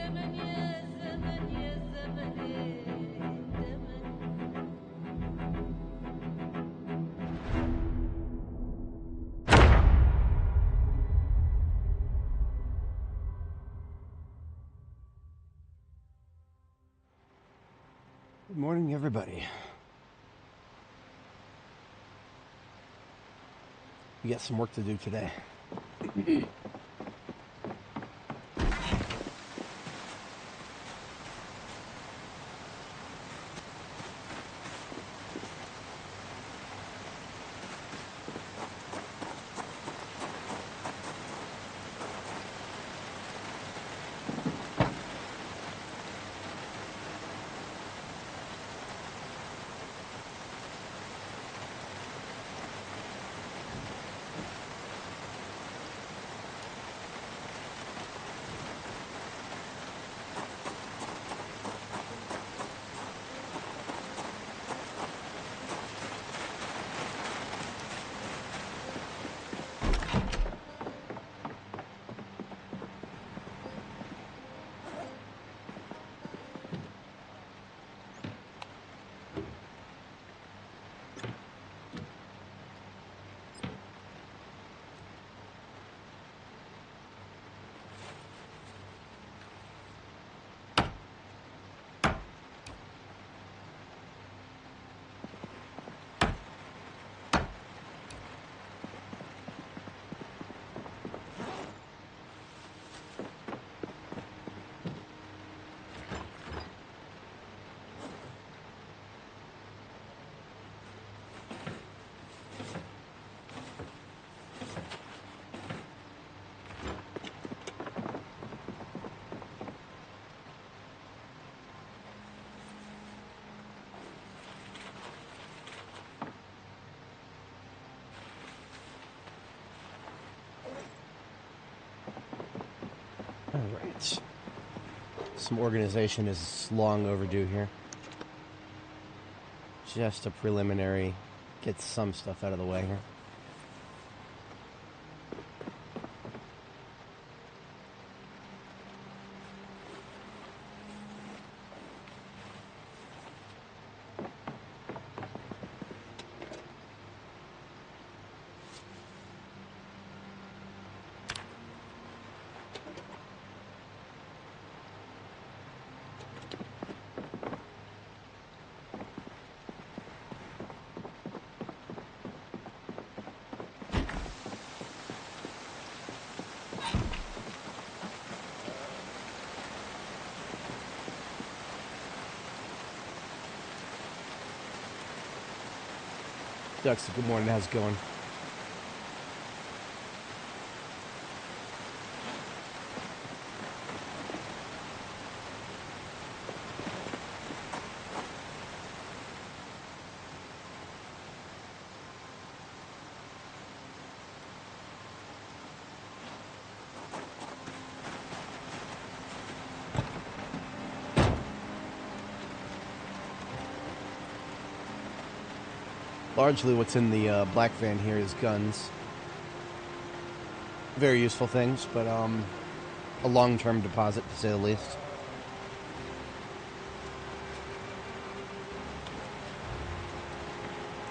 Good morning, everybody. We got some work to do today. All right. Some organization is long overdue here. Just a preliminary, get some stuff out of the way here. Ducks, good morning. How's it going? Largely what's in the black van here is guns. Very useful things, but a long-term deposit, to say the least.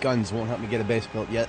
Guns won't help me get a base built yet.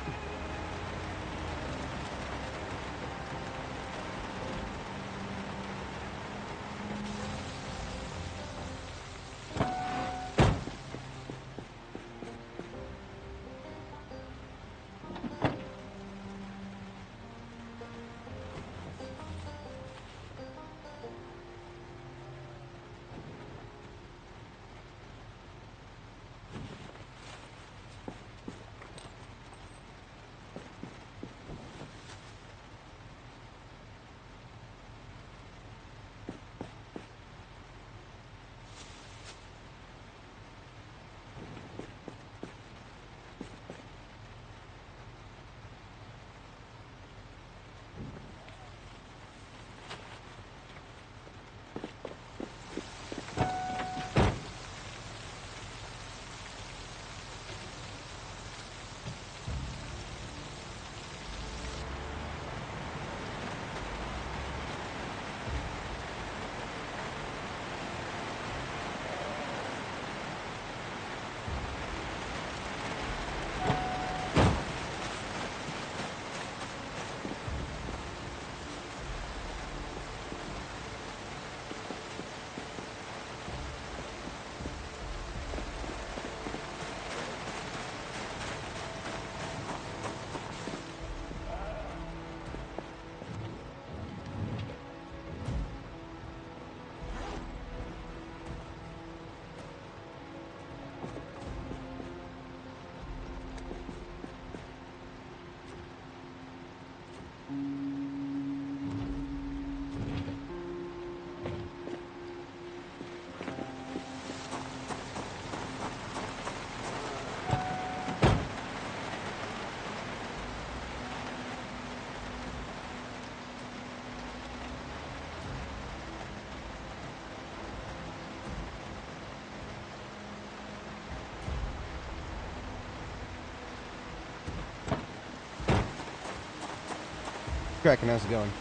Cracking, how's it going?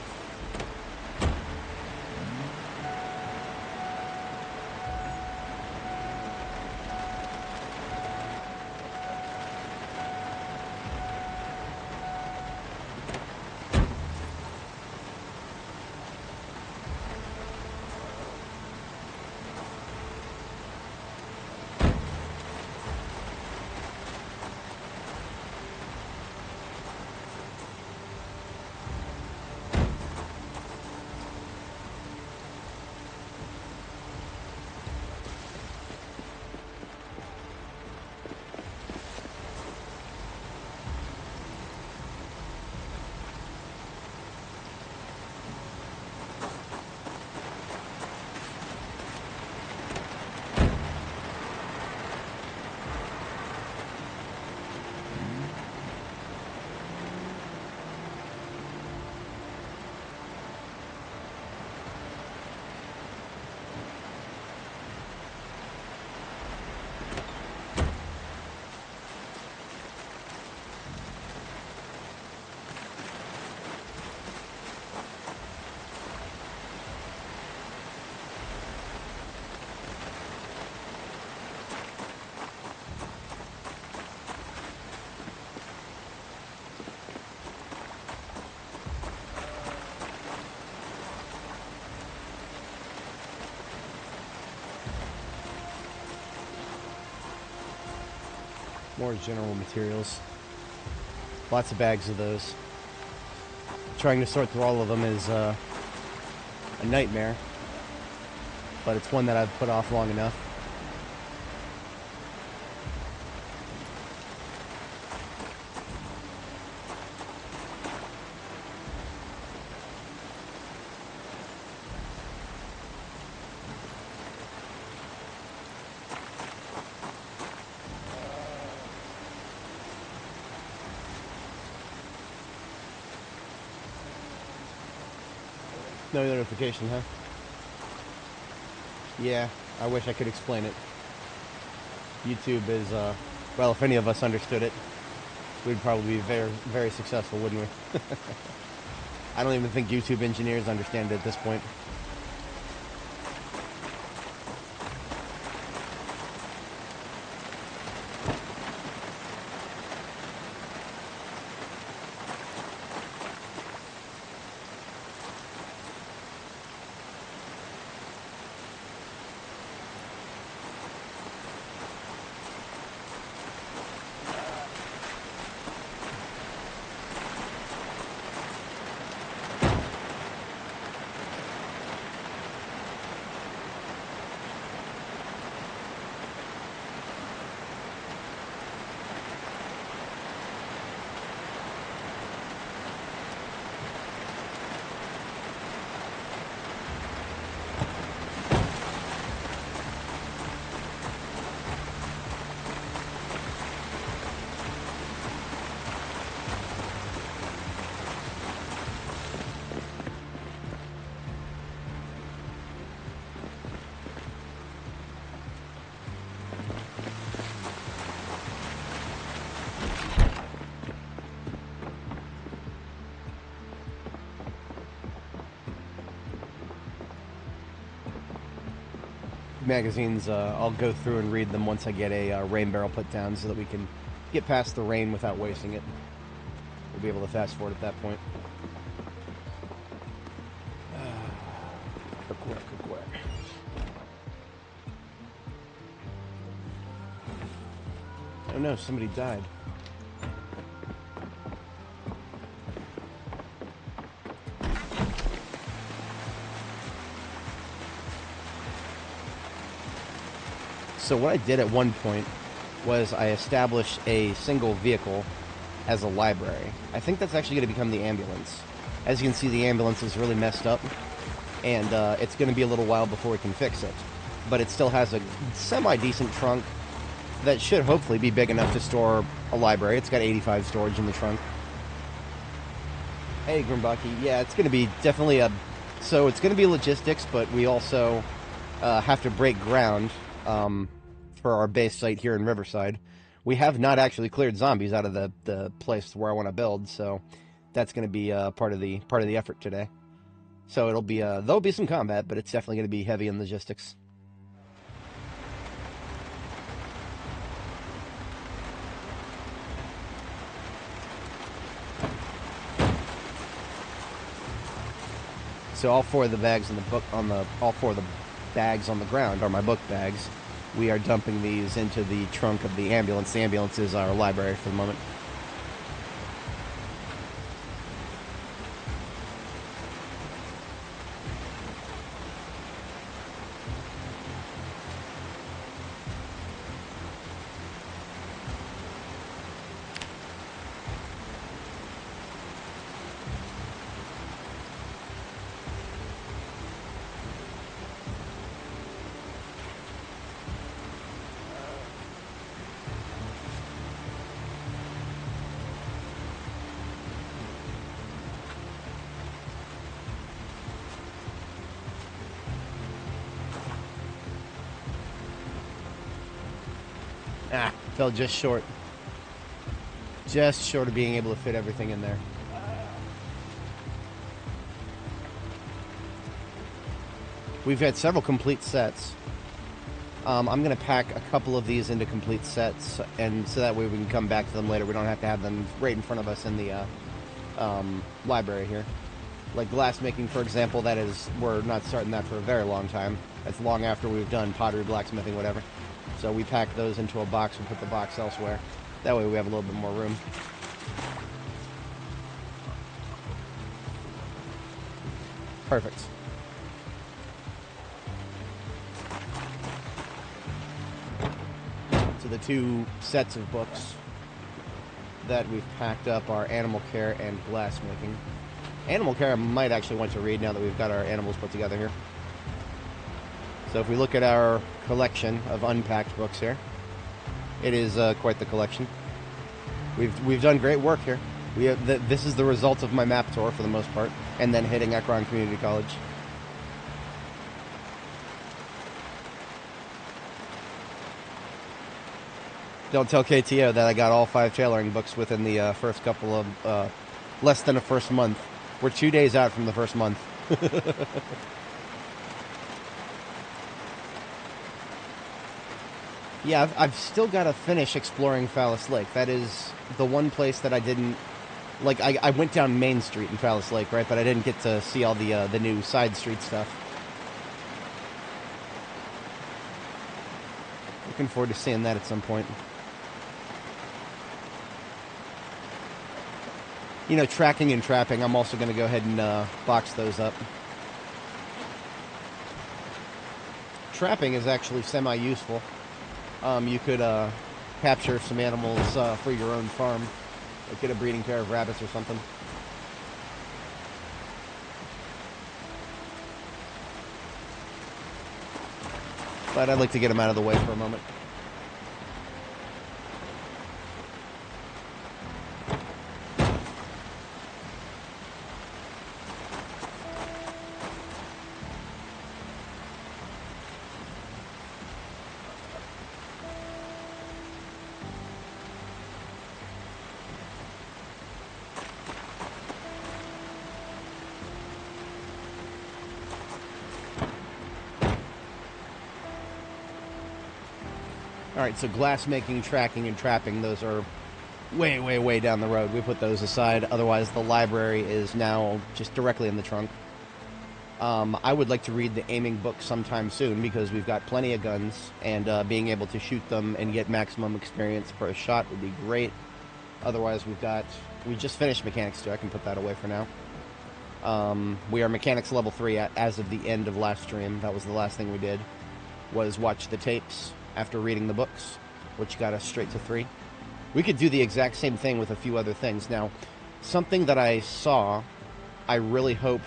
More general materials. Lots of bags of those. Trying to sort through all of them is a nightmare, but it's one that I've put off long enough. No notification, huh? Yeah, I wish I could explain it. YouTube is, well, if any of us understood it, we'd probably be very, very successful, wouldn't we? I don't even think YouTube engineers understand it at this point. Magazines, I'll go through and read them once I get a rain barrel put down so that we can get past the rain without wasting it. We'll be able to fast forward at that point. Oh no, somebody died. So what I did at one point was I established a single vehicle as a library. I think that's actually going to become the ambulance. As you can see, the ambulance is really messed up, and it's going to be a little while before we can fix it. But it still has a semi-decent trunk that should hopefully be big enough to store a library. It's got 85 storage in the trunk. Hey, Grimbaki. Yeah, it's going to be definitely a... So it's going to be logistics, but we also have to break ground for our base site here in Riverside. We have not actually cleared zombies out of the place where I want to build, so that's going to be part of the effort today. So it'll be there'll be some combat, but it's definitely going to be heavy in logistics. So all four of the bags in the book all four of the bags on the ground are my book bags. We are dumping these into the trunk of the ambulance. The ambulance is our library for the moment. Fell just short. Just short of being able to fit everything in there. We've had several complete sets. I'm going to pack a couple of these into complete sets, and so that way we can come back to them later. We don't have to have them right in front of us in the library here. Like glass making, for example, we're not starting that for a very long time. That's long after we've done pottery, blacksmithing, whatever. So we pack those into a box and put the box elsewhere. That way we have a little bit more room. Perfect. So the two sets of books that we've packed up are animal care and glass making. Animal care I might actually want to read now that we've got our animals put together here. So if we look at our collection of unpacked books here, it is quite the collection. We've done great work here. This is the result of my map tour for the most part, and then hitting Ekron Community College. Don't tell KTO that I got all 5 tailoring books within the first couple of less than a first month. We're 2 days out from the first month. Yeah, I've still got to finish exploring Phallus Lake. That is the one place that I didn't... Like, I went down Main Street in Phallus Lake, right? But I didn't get to see all the new side street stuff. Looking forward to seeing that at some point. You know, tracking and trapping, I'm also going to go ahead and box those up. Trapping is actually semi-useful. You could capture some animals for your own farm. Like get a breeding pair of rabbits or something. But I'd like to get them out of the way for a moment. Alright, so glass making, tracking, and trapping, those are way, way, way down the road. We put those aside. Otherwise, the library is now just directly in the trunk. I would like to read the aiming book sometime soon because we've got plenty of guns, and being able to shoot them and get maximum experience per shot would be great. Otherwise, we just finished mechanics 2. I can put that away for now. We are mechanics level 3 as of the end of last stream. That was the last thing we did, was watch the tapes after reading the books, which got us straight to 3. We could do the exact same thing with a few other things. Now, something that I saw, I really hope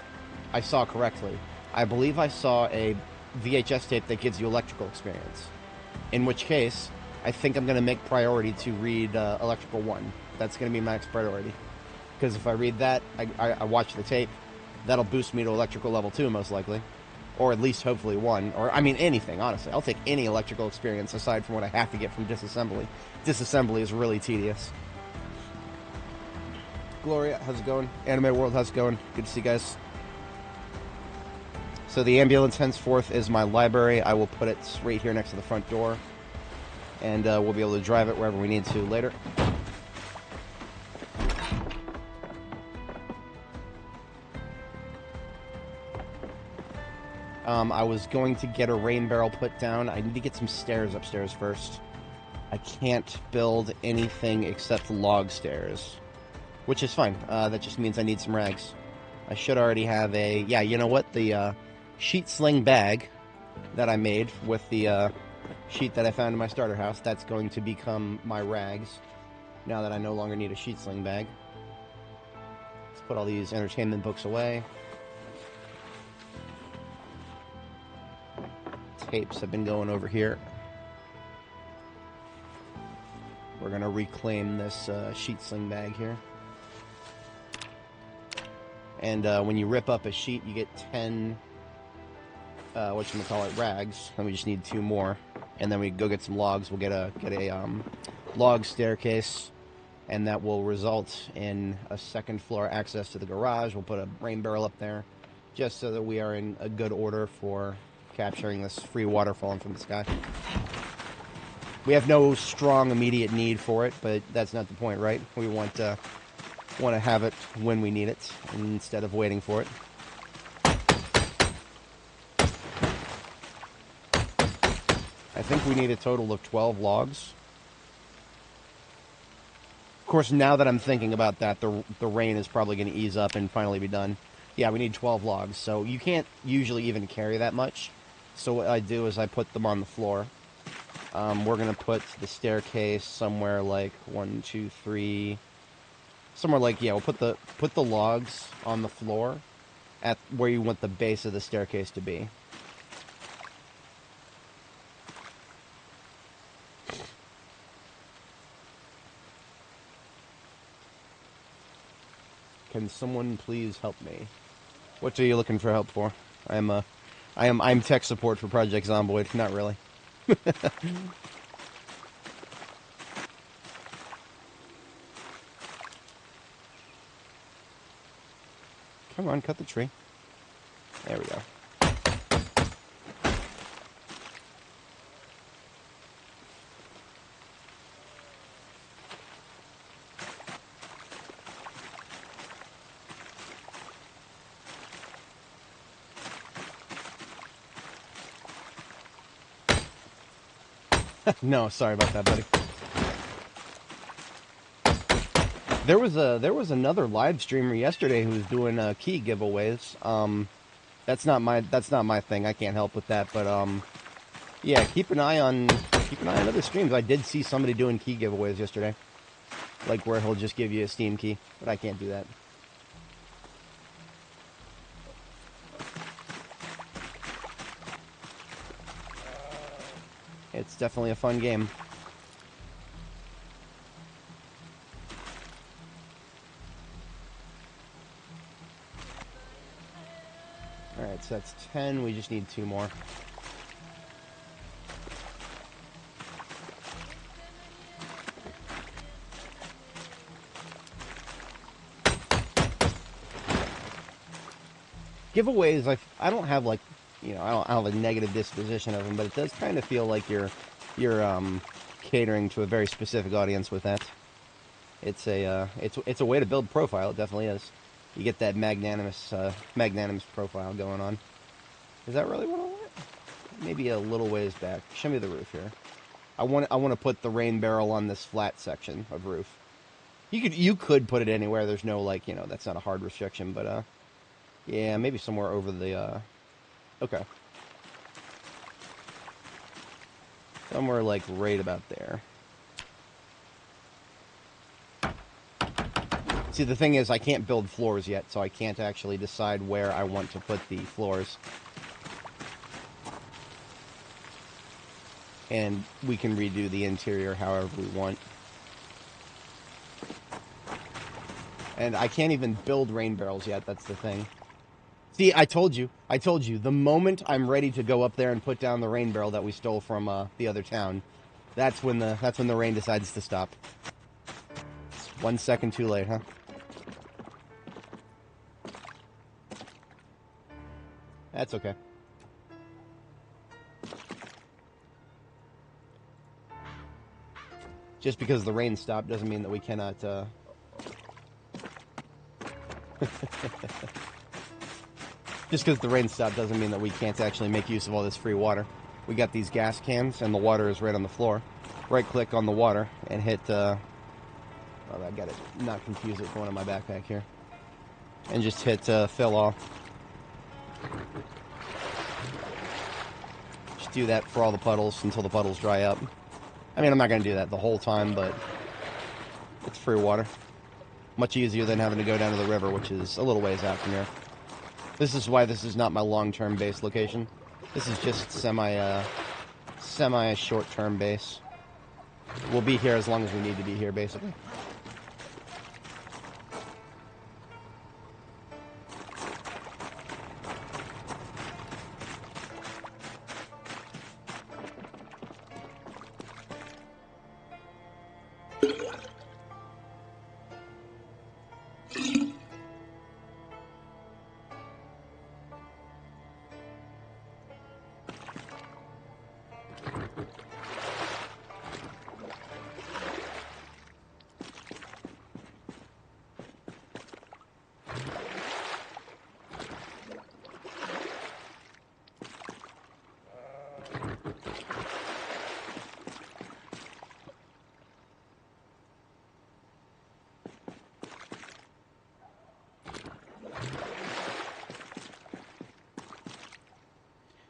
I saw correctly. I believe I saw a VHS tape that gives you electrical experience. In which case, I think I'm going to make priority to read Electrical 1. That's going to be my next priority. Because if I read that, I watch the tape, that'll boost me to Electrical Level 2 most likely. Or at least hopefully 1. Or, I mean, anything, honestly. I'll take any electrical experience aside from what I have to get from disassembly. Disassembly is really tedious. Gloria, how's it going? Anime World, how's it going? Good to see you guys. So the ambulance henceforth is my library. I will put it right here next to the front door. And we'll be able to drive it wherever we need to later. I was going to get a rain barrel put down. I need to get some stairs upstairs first. I can't build anything except log stairs. Which is fine. That just means I need some rags. I should already have a... Yeah, you know what? The sheet sling bag that I made with the sheet that I found in my starter house, that's going to become my rags now that I no longer need a sheet sling bag. Let's put all these entertainment books away. Tapes have been going over here. We're going to reclaim this sheet sling bag here. And when you rip up a sheet, you get 10, whatchamacallit, rags. And we just need 2 more. And then we go get some logs. We'll get a log staircase. And that will result in a second floor access to the garage. We'll put a rain barrel up there. Just so that we are in a good order for capturing this free water falling from the sky. We have no strong immediate need for it, but that's not the point, right? We want to have it when we need it instead of waiting for it. I think we need a total of 12 logs. Of course, now that I'm thinking about that, the rain is probably going to ease up and finally be done. Yeah, we need 12 logs, so you can't usually even carry that much. So what I do is I put them on the floor. We're going to put the staircase somewhere like 1, 2, 3... Somewhere like, yeah, we'll put the logs on the floor at where you want the base of the staircase to be. Can someone please help me? What are you looking for help for? I'm tech support for Project Zomboid. Not really. Come on, cut the tree. There we go. No, sorry about that, buddy. There was another live streamer yesterday who was doing key giveaways. That's not my thing. I can't help with that, but yeah, keep an eye on other streams. I did see somebody doing key giveaways yesterday, like where he'll just give you a Steam key, but I can't do that. It's definitely a fun game. Alright, so that's 10. We just need 2 more. Giveaways, I don't have, like, you know, I don't have a negative disposition of them, but it does kind of feel like you're catering to a very specific audience with that. It's a way to build profile. It definitely is. You get that magnanimous profile going on. Is that really what I want? Maybe a little ways back. Show me the roof here. I want to put the rain barrel on this flat section of roof. You could put it anywhere. There's no, like, you know, that's not a hard restriction, but yeah, maybe somewhere over the okay. Somewhere like right about there. See, the thing is, I can't build floors yet, so I can't actually decide where I want to put the floors. And we can redo the interior however we want. And I can't even build rain barrels yet, that's the thing. See, I told you, the moment I'm ready to go up there and put down the rain barrel that we stole from the other town, that's when the rain decides to stop. It's 1 second too late, huh? That's okay. Just because the rain stopped doesn't mean that we cannot, Just because the rain stopped doesn't mean that we can't actually make use of all this free water. We got these gas cans, and the water is right on the floor. Right-click on the water, and hit, oh, I got it. Not confuse it with one in my backpack here. And just hit, fill all. Just do that for all the puddles until the puddles dry up. I mean, I'm not going to do that the whole time, but it's free water. Much easier than having to go down to the river, which is a little ways out from here. This is why this is not my long-term base location. This is just semi-short-term base. We'll be here as long as we need to be here, basically.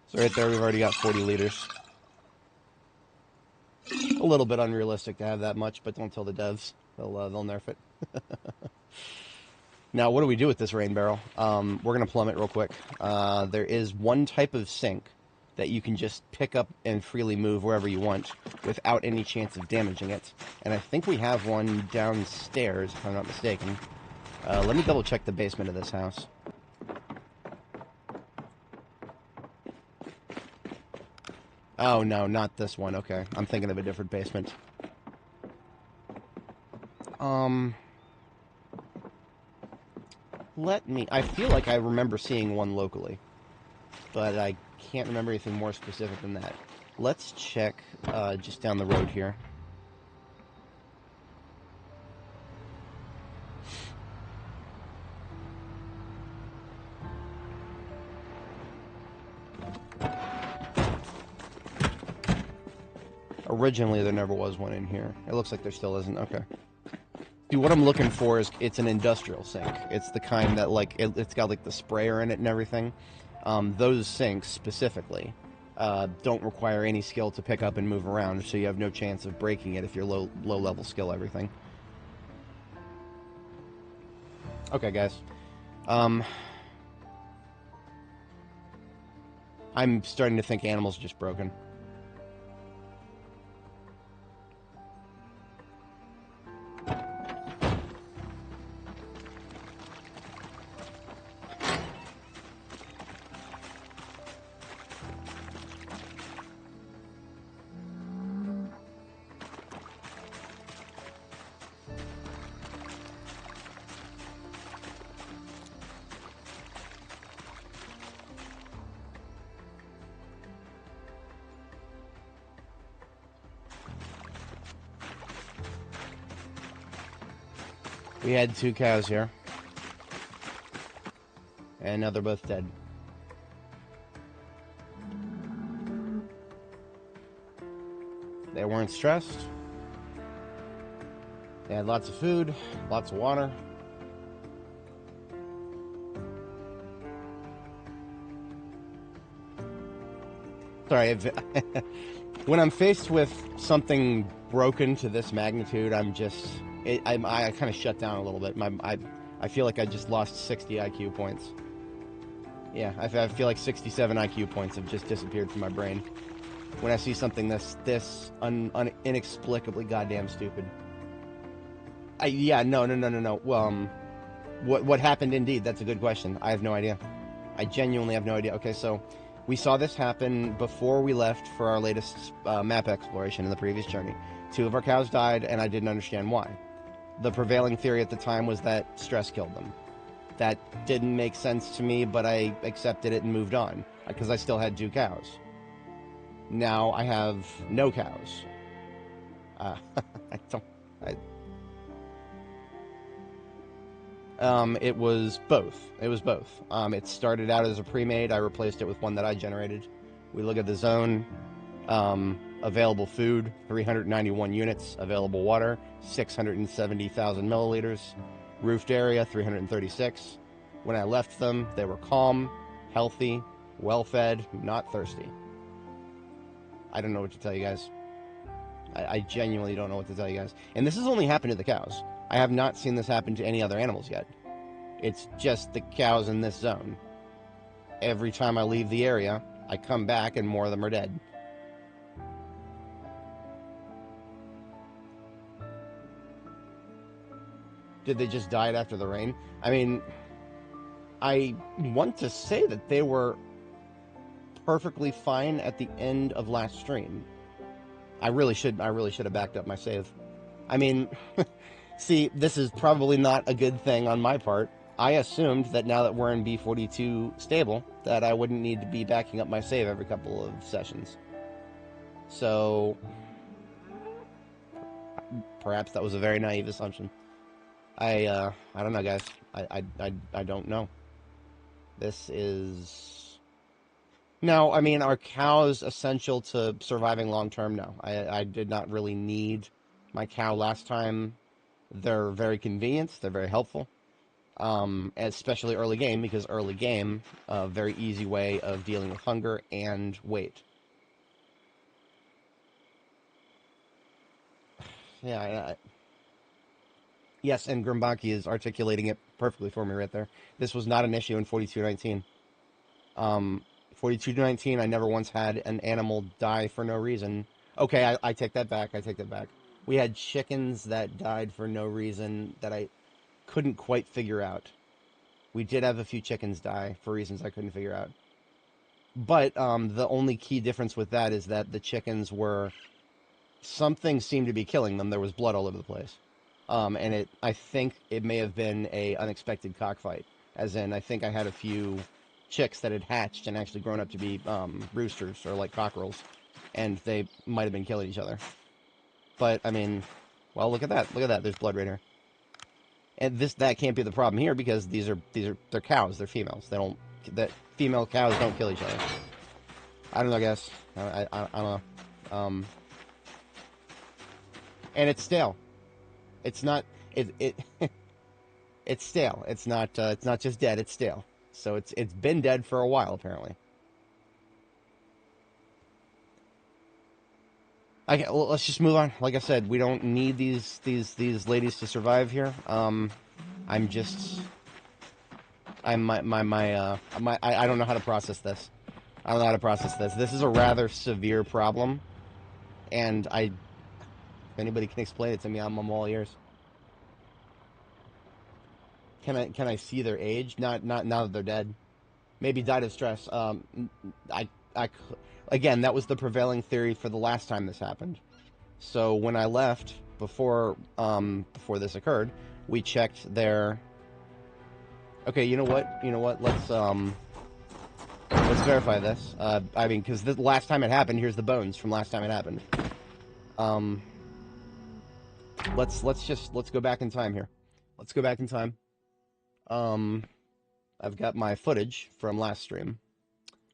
So right there, we've already got 40 liters. A little bit unrealistic to have that much, but don't tell the devs. They'll nerf it. Now, what do we do with this rain barrel? We're going to plumb it real quick. There is one type of sink that you can just pick up and freely move wherever you want without any chance of damaging it. And I think we have one downstairs, if I'm not mistaken. Let me double check the basement of this house. Oh, no, not this one. Okay, I'm thinking of a different basement. I feel like I remember seeing one locally, but I can't remember anything more specific than that. Let's check just down the road here. Originally, there never was one in here. It looks like there still isn't. Okay. See, what I'm looking for is, it's an industrial sink. It's the kind that, like, it's got, like, the sprayer in it and everything. Those sinks, specifically, don't require any skill to pick up and move around, so you have no chance of breaking it if you're low-level skill everything. Okay, guys. I'm starting to think animals are just broken. We had 2 cows here. And now they're both dead. They weren't stressed. They had lots of food, lots of water. Sorry, when I'm faced with something broken to this magnitude, I'm just... I kind of shut down a little bit. I feel like I just lost 60 IQ points. Yeah, I feel like 67 IQ points have just disappeared from my brain when I see something this inexplicably goddamn stupid. No. Well, what happened indeed? That's a good question. I have no idea. I genuinely have no idea. Okay, so we saw this happen before we left for our latest map exploration in the previous journey. 2 of our cows died, and I didn't understand why. The prevailing theory at the time was that stress killed them. That didn't make sense to me, but I accepted it and moved on because I still had 2 cows. Now I have no cows. I don't. It was both. It was both. It started out as a pre-made. I replaced it with one that I generated. We look at the zone. Available food, 391 units. Available water, 670,000 milliliters. Roofed area, 336. When I left them, they were calm, healthy, well-fed, not thirsty. I don't know what to tell you guys. I genuinely don't know what to tell you guys. And this has only happened to the cows. I have not seen this happen to any other animals yet. It's just the cows in this zone. Every time I leave the area, I come back and more of them are dead. Did they just die after the rain? I mean, I want to say that they were perfectly fine at the end of last stream. I really should have backed up my save. I mean, see, this is probably not a good thing on my part. I assumed that now that we're in B42 Stable, that I wouldn't need to be backing up my save every couple of sessions. So, perhaps that was a very naive assumption. I don't know, guys. I don't know. This is... No, I mean, are cows essential to surviving long-term? No. I did not really need my cow last time. They're very convenient. They're very helpful. Especially early game, because early game, a very easy way of dealing with hunger and weight. Yeah, yes, and Grimbaki is articulating it perfectly for me right there. This was not an issue in 4219. 4219, I never once had an animal die for no reason. Okay, I take that back. I take that back. We had chickens that died for no reason that I couldn't quite figure out. We did have a few chickens die for reasons I couldn't figure out. But the only key difference with that is that the chickens were... Something seemed to be killing them. There was blood all over the place. And I think it may have been a unexpected cockfight. As in, I think I had a few chicks that had hatched and actually grown up to be roosters or like cockerels. And they might have been killing each other. But, I mean, well, look at that. Look at that. There's blood right here. And that can't be the problem here because they're cows. They're females. Female cows don't kill each other. I don't know, guys. I don't know. And it's stale. It's not it's stale. It's not just dead. It's stale. So it's been dead for a while apparently. Okay, well, let's just move on. Like I said, we don't need these ladies to survive here. I don't know how to process this. I don't know how to process this. This is a rather severe problem, and if anybody can explain it to me, I'm all ears. Can I see their age? Not now that they're dead. Maybe died of stress. Again, that was the prevailing theory for the last time this happened. So when I left before this occurred, we checked their... Okay, you know what? Let's verify this. I mean, because the last time it happened, here's the bones from last time it happened. Let's go back in time here. Let's go back in time. I've got my footage from last stream.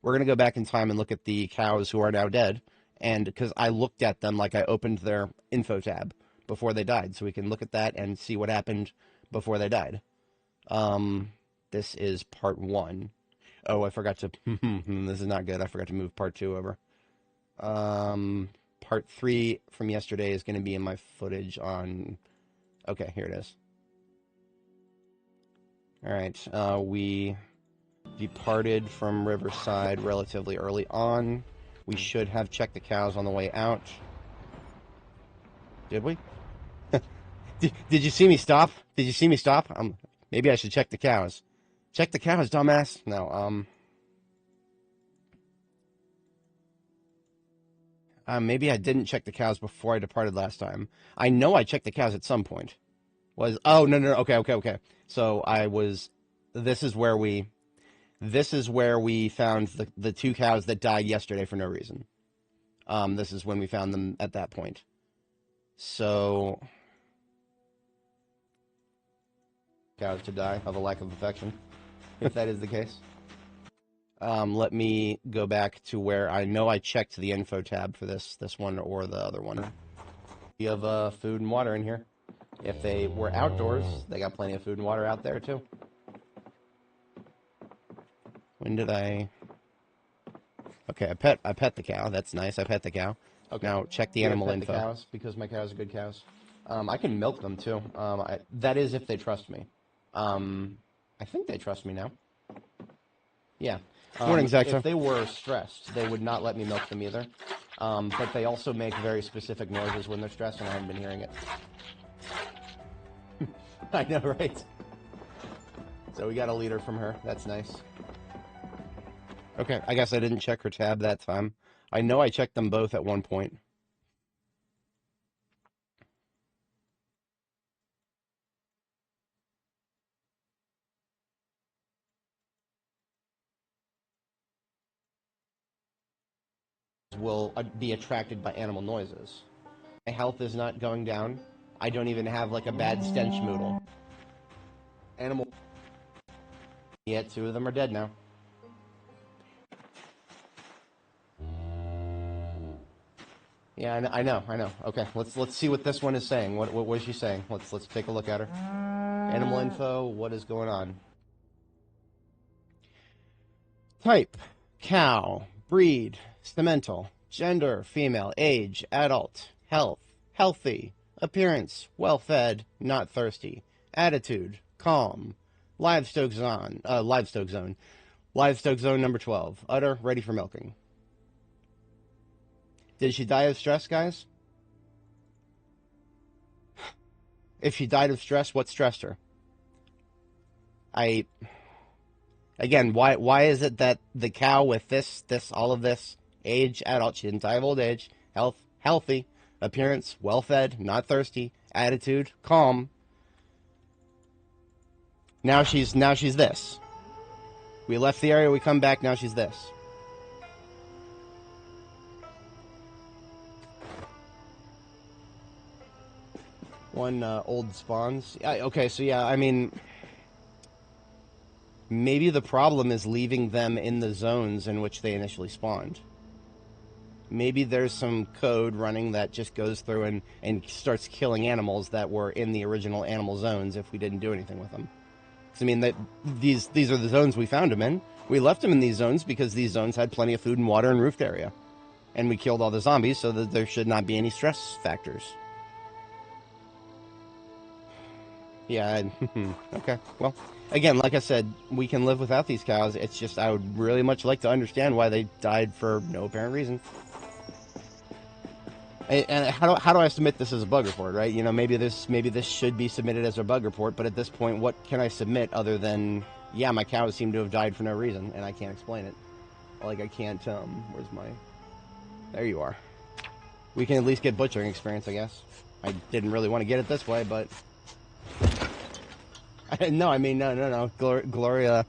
We're going to go back in time and look at the cows who are now dead. And because I looked at them like I opened their info tab before they died. So we can look at that and see what happened before they died. This is part 1. Oh, I forgot to... this is not good. I forgot to move part 2 over. Part 3 from yesterday is going to be in my footage on... Okay, here it is. Alright, we departed from Riverside relatively early on. We should have checked the cows on the way out. Did we? Did you see me stop? Did you see me stop? Maybe I should check the cows. Check the cows, dumbass. No, maybe I didn't check the cows before I departed last time. I know I checked the cows at some point. Oh, no. Okay. So I was this is where we found the 2 cows that died yesterday for no reason. This is when we found them at that point. So, cows to die of a lack of affection, if that is the case. Let me go back to where I know I checked the info tab for this one or the other one. You have food and water in here. If they were outdoors, they got plenty of food and water out there too. When did I? Okay, I pet the cow. That's nice. I pet the cow. Okay. Now check the animal info. The cows because my cows are good cows. I can milk them too. That is if they trust me. I think they trust me now. Yeah. Morning, Zaxo. If they were stressed, they would not let me milk them either. But they also make very specific noises when they're stressed, and I haven't been hearing it. I know, right? So we got a liter from her. That's nice. Okay, I guess I didn't check her tab that time. I know I checked them both at one point. Will be attracted by animal noises. My health is not going down. I don't even have like a bad stench moodle. Animal. Yet 2 of them are dead now. Yeah, I know. Okay, let's see what this one is saying. What was she saying? Let's take a look at her. Animal info. What is going on? Type: cow. Breed: Stemental. Gender: female. Age: adult. Health: healthy. Appearance: well-fed, not thirsty. Attitude: calm. Livestock zone. Livestock zone. Livestock zone number 12. Udder: ready for milking. Did she die of stress, guys? If she died of stress, what stressed her? Again, why is it that the cow with all of this, age, adult, she didn't die of old age, health, healthy, appearance, well-fed, not thirsty, attitude, calm. Now she's this. We left the area, we come back, now she's this. One old spawns. Okay, so yeah, I mean, maybe the problem is leaving them in the zones in which they initially spawned. Maybe there's some code running that just goes through and starts killing animals that were in the original animal zones if we didn't do anything with them. I mean, that these are the zones we found them in. We left them in these zones because these zones had plenty of food and water and roofed area. And we killed all the zombies so that there should not be any stress factors. Yeah, okay. Well, again, like I said, we can live without these cows. It's just I would really much like to understand why they died for no apparent reason. And how do I submit this as a bug report, right? You know, maybe this should be submitted as a bug report, but at this point, what can I submit other than, yeah, my cows seem to have died for no reason, and I can't explain it. Like, I can't, where's my... There you are. We can at least get butchering experience, I guess. I didn't really want to get it this way, but... No, I mean, no. Gloria,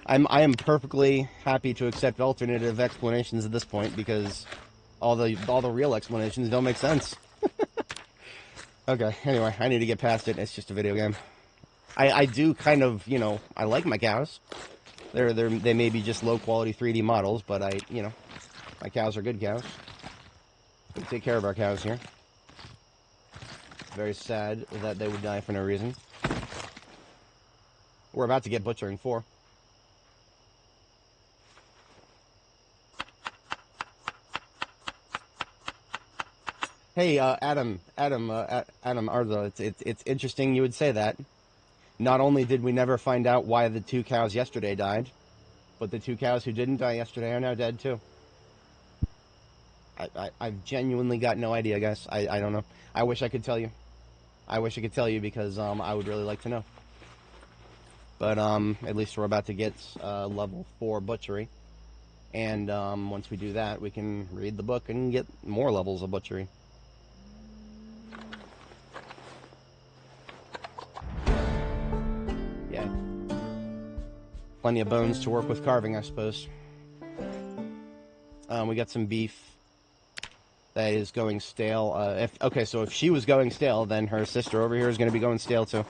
I am perfectly happy to accept alternative explanations at this point, because... all the real explanations don't make sense. Okay, anyway, I need to get past it. It's just a video game. I do kind of, you know, I like my cows. They may be just low quality 3D models, but my cows are good cows. We take care of our cows here. Very sad that they would die for no reason. We're about to get butchering 4. Hey, Adam Arzo, it's interesting you would say that. Not only did we never find out why the 2 cows yesterday died, but the 2 cows who didn't die yesterday are now dead too. I've genuinely got no idea, guys. I don't know. I wish I could tell you. I wish I could tell you because I would really like to know. But at least we're about to get level 4 butchery. And once we do that, we can read the book and get more levels of butchery. plenty of bones to work with carving, I suppose. We got some beef that is going stale. Okay, so if she was going stale, then her sister over here is going to be going stale too.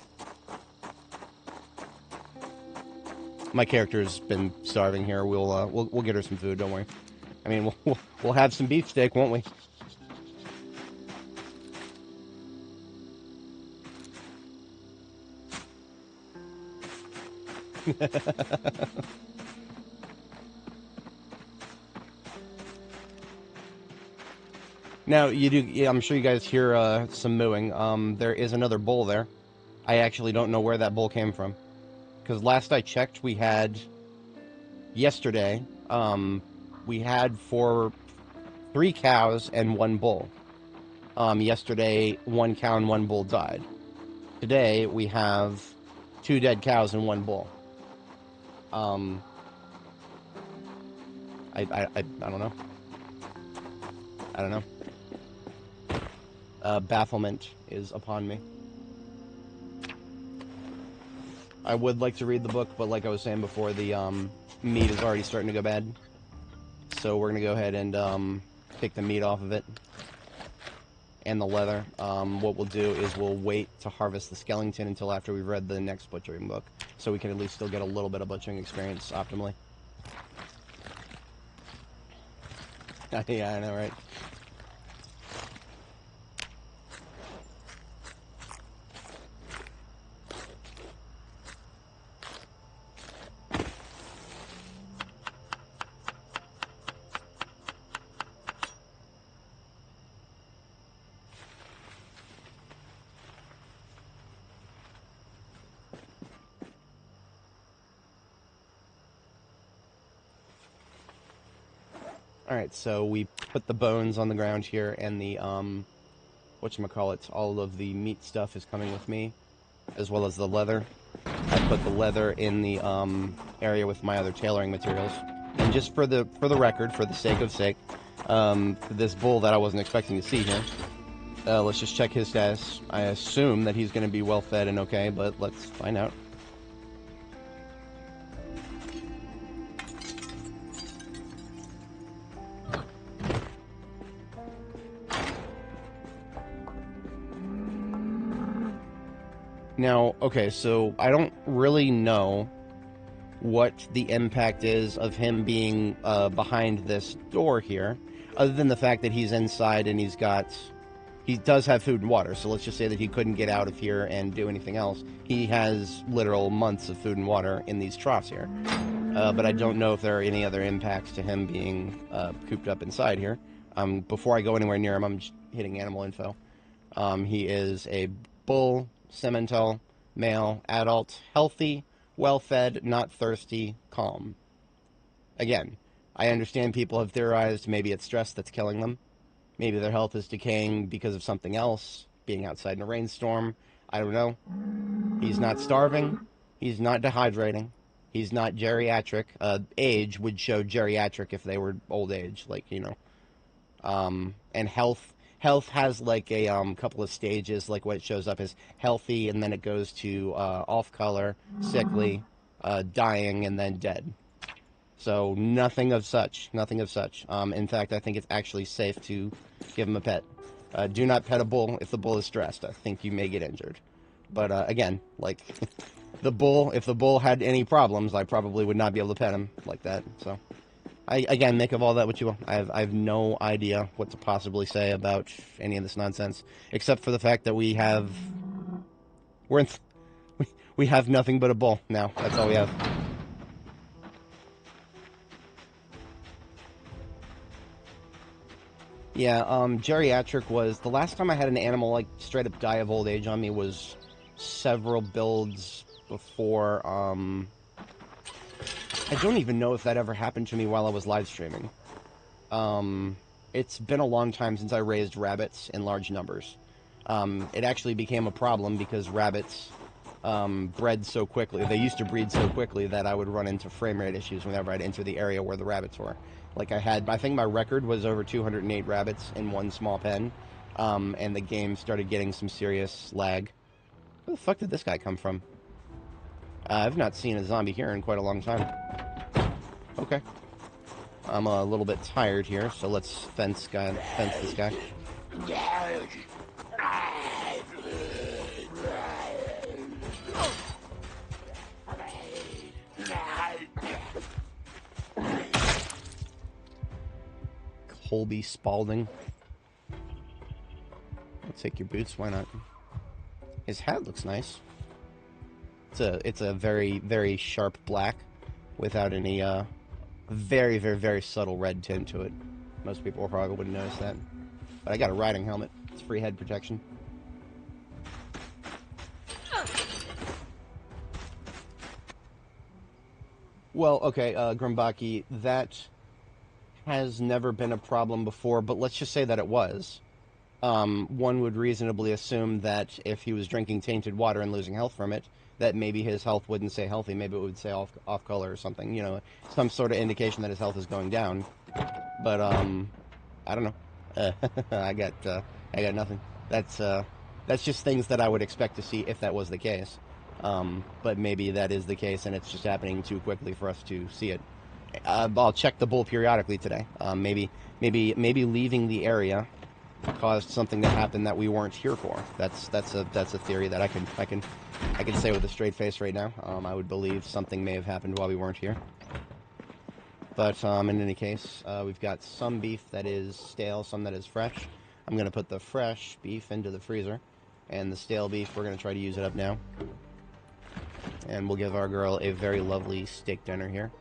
My character's been starving here. We'll get her some food. Don't worry. I mean, we'll have some beefsteak, won't we? Now, you do. Yeah, I'm sure you guys hear some mooing. There is another bull there. I actually don't know where that bull came from, because last I checked, we had yesterday. We had 3 cows and 1 bull. Yesterday, 1 cow and 1 bull died. Today, we have 2 dead cows and 1 bull. I don't know. I don't know. Bafflement is upon me. I would like to read the book, but like I was saying before, the meat is already starting to go bad. So we're going to go ahead and take the meat off of it. And the leather. What we'll do is we'll wait to harvest the skeleton until after we've read the next butchering book. So we can at least still get a little bit of butchering experience optimally. Yeah, I know, right? Alright, so we put the bones on the ground here, and the, whatchamacallit, all of the meat stuff is coming with me, as well as the leather. I put the leather in the, area with my other tailoring materials. And just for the record, for the sake of sake, this bull that I wasn't expecting to see here, let's just check his status. I assume that he's going to be well fed and okay, but let's find out. Now, okay, so I don't really know what the impact is of him being behind this door here, other than the fact that he's inside and he does have food and water, so let's just say that he couldn't get out of here and do anything else. He has literal months of food and water in these troughs here. But I don't know if there are any other impacts to him being cooped up inside here. Before I go anywhere near him, I'm just hitting animal info. He is a bull, Simmental, male, adult, healthy, well-fed, not thirsty, calm. Again, I understand people have theorized maybe it's stress that's killing them. Maybe their health is decaying because of something else, being outside in a rainstorm. I don't know. He's not starving. He's not dehydrating. He's not geriatric. Age would show geriatric if they were old age, like, you know. And health has like a couple of stages, like what it shows up as healthy, and then it goes to off color, sickly, dying, and then dead. So nothing of such. Nothing of such. In fact, I think it's actually safe to give him a pet. Do not pet a bull if the bull is stressed. I think you may get injured. But again, like the bull, if the bull had any problems, I probably would not be able to pet him like that. So. Again, make of all that what you will. I have no idea what to possibly say about any of this nonsense, except for the fact that we have nothing but a bull now. That's all we have. Yeah, geriatric was the last time I had an animal like straight up die of old age on me was several builds before. I don't even know if that ever happened to me while I was live streaming. It's been a long time since I raised rabbits in large numbers. It actually became a problem because rabbits bred so quickly. They used to breed so quickly that I would run into frame rate issues whenever I'd enter the area where the rabbits were. Like I think my record was over 208 rabbits in one small pen, and the game started getting some serious lag. Where the fuck did this guy come from? I've not seen a zombie here in quite a long time. Okay. I'm a little bit tired here, so let's fence this guy. Colby Spalding. I'll take your boots, why not? His hat looks nice. It's a very, very sharp black without any very, very, very subtle red tint to it. Most people probably wouldn't notice that. But I got a riding helmet. It's free head protection. Well, okay, Grumbaki, that has never been a problem before, but let's just say that it was. One would reasonably assume that if he was drinking tainted water and losing health from it, that maybe his health wouldn't say healthy, maybe it would say off color or something, you know, some sort of indication that his health is going down. But I don't know. I got nothing. That's just things that I would expect to see if that was the case. But maybe that is the case, and it's just happening too quickly for us to see it. I'll check the bull periodically today. Maybe leaving the area caused something to happen that we weren't here for. That's a theory that I can say with a straight face right now. I would believe something may have happened while we weren't here. But in any case, we've got some beef that is stale, some that is fresh. I'm going to put the fresh beef into the freezer, and the stale beef, we're going to try to use it up now. And we'll give our girl a very lovely steak dinner here.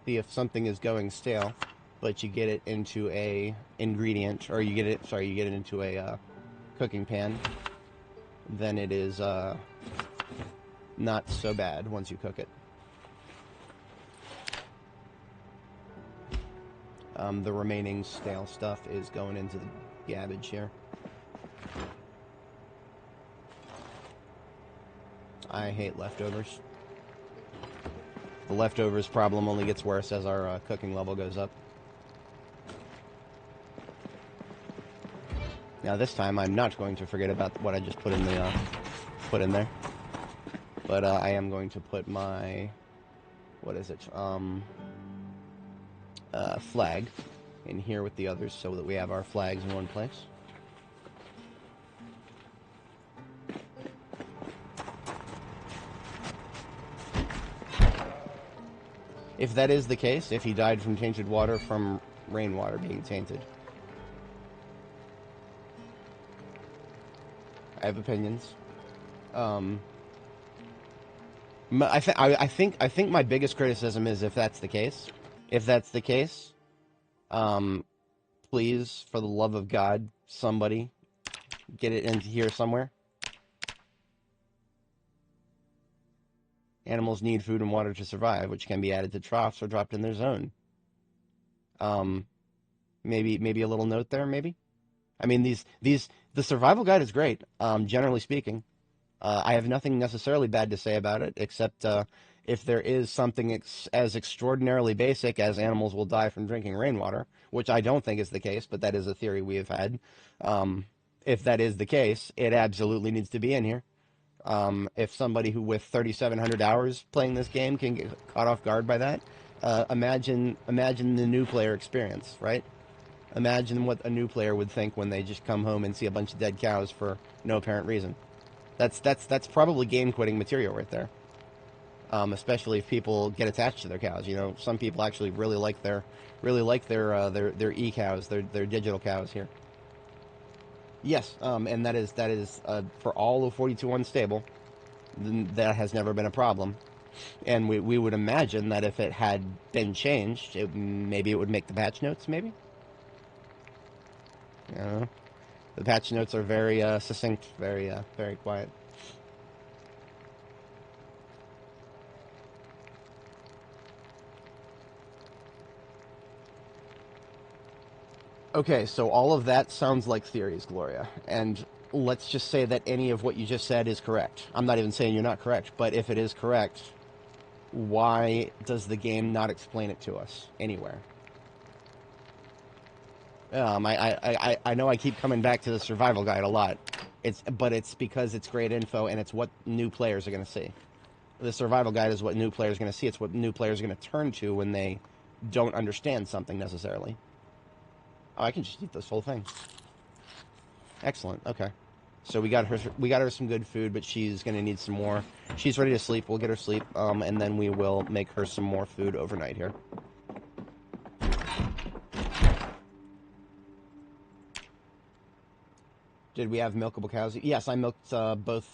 See if something is going stale, but you get it into a ingredient, or you get it into a cooking pan, then it is not so bad once you cook it. The remaining stale stuff is going into the garbage here. I hate leftovers. The leftovers problem only gets worse as our cooking level goes up. Now this time I'm not going to forget about what I just put in there. But I am going to put my, what is it? Flag in here with the others so that we have our flags in one place. If that is the case, if he died from tainted water from rainwater being tainted, I have opinions. I think my biggest criticism is if that's the case. If that's the case, please, for the love of God, somebody get it into here somewhere. Animals need food and water to survive, which can be added to troughs or dropped in their zone. Maybe a little note there, maybe? I mean, the survival guide is great, generally speaking. I have nothing necessarily bad to say about it, except if there is something as extraordinarily basic as animals will die from drinking rainwater, which I don't think is the case, but that is a theory we have had. If that is the case, it absolutely needs to be in here. If somebody who with 3,700 hours playing this game can get caught off guard by that, imagine the new player experience, right? Imagine what a new player would think when they just come home and see a bunch of dead cows for no apparent reason. That's probably game quitting material right there. Especially if people get attached to their cows. You know, some people actually really like their e cows, their digital cows here. Yes, and that is for all of 42 Stable, that has never been a problem. And we would imagine that if it had been changed, maybe it would make the patch notes, maybe? The patch notes are very succinct, very quiet. Okay, so all of that sounds like theories, Gloria. And let's just say that any of what you just said is correct. I'm not even saying you're not correct, but if it is correct, why does the game not explain it to us anywhere? I know I keep coming back to the survival guide a lot. But it's because it's great info and it's what new players are going to see. The survival guide is what new players are going to see. It's what new players are going to turn to when they don't understand something necessarily. Oh, I can just eat this whole thing. Excellent. Okay. So we got her some good food, but she's going to need some more. She's ready to sleep. We'll get her sleep, and then we will make her some more food overnight here. Did we have milkable cows? Yes, I milked both.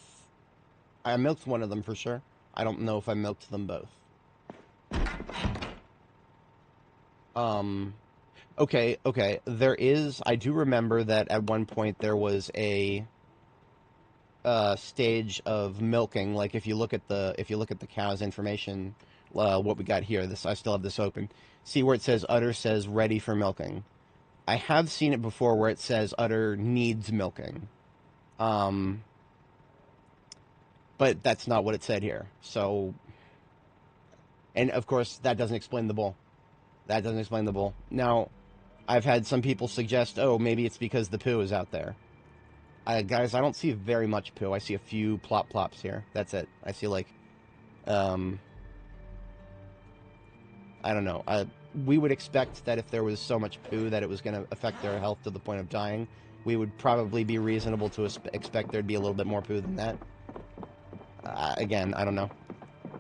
I milked one of them for sure. I don't know if I milked them both. Okay. I do remember that at one point there was a stage of milking. Like if you look at the cow's information, what we got here. I still have this open. See where it says udder says ready for milking. I have seen it before where it says udder needs milking. But that's not what it said here. So, and of course that doesn't explain the bull. That doesn't explain the bull. Now, I've had some people suggest, oh, maybe it's because the poo is out there. Guys, I don't see very much poo. I see a few plop-plops here. That's it. I see, like, I don't know. We would expect that if there was so much poo that it was going to affect their health to the point of dying, we would probably be reasonable to expect there'd be a little bit more poo than that. Again, I don't know.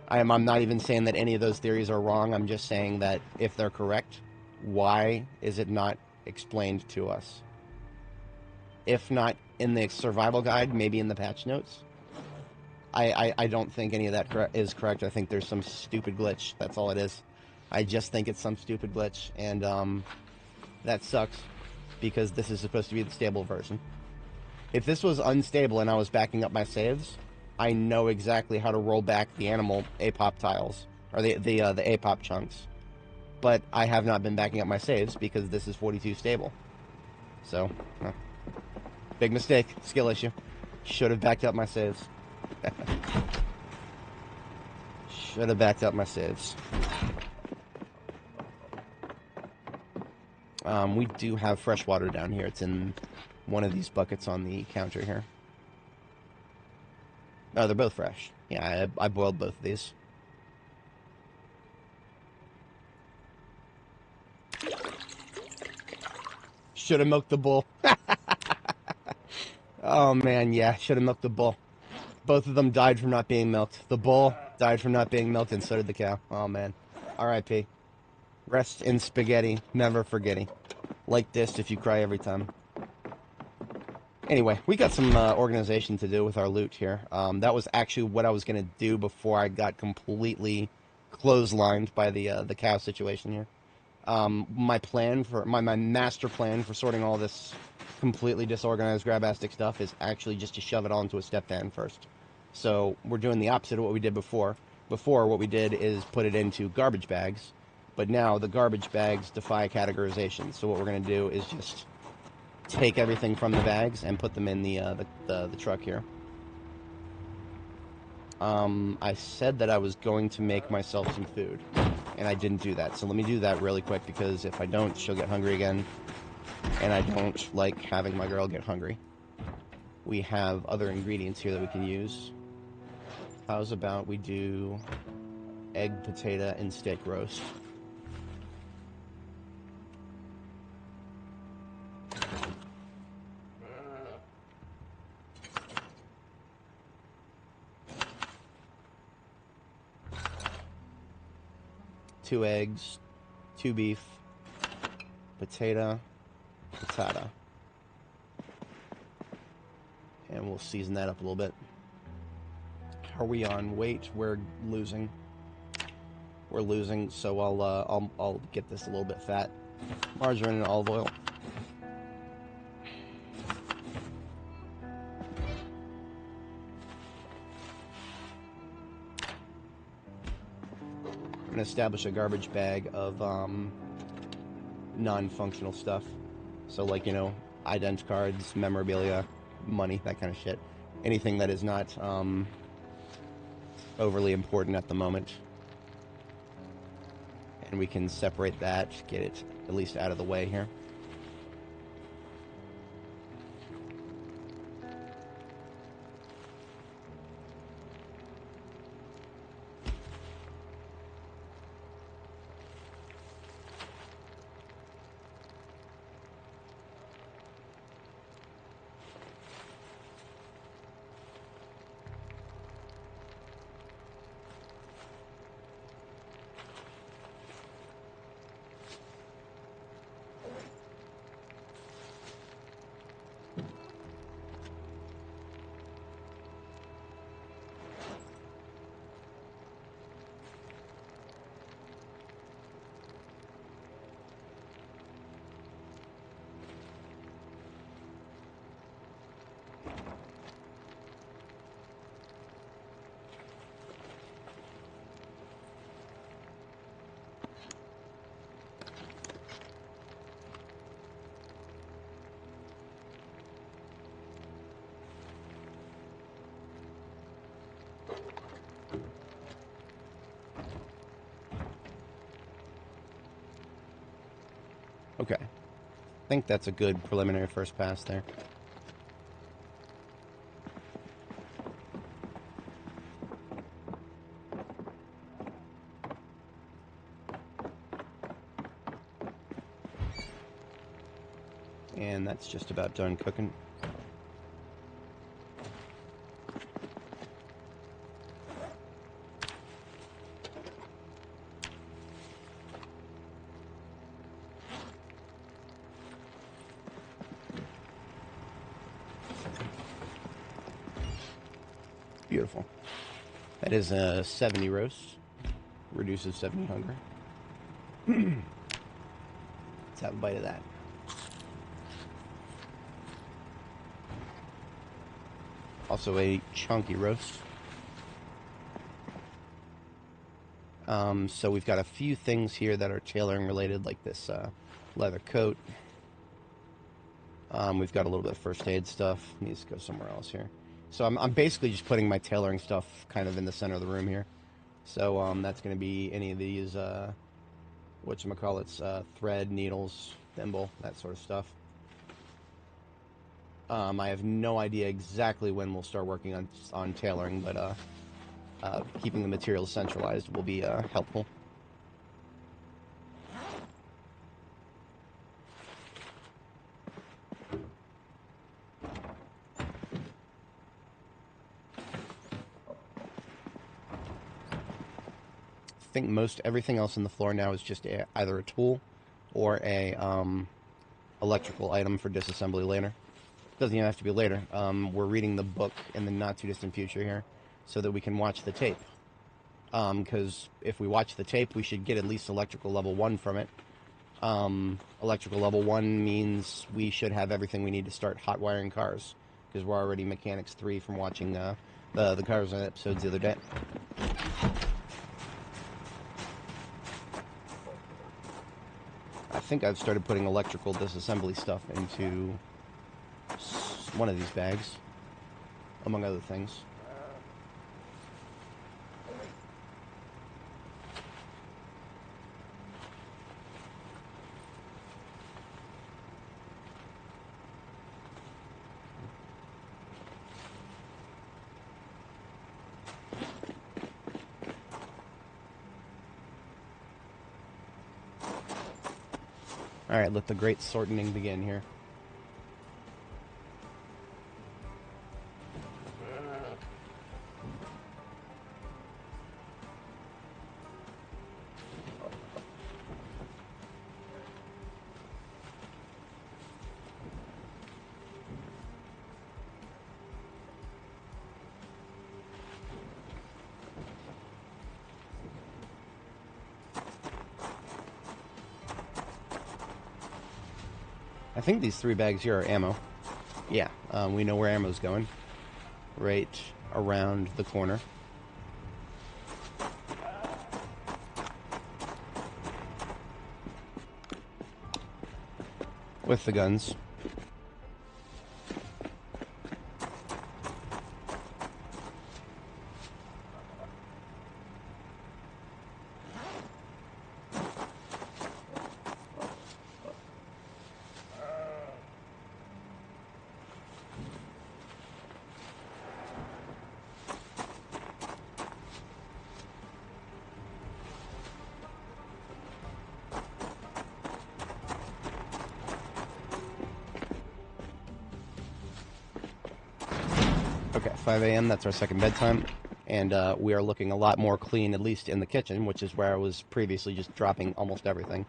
I'm not even saying that any of those theories are wrong. I'm just saying that if they're correct, why is it not explained to us? If not in the survival guide, maybe in the patch notes. I don't think any of that is correct. I think there's some stupid glitch. That's all it is. I just think it's some stupid glitch, and that sucks because this is supposed to be the stable version. If this was unstable and I was backing up my saves, I know exactly how to roll back the animal APOP tiles, or the APOP chunks. But I have not been backing up my saves because this is 42 stable. So, big mistake, skill issue. Should have backed up my saves. Should have backed up my saves. We do have fresh water down here. It's in one of these buckets on the counter here. Oh, they're both fresh. Yeah, I boiled both of these. Should have milked the bull. Oh, man, yeah, should have milked the bull. Both of them died from not being milked. The bull died from not being milked, and so did the cow. Oh, man. R.I.P. Rest in spaghetti, never forgetting. Like this if you cry every time. Anyway, we got some organization to do with our loot here. That was actually what I was going to do before I got completely clotheslined by the cow situation here. My plan for my master plan for sorting all this completely disorganized grabastic stuff is actually just to shove it all into a step van first. So we're doing the opposite of what we did before. Before, what we did is put it into garbage bags, but now the garbage bags defy categorization. So what we're going to do is just take everything from the bags and put them in the truck here. I said that I was going to make myself some food, and I didn't do that. So let me do that really quick, because if I don't, she'll get hungry again, and I don't like having my girl get hungry. We have other ingredients here that we can use. How's about we do egg, potato, and steak roast? Two eggs, 2 beef, potato, patata. And we'll season that up a little bit. Are we on weight? We're losing. We're losing, so I'll get this a little bit fat. Margarine and olive oil. I'm gonna establish a garbage bag of non-functional stuff. So, like, you know, ident cards, memorabilia, money, that kind of shit. Anything that is not overly important at the moment. And we can separate that, get it at least out of the way here. Okay. I think that's a good preliminary first pass there. And that's just about done cooking. Beautiful. That is a 70 roast. Reduces 70 hunger. Let's have a bite of that. Also a chunky roast. So we've got a few things here that are tailoring related, like this leather coat. We've got a little bit of first aid stuff. Needs to go somewhere else here. So I'm basically just putting my tailoring stuff kind of in the center of the room here. So that's going to be any of these, whatchamacallits, thread, needles, thimble, that sort of stuff. I have no idea exactly when we'll start working on tailoring, but keeping the materials centralized will be helpful. I think most everything else on the floor now is just either a tool or a electrical item for disassembly later. Doesn't even have to be later. We're reading the book in the not too distant future here so that we can watch the tape. Because if we watch the tape, we should get at least electrical level 1 from it. Electrical level 1 means we should have everything we need to start hot wiring cars, because we're already Mechanics 3 from watching the Cars episodes the other day. I think I've started putting electrical disassembly stuff into one of these bags, among other things. Alright, let the great sorting begin here. I think these 3 bags here are ammo. Yeah, we know where ammo's going. Right around the corner. With the guns. 5 a.m. That's our second bedtime. And we are looking a lot more clean, at least in the kitchen, which is where I was previously just dropping almost everything.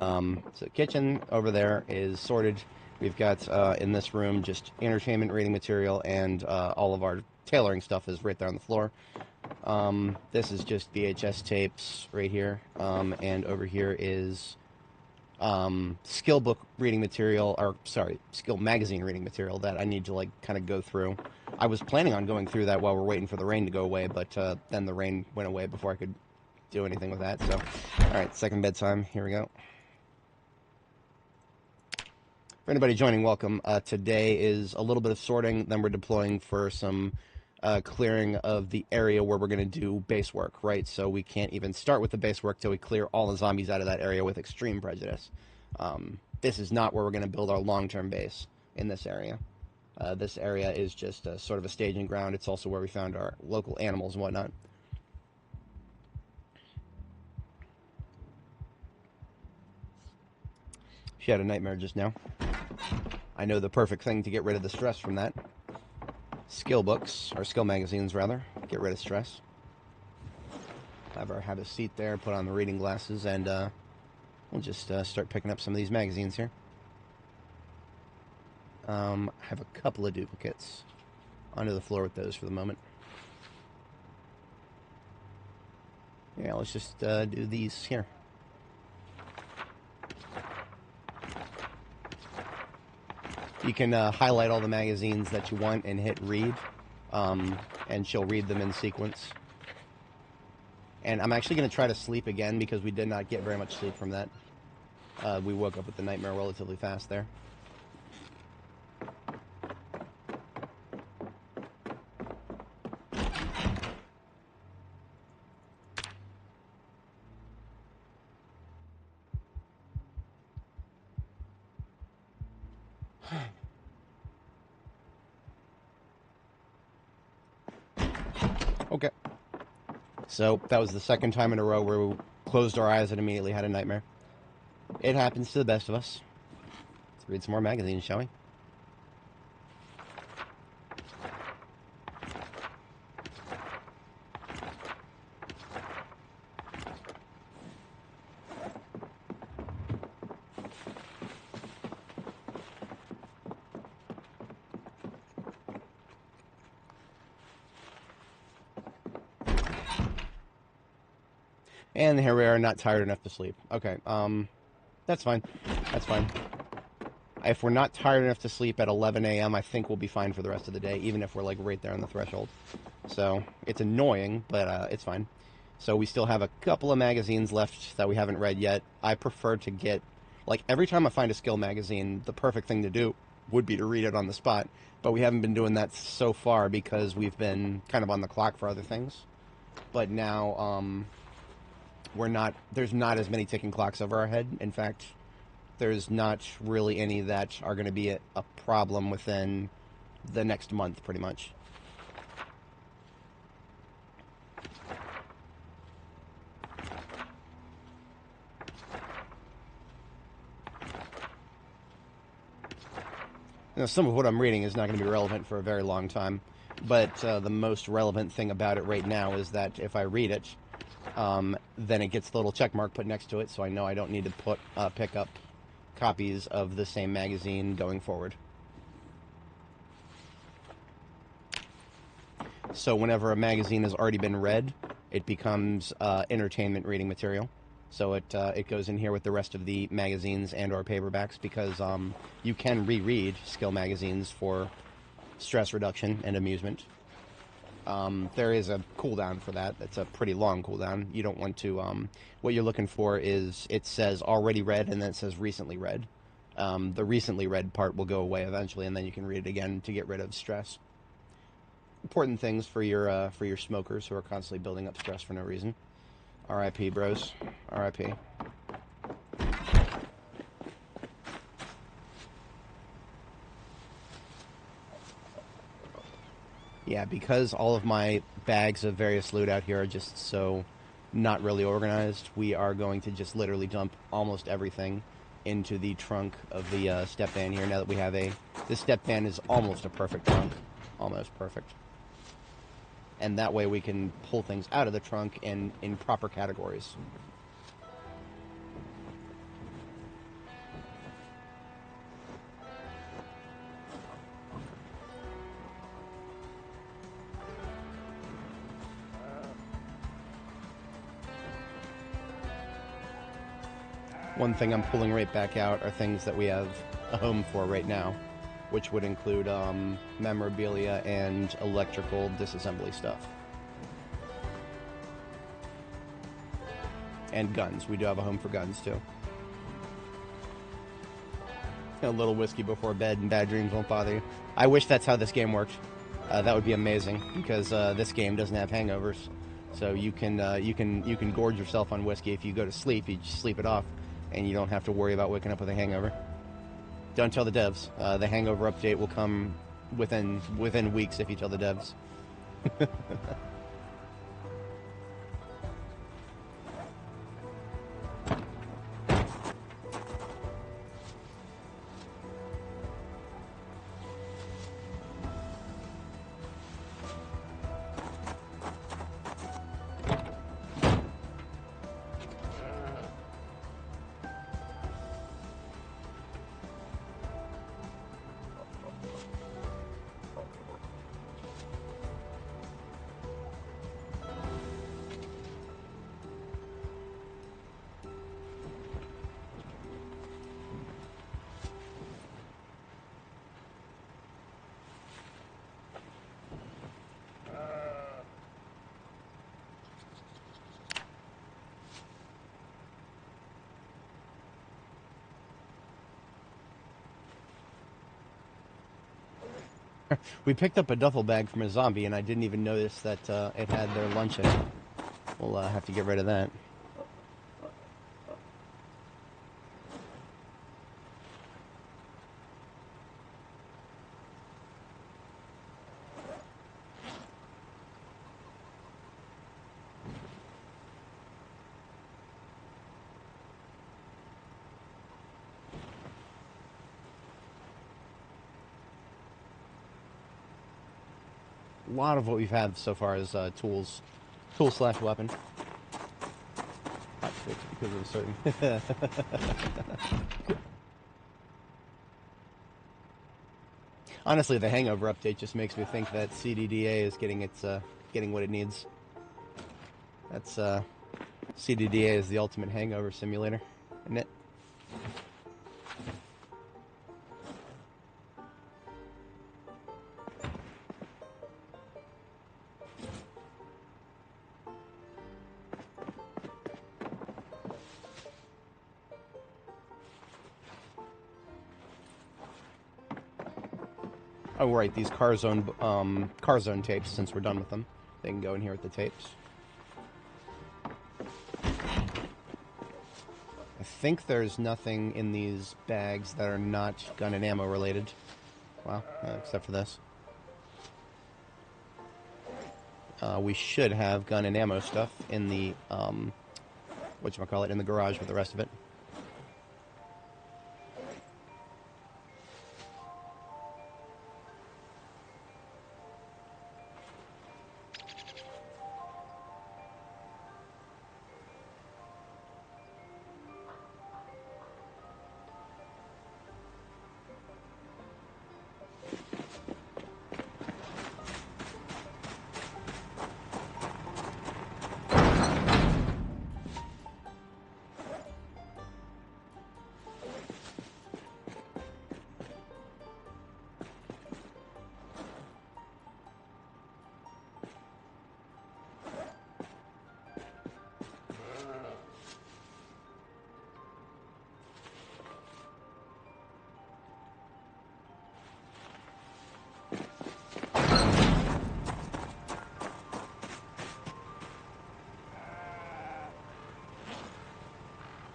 So kitchen over there is sorted. We've got in this room just entertainment reading material, and all of our tailoring stuff is right there on the floor. This is just VHS tapes right here, and over here is skill book reading material, or sorry, skill magazine reading material that I need to like kind of go through. I was planning on going through that while we're waiting for the rain to go away, but then the rain went away before I could do anything with that. So, all right, second bedtime. Here we go. For anybody joining, welcome. Today is a little bit of sorting, then we're deploying for some clearing of the area where we're going to do base work, right? So we can't even start with the base work till we clear all the zombies out of that area with extreme prejudice. This is not where we're going to build our long-term base in this area. This area is just sort of a staging ground. It's also where we found our local animals and whatnot. She had a nightmare just now. I know the perfect thing to get rid of the stress from that. Skill books, or skill magazines rather, get rid of stress. Have her have a seat there, put on the reading glasses, and we'll just start picking up some of these magazines here. I have a couple of duplicates onto the floor with those for the moment. Yeah, let's just do these here. You can highlight all the magazines that you want and hit read, and she'll read them in sequence. And I'm actually going to try to sleep again because we did not get very much sleep from that. We woke up with the nightmare relatively fast there. Okay. So that was the second time in a row where we closed our eyes and immediately had a nightmare. It happens to the best of us. Let's read some more magazines, shall we? And here we are, not tired enough to sleep. Okay, that's fine. That's fine. If we're not tired enough to sleep at 11 a.m., I think we'll be fine for the rest of the day, even if we're, like, right there on the threshold. So, it's annoying, but it's fine. So we still have a couple of magazines left that we haven't read yet. I prefer to get, like, every time I find a skill magazine, the perfect thing to do would be to read it on the spot. But we haven't been doing that so far because we've been kind of on the clock for other things. But now, there's not as many ticking clocks over our head. In fact, there's not really any that are going to be a problem within the next month, pretty much. Now, some of what I'm reading is not going to be relevant for a very long time, but the most relevant thing about it right now is that if I read it, then it gets the little check mark put next to it, so I know I don't need to pick up copies of the same magazine going forward. So whenever a magazine has already been read, it becomes entertainment reading material. So it goes in here with the rest of the magazines and or paperbacks because you can reread skill magazines for stress reduction and amusement. There is a cooldown for that. It's a pretty long cooldown. You don't want to, what you're looking for is, it says already read and then it says recently read. The recently read part will go away eventually and then you can read it again to get rid of stress. Important things for your smokers who are constantly building up stress for no reason. R.I.P. bros. R.I.P. Yeah, because all of my bags of various loot out here are just so not really organized, we are going to just literally dump almost everything into the trunk of the step van here now that we have this step van is almost a perfect trunk. Almost perfect. and that way we can pull things out of the trunk in proper categories. One thing I'm pulling right back out are things that we have a home for right now, which would include memorabilia and electrical disassembly stuff. And guns. We do have a home for guns, too. A little whiskey before bed and bad dreams won't bother you. I wish that's how this game worked. That would be amazing, because this game doesn't have hangovers. So you can gorge yourself on whiskey. If you go to sleep, you just sleep it off, and you don't have to worry about waking up with a hangover. Don't tell the devs. The hangover update will come within weeks if you tell the devs. We picked up a duffel bag from a zombie, and I didn't even notice that it had their lunch in it. We'll have to get rid of that. A lot of what we've had so far is tools slash weapon. Hot switch because of a certain. Honestly, the hangover update just makes me think that CDDA is getting what it needs. That's CDDA is the ultimate hangover simulator, isn't it? Oh, right, these car zone tapes, since we're done with them. They can go in here with the tapes. I think there's nothing in these bags that are not gun and ammo related. Well, except for this. We should have gun and ammo stuff in the, whatchamacallit, in the garage with the rest of it.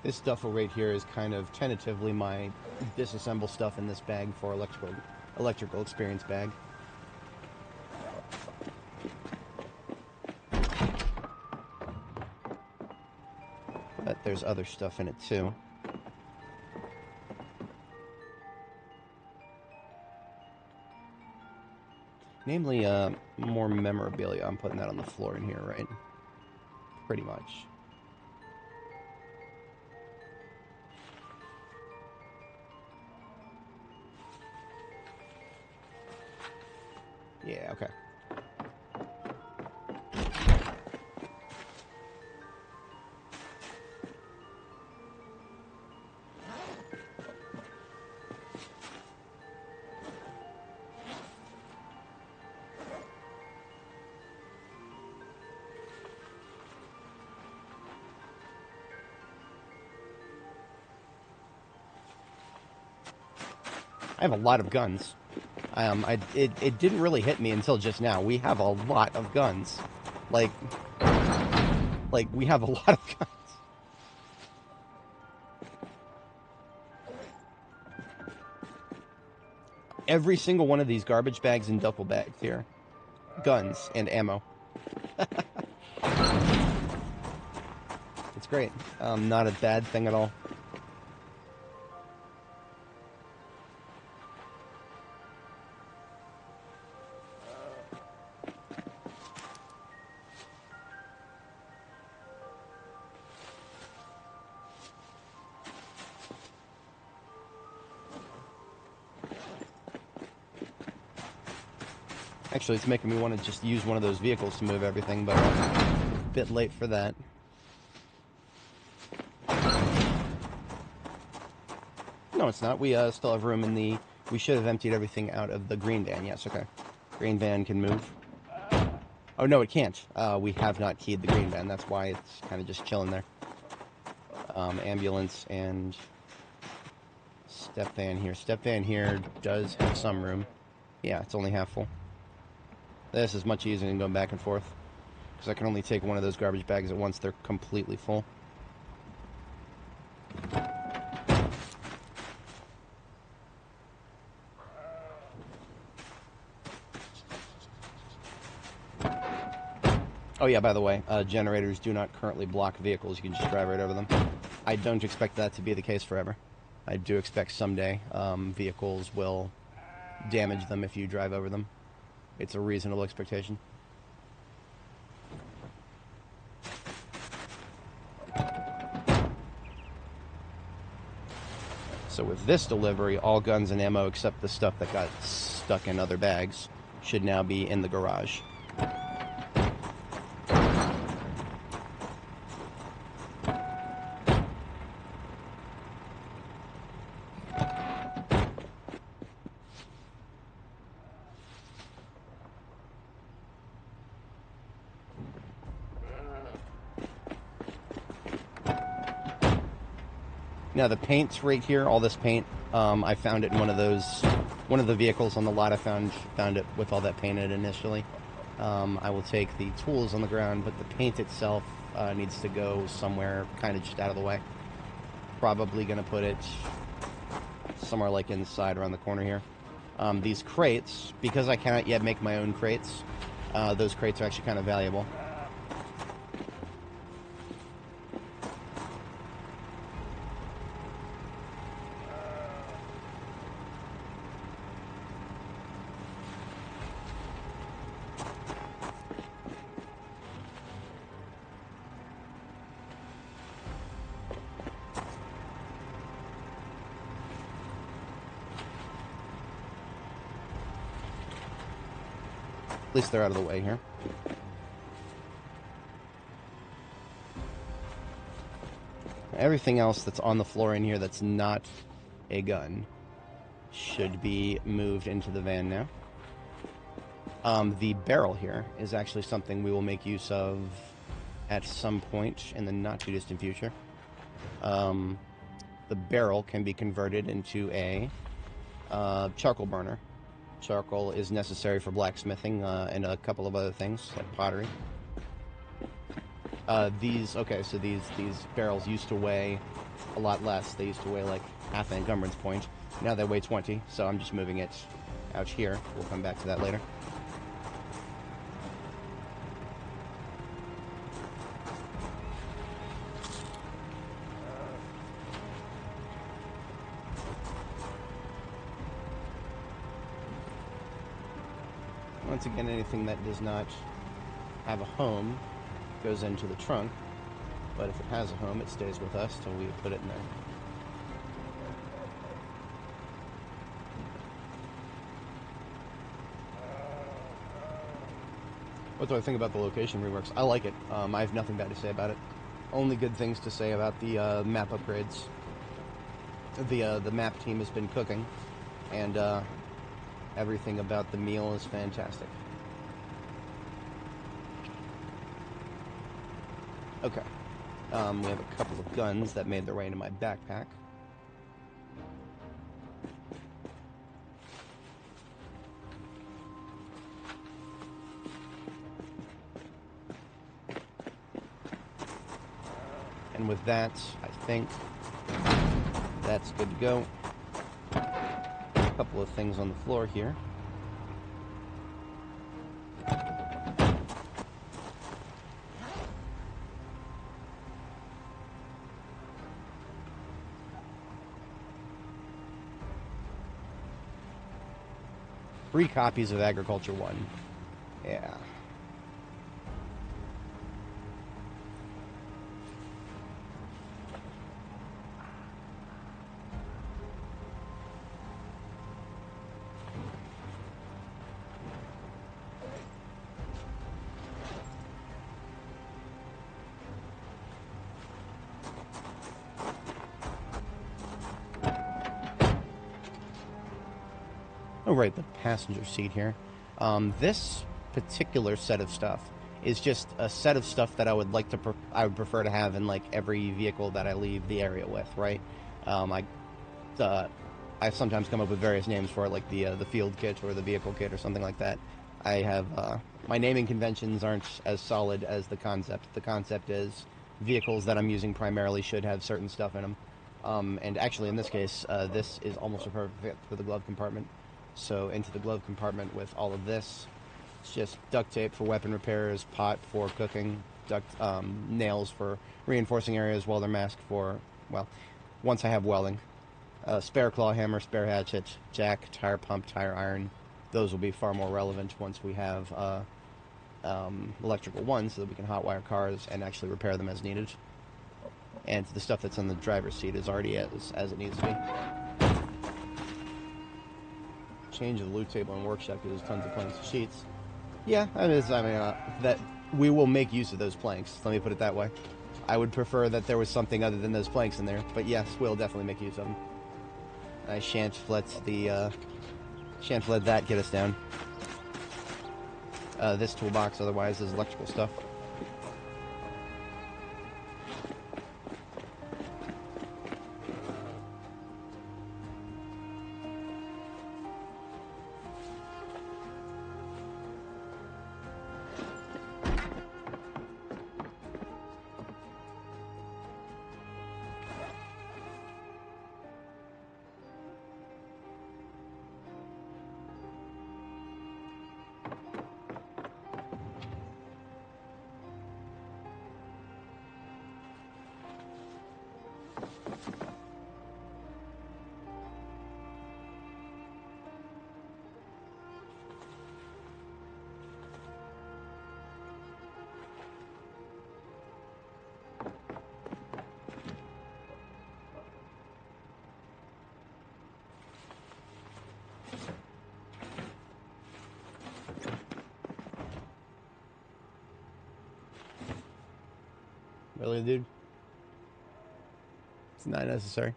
This duffel right here is kind of tentatively my disassemble stuff in this bag for electrical experience bag. But there's other stuff in it too. Namely, more memorabilia. I'm putting that on the floor in here, right? Pretty much. Yeah, okay. I have a lot of guns. It didn't really hit me until just now. We have a lot of guns. Like we have a lot of guns. Every single one of these garbage bags and duffel bags here. Guns and ammo. It's great. Not a bad thing at all. Actually, it's making me want to just use one of those vehicles to move everything, but a bit late for that. No, it's not. We still have room in the... We should have emptied everything out of the green van. Yes, okay. Green van can move. Oh, no, it can't. We have not keyed the green van. That's why it's kind of just chilling there. Ambulance and step van here. Step van here does have some room. Yeah, it's only half full. This is much easier than going back and forth, because I can only take one of those garbage bags at once. They're completely full. Oh yeah, by the way, generators do not currently block vehicles. You can just drive right over them. I don't expect that to be the case forever. I do expect someday vehicles will damage them if you drive over them. It's a reasonable expectation. So with this delivery, all guns and ammo except the stuff that got stuck in other bags should now be in the garage. Now the paint's right here, all this paint, I found it in one of the vehicles on the lot. I found it with all that painted initially. I will take the tools on the ground, but the paint itself needs to go somewhere kind of just out of the way. Probably going to put it somewhere like inside around the corner here. These crates, because I cannot yet make my own crates, those crates are actually kind of valuable. At least they're out of the way here. Everything else that's on the floor in here that's not a gun should be moved into the van now. The barrel here is actually something we will make use of at some point in the not too distant future. The barrel can be converted into a charcoal burner. Charcoal is necessary for blacksmithing and a couple of other things like pottery. These barrels used to weigh a lot less. They used to weigh like half an encumbrance point. Now they weigh 20, so I'm just moving it out here. We'll come back to that later. Once again, anything that does not have a home goes into the trunk, but if it has a home, it stays with us till we put it in there. What do I think about the location reworks? I like it. I have nothing bad to say about it. Only good things to say about the map upgrades. The map team has been cooking, and everything about the meal is fantastic. Okay. We have a couple of guns that made their way into my backpack. And with that, I think that's good to go. A couple of things on the floor here. Three copies of Agriculture 1. Yeah. Oh, right, the passenger seat here. This particular set of stuff is just a set of stuff that I would like to. I would prefer to have in like every vehicle that I leave the area with, right? I sometimes come up with various names for it, like the field kit or the vehicle kit or something like that. I have my naming conventions aren't as solid as the concept. The concept is vehicles that I'm using primarily should have certain stuff in them. And actually, in this case, this is almost a perfect fit for the glove compartment. So into the glove compartment with all of this. It's just duct tape for weapon repairs, pot for cooking, nails for reinforcing areas, welder mask for, well, once I have welding. Spare claw hammer, spare hatchet, jack, tire pump, tire iron. Those will be far more relevant once we have electrical ones so that we can hotwire cars and actually repair them as needed. And the stuff that's on the driver's seat is already as it needs to be. Change of the loot table and workshop because there's tons of planks and sheets. Yeah, that we will make use of those planks. Let me put it that way. I would prefer that there was something other than those planks in there, but yes, we'll definitely make use of them. I shan't let that get us down. This toolbox otherwise is electrical stuff. Really, dude? It's not necessary.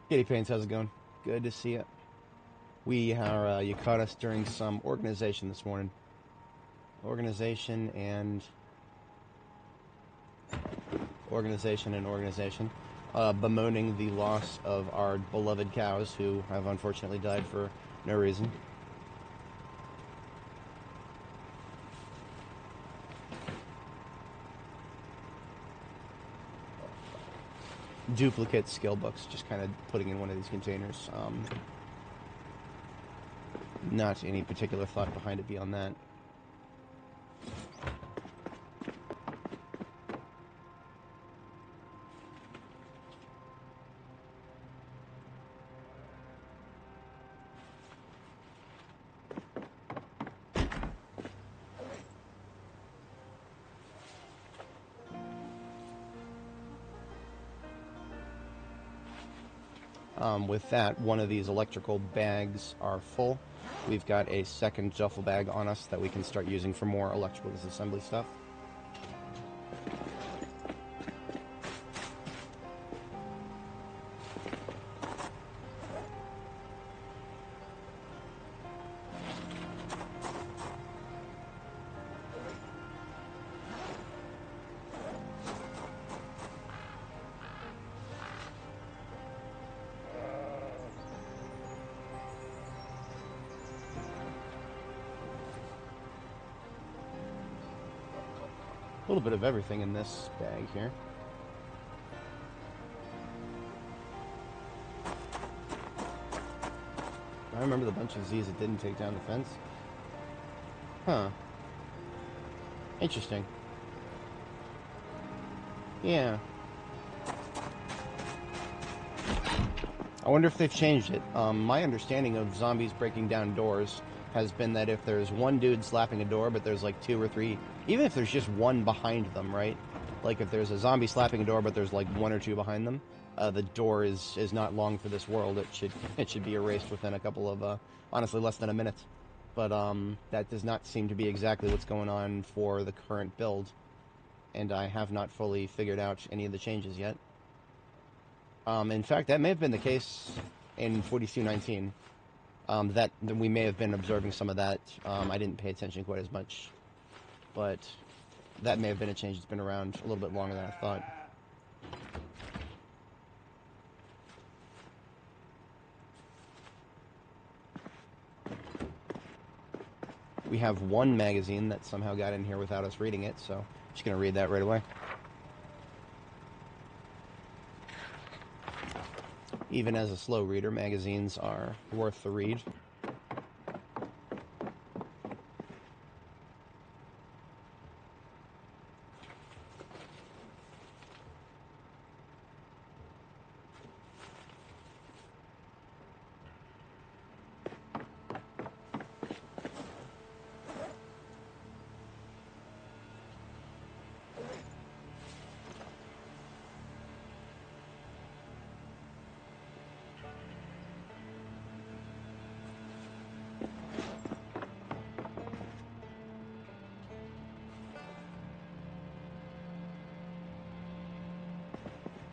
Kitty Paints, how's it going? Good to see you. We are, you caught us during some organization this morning. Organization and organization. Bemoaning the loss of our beloved cows who have unfortunately died for no reason. Duplicate skill books, just kind of putting in one of these containers. Not any particular thought behind it beyond that. With that, one of these electrical bags are full. We've got a second duffel bag on us that we can start using for more electrical disassembly stuff. A little bit of everything in this bag here. I remember the bunch of Z's that didn't take down the fence. Huh. Interesting. Yeah. I wonder if they've changed it. My understanding of zombies breaking down doors has been that if there's one dude slapping a door, but there's like 2 or 3, even if there's just one behind them, right? Like if there's a zombie slapping a door, but there's like 1 or 2 behind them, the door is not long for this world. It should be erased within a couple of honestly less than a minute. But that does not seem to be exactly what's going on for the current build, and I have not fully figured out any of the changes yet. In fact, that may have been the case in 4219. That we may have been observing some of that. I didn't pay attention quite as much, but that may have been a change that's been around a little bit longer than I thought. We have one magazine that somehow got in here without us reading it, so I'm just going to read that right away. Even as a slow reader, magazines are worth the read.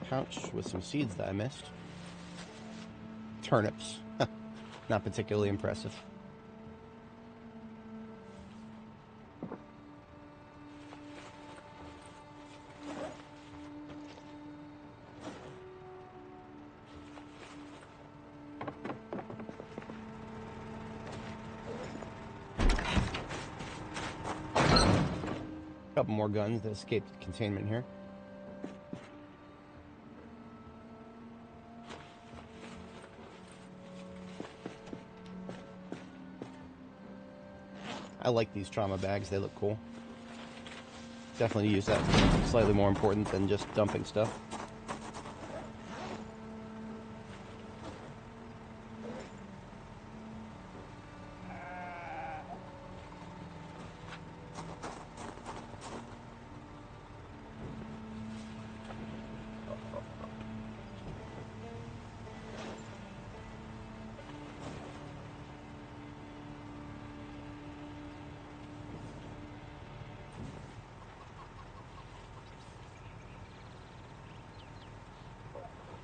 Pouch with some seeds that I missed. Turnips. Not particularly impressive. A couple more guns that escaped containment here. I like these trauma bags, they look cool. Definitely use that. Slightly more important than just dumping stuff.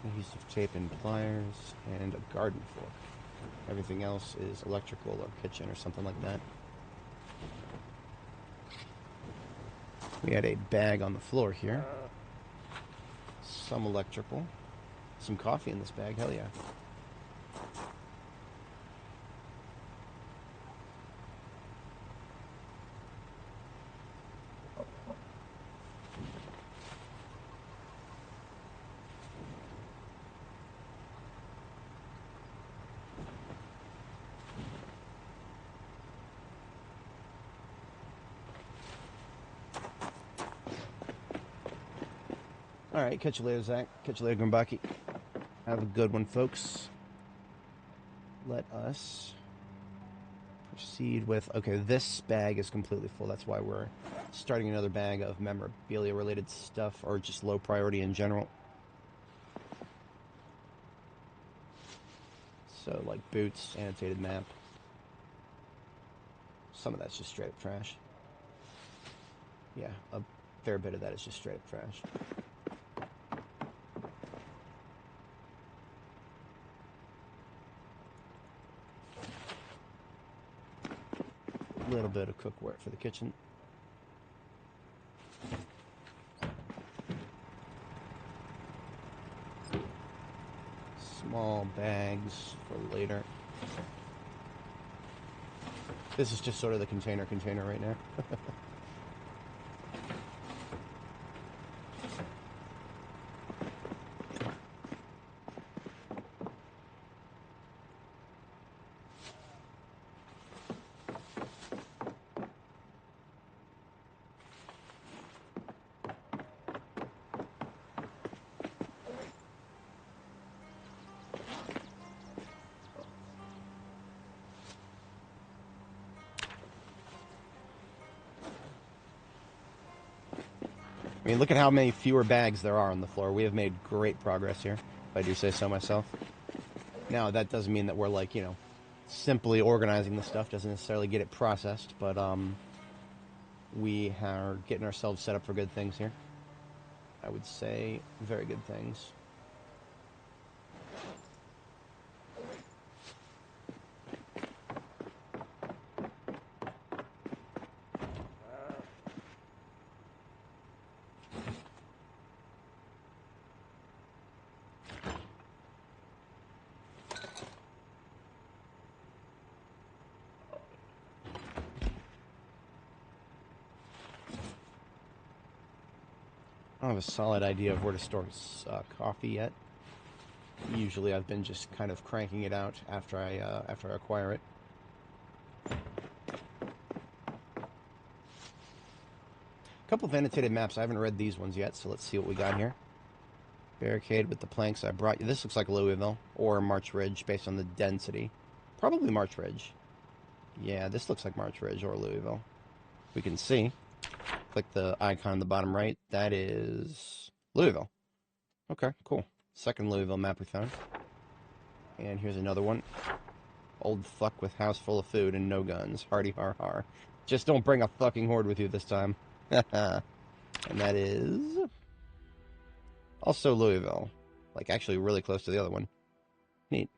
Adhesive tape and pliers, and a garden fork. Everything else is electrical or kitchen or something like that. We had a bag on the floor here. Some electrical. Some coffee in this bag, hell yeah. Alright, catch you later, Zach. Catch you later, Grumbaki. Have a good one, folks. Let us proceed with... Okay, this bag is completely full. That's why we're starting another bag of memorabilia-related stuff, or just low priority in general. So, like boots, annotated map. Some of that's just straight up trash. Yeah, a fair bit of that is just straight up trash. A little bit of cookware for the kitchen. Small bags for later. This is just sort of the container right now. I mean, look at how many fewer bags there are on the floor. We have made great progress here, if I do say so myself. Now, that doesn't mean that we're, like, you know, simply organizing the stuff doesn't necessarily get it processed, but we are getting ourselves set up for good things here. I would say very good things. I don't have a solid idea of where to store coffee yet. Usually I've been just kind of cranking it out after I acquire it. A couple of annotated maps. I haven't read these ones yet, so let's see what we got here. Barricade with the planks I brought you. This looks like Louisville or March Ridge based on the density. Probably March Ridge. Yeah, this looks like March Ridge or Louisville. We can see. Click the icon on the bottom right. That is Louisville. Okay, cool. Second Louisville map we found. And here's another one. Old fuck with house full of food and no guns. Hardy har har. Just don't bring a fucking horde with you this time. And that is also Louisville. Like, actually really close to the other one. Neat.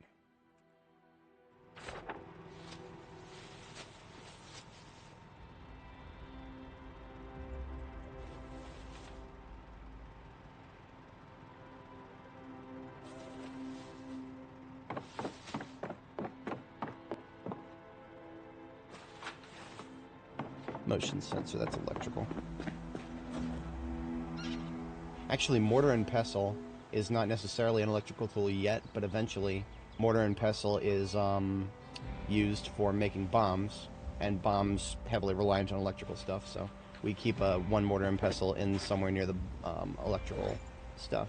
Motion sensor, that's electrical. Actually, mortar and pestle is not necessarily an electrical tool yet, but eventually mortar and pestle is used for making bombs, and bombs heavily reliant on electrical stuff, so we keep one mortar and pestle in somewhere near the electrical stuff.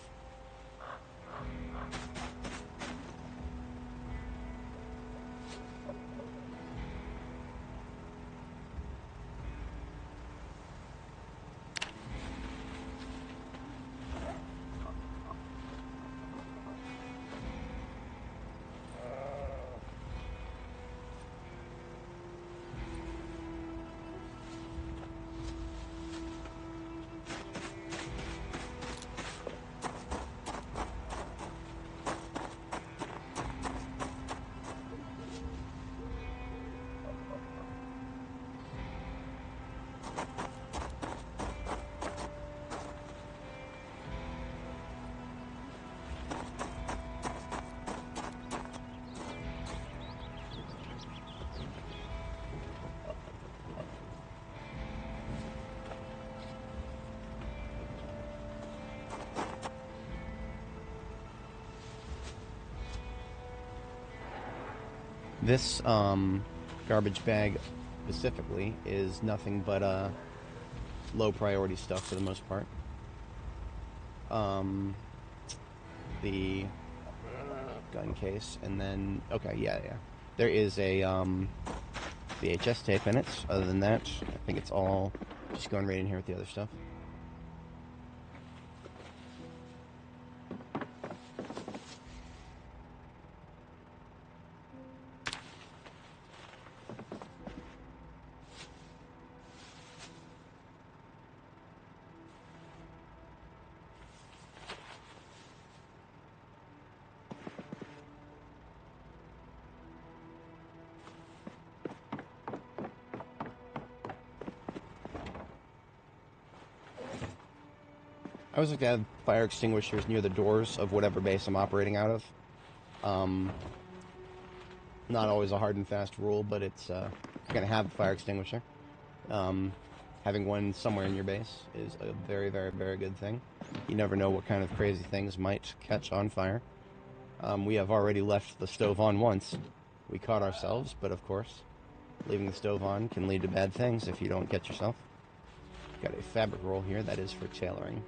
This garbage bag specifically is nothing but low priority stuff for the most part. The gun case, and then okay, yeah, there is a VHS tape in it. Other than that, I think it's all just going right in here with the other stuff. I always like to have fire extinguishers near the doors of whatever base I'm operating out of. Not always a hard and fast rule, but it's you're going to have a fire extinguisher. Having one somewhere in your base is a very, very, very good thing. You never know what kind of crazy things might catch on fire. We have already left the stove on once. We caught ourselves, but of course, leaving the stove on can lead to bad things if you don't catch yourself. Got a fabric roll here that is for tailoring.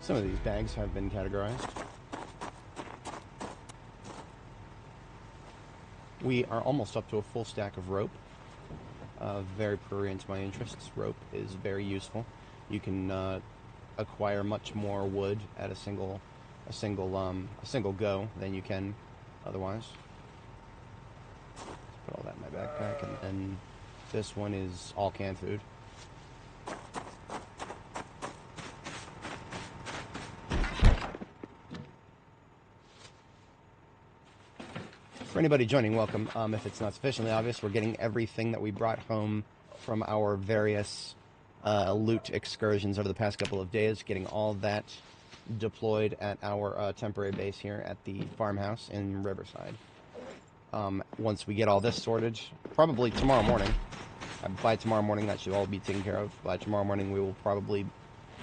Some of these bags have been categorized. We are almost up to a full stack of rope. Very prurient to my interests. Rope is very useful. You can acquire much more wood at a single go than you can otherwise. Let's put all that in my backpack, and then this one is all canned food. For anybody joining, welcome. If it's not sufficiently obvious, we're getting everything that we brought home from our various loot excursions over the past couple of days, getting all that deployed at our temporary base here at the farmhouse in Riverside. Once we get all this sorted, probably tomorrow morning, by tomorrow morning that should all be taken care of. By tomorrow morning we will probably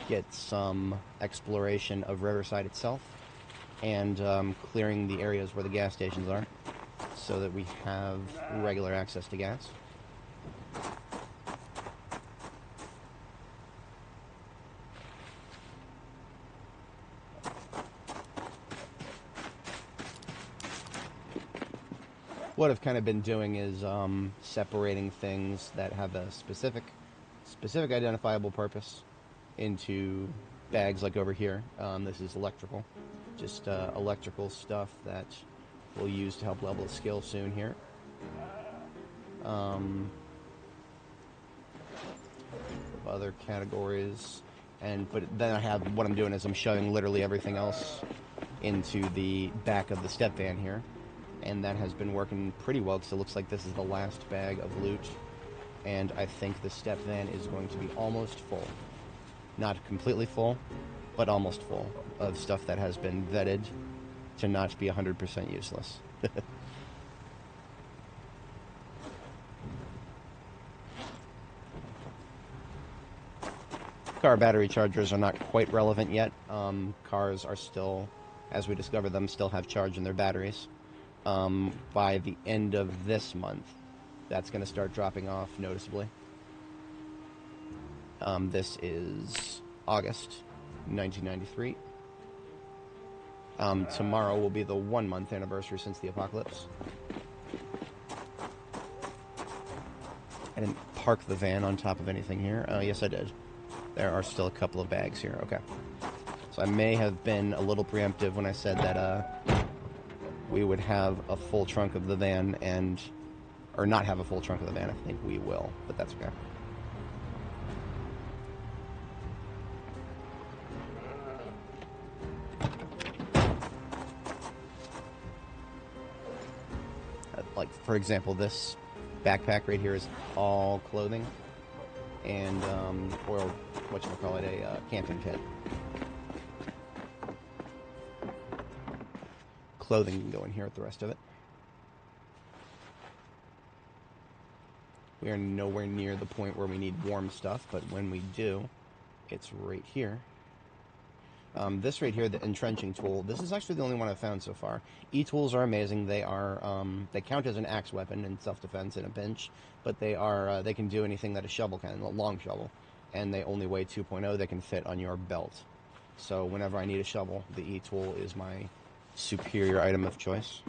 get some exploration of Riverside itself and clearing the areas where the gas stations are, so that we have regular access to gas. What I've kind of been doing is separating things that have a specific identifiable purpose into bags, like over here. This is electrical, just electrical stuff that we'll use to help level the skill soon here. Other categories, but then I have, what I'm doing is I'm shoving literally everything else into the back of the step van here, and that has been working pretty well because it looks like this is the last bag of loot, and I think the step van is going to be almost full. Not completely full, but almost full of stuff that has been vetted to not be 100% useless. Car battery chargers are not quite relevant yet. Cars are still, as we discover them, still have charge in their batteries. By the end of this month, that's going to start dropping off noticeably. This is August 1993. Tomorrow will be the 1 month anniversary since the apocalypse. I didn't park the van on top of anything here. Yes, I did. There are still a couple of bags here. Okay. So I may have been a little preemptive when I said that we would have a full trunk of the van or not have a full trunk of the van. I think we will, but that's okay. Like, for example, this backpack right here is all clothing and, or whatchamacallit, a camping kit. Clothing can go in here with the rest of it. We are nowhere near the point where we need warm stuff, but when we do, it's right here. This right here, the entrenching tool, this is actually the only one I've found so far. E-tools are amazing. They are, they count as an axe weapon in self-defense in a pinch, but they are, they can do anything that a shovel can, a long shovel, and they only weigh 2.0. They can fit on your belt. So whenever I need a shovel, the E-tool is my superior item of choice.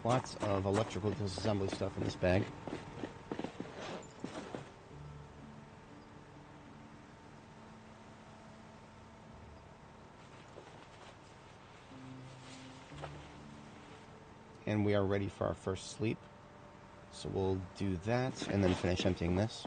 Lots of electrical disassembly stuff in this bag. And we are ready for our first sleep. So we'll do that and then finish emptying this.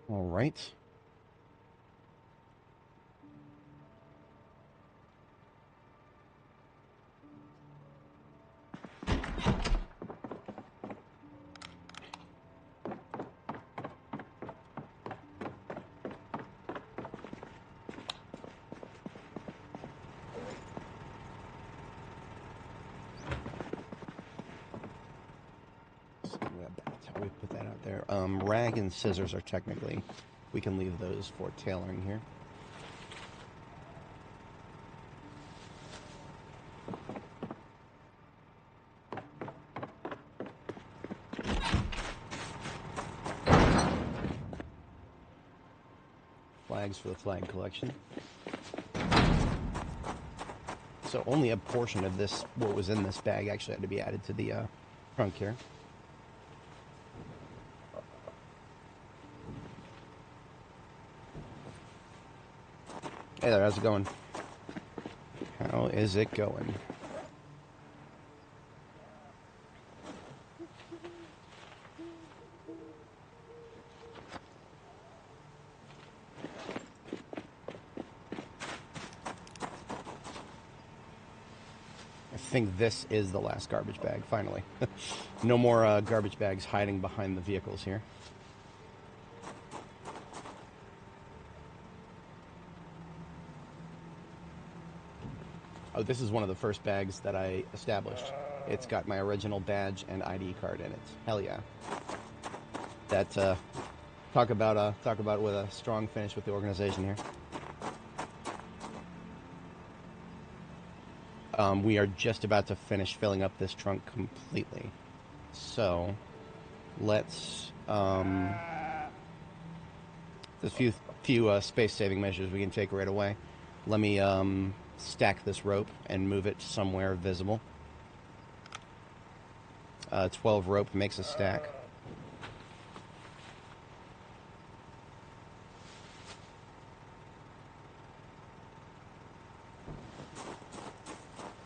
All right. That's how we put that out there. Rag and scissors are technically, we can leave those for tailoring here. Flags for the flag collection. So only a portion of this, what was in this bag, actually had to be added to the trunk here. Hey there, how's it going? How is it going? I think this is the last garbage bag, finally. No more garbage bags hiding behind the vehicles here. Oh, this is one of the first bags that I established. It's got my original badge and ID card in it. Hell yeah. That, talk about with a strong finish with the organization here. We are just about to finish filling up this trunk completely. So, let's, there's a few space-saving measures we can take right away. Let me, stack this rope and move it somewhere visible. 12 rope makes a stack.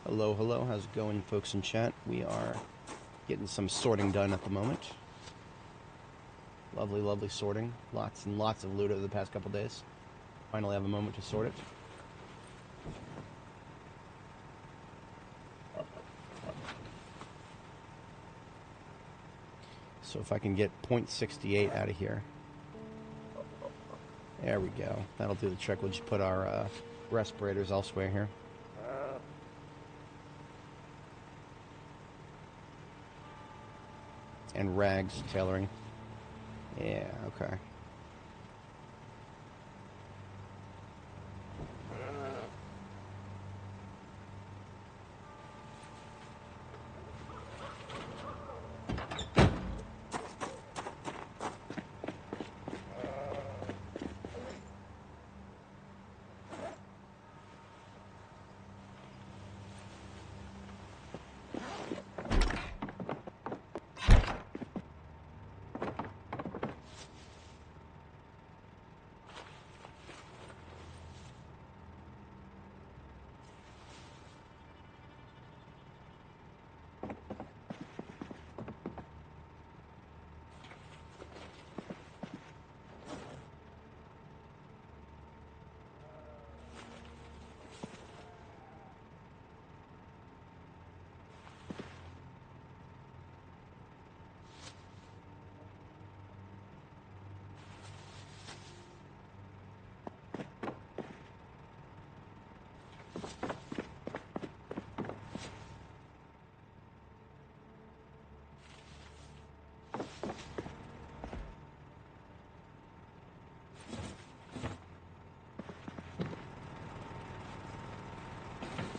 Hello, hello, how's it going, folks in chat? We are getting some sorting done at the moment. Lovely, lovely sorting. Lots and lots of loot over the past couple days. Finally have a moment to sort it. So if I can get .68 out of here. There we go. That'll do the trick. We'll just put our respirators elsewhere here. And rags tailoring. Yeah, okay.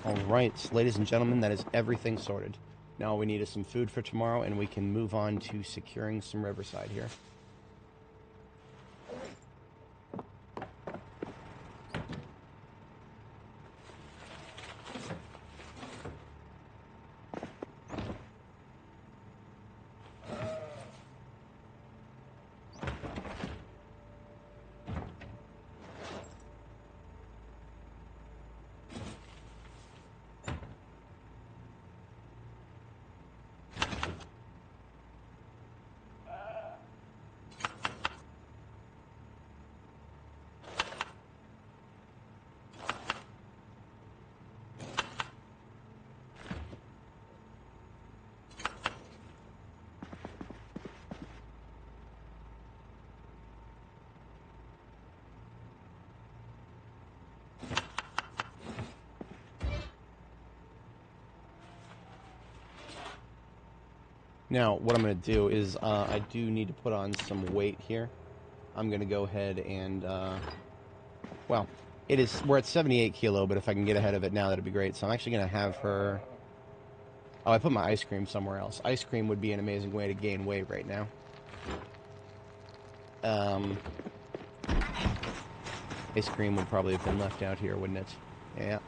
Alright, ladies and gentlemen, that is everything sorted. Now all we need is some food for tomorrow, and we can move on to securing some riverside here. Now, what I'm going to do is, I do need to put on some weight here. I'm going to go ahead and, well, we're at 78 kilo, but if I can get ahead of it now, that'd be great. So I'm actually going to have her, oh, I put my ice cream somewhere else. Ice cream would be an amazing way to gain weight right now. Ice cream would probably have been left out here, wouldn't it? Yeah.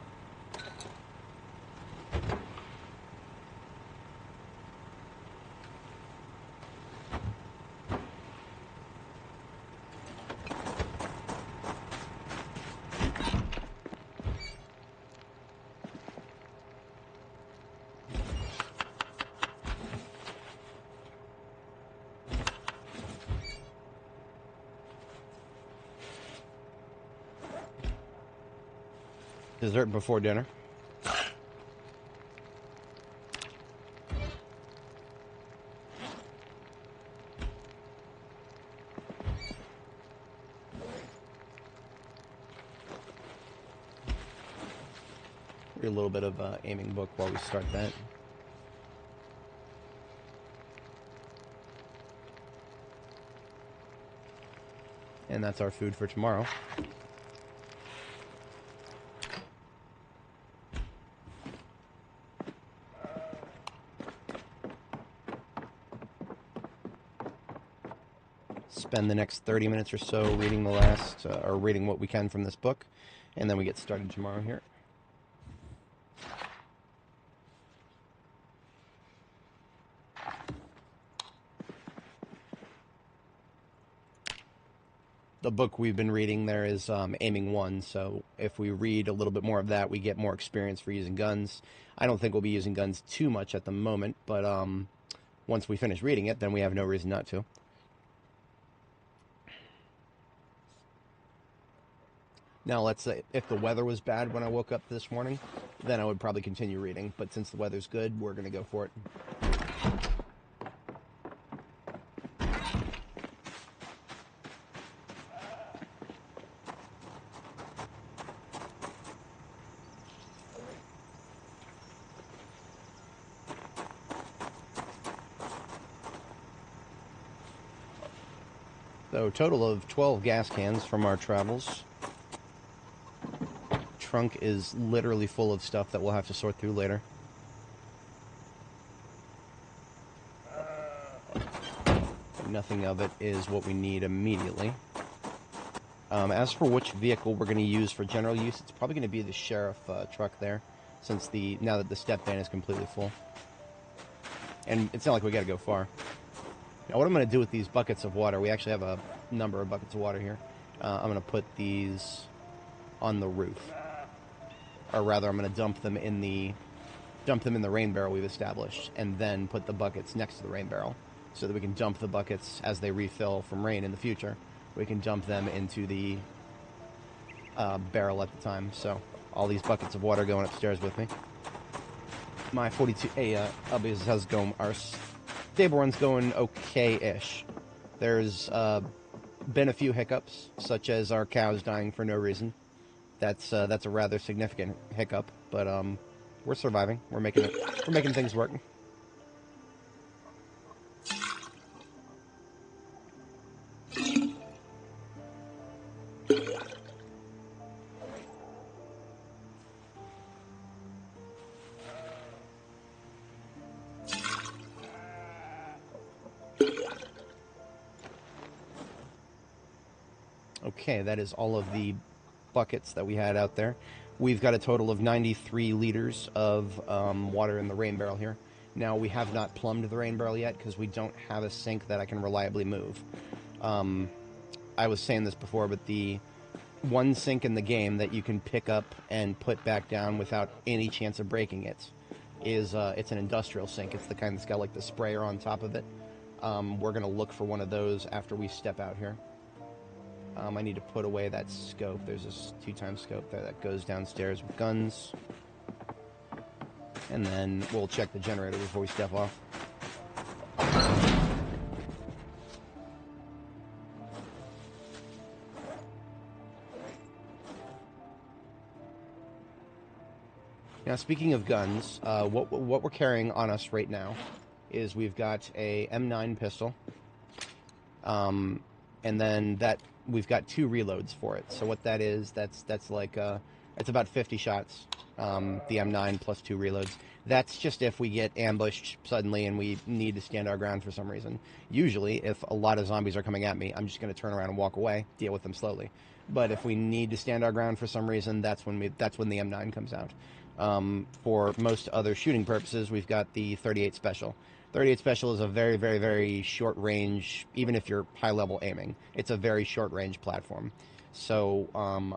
Dessert before dinner. Read a little bit of aiming book while we start that. And that's our food for tomorrow. Spend the next 30 minutes or so reading the last, or reading what we can from this book, and then we get started tomorrow here. The book we've been reading there is Aiming 1, so if we read a little bit more of that, we get more experience for using guns. I don't think we'll be using guns too much at the moment, but once we finish reading it, then we have no reason not to. Now, let's say if the weather was bad when I woke up this morning, then I would probably continue reading. But since the weather's good, we're going to go for it. So, total of 12 gas cans from our travels. Trunk is literally full of stuff that we'll have to sort through later. Nothing of it is what we need immediately. As for which vehicle we're going to use for general use, it's probably going to be the sheriff truck there, since now that the step van is completely full. And it's not like we got to go far. Now, what I'm going to do with these buckets of water, we actually have a number of buckets of water here. I'm going to put these on the roof. Or rather, I'm going to dump them in the rain barrel we've established, and then put the buckets next to the rain barrel, so that we can dump the buckets as they refill from rain in the future. We can dump them into the barrel at the time. So all these buckets of water going upstairs with me. My 42, obviously, how's it going? Our stable run's going okay-ish. There's been a few hiccups, such as our cows dying for no reason. That's a rather significant hiccup, but we're surviving. We're making things work. Okay, that is all of the buckets that we had out there. We've got a total of 93 liters of water in the rain barrel here. Now, we have not plumbed the rain barrel yet because we don't have a sink that I can reliably move. I was saying this before, but the one sink in the game that you can pick up and put back down without any chance of breaking it is it's an industrial sink. It's the kind that's got like the sprayer on top of it. We're going to look for one of those after we step out here. I need to put away that scope. There's this 2x scope there that goes downstairs with guns. And then we'll check the generator before we step off. Now, speaking of guns, what we're carrying on us right now is we've got a M9 pistol, and then we've got 2 reloads for it. So what that is, that's like it's about 50 shots. The M9 plus 2 reloads. That's just if we get ambushed suddenly and we need to stand our ground for some reason. Usually, if a lot of zombies are coming at me, I'm just going to turn around and walk away, deal with them slowly. But if we need to stand our ground for some reason, that's when the M9 comes out. For most other shooting purposes, we've got the 38 Special. 38 Special is a very, very, very short range, even if you're high-level aiming. It's a very short-range platform. So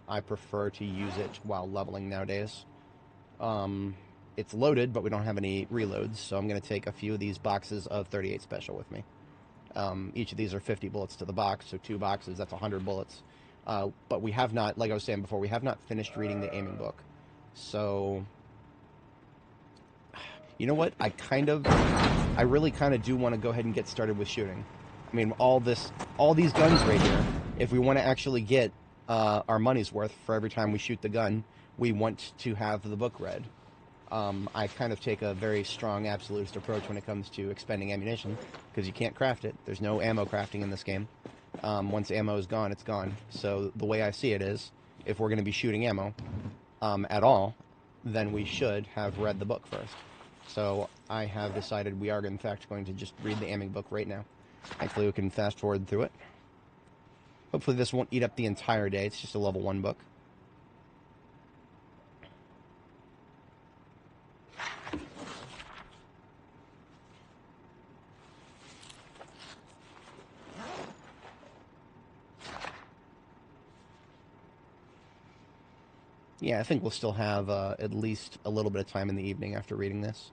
I prefer to use it while leveling nowadays. It's loaded, but we don't have any reloads, so I'm going to take a few of these boxes of 38 Special with me. Each of these are 50 bullets to the box, so 2 boxes, that's 100 bullets. But we have not, like I was saying before, we have not finished reading the aiming book. So, you know what? I really kind of do want to go ahead and get started with shooting. I mean, all these guns right here, if we want to actually get our money's worth for every time we shoot the gun, we want to have the book read. I kind of take a very strong absolutist approach when it comes to expending ammunition, because you can't craft it. There's no ammo crafting in this game. Once ammo is gone, it's gone. So the way I see it is, if we're going to be shooting ammo at all, then we should have read the book first. So I have decided we are in fact going to just read the aiming book right now. Thankfully we can fast forward through it. Hopefully this won't eat up the entire day. It's just a level 1 book. Yeah, I think we'll still have at least a little bit of time in the evening after reading this.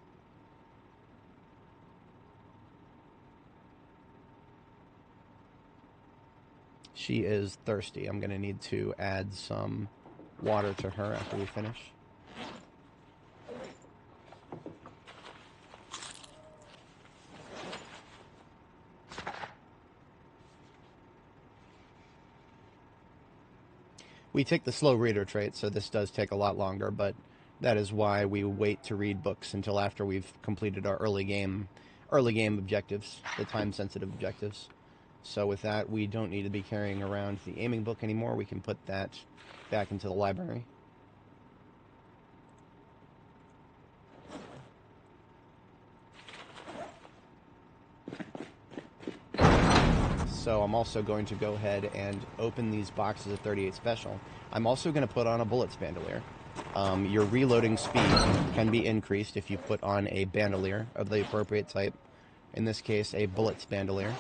She is thirsty. I'm going to need to add some water to her after we finish. We take the slow reader trait, so this does take a lot longer, but that is why we wait to read books until after we've completed our early game objectives, the time-sensitive objectives. So with that, we don't need to be carrying around the aiming book anymore. We can put that back into the library. So I'm also going to go ahead and open these boxes of 38 Special. I'm also going to put on a bullets bandolier. Your reloading speed can be increased if you put on a bandolier of the appropriate type. In this case, a bullets bandolier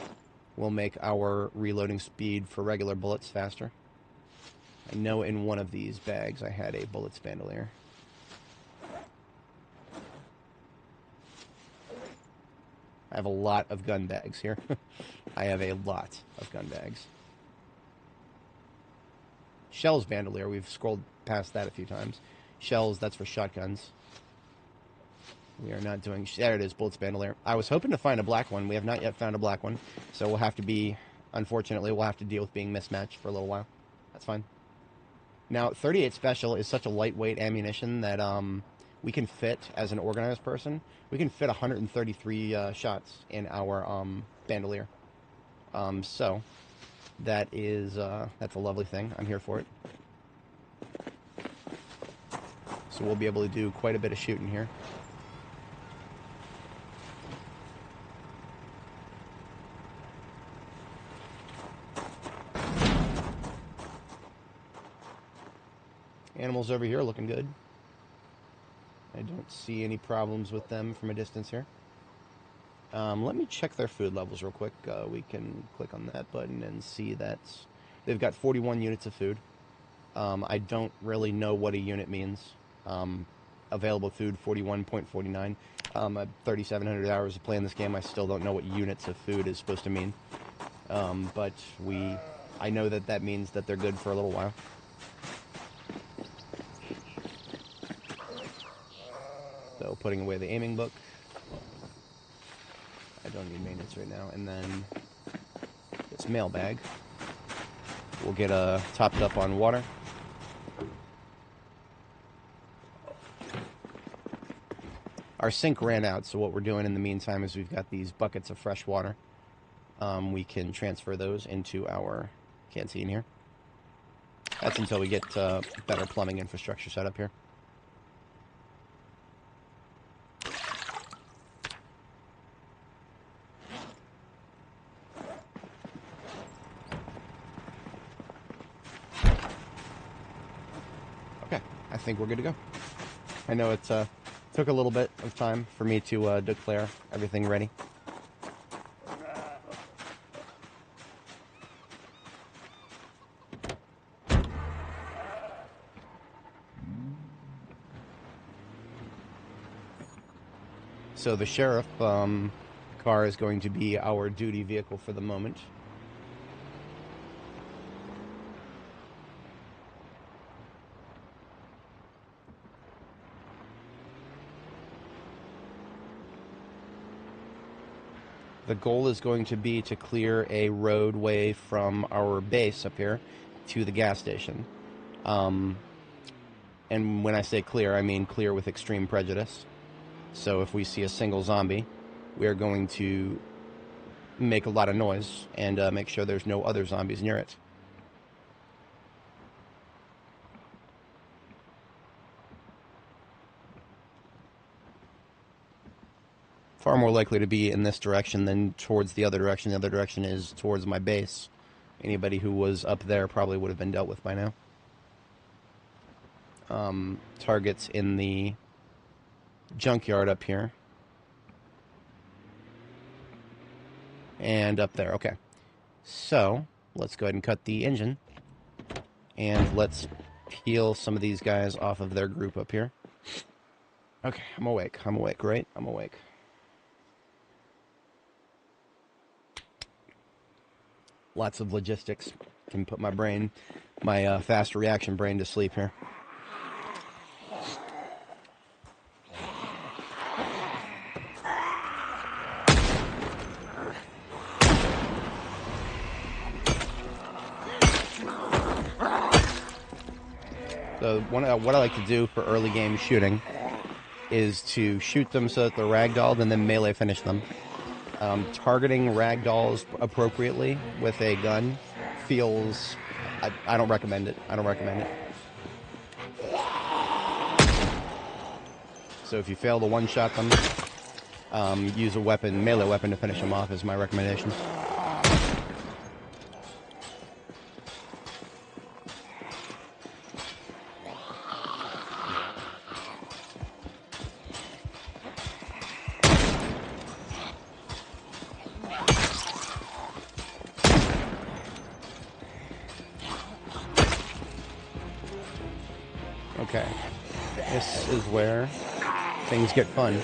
will make our reloading speed for regular bullets faster. I know in one of these bags I had a bullets bandolier. I have a lot of gun bags here. I have a lot of gun bags. Shells bandolier, we've scrolled past that a few times. Shells, that's for shotguns. We are not doing... There it is, bullets bandolier. I was hoping to find a black one. We have not yet found a black one. So we'll have to be... Unfortunately, we'll have to deal with being mismatched for a little while. That's fine. Now, 38 Special is such a lightweight ammunition that we can fit, as an organized person, we can fit 133 shots in our bandolier. So, that is... that's a lovely thing. I'm here for it. So we'll be able to do quite a bit of shooting here. Animals over here looking good. I don't see any problems with them from a distance here. Let me check their food levels real quick. We can click on that button and see that they've got 41 units of food. I don't really know what a unit means. Available food 41.49. 3,700 hours of playing this game. I still don't know what units of food is supposed to mean. But I know that means that they're good for a little while. So putting away the aiming book. I don't need maintenance right now. And then this mailbag. We'll get topped up on water. Our sink ran out, so what we're doing in the meantime is we've got these buckets of fresh water. We can transfer those into our canteen here. That's until we get better plumbing infrastructure set up here. Okay, I think we're good to go. I know it's took a little bit of time for me to declare everything ready. So the sheriff car is going to be our duty vehicle for the moment. The goal is going to be to clear a roadway from our base up here to the gas station. And when I say clear, I mean clear with extreme prejudice. So if we see a single zombie, we are going to make a lot of noise and make sure there's no other zombies near it. Far more likely to be in this direction than towards the other direction. The other direction is towards my base. Anybody who was up there probably would have been dealt with by now. Targets in the junkyard up here. And up there, okay. So, let's go ahead and cut the engine. And let's peel some of these guys off of their group up here. Okay, I'm awake, right? I'm awake. Lots of logistics. Can put my brain, my fast reaction brain to sleep here. So what I like to do for early game shooting is to shoot them so that they're ragdolled and then melee finish them. Targeting ragdolls appropriately with a gun feels... I don't recommend it. I don't recommend it. So if you fail to one-shot them, use a weapon, melee weapon to finish them off is my recommendation. Okay, this is where things get fun.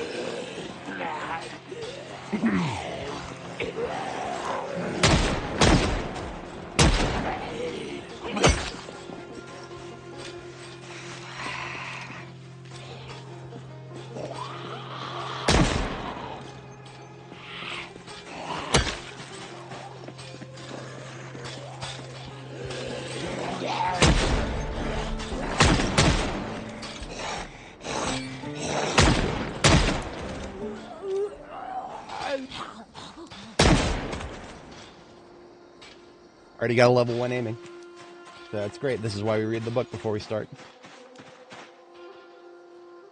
Already got a level 1 aiming. So that's great. This is why we read the book before we start.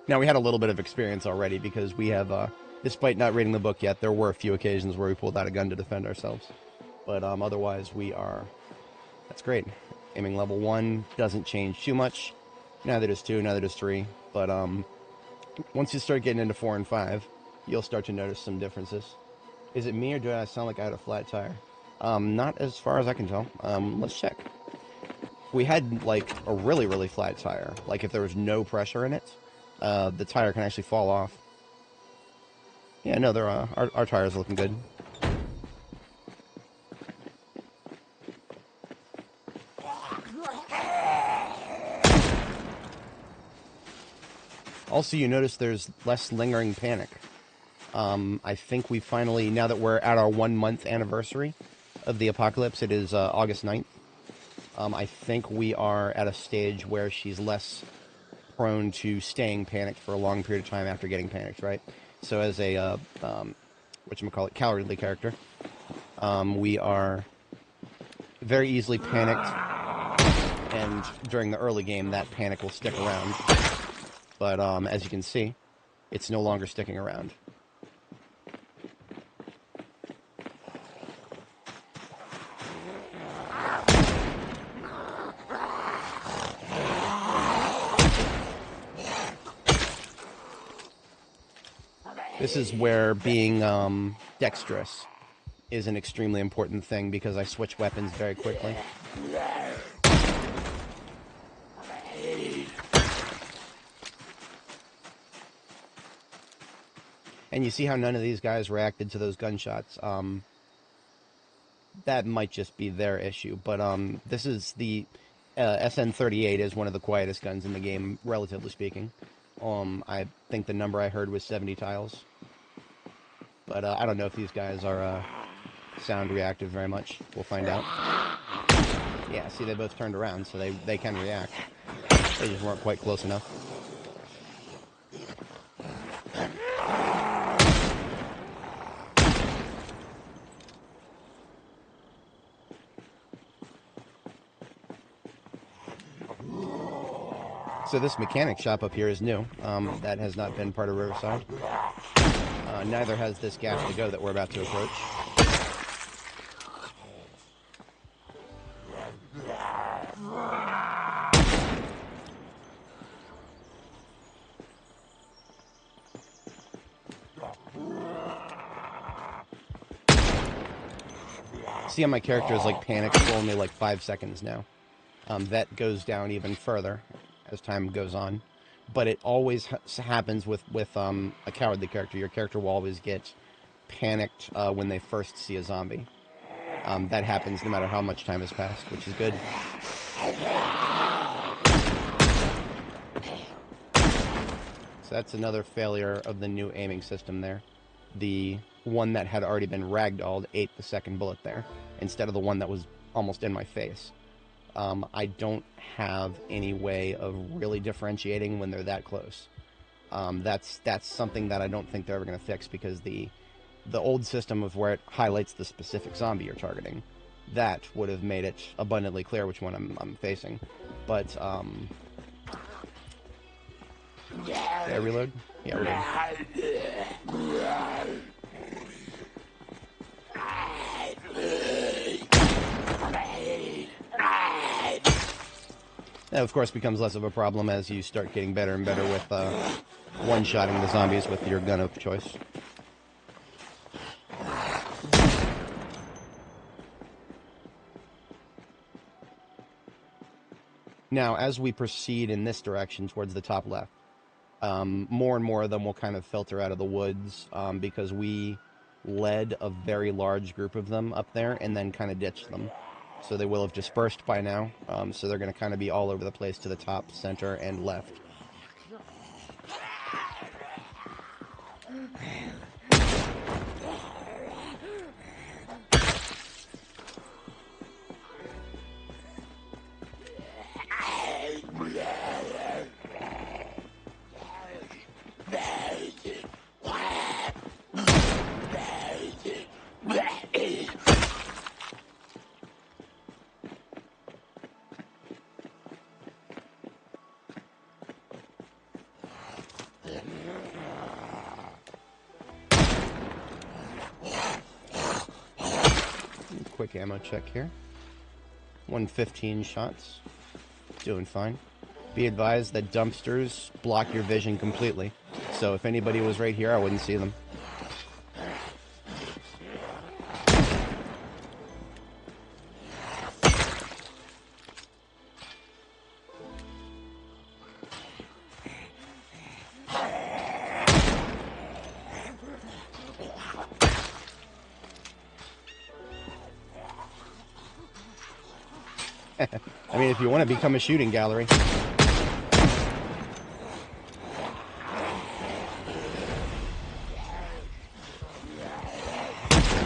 Now, we had a little bit of experience already because we have, despite not reading the book yet, there were a few occasions where we pulled out a gun to defend ourselves. But otherwise, we are... That's great. Aiming level 1 doesn't change too much. Neither does 2, neither does 3. But once you start getting into 4 and 5, you'll start to notice some differences. Is it me or do I sound like I had a flat tire? Not as far as I can tell. Let's check. If we had like a really, really flat tire, like if there was no pressure in it, the tire can actually fall off. Yeah, no, they're our tires are looking good. Also, you notice there's less lingering panic. I think we finally, now that we're at our 1 month anniversary of the apocalypse, it is August 9th. I think we are at a stage where she's less prone to staying panicked for a long period of time after getting panicked, right? So as a, whatchamacallit, cowardly character, we are very easily panicked, and during the early game, that panic will stick around. But as you can see, it's no longer sticking around. This is where being dexterous is an extremely important thing, because I switch weapons very quickly. And you see how none of these guys reacted to those gunshots. That might just be their issue, but this is the SN38 is one of the quietest guns in the game, relatively speaking. I think the number I heard was 70 tiles. But I don't know if these guys are sound reactive very much. We'll find out. Yeah, see, they both turned around, so they can react. They just weren't quite close enough. So this mechanic shop up here is new. That has not been part of Riverside. Neither has this gas to go that we're about to approach. See how my character is like panicked for only like 5 seconds now. That goes down even further as time goes on. But it always happens with a cowardly character. Your character will always get panicked when they first see a zombie. That happens no matter how much time has passed, which is good. So that's another failure of the new aiming system there. The one that had already been ragdolled ate the second bullet there, instead of the one that was almost in my face. I don't have any way of really differentiating when they're that close. That's something that I don't think they're ever going to fix, because the old system of where it highlights the specific zombie you're targeting, that would have made it abundantly clear which one I'm facing. But did I reload? Yeah, we're good. That, of course, becomes less of a problem as you start getting better and better with one-shotting the zombies with your gun of choice. Now, as we proceed in this direction towards the top left, more and more of them will kind of filter out of the woods, because we led a very large group of them up there and then kind of ditched them. So they will have dispersed by now, so they're going to kind of be all over the place to the top, center, and left. Quick ammo check here. 115 shots. Doing fine. Be advised that dumpsters block your vision completely. So if anybody was right here, I wouldn't see them. I mean, if you want to become a shooting gallery.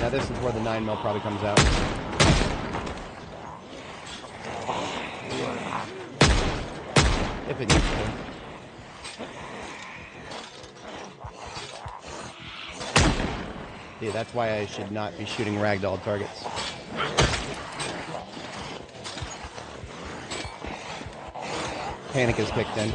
Now this is where the 9mm probably comes out. If it needs to. Yeah, that's why I should not be shooting ragdoll targets. Panic is kicked in.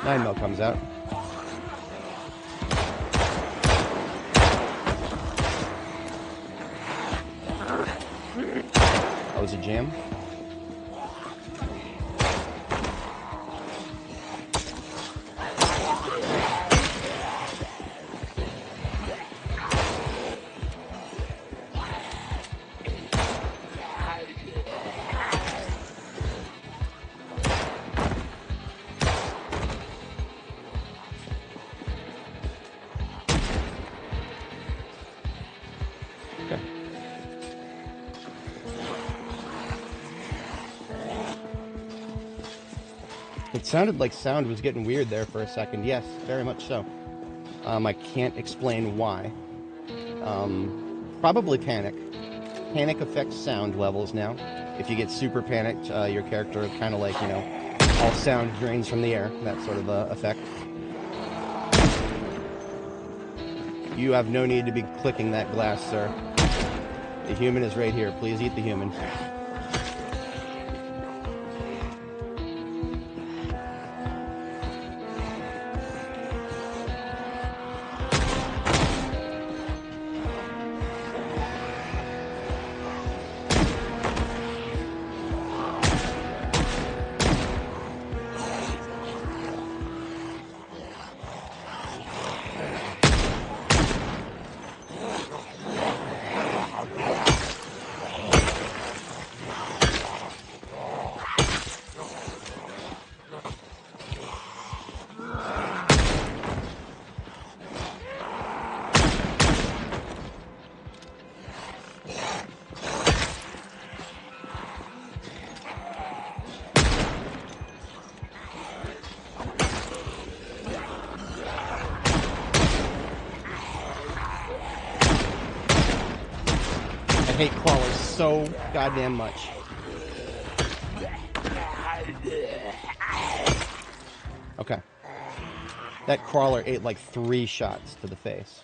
Nine mil comes out. That was a jam. It sounded like sound was getting weird there for a second. Yes, very much so. I can't explain why. Probably panic. Panic affects sound levels now. If you get super panicked, your character kind of like, you know, all sound drains from the air. That sort of effect. You have no need to be clicking that glass, sir. The human is right here. Please eat the human. I hate crawlers so goddamn much. Okay. That crawler ate like 3 shots to the face.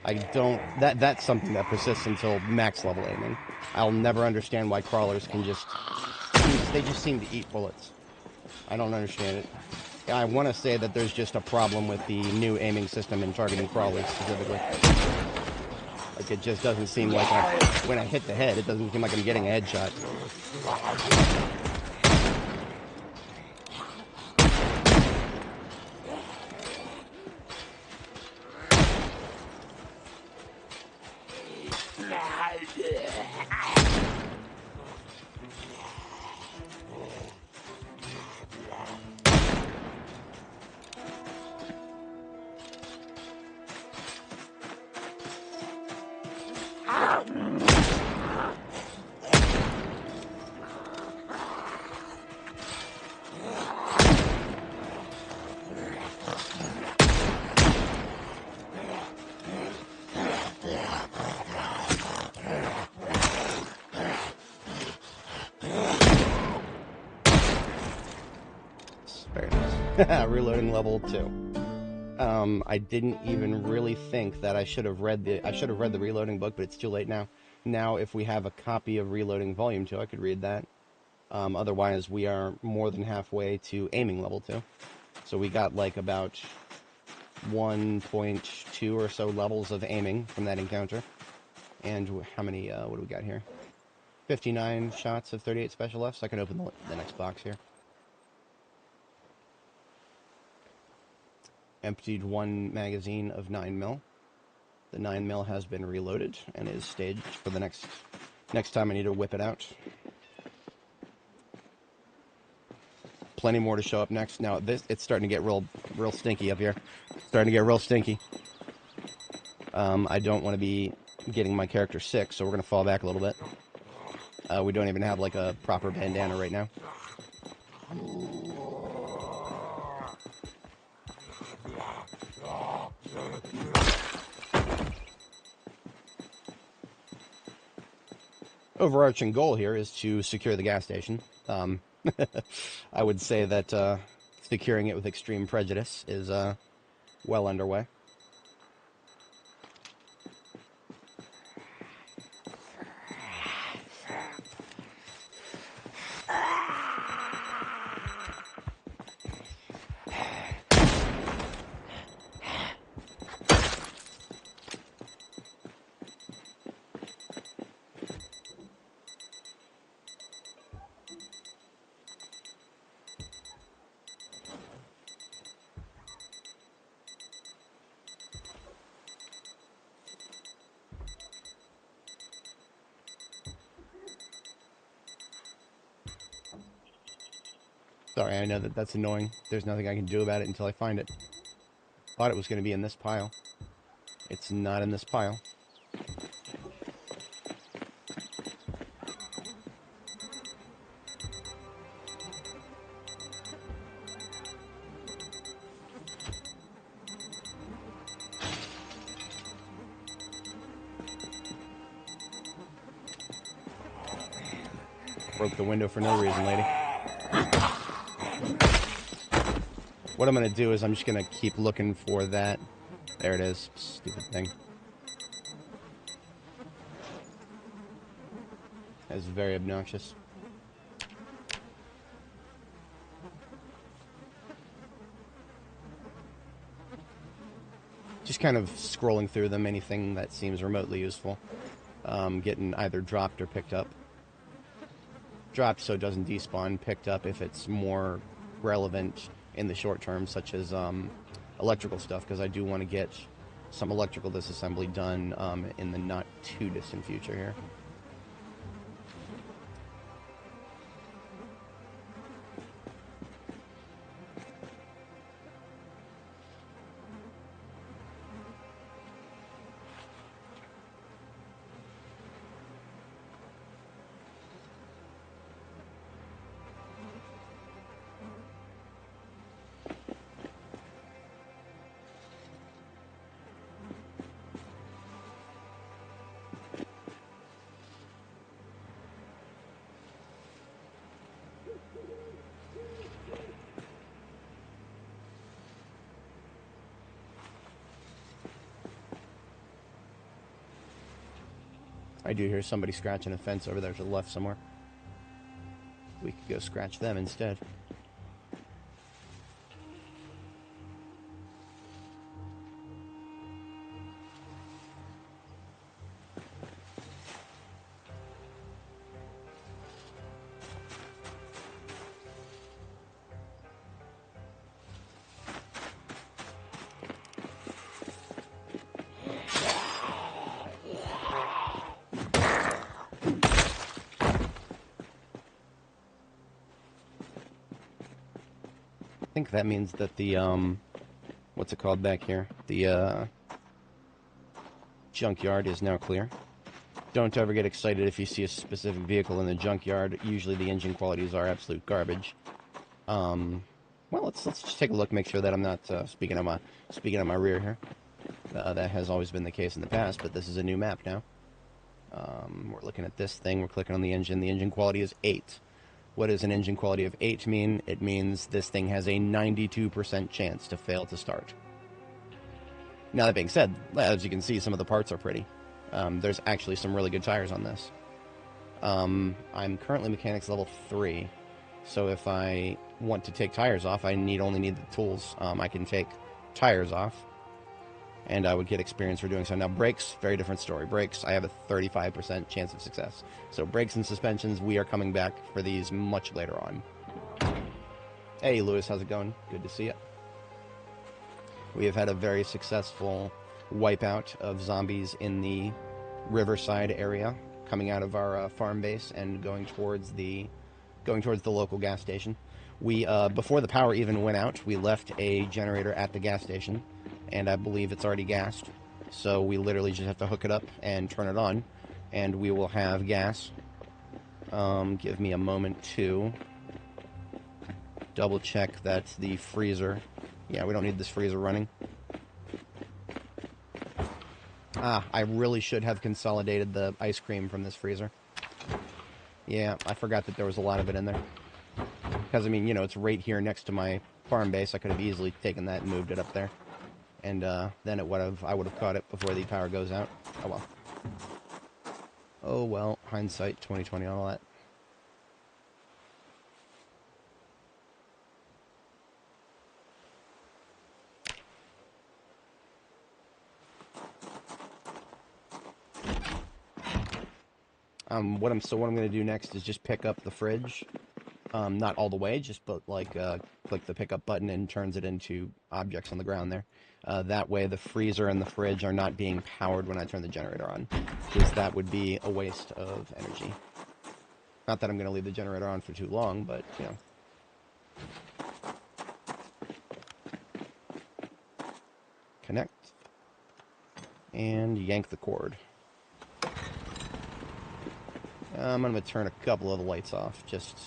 I don't... That's something that persists until max level aiming. I'll never understand why crawlers can just... They just seem to eat bullets. I don't understand it. I want to say that there's just a problem with the new aiming system in targeting crawlers specifically. Like, it just doesn't seem like when I hit the head, it doesn't seem like I'm getting a headshot. Reloading level 2. I didn't even really think that I should have read the reloading book, but it's too late now. Now, if we have a copy of Reloading Volume 2, I could read that. Otherwise, we are more than halfway to aiming level 2. So we got like about 1.2 or so levels of aiming from that encounter. And how many, what do we got here? 59 shots of 38 special Fs. I can open the next box here. Emptied one magazine of 9mm. The 9mm has been reloaded and is staged for the next time I need to whip it out. Plenty more to show up next. Now it's starting to get real stinky up here. Starting to get real stinky. I don't want to be getting my character sick, so we're going to fall back a little bit. We don't even have like a proper bandana right now. Overarching goal here is to secure the gas station. I would say that securing it with extreme prejudice is well underway. Sorry, I know that's annoying. There's nothing I can do about it until I find it. Thought it was going to be in this pile. It's not in this pile. Broke the window for no reason, lady. What I'm going to do is I'm just going to keep looking for that. There it is. Stupid thing. That's very obnoxious. Just kind of scrolling through them, anything that seems remotely useful. Getting either dropped or picked up. Dropped so it doesn't despawn, picked up if it's more relevant in the short term, such as electrical stuff, because I do want to get some electrical disassembly done in the not too distant future here. I do hear somebody scratching a fence over there to the left somewhere. We could go scratch them instead. I think that means that the, what's it called back here? The, junkyard is now clear. Don't ever get excited if you see a specific vehicle in the junkyard. Usually the engine qualities are absolute garbage. Well, let's just take a look, make sure that I'm not, speaking of my rear here. That has always been the case in the past, but this is a new map now. We're looking at this thing, we're clicking on the engine. The engine quality is 8. What does an engine quality of 8 mean? It means this thing has a 92% chance to fail to start. Now, that being said, as you can see, some of the parts are pretty. There's actually some really good tires on this. I'm currently mechanics level 3, so if I want to take tires off, I only need the tools. I can take tires off, and I would get experience for doing so. Now, brakes, very different story. Brakes, I have a 35% chance of success. So brakes and suspensions, we are coming back for these much later on. Hey, Lewis, how's it going? Good to see you. We have had a very successful wipeout of zombies in the riverside area, coming out of our farm base and going towards the local gas station. We before the power even went out, we left a generator at the gas station, and I believe it's already gassed. So we literally just have to hook it up and turn it on, and we will have gas. Give me a moment to double check that the freezer. Yeah, we don't need this freezer running. I really should have consolidated the ice cream from this freezer. Yeah, I forgot that there was a lot of it in there. Because, I mean, you know, it's right here next to my farm base. I could have easily taken that and moved it up there. And then I would have caught it before the power goes out. Oh, well. Oh, well. Hindsight, 2020 on all that. What I'm going to do next is just pick up the fridge. Not all the way, just but like click the pickup button and turns it into objects on the ground there. That way the freezer and the fridge are not being powered when I turn the generator on, because that would be a waste of energy. Not that I'm going to leave the generator on for too long, but, you know. Connect. And yank the cord. I'm going to turn a couple of the lights off, just...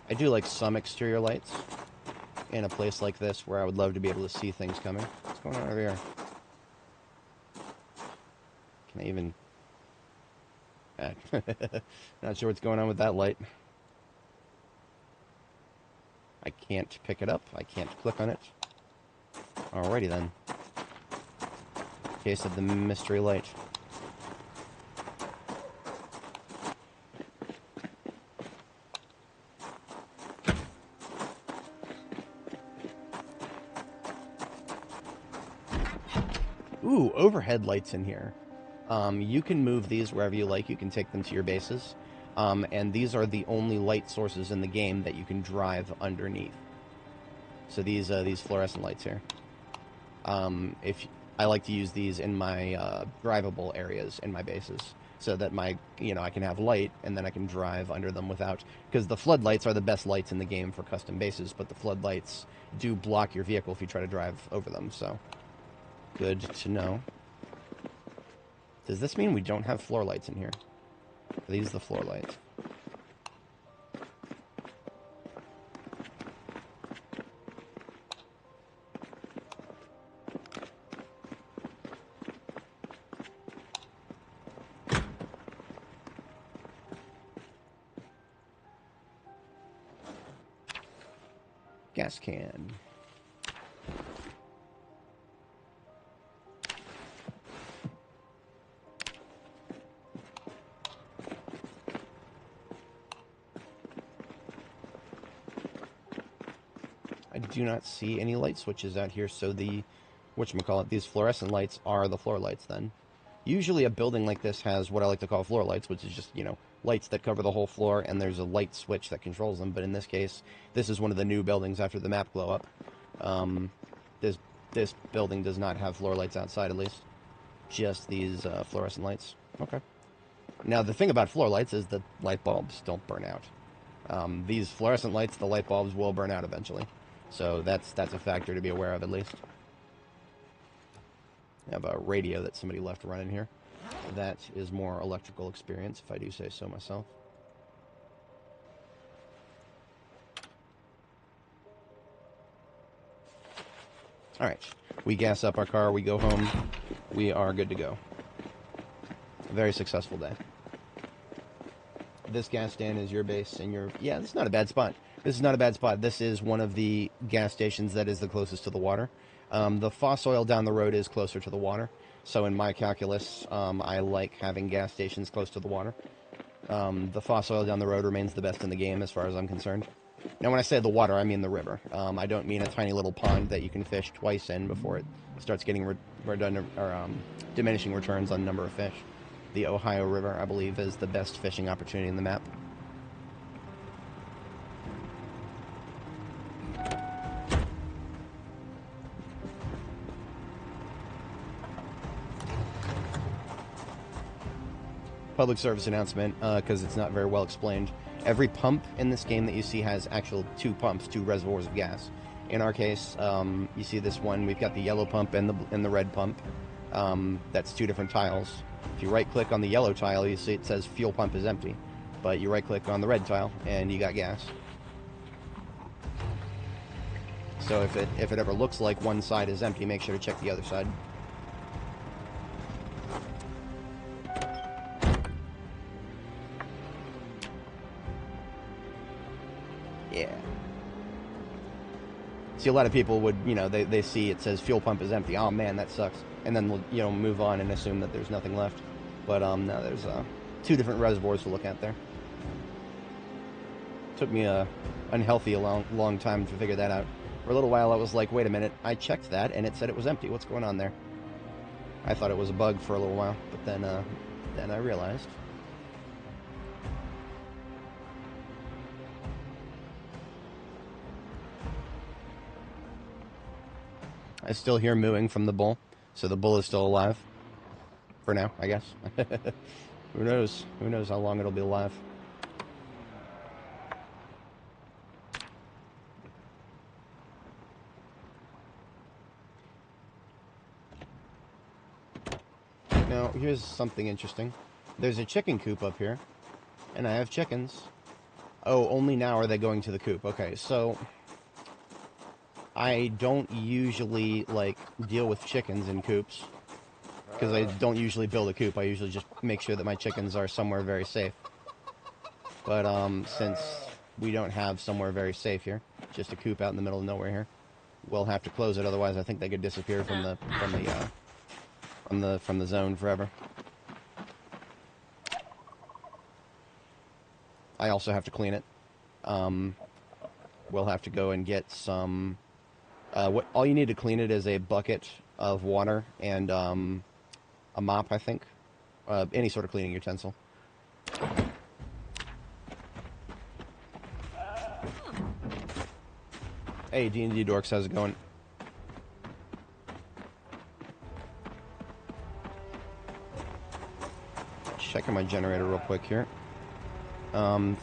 I do like some exterior lights in a place like this where I would love to be able to see things coming. What's going on over here? Can I even... Not sure what's going on with that light. I can't pick it up. I can't click on it. Alrighty then. Case of the mystery light. Ooh, overhead lights in here. You can move these wherever you like. You can take them to your bases. And these are the only light sources in the game that you can drive underneath. So these fluorescent lights here. I like to use these in my drivable areas in my bases, so that I can have light and then I can drive under them without, because the floodlights are the best lights in the game for custom bases, but the floodlights do block your vehicle if you try to drive over them. So good to know. Does this mean we don't have floor lights in here? Are these the floor lights? Gas can. I do not see any light switches out here, so these fluorescent lights are the floor lights then. Usually a building like this has what I like to call floor lights, which is just, lights that cover the whole floor, and there's a light switch that controls them. But in this case, this is one of the new buildings after the map glow up. This building does not have floor lights outside, at least. Just these fluorescent lights. Okay. Now, the thing about floor lights is that light bulbs don't burn out. These fluorescent lights, the light bulbs will burn out eventually. So that's a factor to be aware of, at least. I have a radio that somebody left running here. That is more electrical experience, if I do say so myself. Alright, we gas up our car, we go home, we are good to go. A very successful day. This gas stand is your base, and yeah, this is not a bad spot. This is not a bad spot. This is one of the gas stations that is the closest to the water. The Foss oil down the road is closer to the water. So in my calculus, I like having gas stations close to the water. The Foss oil down the road remains the best in the game as far as I'm concerned. Now, when I say the water, I mean the river. I don't mean a tiny little pond that you can fish twice in before it starts getting redundant or diminishing returns on number of fish. The Ohio River, I believe, is the best fishing opportunity in the map. Public service announcement, because it's not very well explained. Every pump in this game that you see has actual two pumps, two reservoirs of gas. In our case, you see this one, we've got the yellow pump and the red pump. That's two different tiles. If you right-click on the yellow tile, you see it says fuel pump is empty. But you right-click on the red tile, and you got gas. So if it ever looks like one side is empty, make sure to check the other side. Yeah. See, a lot of people would, they see it says fuel pump is empty. Oh man, that sucks. And then we'll, move on and assume that there's nothing left. But no, there's two different reservoirs to look at there. Took me a unhealthy long time to figure that out. For a little while, I was like, wait a minute, I checked that and it said it was empty. What's going on there? I thought it was a bug for a little while, but then I realized. I still hear mooing from the bull, so the bull is still alive. For now, I guess. Who knows? Who knows how long it'll be alive. Now, here's something interesting. There's a chicken coop up here, and I have chickens. Oh, only now are they going to the coop. Okay, so I don't usually, deal with chickens in coops, because I don't usually build a coop. I usually just make sure that my chickens are somewhere very safe. But, since we don't have somewhere very safe here, just a coop out in the middle of nowhere here, we'll have to close it, otherwise I think they could disappear from the zone forever. I also have to clean it. We'll have to go and get some. All you need to clean it is a bucket of water and a mop, I think. Any sort of cleaning utensil. Hey, D&D Dorks, how's it going? Checking my generator real quick here.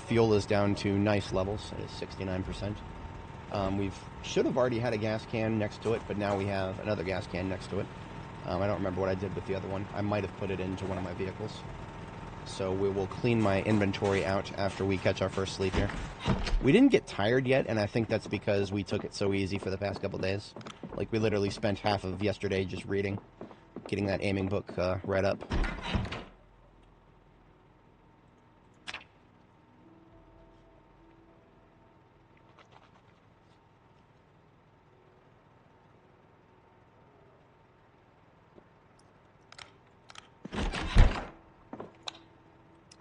Fuel is down to nice levels. It is 69%. We should have already had a gas can next to it, but now we have another gas can next to it. I don't remember what I did with the other one. I might have put it into one of my vehicles. So we will clean my inventory out after we catch our first sleep here. We didn't get tired yet, and I think that's because we took it so easy for the past couple days. We literally spent half of yesterday just reading, getting that aiming book read up.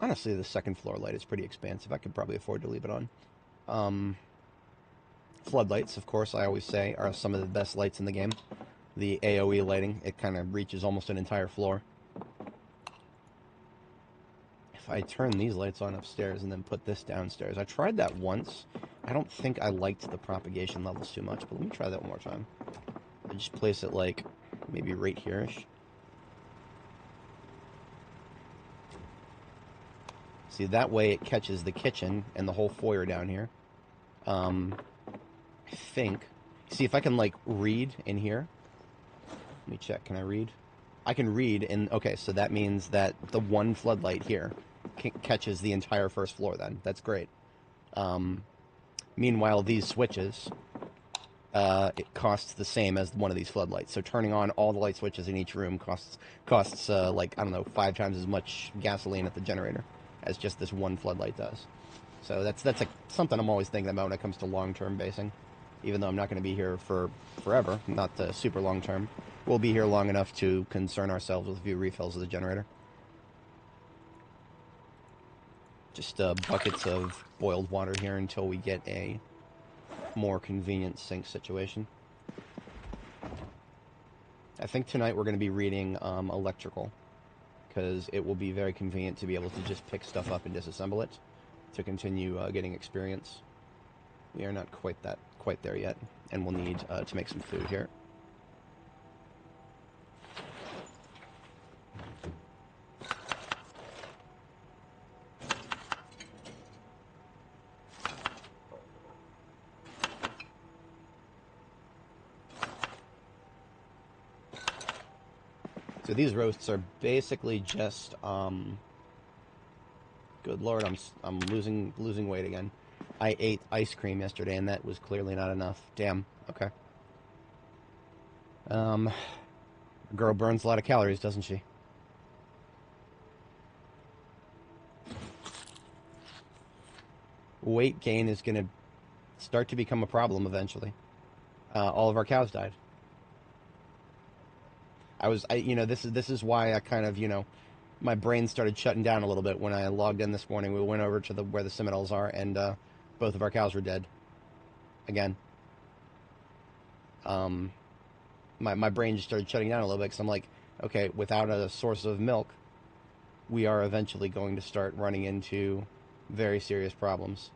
Honestly, the second floor light is pretty expansive. I could probably afford to leave it on. Floodlights, of course, I always say, are some of the best lights in the game. The AoE lighting, it kind of reaches almost an entire floor. If I turn these lights on upstairs and then put this downstairs, I tried that once. I don't think I liked the propagation levels too much, but let me try that one more time. I just place it maybe right here-ish. See, that way it catches the kitchen and the whole foyer down here. I think. See, if I can, read in here. Let me check. Can I read? I can read in... Okay, so that means that the one floodlight here catches the entire first floor then. That's great. Meanwhile, these switches, it costs the same as one of these floodlights. So turning on all the light switches in each room costs I don't know, 5 times as much gasoline at the generator as just this one floodlight does. So that's something I'm always thinking about when it comes to long-term basing. Even though I'm not going to be here for forever, not super long-term. We'll be here long enough to concern ourselves with a few refills of the generator. Just buckets of boiled water here until we get a more convenient sync situation. I think tonight we're going to be reading electrical, because it will be very convenient to be able to just pick stuff up and disassemble it to continue getting experience. We are not quite there yet, and we'll need to make some food here. So these roasts are basically just, good lord, I'm losing weight again. I ate ice cream yesterday, and that was clearly not enough. Damn. Okay. Girl burns a lot of calories, doesn't she? Weight gain is going to start to become a problem eventually. All of our cows died. This is why I kind of, my brain started shutting down a little bit when I logged in this morning. We went over to where the Seminoles are, and both of our cows were dead. Again. My brain just started shutting down a little bit, because I'm like, okay, without a source of milk, we are eventually going to start running into very serious problems.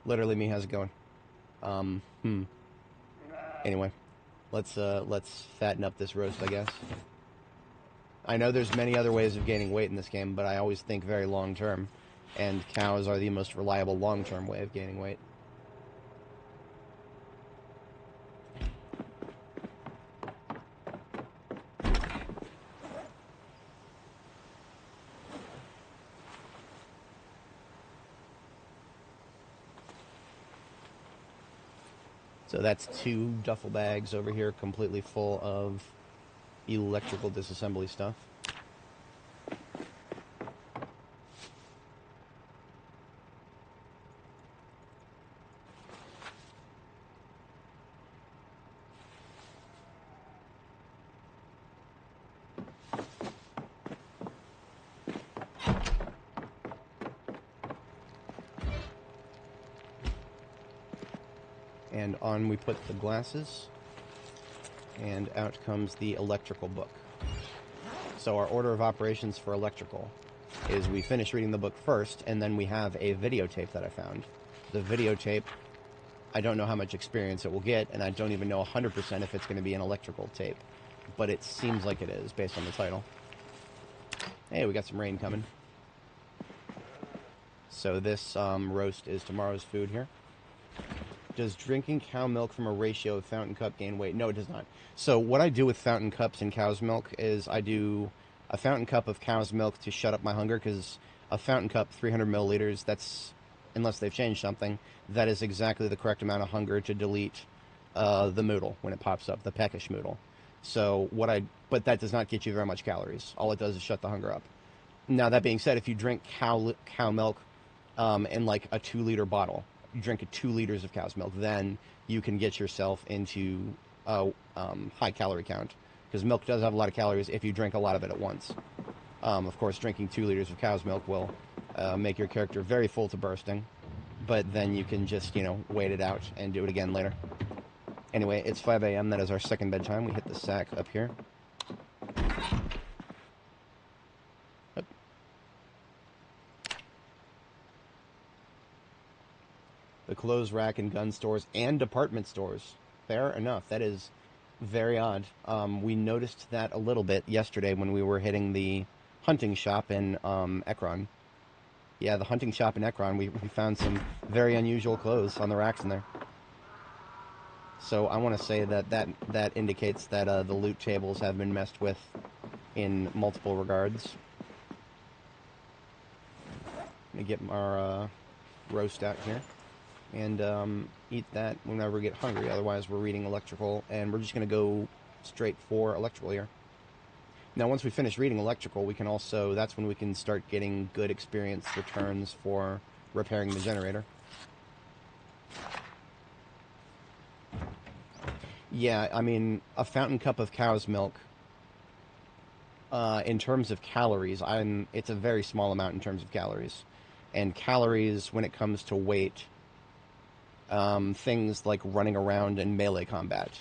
Literally, me, how's it going? Anyway, let's fatten up this roast, I guess. I know there's many other ways of gaining weight in this game, but I always think very long term, and cows are the most reliable long-term way of gaining weight. So that's 2 duffel bags over here completely full of electrical disassembly stuff. And on we put the glasses, and out comes the electrical book. So our order of operations for electrical is we finish reading the book first, and then we have a videotape that I found. The videotape, I don't know how much experience it will get, and I don't even know 100% if it's going to be an electrical tape, but it seems like it is based on the title. Hey, we got some rain coming. So this roast is tomorrow's food here. Does drinking cow milk from a ratio of fountain cup gain weight? No, it does not. So what I do with fountain cups and cow's milk is I do a fountain cup of cow's milk to shut up my hunger, because a fountain cup, 300 milliliters, that's, unless they've changed something, that is exactly the correct amount of hunger to delete the moodle when it pops up, the peckish moodle. So but that does not get you very much calories. All it does is shut the hunger up. Now, that being said, if you drink cow milk in like a 2-liter bottle, you drink 2 liters of cow's milk, then you can get yourself into a high calorie count, because milk does have a lot of calories if you drink a lot of it at once. Of course, drinking 2 liters of cow's milk will make your character very full to bursting, but then you can just, wait it out and do it again later. Anyway, it's 5 a.m. That is our second bedtime. We hit the sack up here. The clothes rack in gun stores and department stores. Fair enough. That is very odd. We noticed that a little bit yesterday when we were hitting the hunting shop in Ekron. Yeah, the hunting shop in Ekron, we found some very unusual clothes on the racks in there. So I want to say that indicates that the loot tables have been messed with in multiple regards. Let me get our roast out here. And eat that whenever we get hungry. Otherwise, we're reading electrical, and we're just going to go straight for electrical here. Now, once we finish reading electrical, we can also, that's when we can start getting good experience returns for repairing the generator. Yeah, I mean, a fountain cup of cow's milk, in terms of calories, it's a very small amount in terms of calories. And calories, when it comes to weight, things like running around in melee combat,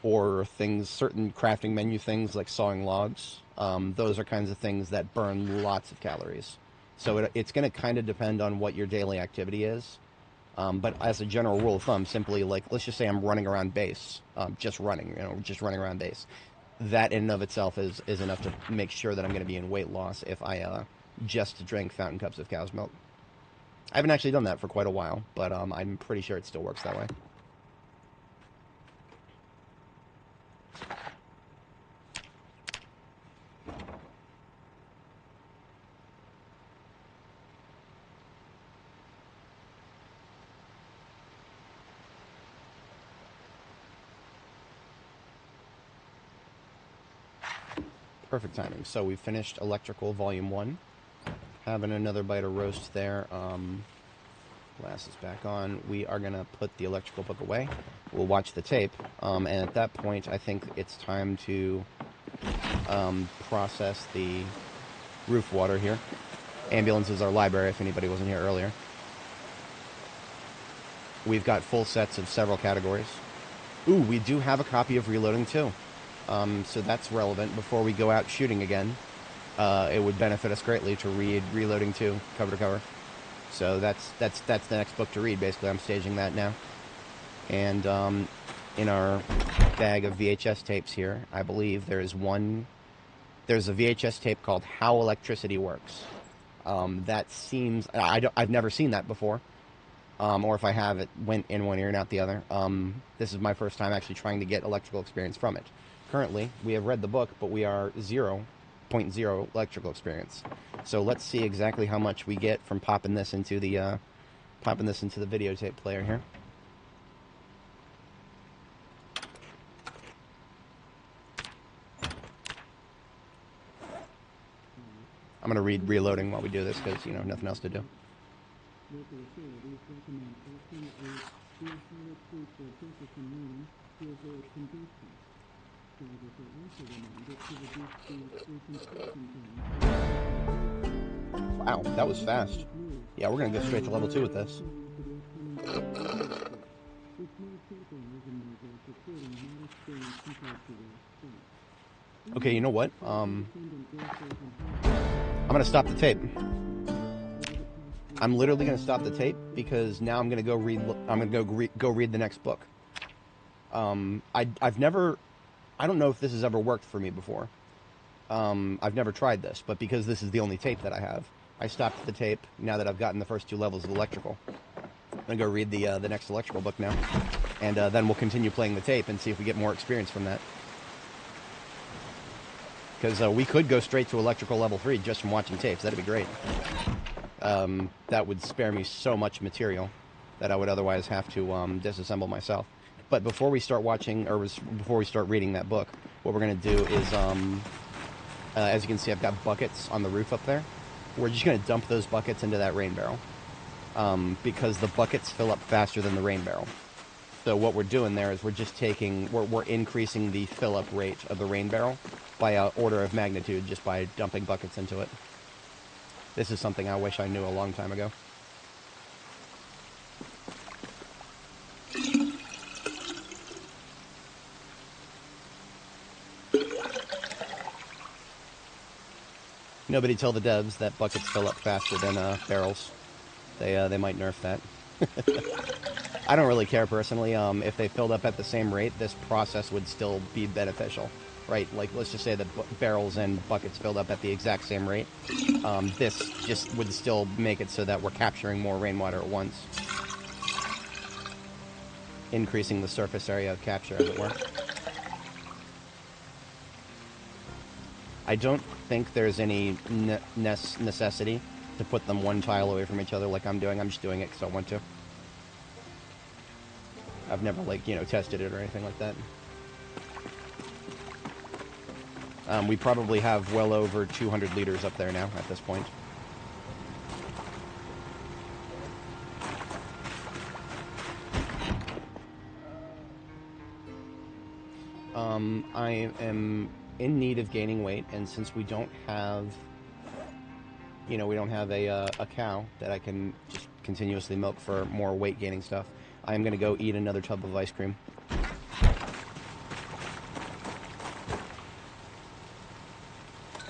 or things, certain crafting menu things like sawing logs. Those are kinds of things that burn lots of calories. So it's going to kind of depend on what your daily activity is. But as a general rule of thumb, simply like, let's just say I'm running around base, just running, just running around base. That in and of itself is enough to make sure that I'm going to be in weight loss if I just drink fountain cups of cow's milk. I haven't actually done that for quite a while, but I'm pretty sure it still works that way. Perfect timing. So we finished Electrical Volume 1. Having another bite of roast there. Glass is back on. We are going to put the electrical book away. We'll watch the tape. And at that point, I think it's time to process the roof water here. Ambulance is our library, if anybody wasn't here earlier. We've got full sets of several categories. Ooh, we do have a copy of Reloading too. So that's relevant. Before we go out shooting again, it would benefit us greatly to read Reloading 2 cover to cover. So that's the next book to read. Basically, I'm staging that now. And in our bag of VHS tapes here, I believe there's a VHS tape called How Electricity Works. That seems, I've never seen that before. Or if I have, it went in one ear and out the other. This is my first time actually trying to get electrical experience from it. Currently, we have read the book, but we are 0.0 electrical experience. So let's see exactly how much we get from popping this into the videotape player here. I'm going to read Reloading while we do this because, nothing else to do. Wow, that was fast. Yeah, we're going to go straight to level 2 with this. Okay, you know what? I'm going to stop the tape. I'm literally going to stop the tape because now I'm going to go read. I'm going to go read the next book. I've never. I don't know if this has ever worked for me before. I've never tried this, but because this is the only tape that I have, I stopped the tape now that I've gotten the first 2 levels of electrical. I'm going to go read the next electrical book now, and then we'll continue playing the tape and see if we get more experience from that. Because we could go straight to electrical level 3 just from watching tapes. That'd be great. That would spare me so much material that I would otherwise have to disassemble myself. But before we start watching, or before we start reading that book, what we're going to do is, as you can see, I've got buckets on the roof up there. We're just going to dump those buckets into that rain barrel. Because the buckets fill up faster than the rain barrel. So what we're doing there is we're increasing the fill-up rate of the rain barrel by an order of magnitude just by dumping buckets into it. This is something I wish I knew a long time ago. Nobody tell the devs that buckets fill up faster than barrels. They might nerf that. I don't really care personally. If they filled up at the same rate, this process would still be beneficial, right? Like, let's just say that barrels and buckets filled up at the exact same rate. This just would still make it so that we're capturing more rainwater at once. Increasing the surface area of capture, as it were. I don't think there's any necessity to put them one tile away from each other like I'm doing. I'm just doing it because I want to. I've never, tested it or anything like that. We probably have well over 200 liters up there now at this point. I am in need of gaining weight, and since we don't have, we don't have a cow that I can just continuously milk for more weight gaining stuff. I'm going to go eat another tub of ice cream.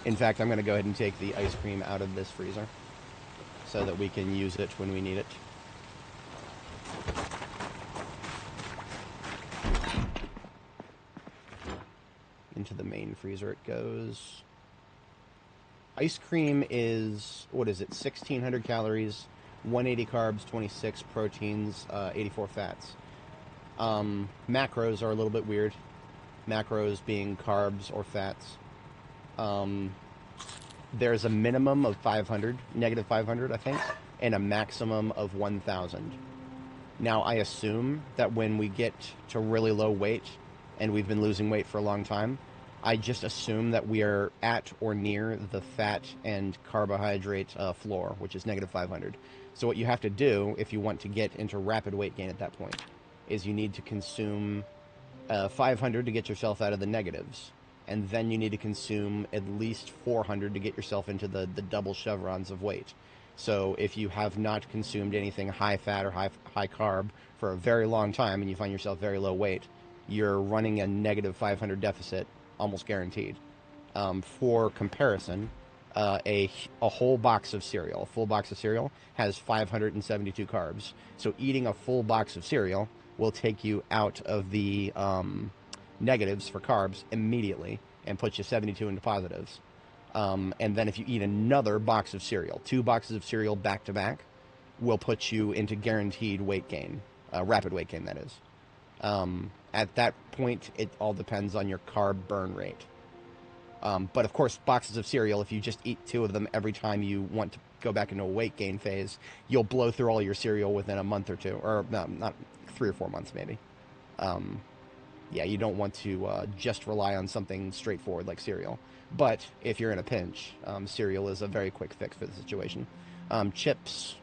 In fact, I'm going to go ahead and take the ice cream out of this freezer so that we can use it when we need it. Into the main freezer it goes. Ice cream is, what is it, 1,600 calories, 180 carbs, 26 proteins, 84 fats. Macros are a little bit weird. Macros being carbs or fats. There's a minimum of 500, negative 500, I think, and a maximum of 1,000. Now, I assume that when we get to really low weight, and we've been losing weight for a long time, I just assume that we are at or near the fat and carbohydrate floor, which is negative 500. So what you have to do if you want to get into rapid weight gain at that point is you need to consume 500 to get yourself out of the negatives. And then you need to consume at least 400 to get yourself into the double chevrons of weight. So if you have not consumed anything high fat or high carb for a very long time and you find yourself very low weight, you're running a negative 500 deficit, almost guaranteed. For comparison, a whole box of cereal, a full box of cereal, has 572 carbs. So eating a full box of cereal will take you out of the negatives for carbs immediately and put you 72 into positives. And then if you eat another box of cereal, 2 boxes of cereal back to back, will put you into guaranteed weight gain, rapid weight gain, that is. At that point, it all depends on your carb burn rate. But of course, boxes of cereal, if you just eat 2 of them every time you want to go back into a weight gain phase, you'll blow through all your cereal within a month or 2, or not 3 or 4 months maybe. Yeah, you don't want to just rely on something straightforward like cereal. But if you're in a pinch, cereal is a very quick fix for the situation. Chips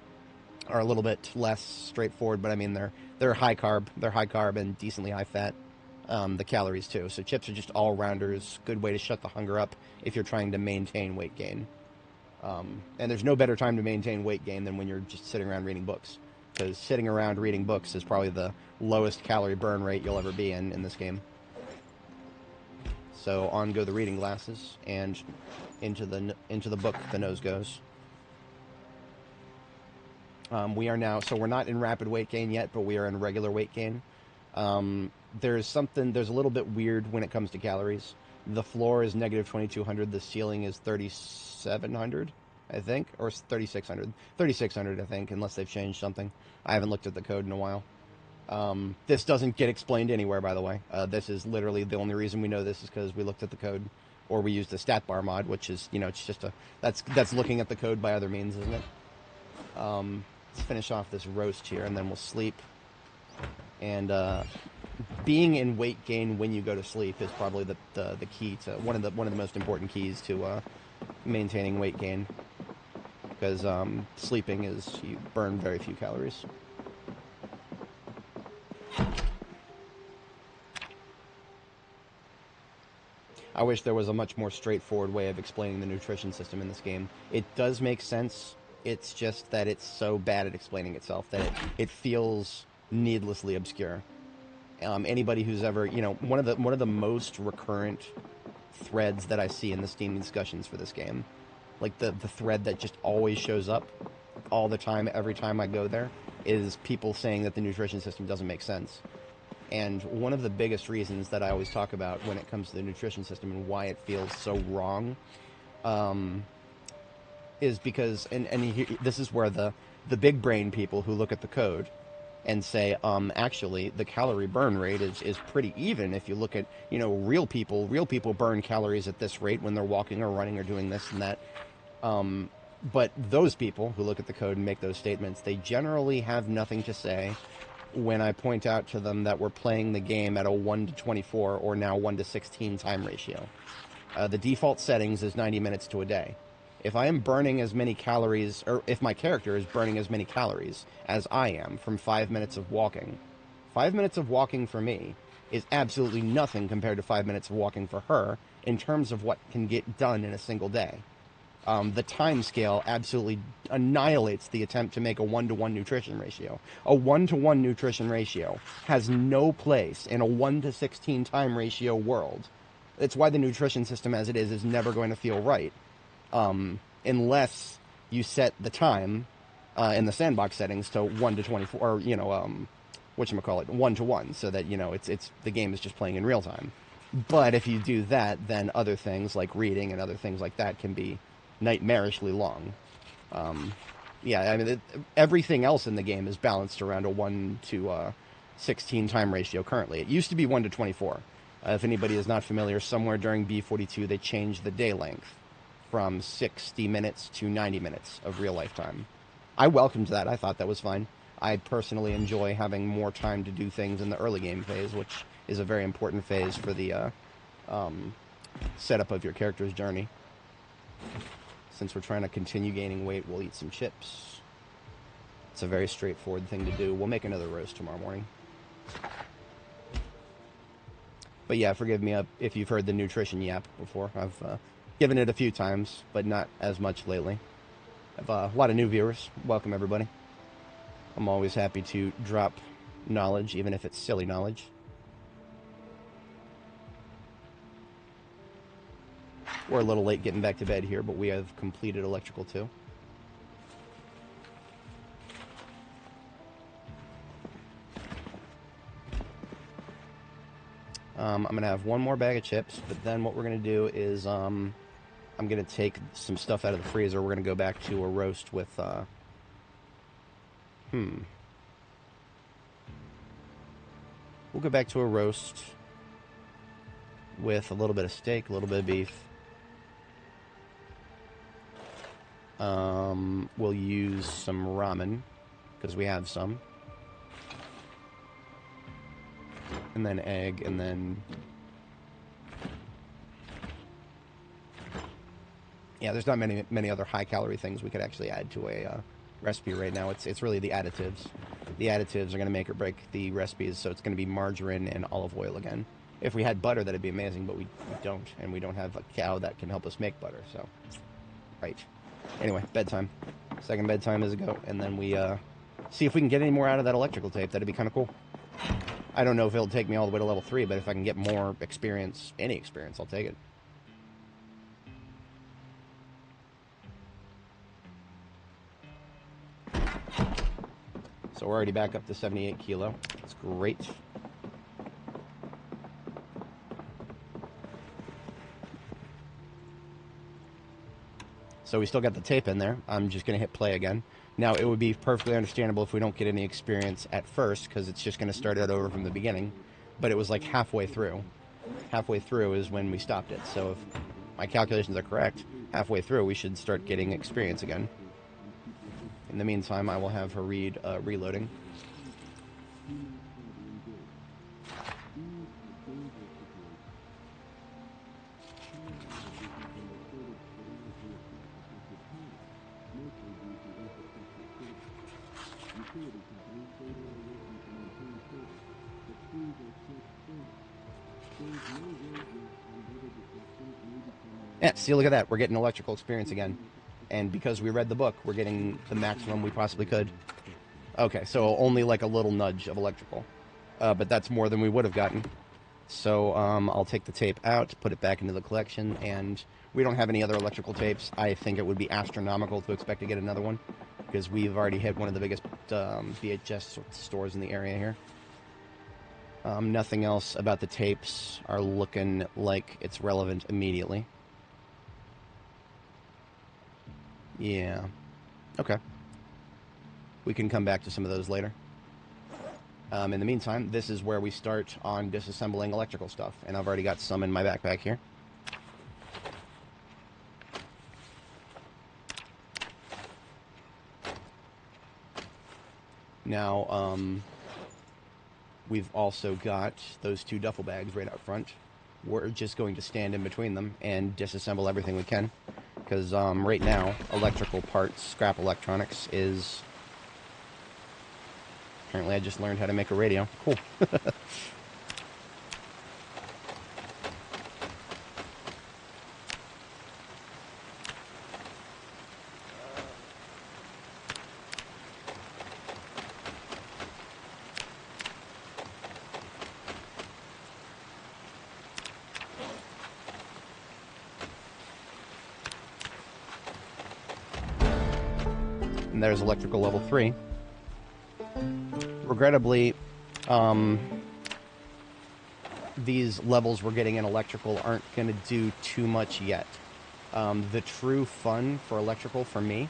are a little bit less straightforward, but I mean they're high carb and decently high fat. The calories too. So chips are just all rounders. Good way to shut the hunger up if you're trying to maintain weight gain. And there's no better time to maintain weight gain than when you're just sitting around reading books. Because sitting around reading books is probably the lowest calorie burn rate you'll ever be in this game. So on go the reading glasses, and into the book the nose goes. We are now, so we're not in rapid weight gain yet, but we are in regular weight gain. There's a little bit weird when it comes to calories. The floor is negative 2,200, the ceiling is 3,700. I think, or 3,600. 3,600, I think, unless they've changed something. I haven't looked at the code in a while. This doesn't get explained anywhere, by the way. This is literally the only reason we know this is because we looked at the code, or we used the stat bar mod, which is, it's just that's looking at the code by other means, isn't it? Let's finish off this roast here, and then we'll sleep. And being in weight gain when you go to sleep is probably the key to one of the most important keys to maintaining weight gain. Because sleeping is, you burn very few calories. I wish there was a much more straightforward way of explaining the nutrition system in this game. It does make sense. It's just that it's so bad at explaining itself that it feels needlessly obscure. Anybody who's ever, one of the most recurrent threads that I see in the Steam discussions for this game, like the thread that just always shows up all the time, every time I go there, is people saying that the nutrition system doesn't make sense. And one of the biggest reasons that I always talk about when it comes to the nutrition system and why it feels so wrong is because, this is where the big brain people who look at the code and say, actually, the calorie burn rate is pretty even. If you look at, real people burn calories at this rate when they're walking or running or doing this and that. But those people who look at the code and make those statements, they generally have nothing to say when I point out to them that we're playing the game at a 1 to 24 or now 1 to 16 time ratio. The default settings is 90 minutes to a day. If I am burning as many calories, or if my character is burning as many calories as I am from 5 minutes of walking, 5 minutes of walking for me is absolutely nothing compared to 5 minutes of walking for her in terms of what can get done in a single day. the time scale absolutely annihilates the attempt to make a 1-to-1 nutrition ratio. A 1-to-1 nutrition ratio has no place in a 1-to-16 time ratio world. It's why the nutrition system as it is never going to feel right. Unless you set the time in the sandbox settings to 1-to-24, or, you know, whatchamacallit, 1-to-1, so that, you know, it's the game is just playing in real time. But if you do that, then other things like reading and other things like that can be nightmarishly long. Yeah, I mean, everything else in the game is balanced around a 1-to-16 time ratio currently. It used to be 1-to-24. If anybody is not familiar, somewhere during B42 they changed the day length from 60 minutes to 90 minutes of real life time. I welcomed that. I thought that was fine. I personally enjoy having more time to do things in the early game phase, which is a very important phase for the setup of your character's journey. Since we're trying to continue gaining weight, we'll eat some chips. It's a very straightforward thing to do. We'll make another roast tomorrow morning. But yeah, forgive me if you've heard the nutrition yap before. I've given it a few times, but not as much lately. I have a lot of new viewers. Welcome, everybody. I'm always happy to drop knowledge, even if it's silly knowledge. We're a little late getting back to bed here, but we have completed electrical 2. I'm going to have one more bag of chips, but then what we're going to do is I'm going to take some stuff out of the freezer. We're going to go back to a roast with... We'll go back to a roast with a little bit of steak, a little bit of beef. We'll use some ramen, because we have some. And then egg, and then... Yeah, there's not many other high-calorie things we could actually add to a recipe right now. It's really the additives. The additives are going to make or break the recipes, so it's going to be margarine and olive oil again. If we had butter, that'd be amazing, but we don't, and we don't have a cow that can help us make butter, so... Right. Anyway, bedtime. Second bedtime is a go, and then we see if we can get any more out of that electrical tape. That'd be kind of cool. I don't know if it'll take me all the way to level 3, but if I can get more experience, any experience, I'll take it. So we're already back up to 78 kilo. That's great. So we still got the tape in there. I'm just going to hit play again. Now, it would be perfectly understandable if we don't get any experience at first, because it's just going to start it over from the beginning. But it was like halfway through. Halfway through is when we stopped it. So if my calculations are correct, halfway through we should start getting experience again. In the meantime, I will have her read reloading. Yeah, see, look at that. We're getting electrical experience again. And because we read the book, we're getting the maximum we possibly could. Okay, so only like a little nudge of electrical. But that's more than we would have gotten. So I'll take the tape out, put it back into the collection, and we don't have any other electrical tapes. I think it would be astronomical to expect to get another one, because we've already hit one of the biggest VHS stores in the area here. Nothing else about the tapes are looking like it's relevant immediately. Yeah. Okay. We can come back to some of those later. In the meantime, this is where we start on disassembling electrical stuff, and I've already got some in my backpack here. Now, we've also got those 2 duffel bags right out front. We're just going to stand in between them and disassemble everything we can. Because right now, electrical parts, scrap electronics, is... Apparently I just learned how to make a radio. Cool. And there's electrical level 3. Regrettably, these levels we're getting in electrical aren't going to do too much yet. The true fun for electrical, for me,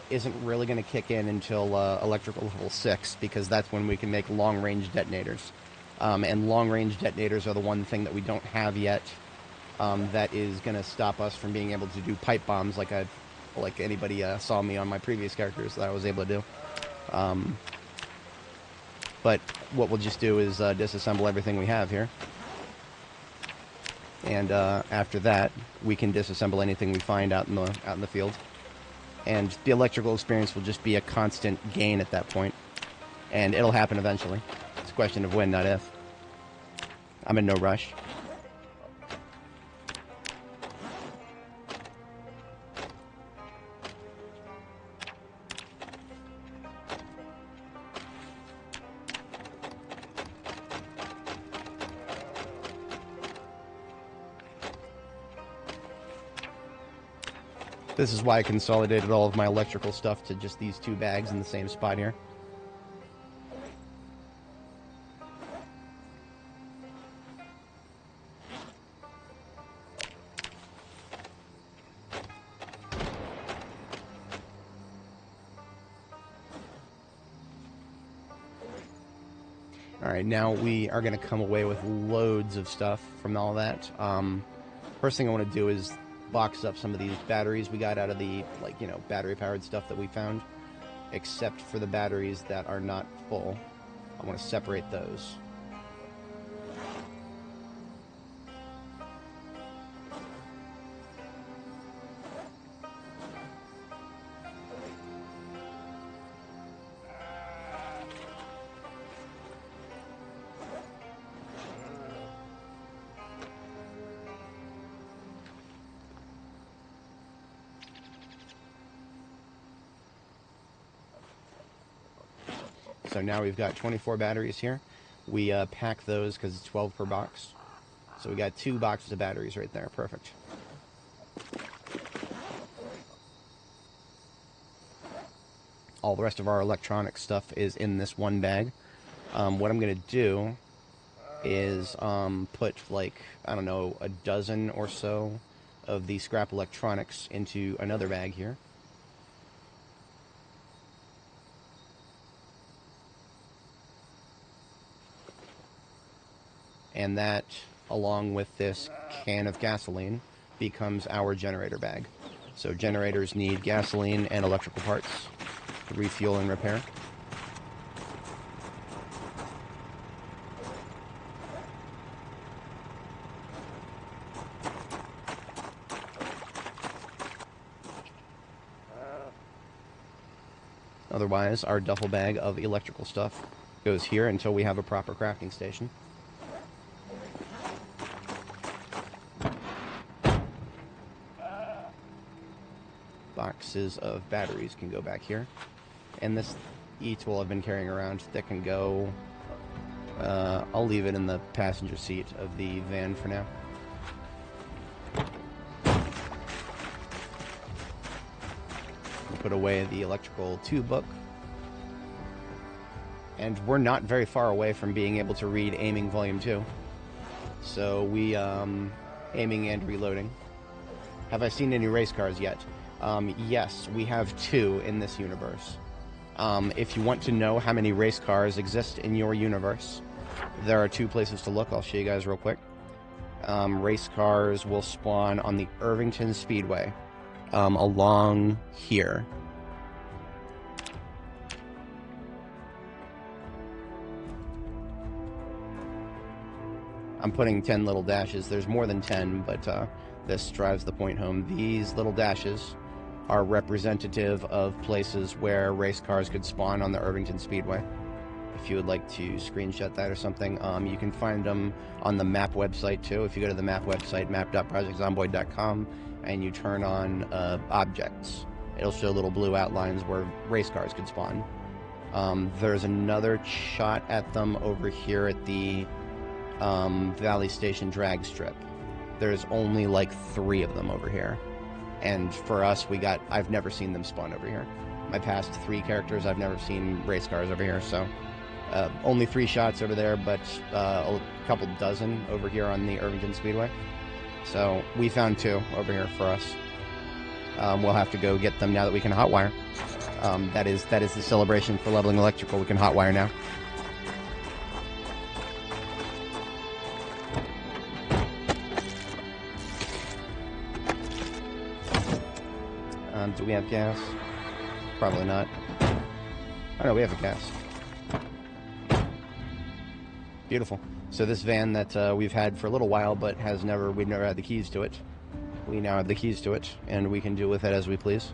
isn't really going to kick in until electrical level 6, because that's when we can make long-range detonators. And long-range detonators are the one thing that we don't have yet that is going to stop us from being able to do pipe bombs like anybody saw me on my previous characters that I was able to do. But what we'll just do is disassemble everything we have here. And after that, we can disassemble anything we find out in the field. And the electrical experience will just be a constant gain at that point. And it'll happen eventually. It's a question of when, not if. I'm in no rush. This is why I consolidated all of my electrical stuff to just these 2 bags in the same spot here. Alright, now we are going to come away with loads of stuff from all that. First thing I want to do is box up some of these batteries we got out of the, battery-powered stuff that we found. Except for the batteries that are not full. I want to separate those. So now we've got 24 batteries here. We pack those because it's 12 per box. So we got 2 boxes of batteries right there. Perfect. All the rest of our electronic stuff is in this one bag. What I'm going to do is put, I don't know, a dozen or so of the scrap electronics into another bag here. And that, along with this can of gasoline, becomes our generator bag. So generators need gasoline and electrical parts to refuel and repair. Otherwise, our duffel bag of electrical stuff goes here until we have a proper crafting station. Boxes of batteries can go back here. And this e-tool I've been carrying around that can go... I'll leave it in the passenger seat of the van for now. We'll put away the electrical tube book. And we're not very far away from being able to read Aiming Volume 2. So we, aiming and reloading. Have I seen any race cars yet? Yes, we have 2 in this universe. If you want to know how many race cars exist in your universe, there are 2 places to look. I'll show you guys real quick. Race cars will spawn on the Irvington Speedway, along here. I'm putting 10 little dashes. There's more than 10, but this drives the point home. These little dashes are representative of places where race cars could spawn on the Irvington Speedway. If you would like to screenshot that or something, you can find them on the map website too. If you go to the map website, map.projectzomboid.com, and you turn on objects, it'll show little blue outlines where race cars could spawn. There's another shot at them over here at the Valley Station drag strip. There's only like 3 of them over here. And for us, I've never seen them spawn over here. my past 3 characters, I've never seen race cars over here, so only 3 shots over there, but a couple dozen over here on the Irvington Speedway. So we found 2 over here for us. We'll have to go get them now that we can hotwire. That is the celebration for leveling electrical. We can hotwire now. Do we have gas? Probably not. Oh no, we have a gas. Beautiful. So this van that we've had for a little while, but we've never had the keys to it. We now have the keys to it, and we can do with it as we please.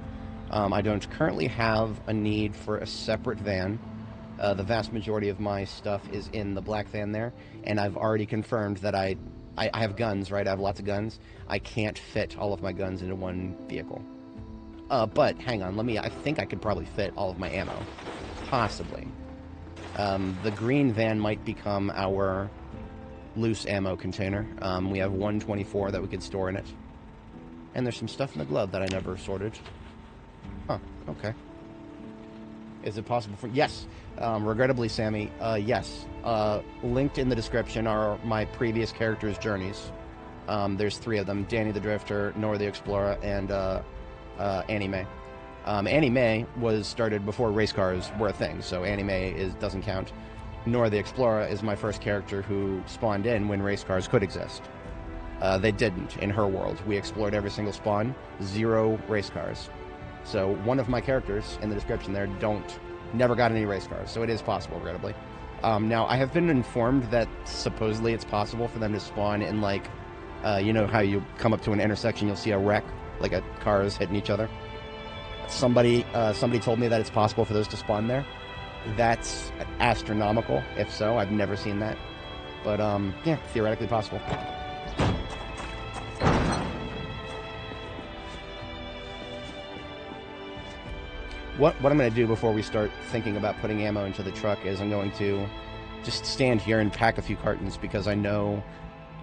I don't currently have a need for a separate van. The vast majority of my stuff is in the black van there, and I've already confirmed that I have guns, right? I have lots of guns. I can't fit all of my guns into one vehicle. But hang on, I think I could probably fit all of my ammo. Possibly. The green van might become our loose ammo container. We have 124 that we could store in it. And there's some stuff in the glove that I never sorted. Huh, okay. Is it possible for... Yes. Regrettably, Sammy, yes. Linked in the description are my previous characters' journeys. There's 3 of them. Danny the Drifter, Nora the Explorer, and Annie Mae. Annie Mae was started before race cars were a thing, so Annie Mae doesn't count. Nora the Explorer is my first character who spawned in when race cars could exist. They didn't in her world. We explored every single spawn, 0 race cars. So one of my characters in the description there never got any race cars, so it is possible, regrettably. Now, I have been informed that supposedly it's possible for them to spawn in, like, you know how you come up to an intersection, you'll see a wreck, like a cars hitting each other. Somebody told me that it's possible for those to spawn there. That's astronomical, if so. I've never seen that. But, yeah, theoretically possible. What I'm going to do before we start thinking about putting ammo into the truck is I'm going to just stand here and pack a few cartons, because I know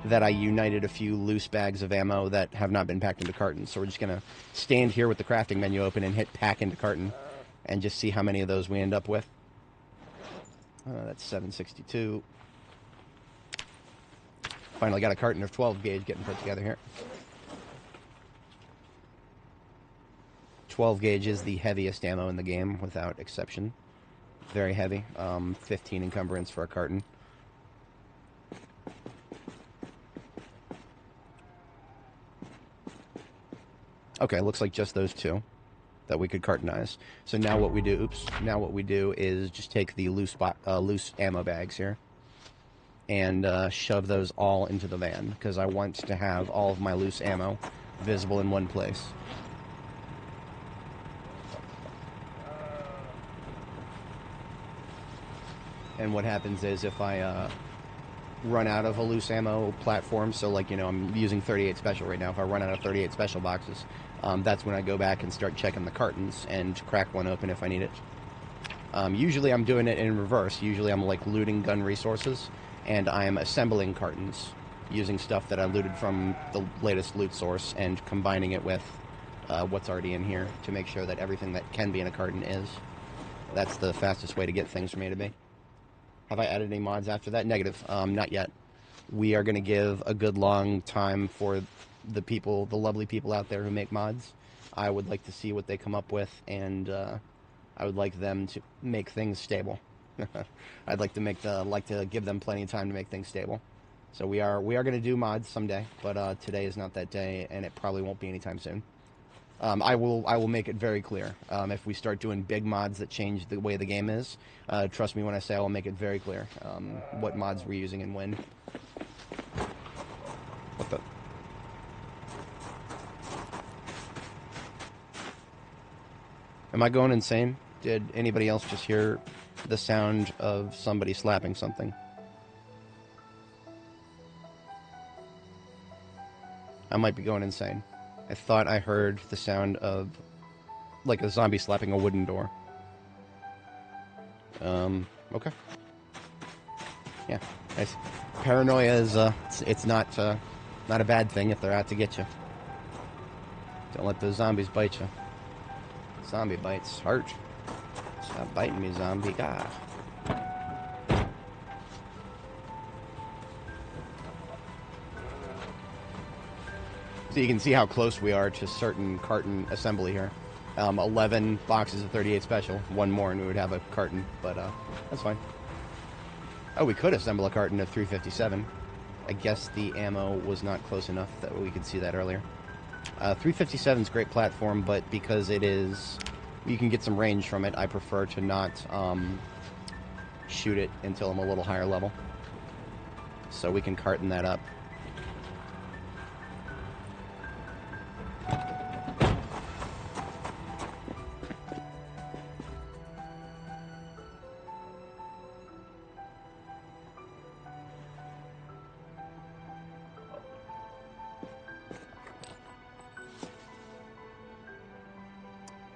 that I united a few loose bags of ammo that have not been packed into cartons. So we're just going to stand here with the crafting menu open and hit pack into carton and just see how many of those we end up with. That's 762. Finally got a carton of 12 gauge getting put together here. 12 gauge is the heaviest ammo in the game, without exception. Very heavy. 15 encumbrance for a carton. Okay, looks like just those 2 that we could cartonize. So now what we do, is just take the loose ammo bags here and shove those all into the van, because I want to have all of my loose ammo visible in one place. And what happens is, if I run out of a loose ammo platform, so like, you know, I'm using 38 special right now, if I run out of 38 special boxes, that's when I go back and start checking the cartons and crack one open if I need it. Usually I'm doing it in reverse. Usually I'm like looting gun resources, and I'm assembling cartons using stuff that I looted from the latest loot source and combining it with what's already in here to make sure that everything that can be in a carton is. That's the fastest way to get things from A to B. Have I added any mods after that? Negative. Not yet. We are going to give a good long time for the lovely people out there who make mods. I would like to see what they come up with, and I would like them to make things stable. I'd like to give them plenty of time to make things stable. So we are going to do mods someday, but today is not that day, and it probably won't be anytime soon. I will make it very clear. If we start doing big mods that change the way the game is, trust me when I say I will make it very clear what mods we're using and when. What the? Am I going insane? Did anybody else just hear the sound of somebody slapping something? I might be going insane. I thought I heard the sound of, like, a zombie slapping a wooden door. Okay. Yeah, nice. Paranoia is, it's not a bad thing if they're out to get you. Don't let those zombies bite you. Zombie bites hurt. Stop biting me, zombie. God. So you can see how close we are to certain carton assembly here. 11 boxes of 38 special. One more and we would have a carton, but that's fine. Oh, we could assemble a carton of 357. I guess the ammo was not close enough that we could see that earlier. 357 is a great platform, but because it is... you can get some range from it, I prefer to not shoot it until I'm a little higher level. So we can carton that up.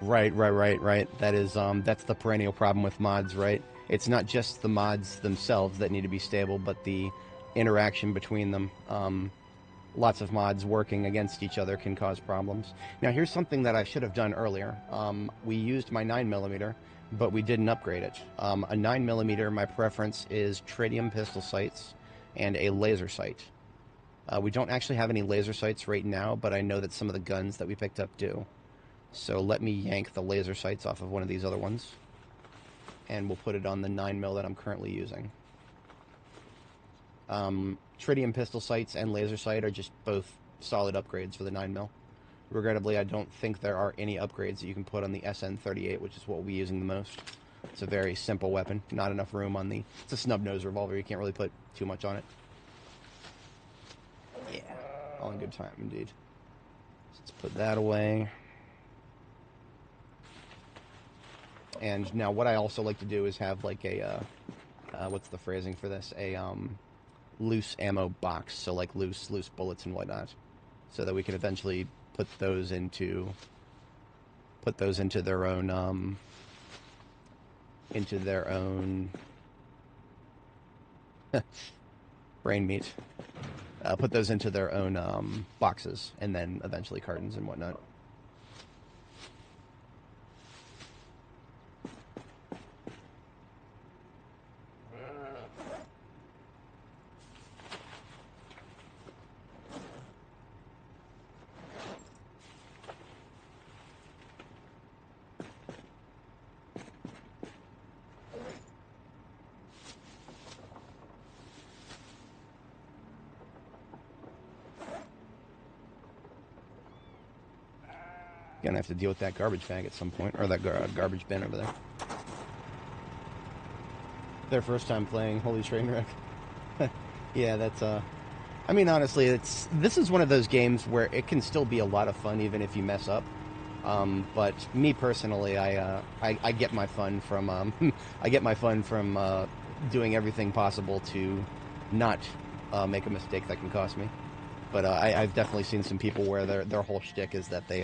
Right. That is, that's the perennial problem with mods, right? It's not just the mods themselves that need to be stable, but the interaction between them. Lots of mods working against each other can cause problems. Now, here's something that I should have done earlier. We used my 9mm, but we didn't upgrade it. A 9mm, my preference is tritium pistol sights and a laser sight. We don't actually have any laser sights right now, but I know that some of the guns that we picked up do. So let me yank the laser sights off of one of these other ones, and we'll put it on the 9mm that I'm currently using. Tritium pistol sights and laser sight are just both solid upgrades for the 9mm. Regrettably, I don't think there are any upgrades that you can put on the SN38, which is what we'll be using the most. It's a very simple weapon, not enough room on the... it's a snub-nose revolver, you can't really put too much on it. Yeah, all in good time, indeed. Let's put that away. And now what I also like to do is have like a, what's the phrasing for this? A loose ammo box, so like loose bullets and whatnot, so that we can eventually put those into their own brain meat. Put those into their own boxes, and then eventually cartons and whatnot. Gonna have to deal with that garbage bag at some point, or that garbage bin over there. Their first time playing Holy Trainwreck. Yeah, that's I mean, honestly, this is one of those games where it can still be a lot of fun even if you mess up. But me personally, I get my fun from I get my fun from doing everything possible to not make a mistake that can cost me. But I've definitely seen some people where their whole shtick is that they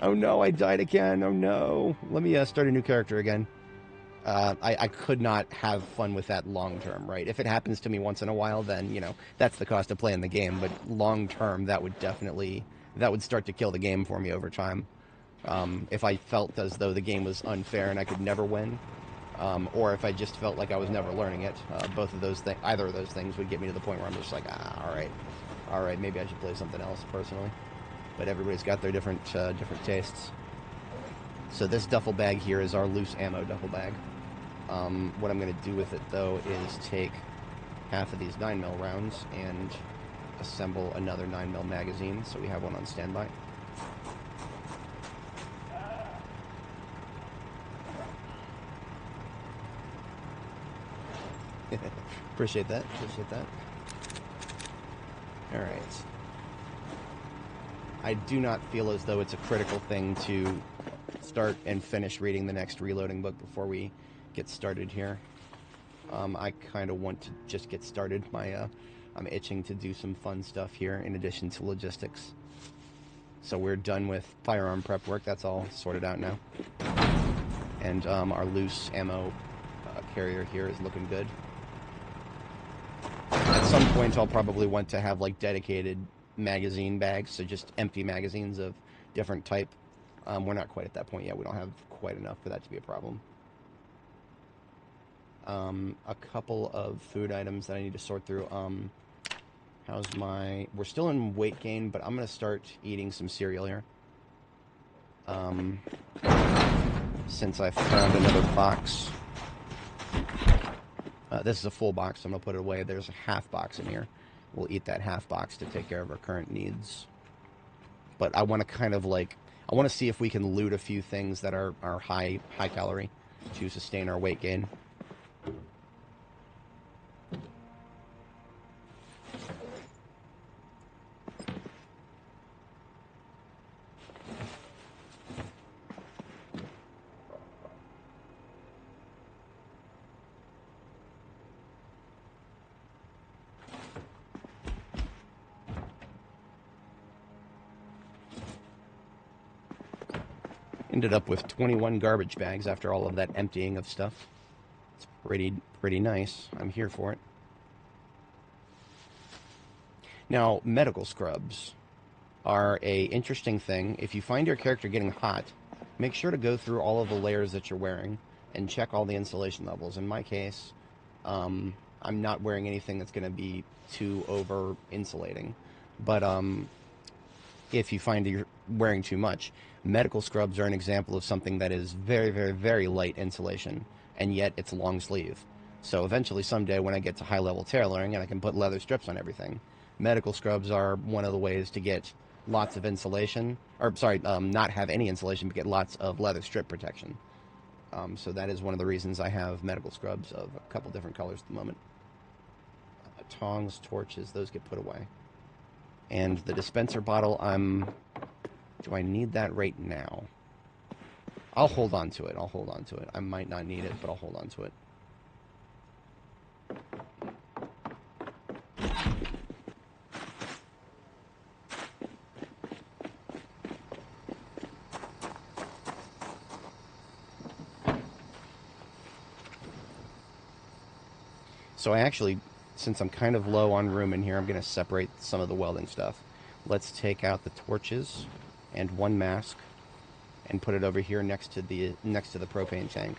oh no, I died again. Oh no, let me start a new character again. I could not have fun with that long term, right? If it happens to me once in a while, then, you know, that's the cost of playing the game. But long term, that would start to kill the game for me over time. If I felt as though the game was unfair and I could never win, or if I just felt like I was never learning it, either of those things would get me to the point where I'm just like, all right, maybe I should play something else personally. But everybody's got their different tastes. So this duffel bag here is our loose ammo duffel bag. What I'm going to do with it, though, is take half of these 9mm rounds and assemble another 9mm magazine, so we have one on standby. Appreciate that. Alright. I do not feel as though it's a critical thing to start and finish reading the next reloading book before we get started here. I kind of want to just get started. I'm itching to do some fun stuff here in addition to logistics. So we're done with firearm prep work. That's all sorted out now. And our loose ammo carrier here is looking good. At some point, I'll probably want to have like dedicated magazine bags, so just empty magazines of different type. We're not quite at that point yet. We don't have quite enough for that to be a problem. A couple of food items that I need to sort through. How's my... We're still in weight gain, but I'm going to start eating some cereal here. Since I found another box. This is a full box, so I'm going to put it away. There's a half box in here. We'll eat that half box to take care of our current needs. But I want to kind of like... I want to see if we can loot a few things that are high calorie to sustain our weight gain. Ended up with 21 garbage bags after all of that emptying of stuff. It's pretty nice. I'm here for it. Now, medical scrubs are a interesting thing. If you find your character getting hot, make sure to go through all of the layers that you're wearing and check all the insulation levels. In my case, I'm not wearing anything that's going to be too over insulating. But if you find that you're wearing too much, medical scrubs are an example of something that is very, very, very light insulation, and yet it's long sleeve. So eventually, someday, when I get to high-level tailoring and I can put leather strips on everything, medical scrubs are one of the ways to get lots of insulation, or sorry, not have any insulation, but get lots of leather strip protection. So that is one of the reasons I have medical scrubs of a couple different colors at the moment. Tongs, torches, those get put away. And the dispenser bottle, do I need that right now? I'll hold on to it. I might not need it, but I'll hold on to it. So I actually, since I'm kind of low on room in here, I'm going to separate some of the welding stuff. Let's take out the torches and one mask and put it over here next to the propane tank.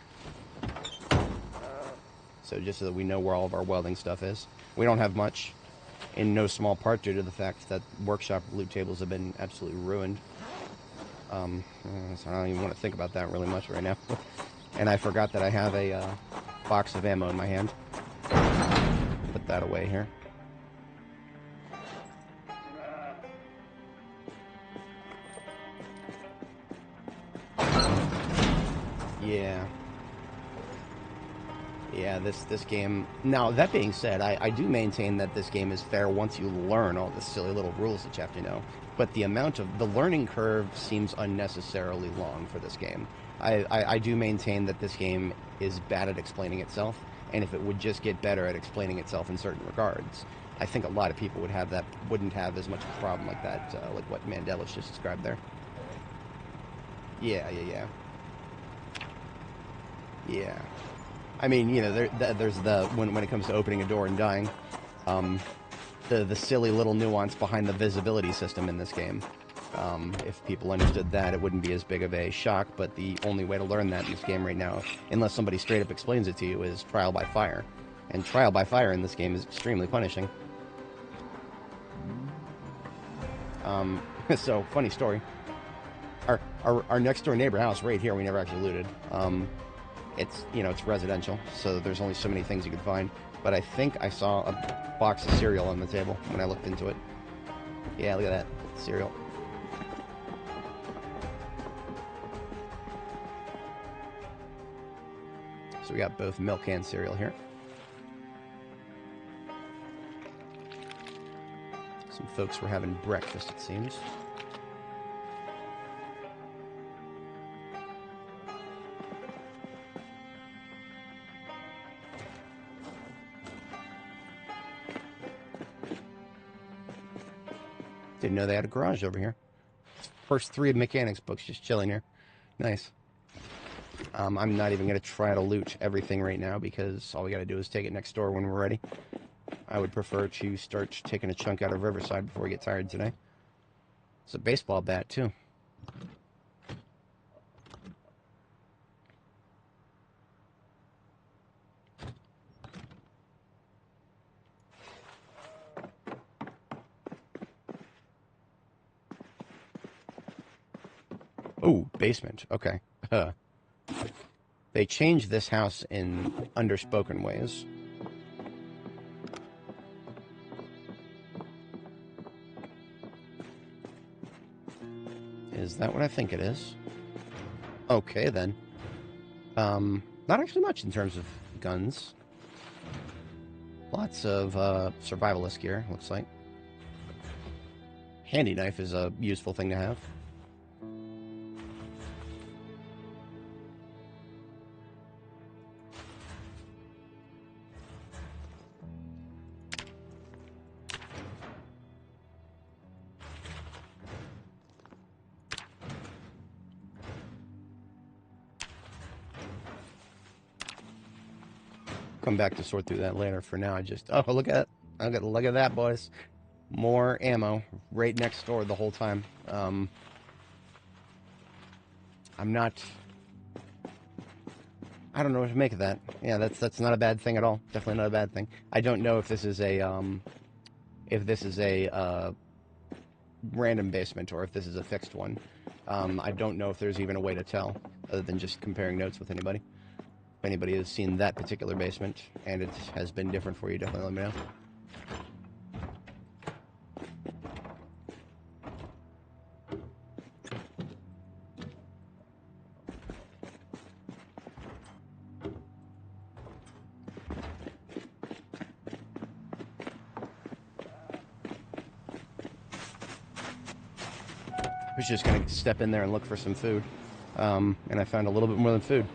So just so that we know where all of our welding stuff is. We don't have much, in no small part due to the fact that workshop loot tables have been absolutely ruined. So I don't even want to think about that really much right now. And I forgot that I have a box of ammo in my hand. Put that away here. Yeah, this game... Now, that being said, I do maintain that this game is fair once you learn all the silly little rules that you have to know. But the amount of... The learning curve seems unnecessarily long for this game. I do maintain that this game is bad at explaining itself, and if it would just get better at explaining itself in certain regards, I think a lot of people wouldn't have as much of a problem like that, like what Mandela's just described there. Yeah. I mean, you know, there's the when it comes to opening a door and dying, the silly little nuance behind the visibility system in this game. If people understood that, it wouldn't be as big of a shock. But the only way to learn that in this game right now, unless somebody straight up explains it to you, is trial by fire. And trial by fire in this game is extremely punishing. So funny story. Our next door neighbor house right here, we never actually looted. It's, you know, it's residential, so there's only so many things you can find. But I think I saw a box of cereal on the table when I looked into it. Yeah, look at that. Cereal. So we got both milk and cereal here. Some folks were having breakfast, it seems. Didn't know they had a garage over here. First 3 mechanics books just chilling here. Nice. I'm not even going to try to loot everything right now because all we got to do is take it next door when we're ready. I would prefer to start taking a chunk out of Riverside before we get tired today. It's a baseball bat, too. Oh, basement. Okay. They changed this house in underspoken ways. Is that what I think it is? Okay, then. Not actually much in terms of guns. Lots of survivalist gear, looks like. Handy knife is a useful thing to have. Come back to sort through that later. For now, I just... Oh, look at that, boys. More ammo right next door the whole time. I'm not... I don't know what to make of that. Yeah, that's not a bad thing at all. Definitely not a bad thing. I don't know if this is a random basement or if this is a fixed one. I don't know if there's even a way to tell other than just comparing notes with anybody. If anybody has seen that particular basement and it has been different for you, definitely let me know. I was just going to step in there and look for some food. And I found a little bit more than food.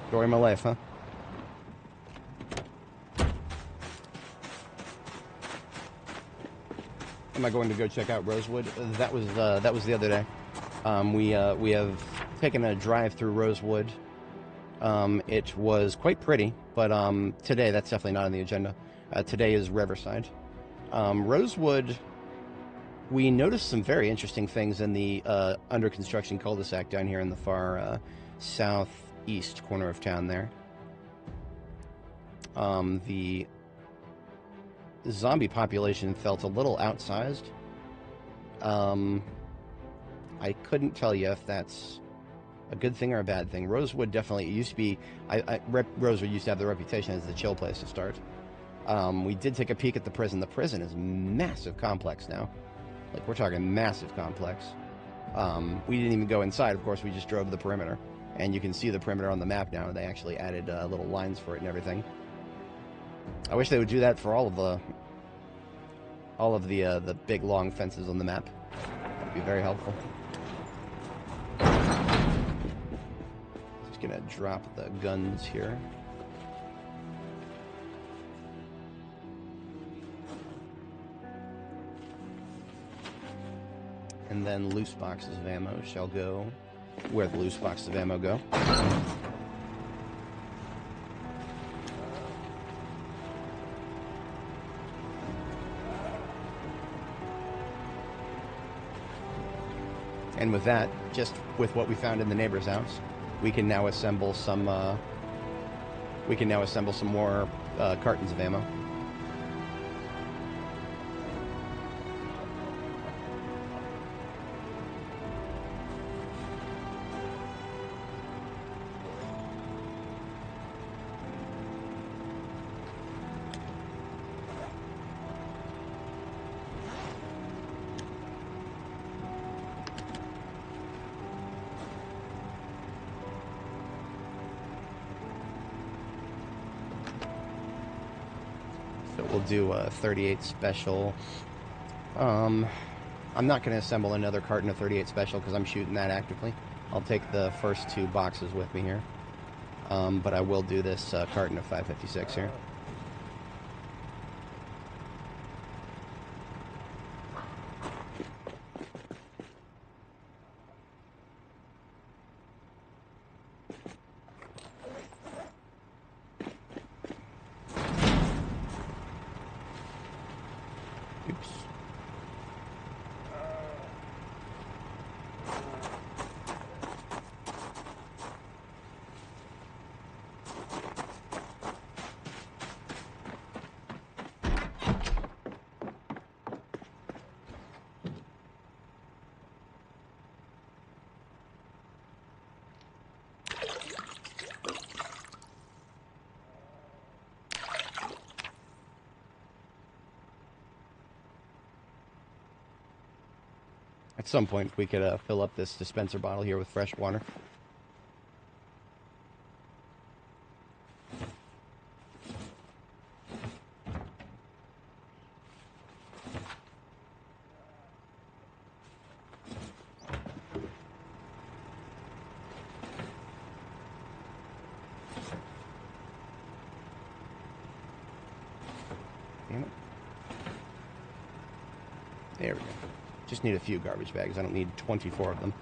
Story of my life, huh? Am I going to go check out Rosewood? That was the other day. We have taken a drive through Rosewood. It was quite pretty, but today that's definitely not on the agenda. Today is Riverside. Rosewood, we noticed some very interesting things in the under construction cul-de-sac down here in the far southeast corner of town there. The zombie population felt a little outsized. I couldn't tell you if that's a good thing or a bad thing. Rosewood definitely, it used to be, Rosewood used to have the reputation as the chill place to start. We did take a peek at the prison. The prison is massive complex now. Like, we're talking massive complex. We didn't even go inside, of course, we just drove the perimeter. And you can see the perimeter on the map now. They actually added little lines for it and everything. I wish they would do that for all of the big long fences on the map. That'd be very helpful. Just gonna drop the guns here. And then loose boxes of ammo shall go where the loose boxes of ammo go. And with that, just with what we found in the neighbor's house, we can now assemble some more cartons of ammo. We'll do a 38 special. I'm not going to assemble another carton of 38 special because I'm shooting that actively. I'll take the first two boxes with me here. But I will do this carton of 556 here. At some point, we could fill up this dispenser bottle here with fresh water. Damn it. There we go. Just need a few garbage bags. I don't need 24 of them.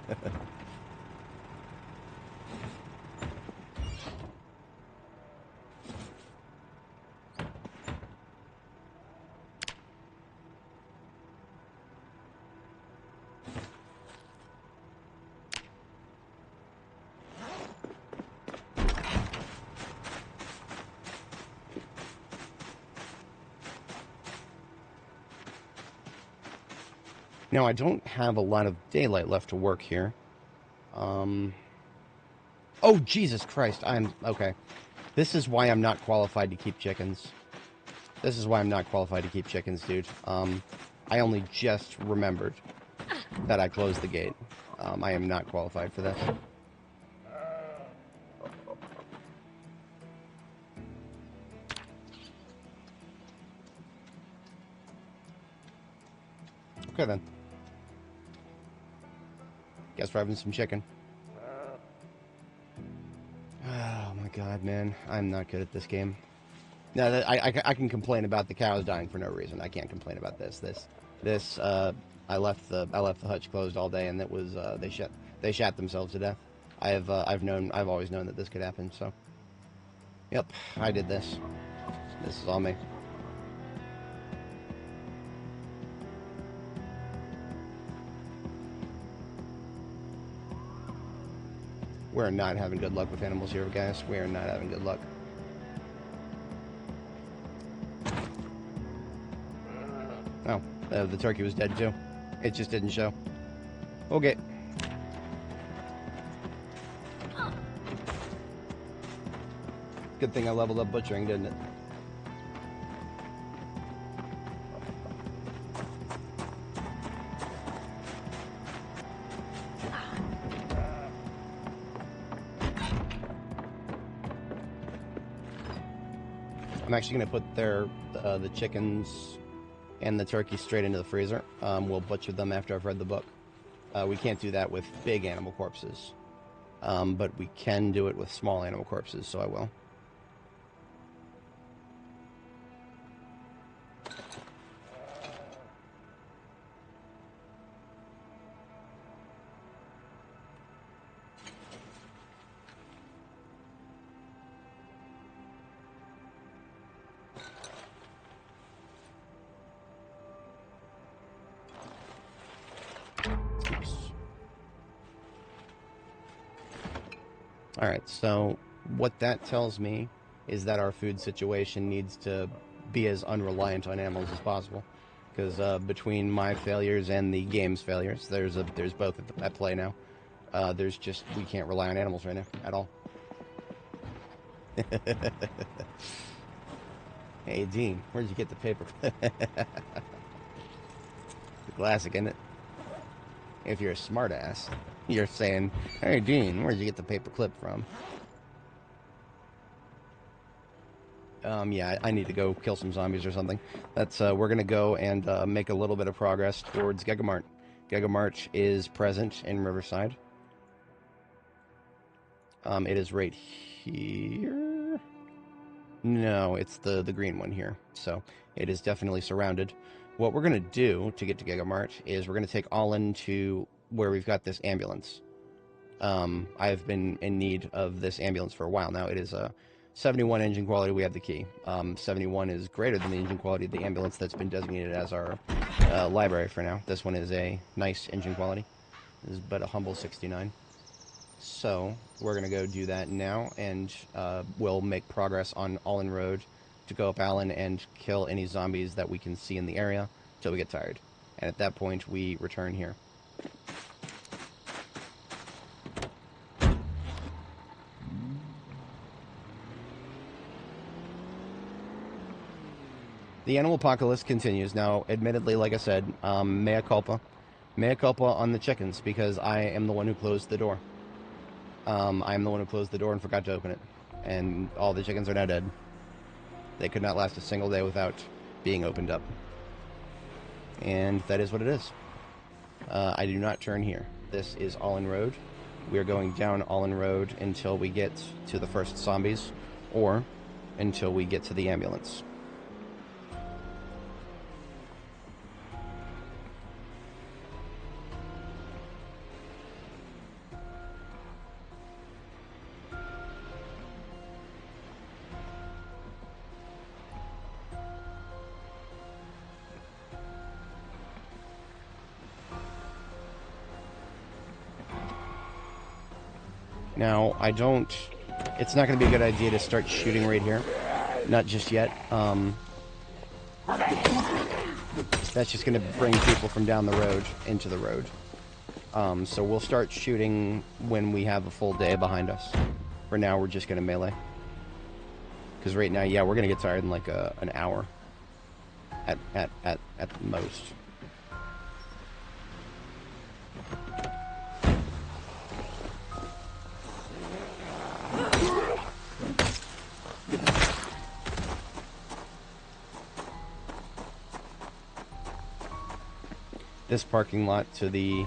Now, I don't have a lot of daylight left to work here. Oh, Jesus Christ. Okay. This is why I'm not qualified to keep chickens. This is why I'm not qualified to keep chickens, dude. I only just remembered that I closed the gate. I am not qualified for this. Okay, then. Guess we're having some chicken. Oh my god, man. I'm not good at this game. No, I can complain about the cows dying for no reason. I can't complain about this. I left the hutch closed all day, and it was they shat themselves to death. I've always known that this could happen. So, yep, I did this. This is all me. We're not having good luck with animals here, guys. We are not having good luck. Oh, the turkey was dead too. It just didn't show. Okay. Good thing I leveled up butchering, didn't it? I'm actually going to put the chickens and the turkey straight into the freezer. We'll butcher them after I've read the book. We can't do that with big animal corpses, but we can do it with small animal corpses, so I will. Alright, so what that tells me is that our food situation needs to be as unreliant on animals as possible. Because between my failures and the game's failures, there's both at play now. We can't rely on animals right now, at all. Hey, Dean, where'd you get the paper? The classic, isn't it? If you're a smartass, you're saying, "Hey, Dean, where'd you get the paper clip from?" Yeah, I need to go kill some zombies or something. We're gonna go and make a little bit of progress towards Gegamart. Gegamart is present in Riverside. It is right here. No, it's the green one here. So it is definitely surrounded. What we're going to do to get to Gegamart is we're going to take Olin to where we've got this ambulance. I've been in need of this ambulance for a while now. It is a 71 engine quality. We have the key. 71 is greater than the engine quality of the ambulance that's been designated as our library for now. This one is a nice engine quality. This is but a humble 69. So we're going to go do that now, and we'll make progress on Olin Road to go up Allen and kill any zombies that we can see in the area till we get tired. And at that point, we return here. The animal apocalypse continues. Now, admittedly, like I said, mea culpa. Mea culpa on the chickens, because I am the one who closed the door. I am the one who closed the door and forgot to open it. And all the chickens are now dead. They could not last a single day without being opened up. And that is what it is. I do not turn here. This is Allen Road. We are going down Allen Road until we get to the first zombies, or until we get to the ambulance. Now, it's not going to be a good idea to start shooting right here. Not just yet. That's just going to bring people from down the road into the road. So we'll start shooting when we have a full day behind us. For now, we're just going to melee. Because right now, yeah, we're going to get tired in like an hour. At most. This parking lot to the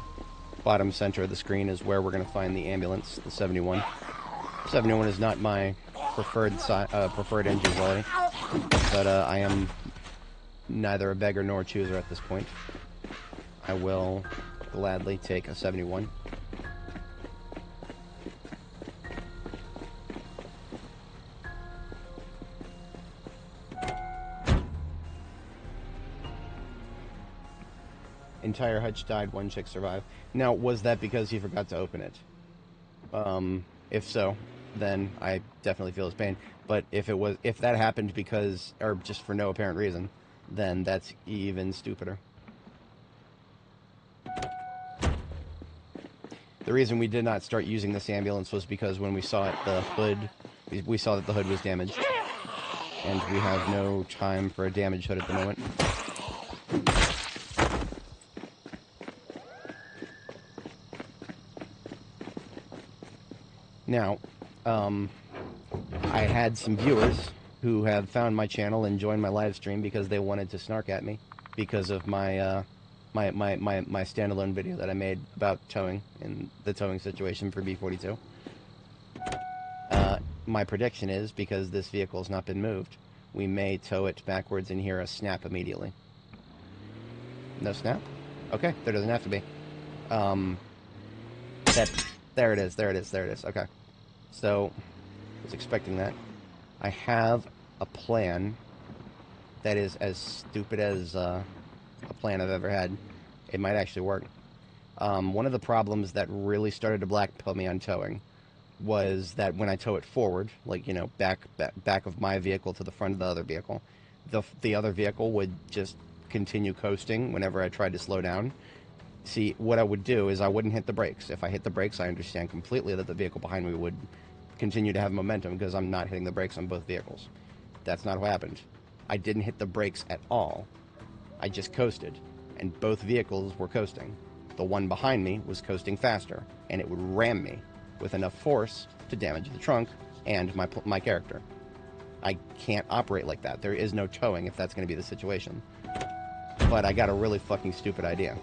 bottom center of the screen is where we're going to find the ambulance, the 71. 71 is not my preferred engine quality, but I am neither a beggar nor a chooser at this point. I will gladly take a 71. Entire hutch died, one chick survived. Now, was that because he forgot to open it? If so, then I definitely feel his pain. But if that happened because, or just for no apparent reason, then that's even stupider. The reason we did not start using this ambulance was because when we saw it, we saw that the hood was damaged. And we have no time for a damaged hood at the moment. Now, I had some viewers who have found my channel and joined my live stream because they wanted to snark at me because of my my standalone video that I made about towing and the towing situation for B42. My prediction is, because this vehicle has not been moved, we may tow it backwards and hear a snap immediately. No snap? Okay, there doesn't have to be. There it is. Okay. So, I was expecting that. I have a plan that is as stupid as a plan I've ever had. It might actually work. One of the problems that really started to blackpill me on towing was that when I tow it forward, like, you know, back of my vehicle to the front of the other vehicle, the other vehicle would just continue coasting whenever I tried to slow down. See, what I would do is I wouldn't hit the brakes. If I hit the brakes, I understand completely that the vehicle behind me would continue to have momentum because I'm not hitting the brakes on both vehicles. That's not what happened. I didn't hit the brakes at all. I just coasted, and both vehicles were coasting. The one behind me was coasting faster, and it would ram me with enough force to damage the trunk and my character. I can't operate like that. There is no towing if that's going to be the situation. But I got a really fucking stupid idea.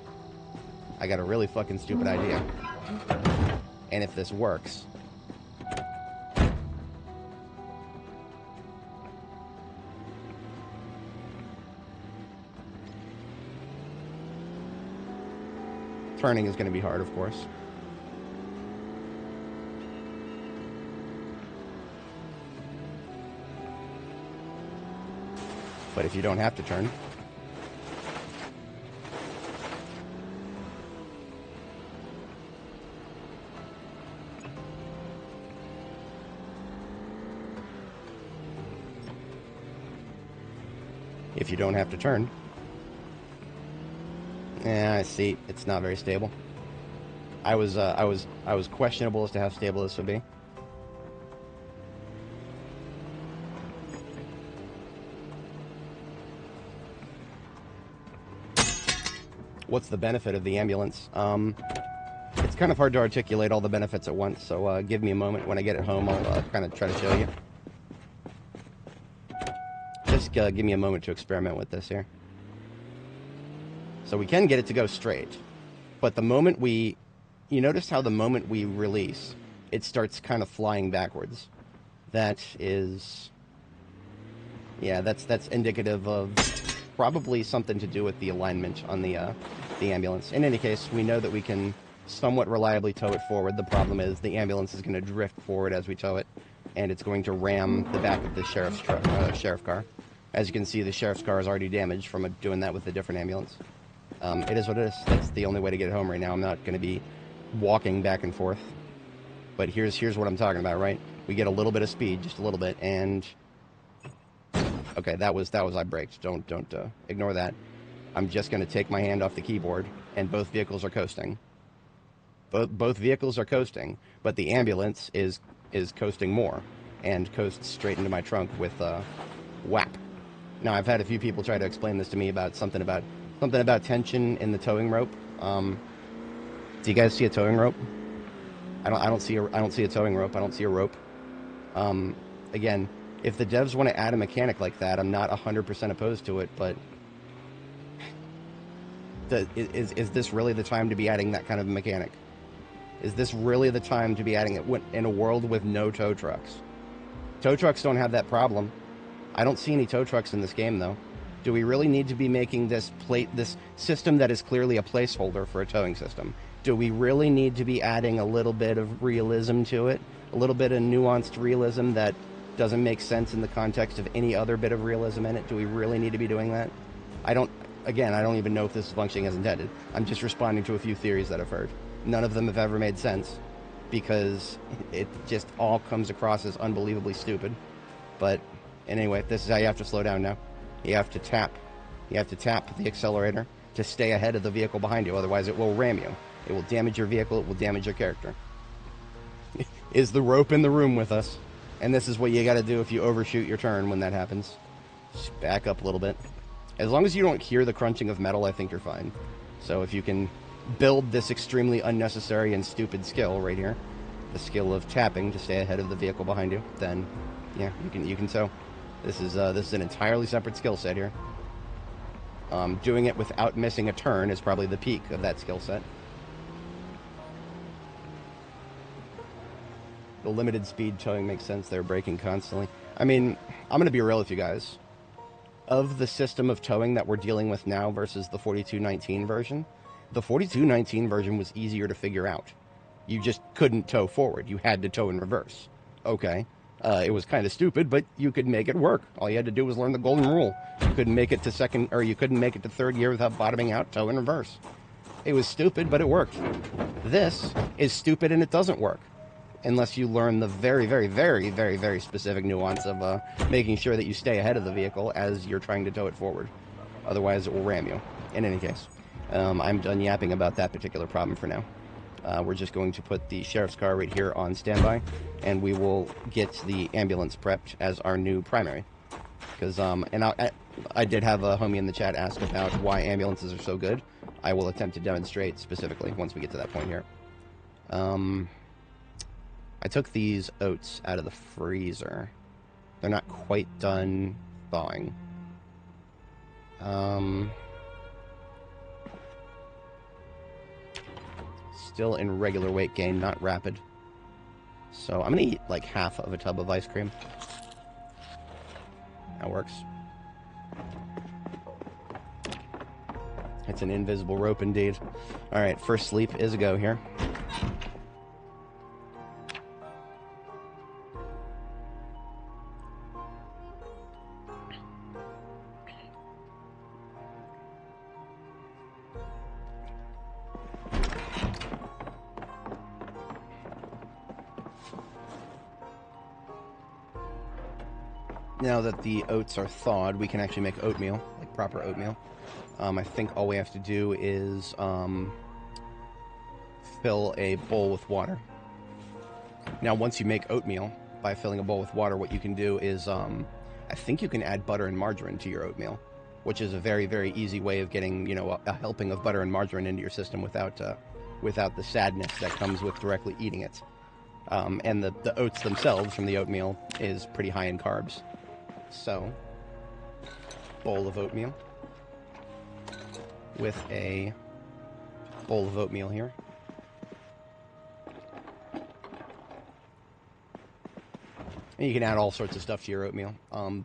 And if this works... Turning is going to be hard, of course. But if you don't have to turn... If you don't have to turn... Yeah, I see. It's not very stable. I was questionable as to how stable this would be. what's the benefit of the ambulance? It's kind of hard to articulate all the benefits at once, so give me a moment. When I get it home, I'll kind of try to show you. Just give me a moment to experiment with this here. So we can get it to go straight, but the moment you notice how the moment we release, it starts kind of flying backwards. That is, yeah, that's indicative of probably something to do with the alignment on the ambulance. In any case, we know that we can somewhat reliably tow it forward. The problem is the ambulance is going to drift forward as we tow it, and it's going to ram the back of the sheriff car. As you can see, the sheriff's car is already damaged from doing that with a different ambulance. It is what it is. That's the only way to get it home right now. I'm not going to be walking back and forth. But here's what I'm talking about, right? We get a little bit of speed, just a little bit, and okay, that was I braked. Don't ignore that. I'm just going to take my hand off the keyboard, and both vehicles are coasting. Both vehicles are coasting, but the ambulance is coasting more, and coasts straight into my trunk with whap. Now, I've had a few people try to explain this to me about something about tension in the towing rope. Do you guys see a towing rope? I don't see a towing rope. I don't see a rope. Again, if the devs want to add a mechanic like that, I'm not 100% opposed to it. But is this really the time to be adding that kind of mechanic? Is this really the time to be adding it in a world with no tow trucks? Tow trucks don't have that problem. I don't see any tow trucks in this game, though. Do we really need to be making this system that is clearly a placeholder for a towing system? Do we really need to be adding a little bit of realism to it? A little bit of nuanced realism that doesn't make sense in the context of any other bit of realism in it? Do we really need to be doing that? I don't even know if this is functioning as intended. I'm just responding to a few theories that I've heard. None of them have ever made sense, because it just all comes across as unbelievably stupid. But anyway, this is how you have to slow down now. You have to tap the accelerator to stay ahead of the vehicle behind you, otherwise it will ram you. It will damage your vehicle, it will damage your character. Is the rope in the room with us? And this is what you gotta do if you overshoot your turn when that happens. Just back up a little bit. As long as you don't hear the crunching of metal, I think you're fine. So if you can build this extremely unnecessary and stupid skill right here, the skill of tapping to stay ahead of the vehicle behind you, then yeah, you can tow. This is an entirely separate skill set here. Doing it without missing a turn is probably the peak of that skill set. The limited speed towing makes sense. They're braking constantly. I mean, I'm going to be real with you guys. Of the system of towing that we're dealing with now versus the 4219 version, the 4219 version was easier to figure out. You just couldn't tow forward. You had to tow in reverse. Okay. It was kind of stupid, but you could make it work. All you had to do was learn the golden rule. You couldn't make it to third gear without bottoming out, tow in reverse. It was stupid, but it worked. This is stupid and it doesn't work. Unless you learn the very, very, very, very, very specific nuance of making sure that you stay ahead of the vehicle as you're trying to tow it forward. Otherwise, it will ram you. In any case, I'm done yapping about that particular problem for now. We're just going to put the sheriff's car right here on standby, and we will get the ambulance prepped as our new primary. Because, I did have a homie in the chat ask about why ambulances are so good. I will attempt to demonstrate specifically once we get to that point here. I took these oats out of the freezer. They're not quite done thawing. Still in regular weight gain, not rapid. So I'm gonna eat like half of a tub of ice cream. That works. It's an invisible rope indeed. Alright, first sleep is a go here. Now that the oats are thawed, we can actually make oatmeal, like proper oatmeal. I think all we have to do is fill a bowl with water. Now, once you make oatmeal by filling a bowl with water, what you can do is, I think you can add butter and margarine to your oatmeal. which is a very, very easy way of getting, you know, a helping of butter and margarine into your system without the sadness that comes with directly eating it. And the oats themselves from the oatmeal is pretty high in carbs. So, bowl of oatmeal with a bowl of oatmeal here. And you can add all sorts of stuff to your oatmeal,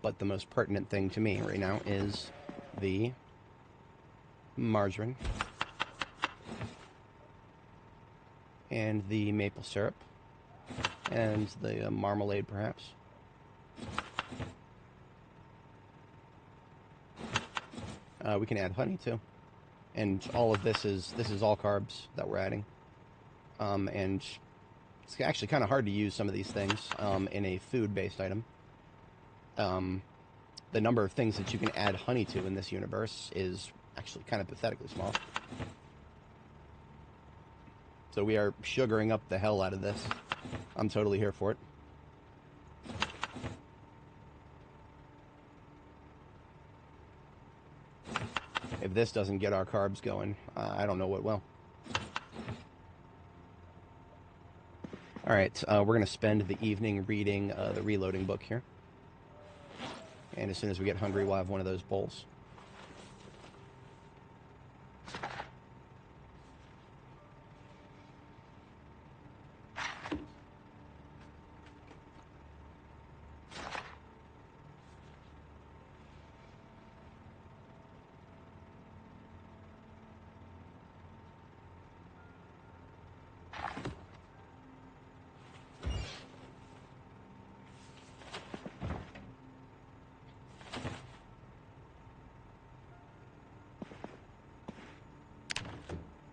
but the most pertinent thing to me right now is the margarine and the maple syrup and the marmalade, perhaps. We can add honey too, and all of this is all carbs that we're adding, and it's actually kind of hard to use some of these things in a food-based item. The number of things that you can add honey to in this universe is actually kind of pathetically small. So we are sugaring up the hell out of this. I'm totally here for it. If this doesn't get our carbs going, I don't know what will. Alright, we're going to spend the evening reading the reloading book here. And as soon as we get hungry, we'll have one of those bowls.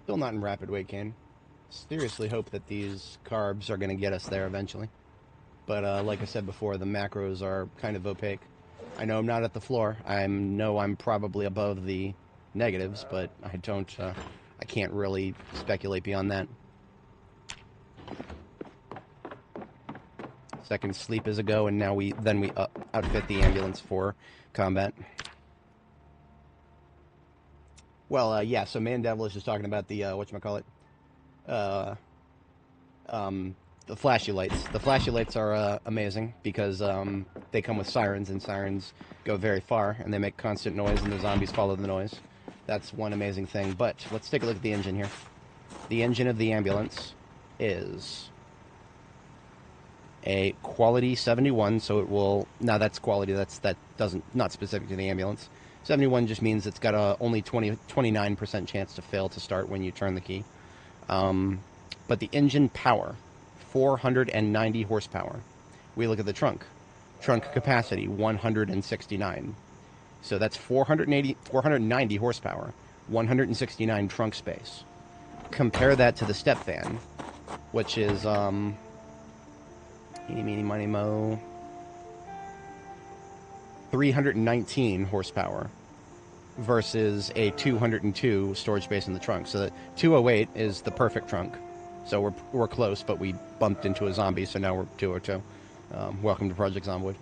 Still not in rapid weight gain. Seriously hope that these carbs are going to get us there eventually. But like I said before, the macros are kind of opaque. I know I'm not at the floor. I know I'm probably above the negatives, but I can't really speculate beyond that. Second sleep is a go, and now we outfit the ambulance for combat. Well, yeah, so Man Devilish is talking about the, whatchamacallit, the flashy lights. The flashy lights are amazing because they come with sirens, and sirens go very far, and they make constant noise, and the zombies follow the noise. That's one amazing thing, but let's take a look at the engine here. The engine of the ambulance is a quality 71, so it will, now that's quality, not specific to the ambulance. 71 just means it's got a only 29% chance to fail to start when you turn the key. But the engine power, 490 horsepower. We look at the trunk. Trunk capacity, 169. So that's 490 horsepower, 169 trunk space. Compare that to the step van, which is, eeny, meeny, miny, mo, 319 horsepower versus a 202 storage space in the trunk. So the 208 is the perfect trunk. So we're close, but we bumped into a zombie, so now we're 202. Welcome to Project Zomboid.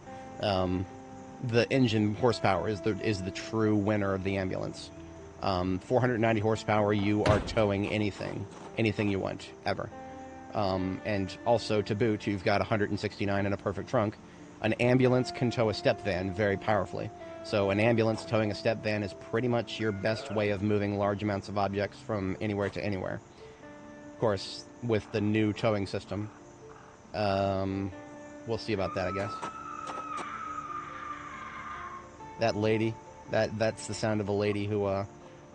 The engine horsepower is the true winner of the ambulance. 490 horsepower, you are towing anything you want, ever. And also, to boot, you've got 169 in a perfect trunk. An ambulance can tow a step van very powerfully. So an ambulance towing a step van is pretty much your best way of moving large amounts of objects from anywhere to anywhere. Of course, with the new towing system, we'll see about that, I guess. That lady, that's the sound of a lady who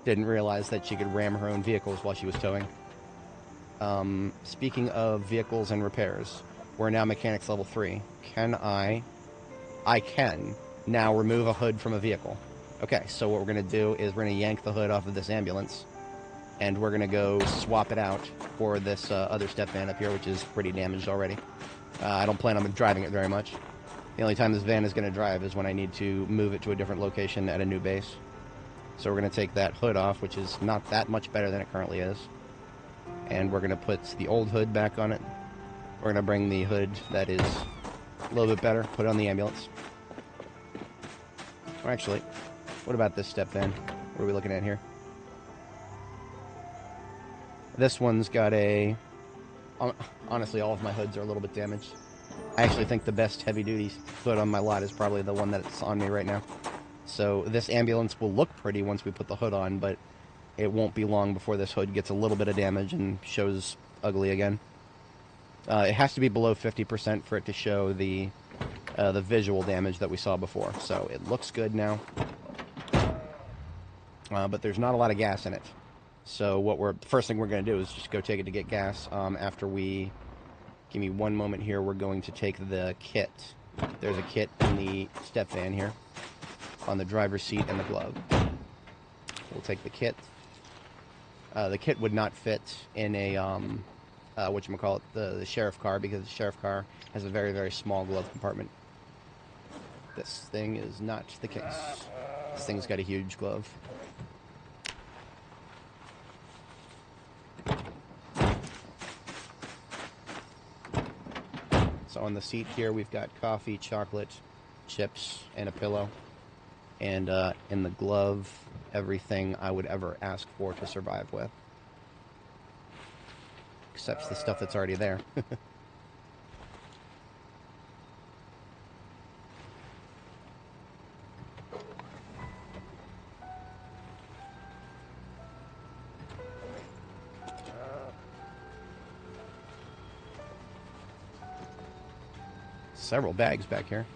didn't realize that she could ram her own vehicles while she was towing. Speaking of vehicles and repairs, we're now mechanics level 3. I can now remove a hood from a vehicle. Okay, so what we're going to do is we're going to yank the hood off of this ambulance, and we're going to go swap it out for this other step van up here, which is pretty damaged already. I don't plan on driving it very much. The only time this van is going to drive is when I need to move it to a different location at a new base. So we're going to take that hood off, which is not that much better than it currently is. And we're going to put the old hood back on it. We're going to bring the hood that is a little bit better, put it on the ambulance. Or actually, What about this step van? What are we looking at here? This one's got a... Honestly, all of my hoods are a little bit damaged. I actually think the best heavy-duty hood on my lot is probably the one that's on me right now. So this ambulance will look pretty once we put the hood on, but it won't be long before this hood gets a little bit of damage and shows ugly again. It has to be below 50% for it to show the visual damage that we saw before. So it looks good now. But there's not a lot of gas in it. So the first thing we're going to do is just go take it to get gas. After we... Give me one moment here. We're going to take the kit. There's a kit in the step van here. On the driver's seat and the glove. We'll take the kit. The kit would not fit in a... whatchamacallit, the sheriff car, because the sheriff car has a very, very small glove compartment. This thing is not the case. This thing's got a huge glove. So on the seat here, we've got coffee, chocolate, chips, and a pillow. And in the glove, everything I would ever ask for to survive with. Except the stuff that's already there. Several bags back here.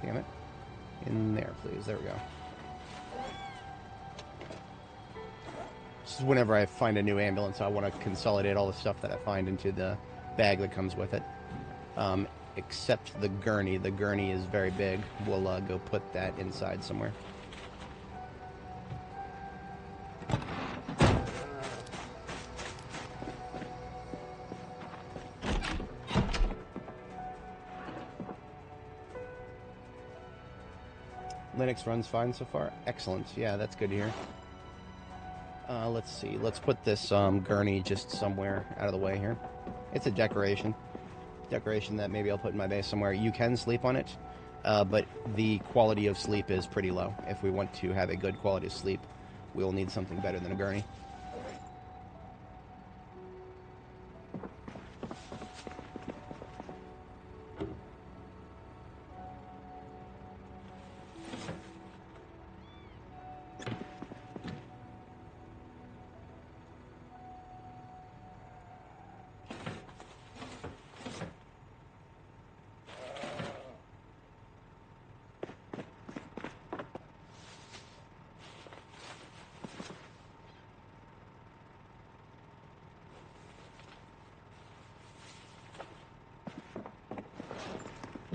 Damn it. In there, please. There we go. This is whenever I find a new ambulance, I want to consolidate all the stuff that I find into the bag that comes with it. Except the gurney. The gurney is very big. We'll go put that inside somewhere. Linux runs fine so far. Excellent. Yeah, that's good to hear. Let's see. Let's put this gurney just somewhere out of the way here. It's a decoration. Decoration that maybe I'll put in my base somewhere. You can sleep on it, but the quality of sleep is pretty low. If we want to have a good quality of sleep, we'll need something better than a gurney.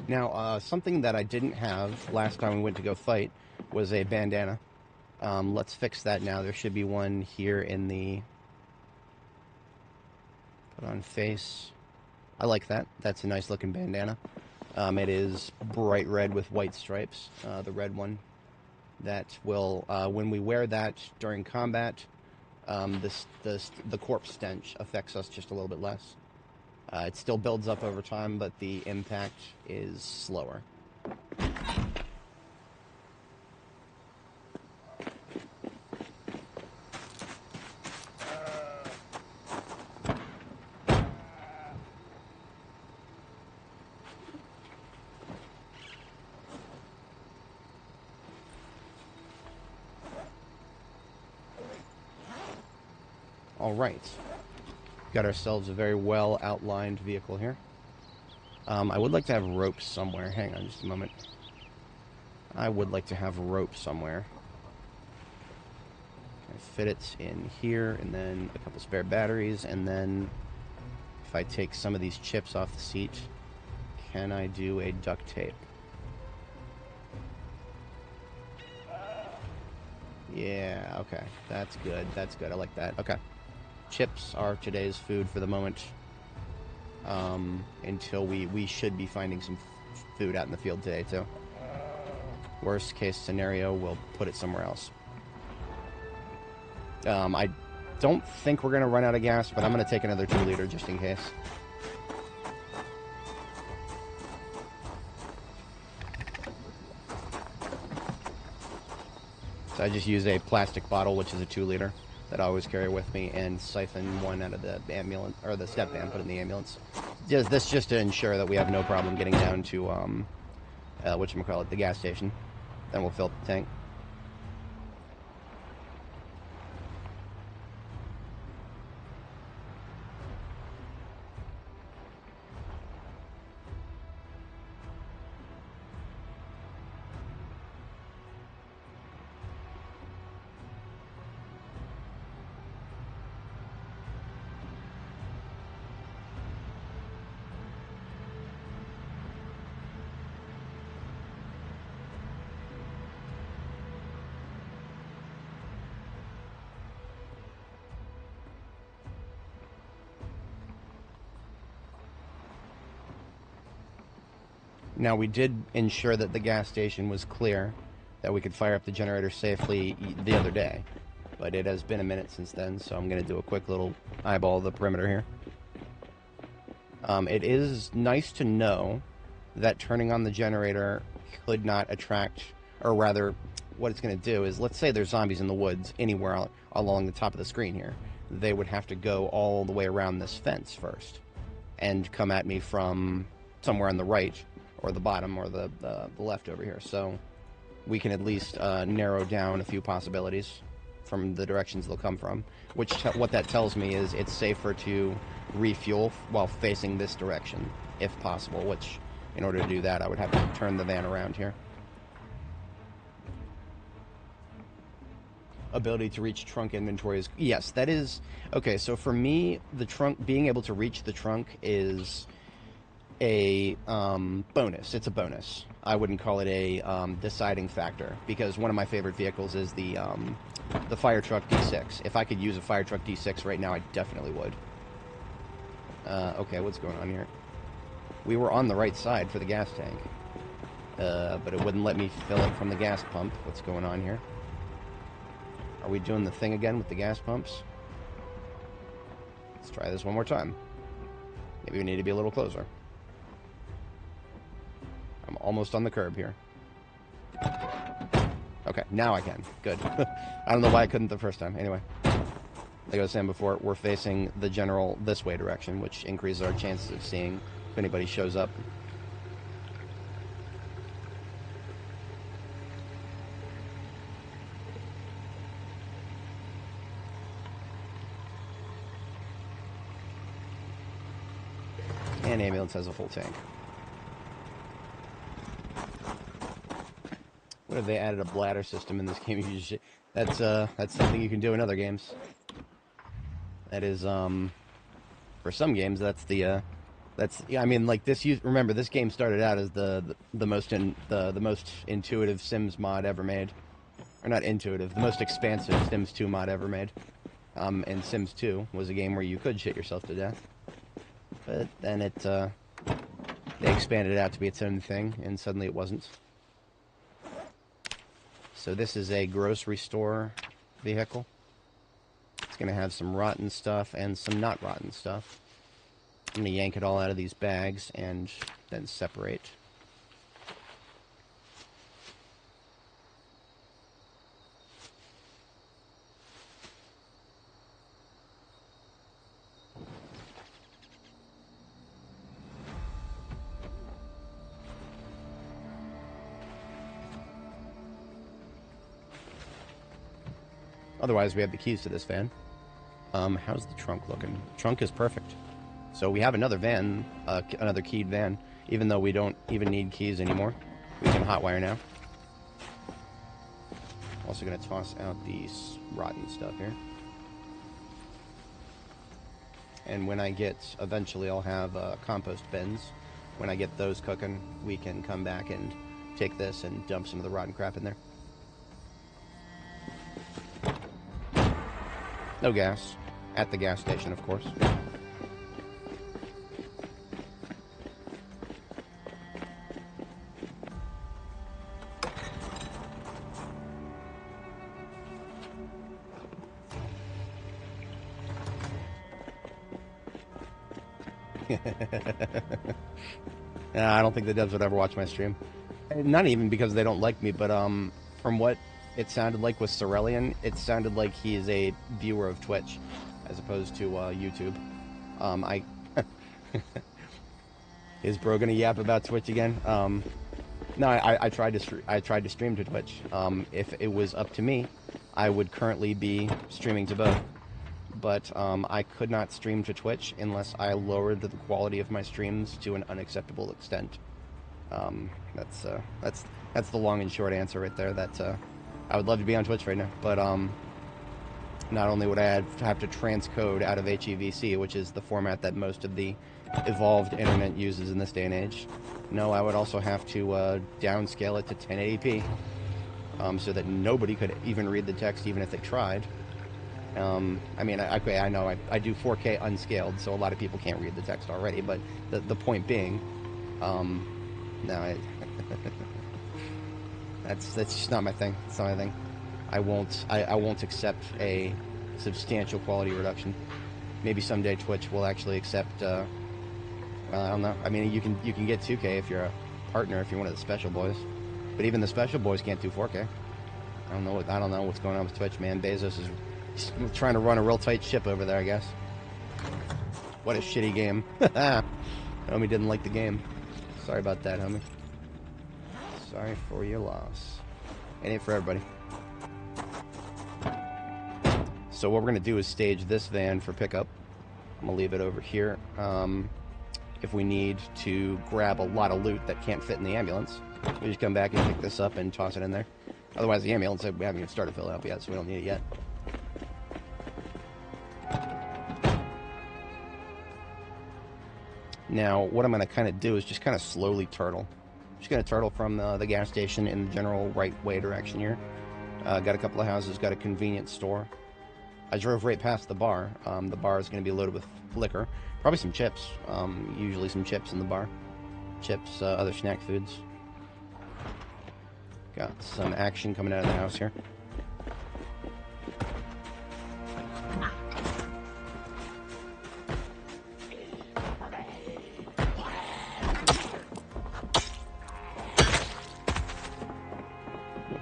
Now, something that I didn't have last time we went to go fight was a bandana. Let's fix that now. There should be one here in the... Put on face. I like that. That's a nice looking bandana. It is bright red with white stripes, the red one. That will, when we wear that during combat, the corpse stench affects us just a little bit less. It still builds up over time, but the impact is slower. All right. Got ourselves a very well outlined vehicle here. I would like to have rope somewhere. Hang on just a moment. I would like to have rope somewhere. I fit it in here, and then a couple spare batteries, and then if I take some of these chips off the seat, can I do a duct tape? Yeah, okay. That's good. That's good. I like that. Okay. Chips are today's food for the moment. Until we should be finding some food out in the field today, too. Worst case scenario, we'll put it somewhere else. I don't think we're going to run out of gas, but I'm going to take another 2-liter just in case. So I just use a plastic bottle, which is a 2-liter, that I always carry with me, and siphon one out of the ambulance, or the step van, put it in the ambulance. Just to ensure that we have no problem getting down to, whatchamacallit, the gas station. Then we'll fill up the tank. Now, we did ensure that the gas station was clear, that we could fire up the generator safely the other day. But it has been a minute since then, so I'm going to do a quick little eyeball of the perimeter here. It is nice to know that turning on the generator could not attract, or rather, what it's going to do is, let's say there's zombies in the woods anywhere along the top of the screen here. They would have to go all the way around this fence first and come at me from somewhere on the right, or the bottom, or the left over here. So we can at least narrow down a few possibilities from the directions they'll come from. What that tells me is it's safer to refuel while facing this direction, if possible, which, in order to do that, I would have to turn the van around here. Ability to reach trunk inventory is... Yes, that is... Okay, so for me, the trunk, being able to reach the trunk is a bonus. It's a bonus. I wouldn't call it a deciding factor, because one of my favorite vehicles is the fire truck D6. If I could use a fire truck D6 right now, I definitely would. Okay, what's going on here? We were on the right side for the gas tank, but it wouldn't let me fill it from the gas pump. What's going on here? Are we doing the thing again with the gas pumps? Let's try this one more time. Maybe we need to be a little closer. I'm almost on the curb here. Okay, now I can. Good. I don't know why I couldn't the first time. Anyway, like I was saying before, we're facing the general this way direction, which increases our chances of seeing if anybody shows up. And ambulance has a full tank. What if they added a bladder system in this game? That's something you can do in other games. That is, for some games, that's the, I mean, like this. Remember, this game started out as the most intuitive Sims mod ever made, or not intuitive, the most expansive Sims 2 mod ever made. And Sims 2 was a game where you could shit yourself to death, but then they expanded it out to be its own thing, and suddenly it wasn't. So this is a grocery store vehicle. It's going to have some rotten stuff and some not rotten stuff. I'm going to yank it all out of these bags and then separate. Otherwise, we have the keys to this van. How's the trunk looking? Trunk is perfect. So we have another van, another keyed van, even though we don't even need keys anymore. We can hotwire now. Also going to toss out these rotten stuff here. And when I get, eventually I'll have compost bins. When I get those cooking, we can come back and take this and dump some of the rotten crap in there. No gas. At the gas station, of course. Nah, I don't think the devs would ever watch my stream. Not even because they don't like me, but from what it sounded like with Cerellian, it sounded like he is a viewer of Twitch as opposed to YouTube. I Is bro gonna yap about Twitch again? No, I tried to stream to Twitch. If it was up to me, I would currently be streaming to both. But I could not stream to Twitch unless I lowered the quality of my streams to an unacceptable extent. That's the long and short answer right there. I would love to be on Twitch right now, but not only would I have to transcode out of HEVC, which is the format that most of the evolved internet uses in this day and age, no, I would also have to downscale it to 1080p, so that nobody could even read the text, even if they tried. I mean, I know I do 4K unscaled, so a lot of people can't read the text already, but the point being, no, that's just not my thing. It's not my thing. I won't accept a substantial quality reduction. Maybe someday Twitch will actually accept. I don't know. I mean, you can get 2K if you're a partner, if you're one of the special boys, but even the special boys can't do 4K. I don't know what's going on with Twitch, man. Bezos is trying to run a real tight ship over there, I guess. What a shitty game. Homie didn't like the game. Sorry about that, homie. Sorry for your loss. It ain't for everybody. So what we're going to do is stage this van for pickup. I'm going to leave it over here. If we need to grab a lot of loot that can't fit in the ambulance, we just come back and pick this up and toss it in there. Otherwise, the ambulance, we haven't even started filling up yet, so we don't need it yet. Now, what I'm going to kind of do is just kind of slowly turtle. Just going to turtle from the gas station in the general right way direction here. Got a couple of houses, got a convenience store. I drove right past the bar. The bar is going to be loaded with liquor. Probably some chips. Usually some chips in the bar. Chips, other snack foods. Got some action coming out of the house here.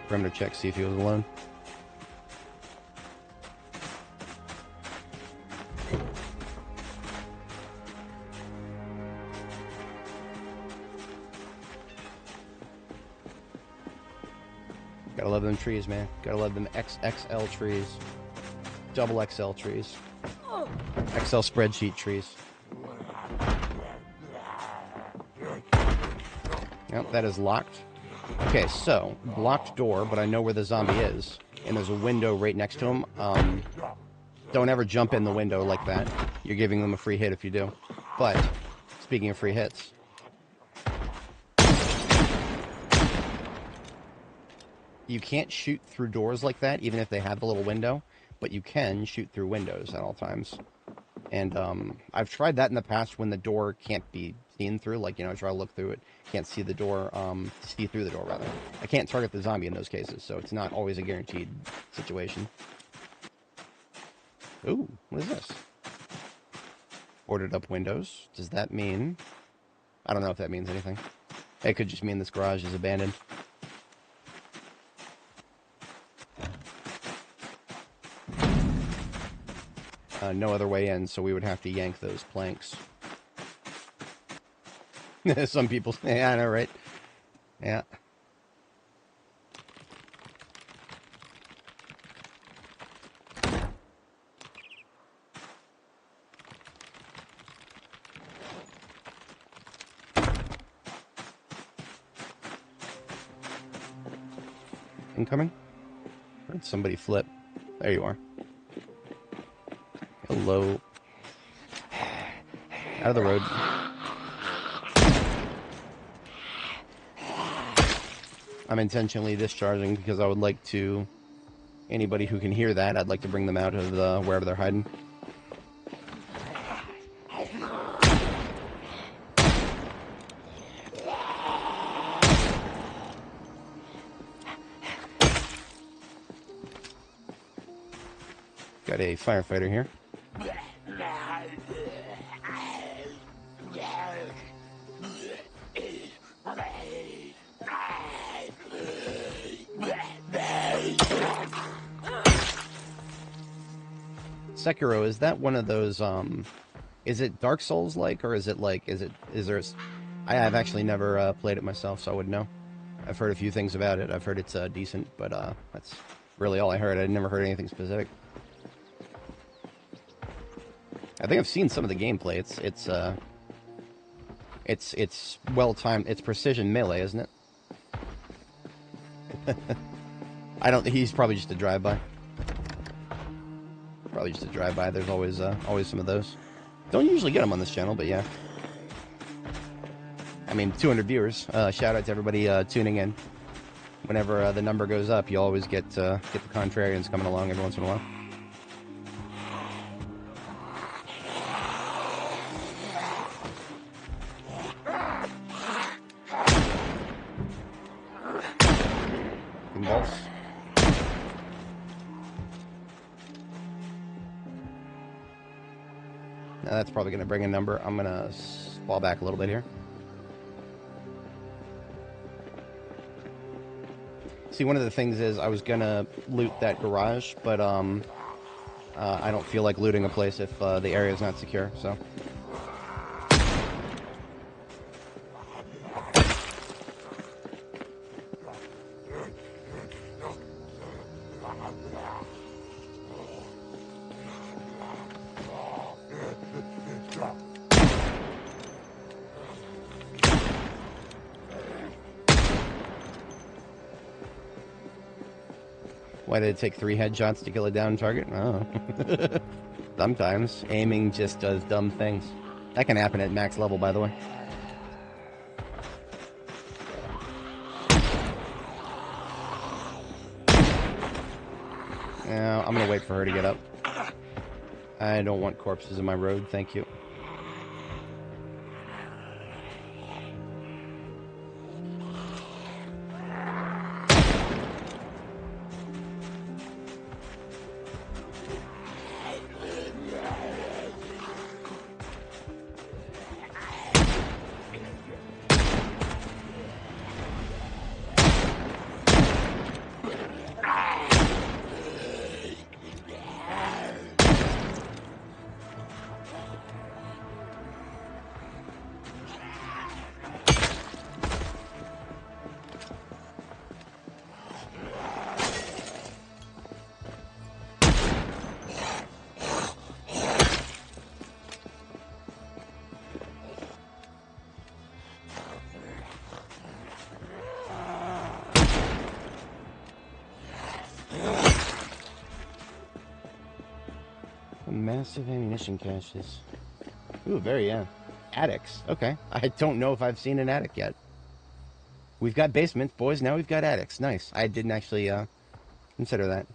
Perimeter check, see if he was alone. Gotta love them trees, man. Gotta love them XXL trees. Double XL trees. XL spreadsheet trees. Yep, that is locked. Okay, so, blocked door, but I know where the zombie is. And there's a window right next to him. Don't ever jump in the window like that. You're giving them a free hit if you do. But, speaking of free hits, you can't shoot through doors like that, even if they have the little window, but you can shoot through windows at all times. And I've tried that in the past when the door can't be seen through, like, you know, try to look through it, can't see the door, see through the door, rather. I can't target the zombie in those cases, so it's not always a guaranteed situation. Ooh, what is this? Boarded up windows. Does that mean... I don't know if that means anything. It could just mean this garage is abandoned. No other way in, so we would have to yank those planks. Some people... Yeah, I know, right? Yeah. Incoming? Heard somebody flip. There you are. Hello. Out of the road. I'm intentionally discharging because I would like to... Anybody who can hear that, I'd like to bring them out of wherever they're hiding. Got a firefighter here. Sekiro, is that one of those, is it Dark Souls-like, or is it like, is there, I have actually never played it myself, so I wouldn't know. I've heard a few things about it. I've heard it's decent, but that's really all I heard. I'd never heard anything specific. I think I've seen some of the gameplay. It's well timed. It's precision melee, isn't it? I don't. He's probably just a drive-by. Probably just a drive-by. There's always some of those. Don't usually get them on this channel, but yeah. I mean, 200 viewers. Shout out to everybody tuning in. Whenever the number goes up, you always get the contrarians coming along every once in a while. Balls. Now that's probably going to bring a number. I'm going to fall back a little bit here. See, one of the things is I was going to loot that garage, but I don't feel like looting a place if the area is not secure, so. Why did it take 3 headshots to kill a down target? Oh. Sometimes aiming just does dumb things. That can happen at max level, by the way. Now, I'm gonna wait for her to get up. I don't want corpses in my road, thank you. Massive ammunition caches. Ooh, very, yeah. Attics. Okay. I don't know if I've seen an attic yet. We've got basements, boys. Now we've got attics. Nice. I didn't actually consider that.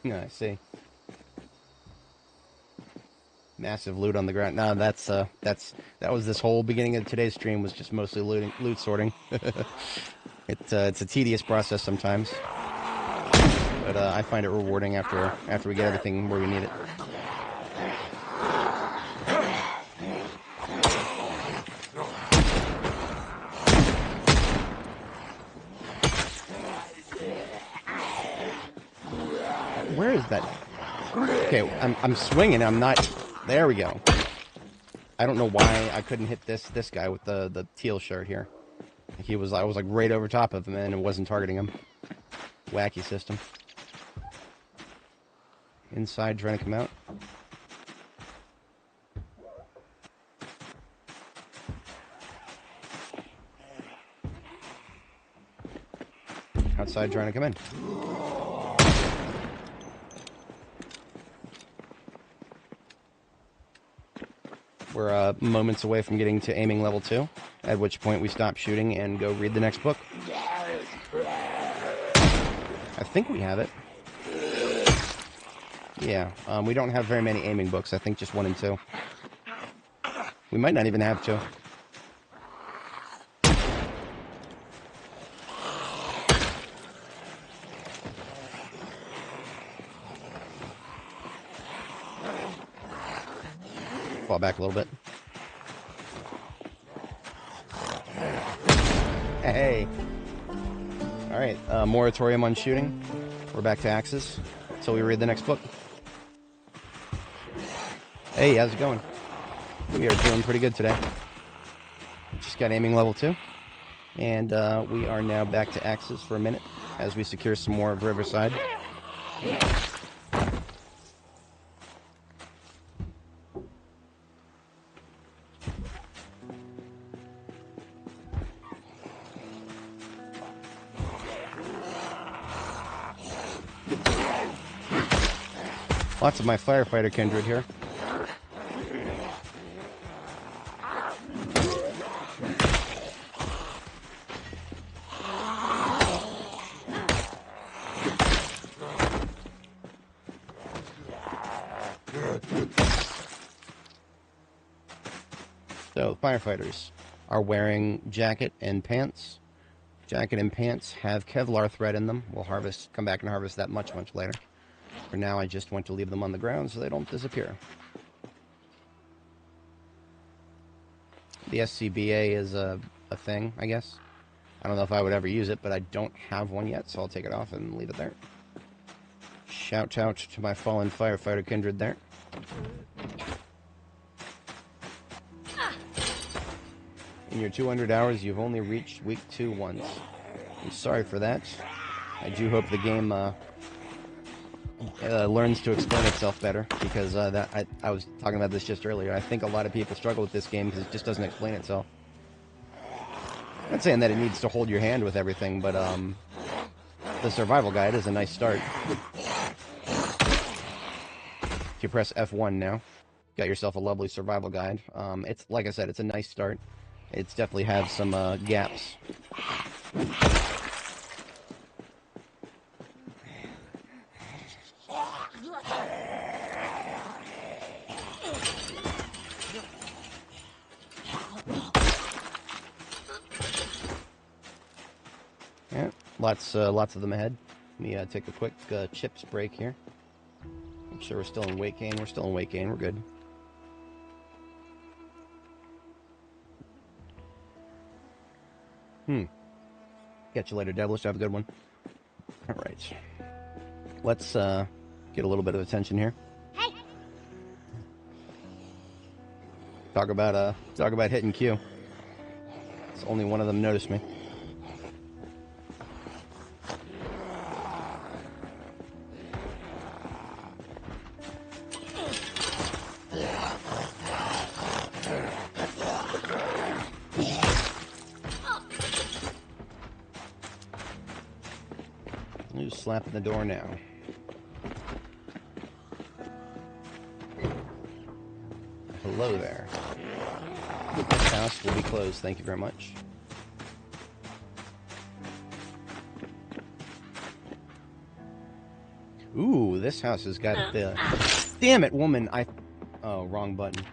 Yeah, I see. Massive loot on the ground. No, that was this whole beginning of today's stream was just mostly loot sorting. It's a tedious process sometimes. But I find it rewarding after we get everything where we need it. Where is that? Okay, I'm swinging. I'm not. There we go. I don't know why I couldn't hit this guy with the teal shirt here. I was like right over top of him and it wasn't targeting him. Wacky system. Inside, trying to come out. Outside, trying to come in. We're moments away from getting to aiming level 2, at which point we stop shooting and go read the next book. I think we have it. Yeah, we don't have very many aiming books. I think just 1 and 2. We might not even have 2. Fall back a little bit. Hey. All right, moratorium on shooting. We're back to Axes, so we read the next book. Hey, how's it going? We are doing pretty good today. Just got aiming level 2. And we are now back to Axes for a minute as we secure some more of Riverside. Lots of my firefighter kindred here. So, firefighters are wearing jacket and pants. Jacket and pants have Kevlar thread in them. We'll come back and harvest that much later. For now, I just want to leave them on the ground so they don't disappear. The SCBA is a thing, I guess. I don't know if I would ever use it, but I don't have one yet, so I'll take it off and leave it there. Shout out to my fallen firefighter kindred there. In your 200 hours, you've only reached week 2 once. I'm sorry for that. I do hope the game learns to explain itself better, because I was talking about this just earlier. I think a lot of people struggle with this game because it just doesn't explain itself. I'm not saying that it needs to hold your hand with everything, but the survival guide is a nice start. If you press F1 now, got yourself a lovely survival guide. It's, like I said, it's a nice start. It's definitely have some gaps. Yeah, lots of them ahead. Let me take a quick chips break here. I'm sure we're still in weight gain. We're still in weight gain. We're good. Catch you later, Devilish. Have a good one. All right. Let's get a little bit of attention here. Hey. Talk about hitting Q. It's only one of them noticed me. Slapping the door now. Hello there. This house will be closed. Thank you very much. Ooh, this house has got the... Damn it, woman! Oh, wrong button.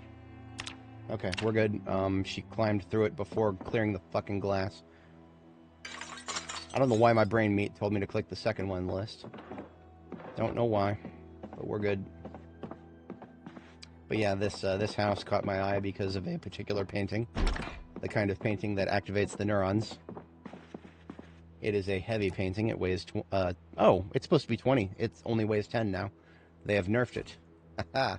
Okay, we're good. She climbed through it before clearing the fucking glass. I don't know why my brain meat told me to click the second one on the list. Don't know why, but we're good. But yeah, this house caught my eye because of a particular painting. The kind of painting that activates the neurons. It is a heavy painting. It weighs... oh, it's supposed to be 20. It only weighs 10 now. They have nerfed it. Haha.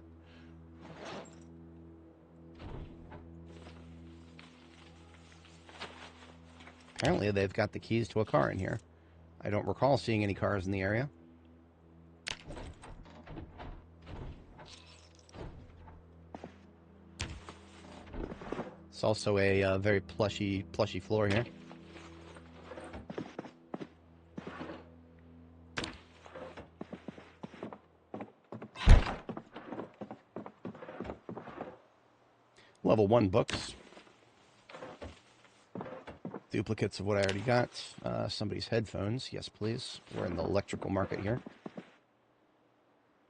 Apparently, they've got the keys to a car in here. I don't recall seeing any cars in the area. It's also a very plushy floor here. Level 1 books. Duplicates of what I already got. Somebody's headphones. Yes, please. We're in the electrical market here.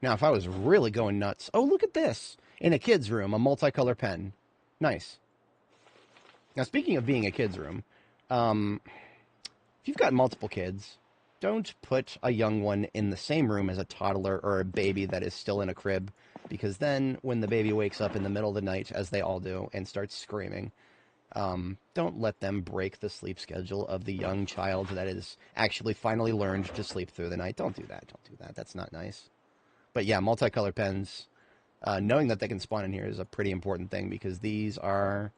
Now, if I was really going nuts... Oh, look at this! In a kid's room, a multicolor pen. Nice. Now, speaking of being a kid's room, if you've got multiple kids, don't put a young one in the same room as a toddler or a baby that is still in a crib, because then when the baby wakes up in the middle of the night, as they all do, and starts screaming, Don't let them break the sleep schedule of the young child that is actually finally learned to sleep through the night. Don't do that. Don't do that. That's not nice. But yeah, multicolor pens, knowing that they can spawn in here is a pretty important thing because these are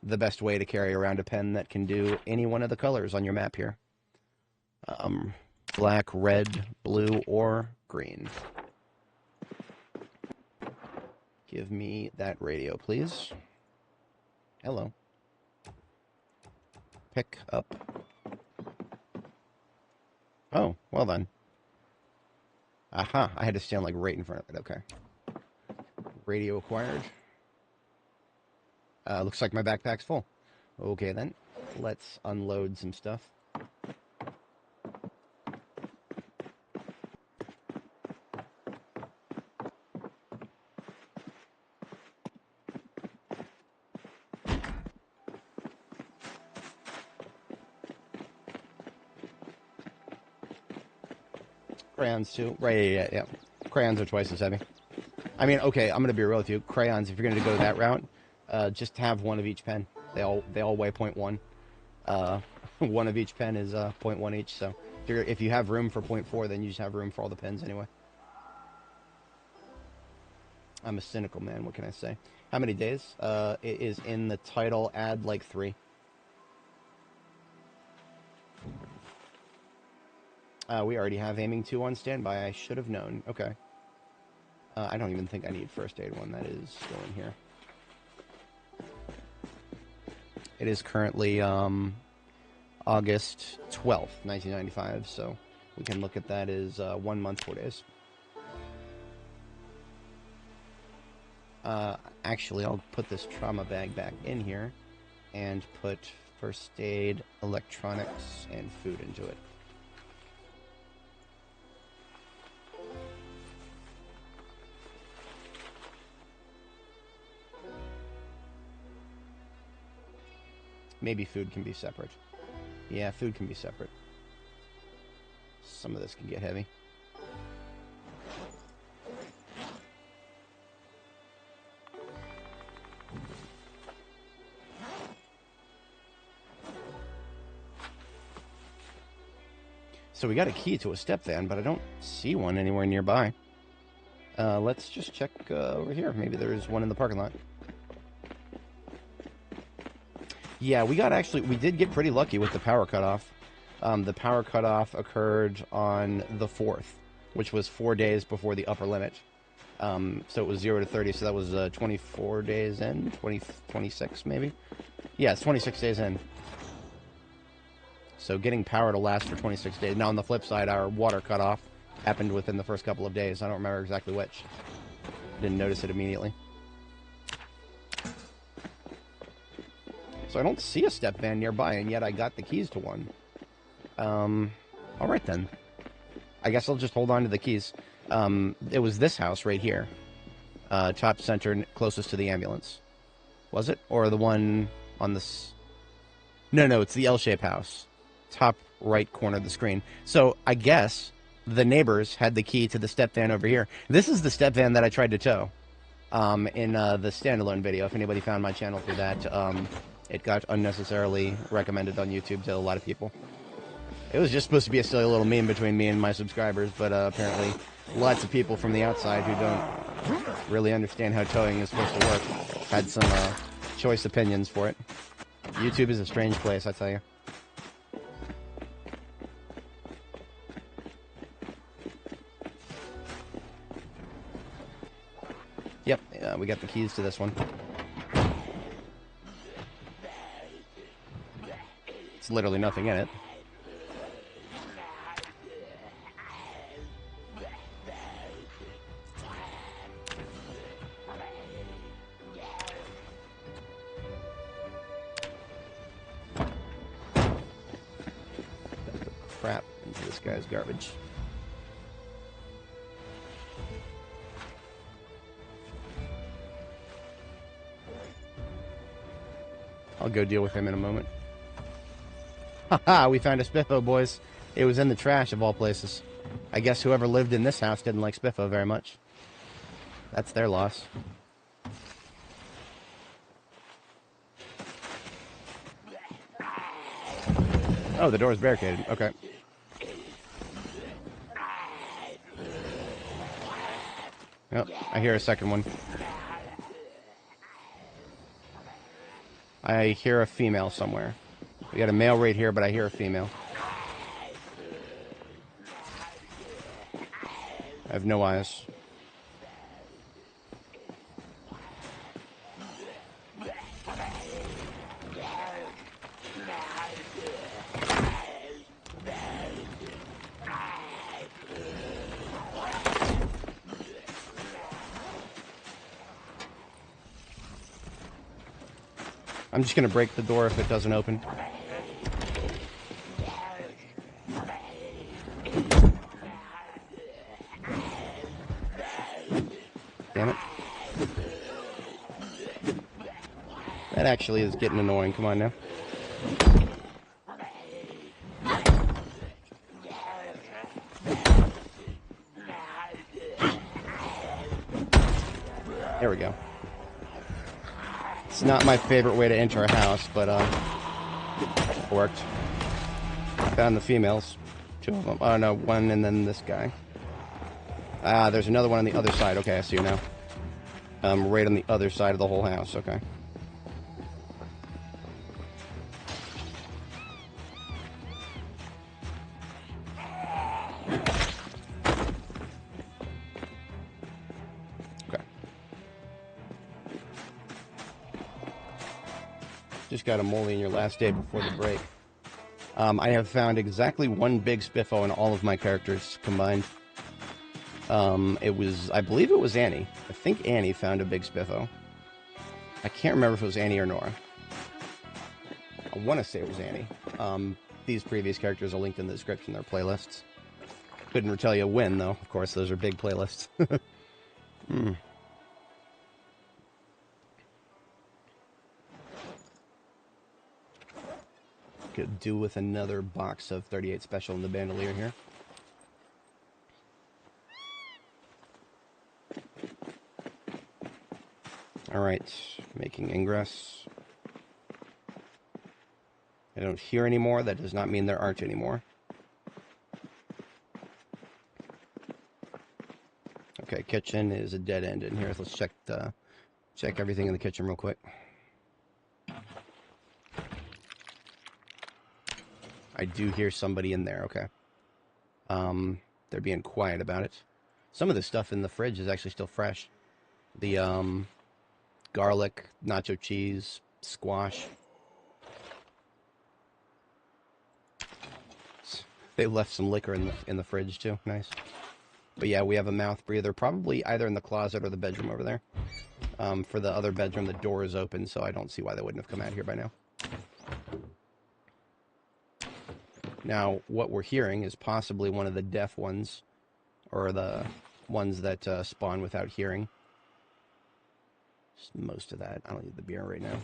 the best way to carry around a pen that can do any one of the colors on your map here. Black, red, blue, or green. Give me that radio, please. Hello. Pick up. Oh, well then. Aha, I had to stand like right in front of it. Okay. Radio acquired. Looks like my backpack's full. Okay then, let's unload some stuff. Crayons too. Right, yeah. Crayons are twice as heavy. I mean, okay, I'm going to be real with you. Crayons, if you're going to go that route, just have one of each pen. They all weigh 0.1. One of each pen is 0.1 each, so if you have room for 0.4, then you just have room for all the pens anyway. I'm a cynical man, what can I say? How many days? It is in the title, add like 3. We already have aiming 2 on standby. I should have known. Okay. I don't even think I need first aid 1. That is going here. It is currently August 12th, 1995, so we can look at that as 1 month, 4 days. Actually, I'll put this trauma bag back in here and put first aid, electronics, and food into it. Maybe food can be separate. Yeah, food can be separate. Some of this can get heavy. So we got a key to a step van, but I don't see one anywhere nearby. Let's just check over here. Maybe there's one in the parking lot. Yeah, we did get pretty lucky with the power cutoff. The power cutoff occurred on the 4th, which was 4 days before the upper limit. So it was 0 to 30, so that was 24 days in, 26 maybe? Yeah, it's 26 days in. So getting power to last for 26 days. Now on the flip side, our water cutoff happened within the first couple of days. I don't remember exactly which. Didn't notice it immediately. So I don't see a step van nearby, and yet I got the keys to one. Alright then. I guess I'll just hold on to the keys. It was this house right here. Top center, closest to the ambulance. Was it? Or the one on this... No, it's the L-shaped house. Top right corner of the screen. So I guess the neighbors had the key to the step van over here. This is the step van that I tried to tow in the standalone video. If anybody found my channel through that, it got unnecessarily recommended on YouTube to a lot of people. It was just supposed to be a silly little meme between me and my subscribers, but apparently lots of people from the outside who don't really understand how towing is supposed to work had some choice opinions for it. YouTube is a strange place, I tell you. Yep, we got the keys to this one. It's literally nothing in it. Crap into this guy's garbage. I'll go deal with him in a moment. Haha, we found a Spiffo, boys. It was in the trash of all places. I guess whoever lived in this house didn't like Spiffo very much. That's their loss. Oh, the door's barricaded. Okay. Yep, I hear a second one. I hear a female somewhere. We got a male right here, but I hear a female. I have no eyes. I'm just going to break the door if it doesn't open. Damn it. That actually is getting annoying. Come on now. There we go. It's not my favorite way to enter a house, but it worked. Found the females. 2 of them. Oh no, 1 and then this guy. Ah, there's another one on the other side. Okay, I see you now. Right on the other side of the whole house. Okay. Just got a molly in your last day before the break. I have found exactly 1 big spiffo in all of my characters combined. I believe it was Annie. I think Annie found a big spiffo. I can't remember if it was Annie or Nora. I want to say it was Annie. These previous characters are linked in the description, their playlists. Couldn't tell you when, though. Of course, those are big playlists. Could do with another box of 38 Special in the bandolier here. Alright, making ingress. I don't hear anymore. That does not mean there aren't any more. Okay, kitchen is a dead end in here. Let's check everything in the kitchen real quick. I do hear somebody in there, okay. They're being quiet about it. Some of the stuff in the fridge is actually still fresh. The, garlic, nacho cheese, squash. They left some liquor in the fridge, too. Nice. But yeah, we have a mouth breather, probably either in the closet or the bedroom over there. For the other bedroom, the door is open, so I don't see why they wouldn't have come out here by now. Now, what we're hearing is possibly one of the deaf ones, or the ones that spawn without hearing. Just most of that. I don't need the beer right now.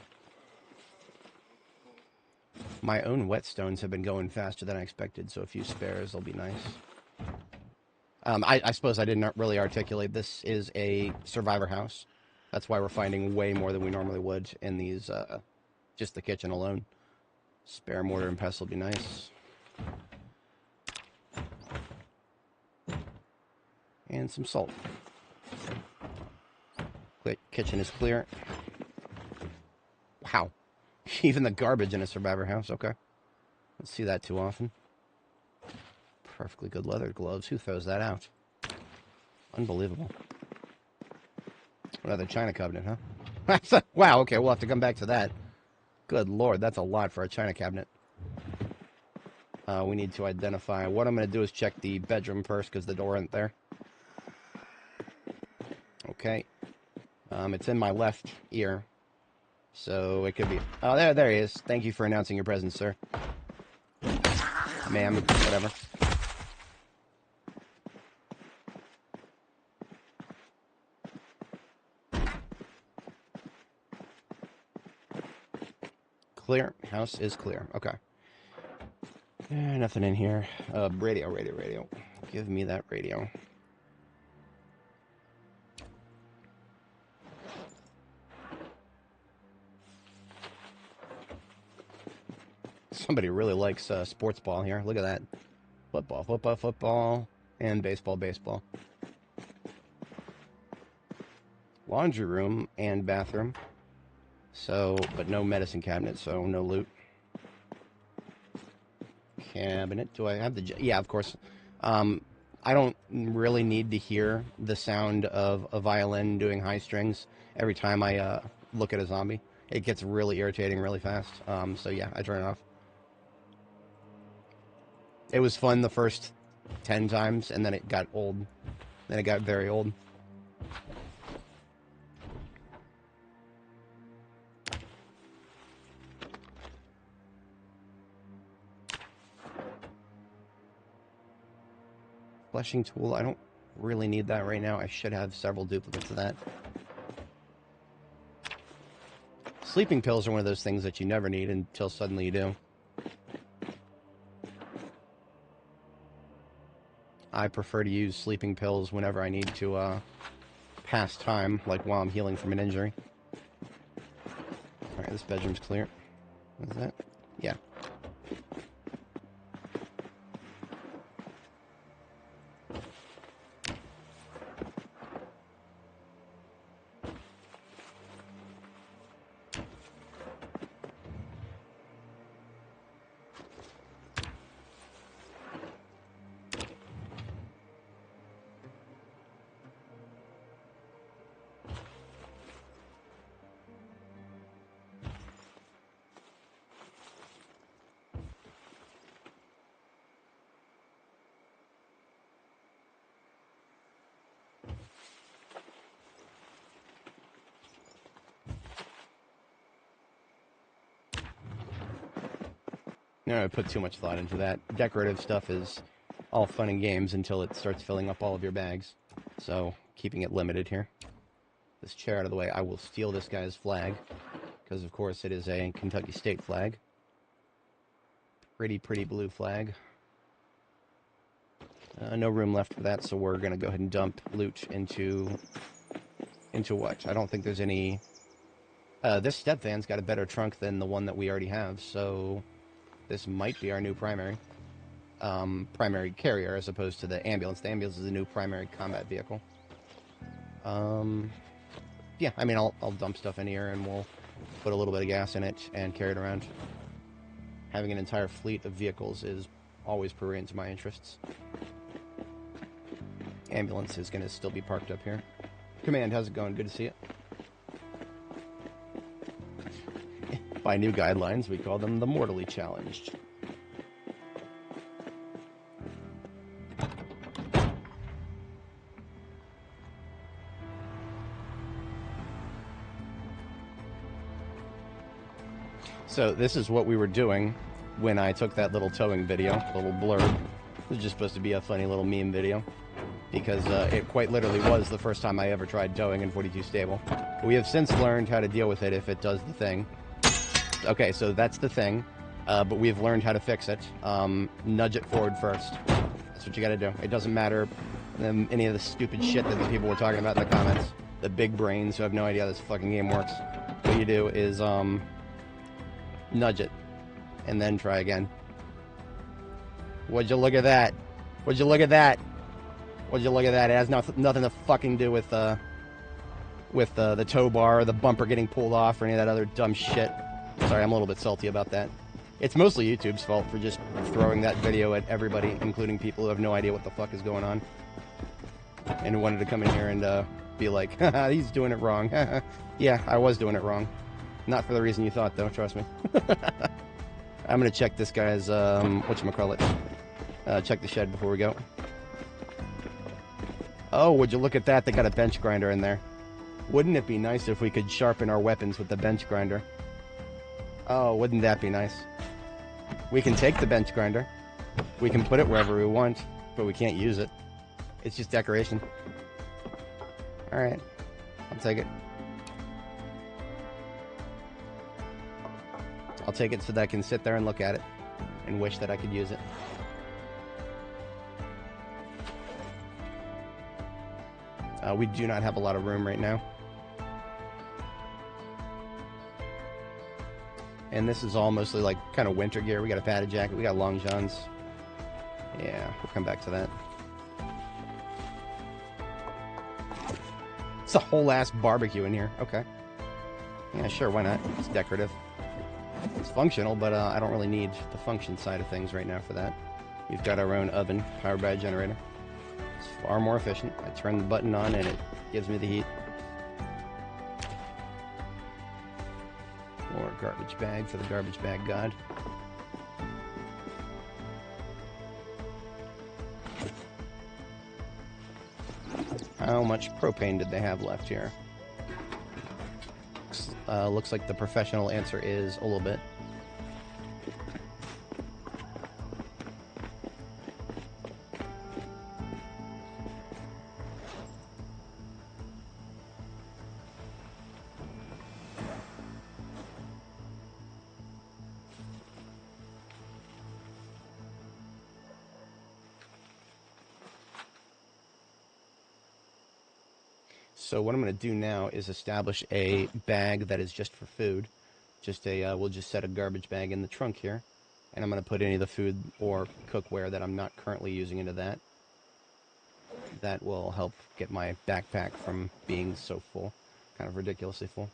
My own whetstones have been going faster than I expected, so a few spares will be nice. I suppose I didn't really articulate. This is a survivor house. That's why we're finding way more than we normally would in these, just the kitchen alone. Spare mortar and pestle would be nice. And some salt. Kitchen is clear. Wow. Even the garbage in a survivor house. Okay. Don't see that too often. Perfectly good leather gloves. Who throws that out? Unbelievable. Another china cabinet, huh? Wow, okay, we'll have to come back to that. Good lord, that's a lot for a china cabinet. We need to identify. What I'm going to do is check the bedroom first because the door isn't there. Okay. It's in my left ear. So it could be... Oh, there he is. Thank you for announcing your presence, sir. Ma'am, whatever. Clear. House is clear. Okay. Nothing in here. Radio. Give me that radio. Somebody really likes sports ball here. Look at that. Football, football, football, and baseball, baseball. Laundry room and bathroom. So, but no medicine cabinet, so no loot. Cabinet. Do I have the... Yeah, of course. I don't really need to hear the sound of a violin doing high strings every time I look at a zombie. It gets really irritating really fast. So yeah, I turn it off. It was fun the first 10 times, and then it got old. Then it got very old. Fleshing tool, I don't really need that right now. I should have several duplicates of that. Sleeping pills are one of those things that you never need until suddenly you do. I prefer to use sleeping pills whenever I need to pass time, like while I'm healing from an injury. Alright, this bedroom's clear. What is that? Yeah. No, I put too much thought into that. Decorative stuff is all fun and games until it starts filling up all of your bags. So, keeping it limited here. This chair out of the way. I will steal this guy's flag, because of course it is a Kentucky state flag. Pretty, pretty blue flag. No room left for that, so we're going to go ahead and dump loot into what? I don't think there's any... this step van's got a better trunk than the one that we already have, so... This might be our new primary carrier as opposed to the ambulance. The ambulance is a new primary combat vehicle. Yeah, I mean, I'll dump stuff in here and we'll put a little bit of gas in it and carry it around. Having an entire fleet of vehicles is always prurient to my interests. Ambulance is going to still be parked up here. Command, how's it going? Good to see you. By new guidelines, we call them the mortally challenged. So this is what we were doing when I took that little towing video, little blurb. It was just supposed to be a funny little meme video, because it quite literally was the first time I ever tried towing in 42 Stable. We have since learned how to deal with it if it does the thing. Okay, so that's the thing, but we've learned how to fix it. Nudge it forward first. That's what you gotta do. It doesn't matter any of the stupid shit that the people were talking about in the comments. The big brains who have no idea how this fucking game works. What you do is, nudge it, and then try again. Would you look at that? Would you look at that? Would you look at that? It has nothing to fucking do with the tow bar or the bumper getting pulled off or any of that other dumb shit. Sorry, I'm a little bit salty about that. It's mostly YouTube's fault for just throwing that video at everybody, including people who have no idea what the fuck is going on. And who wanted to come in here and be like, haha, he's doing it wrong. Yeah, I was doing it wrong. Not for the reason you thought, though, trust me. I'm gonna check this guy's, whatchamacallit. Check the shed before we go. Oh, would you look at that? They got a bench grinder in there. Wouldn't it be nice if we could sharpen our weapons with the bench grinder? Oh, wouldn't that be nice? We can take the bench grinder. We can put it wherever we want, but we can't use it. It's just decoration. Alright. I'll take it. I'll take it so that I can sit there and look at it and wish that I could use it. We do not have a lot of room right now. And this is all mostly like kind of winter gear. We got a padded jacket. We got long johns. Yeah, we'll come back to that. It's a whole ass barbecue in here. Okay. Yeah, sure, why not? It's decorative. It's functional, but I don't really need the function side of things right now for that. We've got our own oven, powered by a generator. It's far more efficient. I turn the button on and it gives me the heat. More garbage bag for the garbage bag god. How much propane did they have left here? Looks like the professional answer is a little bit. So what I'm going to do now is establish a bag that is just for food. We'll just set a garbage bag in the trunk here. And I'm going to put any of the food or cookware that I'm not currently using into that. That will help get my backpack from being so full. Kind of ridiculously full.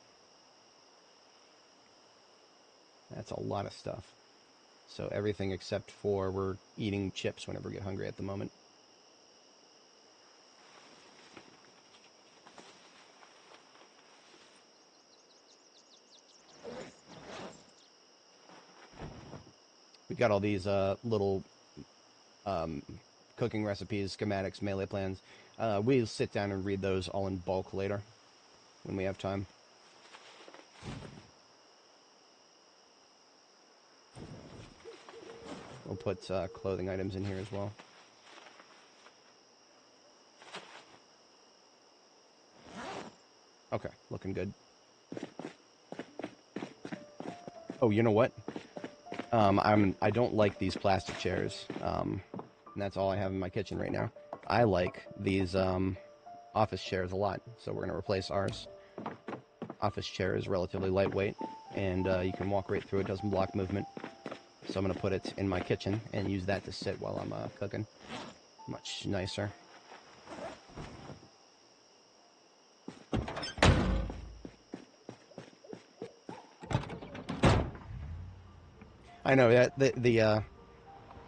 That's a lot of stuff. So everything except for we're eating chips whenever we get hungry at the moment. We got all these little cooking recipes, schematics, melee plans. We'll sit down and read those all in bulk later when we have time. We'll put clothing items in here as well. Okay, looking good. Oh, you know what? I don't like these plastic chairs, and that's all I have in my kitchen right now. I like these office chairs a lot, so we're going to replace ours. Office chair is relatively lightweight, and you can walk right through it, doesn't block movement. So I'm going to put it in my kitchen and use that to sit while I'm cooking. Much nicer. I know that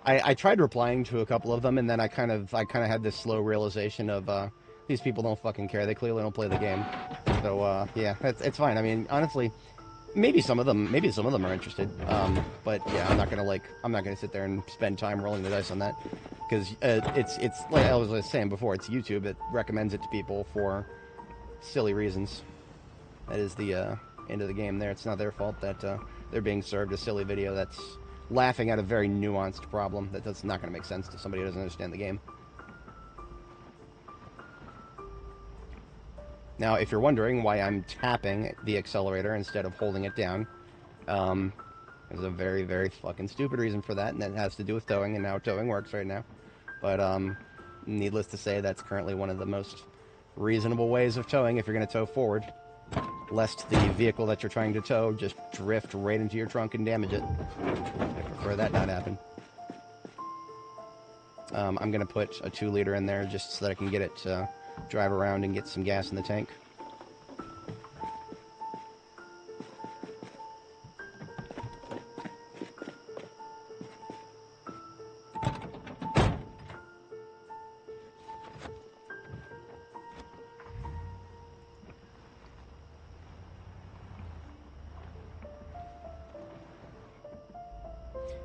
I tried replying to a couple of them, and then I kind of had this slow realization of these people don't fucking care. They clearly don't play the game. So yeah, it's fine. I mean, honestly, maybe some of them are interested. But yeah, I'm not gonna sit there and spend time rolling the dice on that, because it's like I was saying before, it's YouTube that recommends it to people for silly reasons. That is the end of the game there. It's not their fault that they're being served a silly video that's laughing at a very nuanced problem that's not going to make sense to somebody who doesn't understand the game. Now, if you're wondering why I'm tapping the accelerator instead of holding it down, there's a very, very fucking stupid reason for that, and that has to do with towing, and how towing works right now. But needless to say, that's currently one of the most reasonable ways of towing if you're going to tow forward, lest the vehicle that you're trying to tow just drift right into your trunk and damage it. I prefer that not happen. I'm going to put a 2-liter in there just so that I can get it to drive around and get some gas in the tank.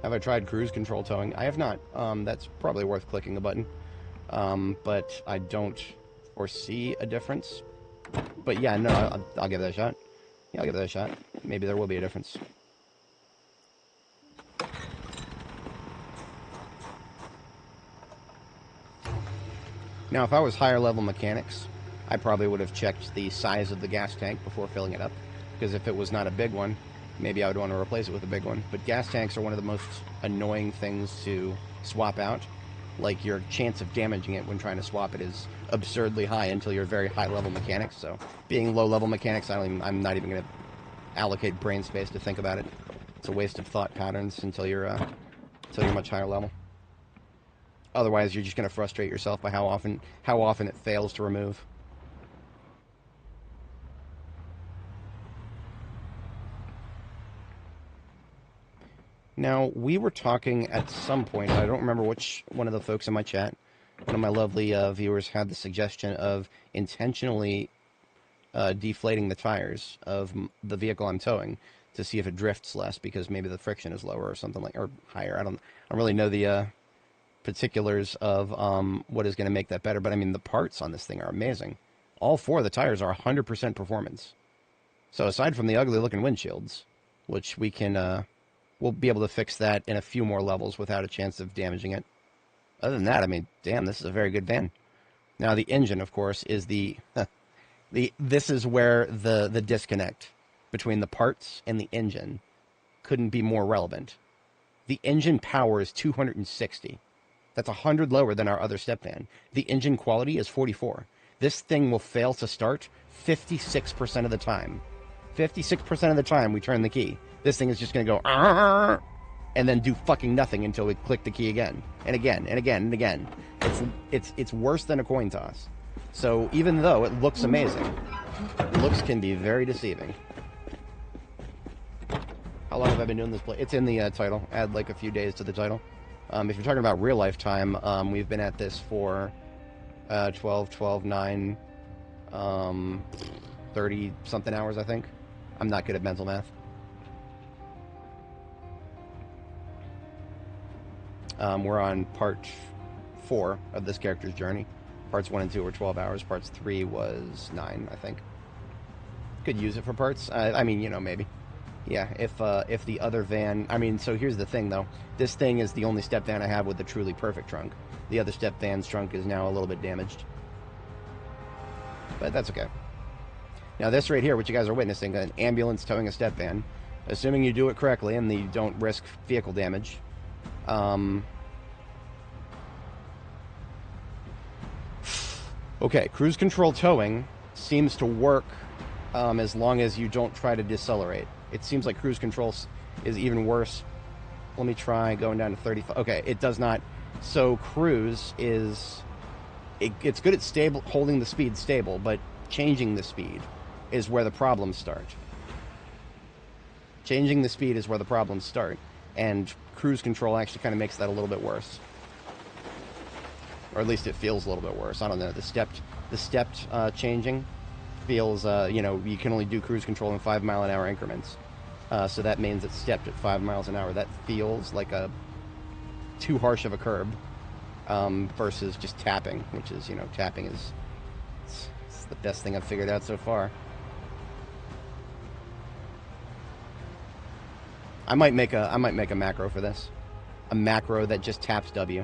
Have I tried cruise control towing? I have not. That's probably worth clicking a button. But I don't foresee a difference. But yeah, no, I'll give that a shot. Yeah, I'll give that a shot. Maybe there will be a difference. Now, if I was higher level mechanics, I probably would have checked the size of the gas tank before filling it up. Because if it was not a big one, maybe I would want to replace it with a big one. But gas tanks are one of the most annoying things to swap out. Like, your chance of damaging it when trying to swap it is absurdly high until you're very high-level mechanics. So, being low-level mechanics, I'm not even going to allocate brain space to think about it. It's a waste of thought patterns until you're much higher level. Otherwise, you're just going to frustrate yourself by how often it fails to remove. Now, we were talking at some point, I don't remember which one of the folks in my chat, one of my lovely viewers had the suggestion of intentionally deflating the tires of the vehicle I'm towing to see if it drifts less because maybe the friction is lower or something like, or higher. I don't really know the particulars of what is going to make that better, but I mean the parts on this thing are amazing. All 4 of the tires are 100% performance. So aside from the ugly looking windshields, which we can we'll be able to fix that in a few more levels without a chance of damaging it. Other than that, I mean, damn, this is a very good van. Now the engine, of course, is this is where the disconnect between the parts and the engine couldn't be more relevant. The engine power is 260. That's 100 lower than our other step van. The engine quality is 44. This thing will fail to start 56% of the time. 56% of the time we turn the key. This thing is just going to go, Arr! And then do fucking nothing until we click the key again. And again, and again, and again. It's worse than a coin toss. So even though it looks amazing, looks can be very deceiving. How long have I been doing this play? It's in the title. Add like a few days to the title. If you're talking about real life time, we've been at this for 12, 9, 30 something hours, I think. I'm not good at mental math. We're on part 4 of this character's journey. Parts 1 and 2 were 12 hours. Parts 3 was 9, I think. Could use it for parts. I mean, you know, maybe. Yeah, if the other van... I mean, so here's the thing, though. This thing is the only step van I have with the truly perfect trunk. The other step van's trunk is now a little bit damaged. But that's okay. Now, this right here, what you guys are witnessing, an ambulance towing a step van, assuming you do it correctly and you don't risk vehicle damage... Okay, cruise control towing seems to work as long as you don't try to decelerate. It seems like cruise control is even worse. Let me try going down to 35. Okay, it does not. So cruise is... It's good at stable, holding the speed stable, but changing the speed is where the problems start. Changing the speed is where the problems start. And cruise control actually kind of makes that a little bit worse. Or at least it feels a little bit worse. I don't know. The stepped changing feels, you know, you can only do cruise control in 5-mile-an-hour increments. So that means it's stepped at 5 miles an hour. That feels like too harsh of a curb versus just tapping, which is, you know, tapping is it's the best thing I've figured out so far. I might make a macro for this. A macro that just taps W.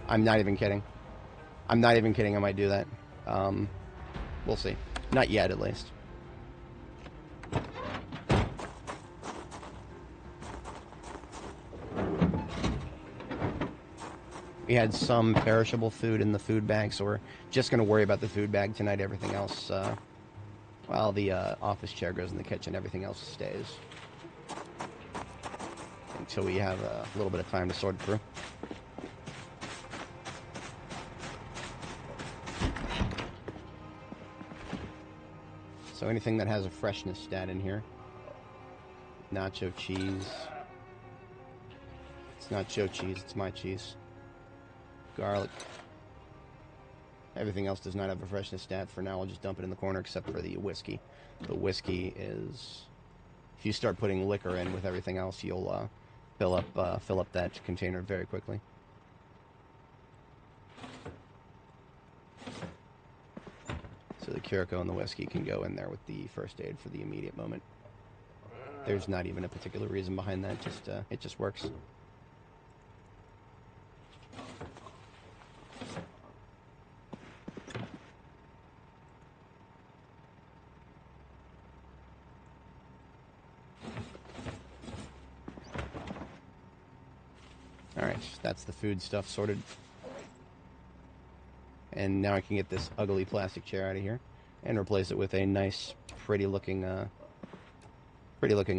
I'm not even kidding. I might do that. We'll see. Not yet, at least. We had some perishable food in the food bag, so we're just going to worry about the food bag tonight. Everything else, while the office chair goes in the kitchen, everything else stays. Until we have a little bit of time to sort through. So anything that has a freshness stat in here. Nacho cheese. It's not Joe cheese, it's my cheese. Garlic. Everything else does not have a freshness stat. For now, I'll just dump it in the corner except for the whiskey. The whiskey is... If you start putting liquor in with everything else, you'll fill up that container very quickly. So the Curacao and the whiskey can go in there with the first aid for the immediate moment. There's not even a particular reason behind that, just it just works. Alright, that's the food stuff sorted. And now I can get this ugly plastic chair out of here and replace it with a nice, pretty looking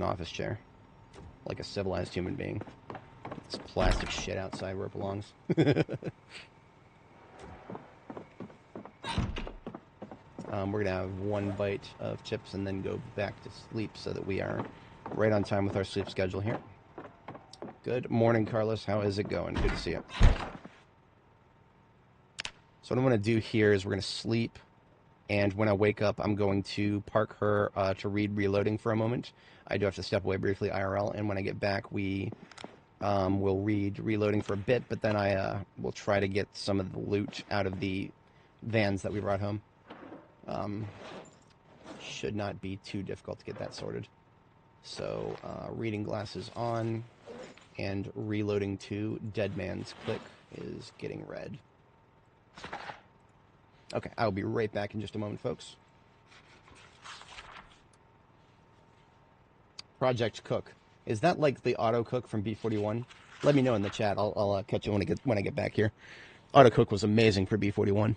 office chair. like a civilized human being. This plastic shit outside where it belongs. We're going to have one bite of chips and then go back to sleep so that we are right on time with our sleep schedule here. Good morning, Carlos. How is it going? Good to see you. So what I'm going to do here is we're going to sleep, and when I wake up, I'm going to park her to read Reloading for a moment. I do have to step away briefly IRL, and when I get back, we will read Reloading for a bit, but then I will try to get some of the loot out of the vans that we brought home. Should not be too difficult to get that sorted. So, reading glasses on, and Reloading to Dead Man's Click is getting read. Okay, I'll be right back in just a moment, folks. Project Cook. Is that like the auto cook from B41? Let me know in the chat. I'll catch you when I get back here. Auto cook was amazing for B41.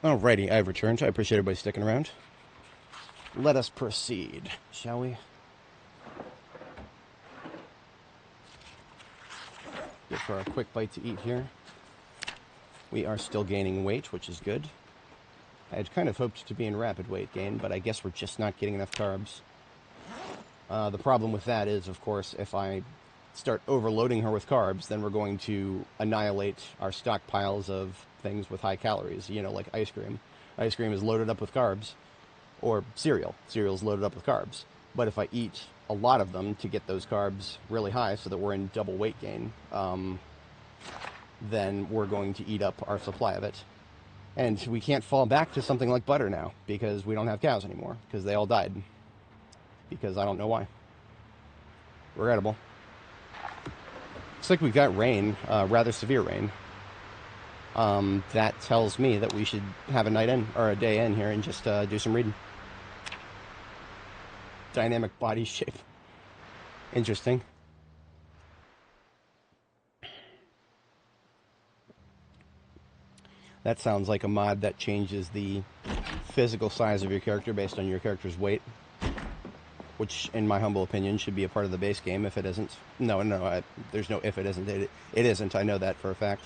Alrighty, I've returned. I appreciate everybody sticking around. Let us proceed, shall we? Get for a quick bite to eat here. We are still gaining weight, which is good. I had kind of hoped to be in rapid weight gain, but I guess we're just not getting enough carbs. The problem with that is, of course, if I start overloading her with carbs, then we're going to annihilate our stockpiles of things with high calories, you know, like ice cream. Ice cream is loaded up with carbs, or cereal. Cereal is loaded up with carbs. But if I eat a lot of them to get those carbs really high so that we're in double weight gain, then we're going to eat up our supply of it. And we can't fall back to something like butter now because we don't have cows anymore because they all died. Because I don't know why. Regrettable. Looks like we've got rain, rather severe rain. That tells me that we should have a night in, or a day in here, and just do some reading. Dynamic body shape. Interesting. That sounds like a mod that changes the physical size of your character based on your character's weight. Which, in my humble opinion, should be a part of the base game if it isn't. No, there's no if it isn't. It isn't. I know that for a fact.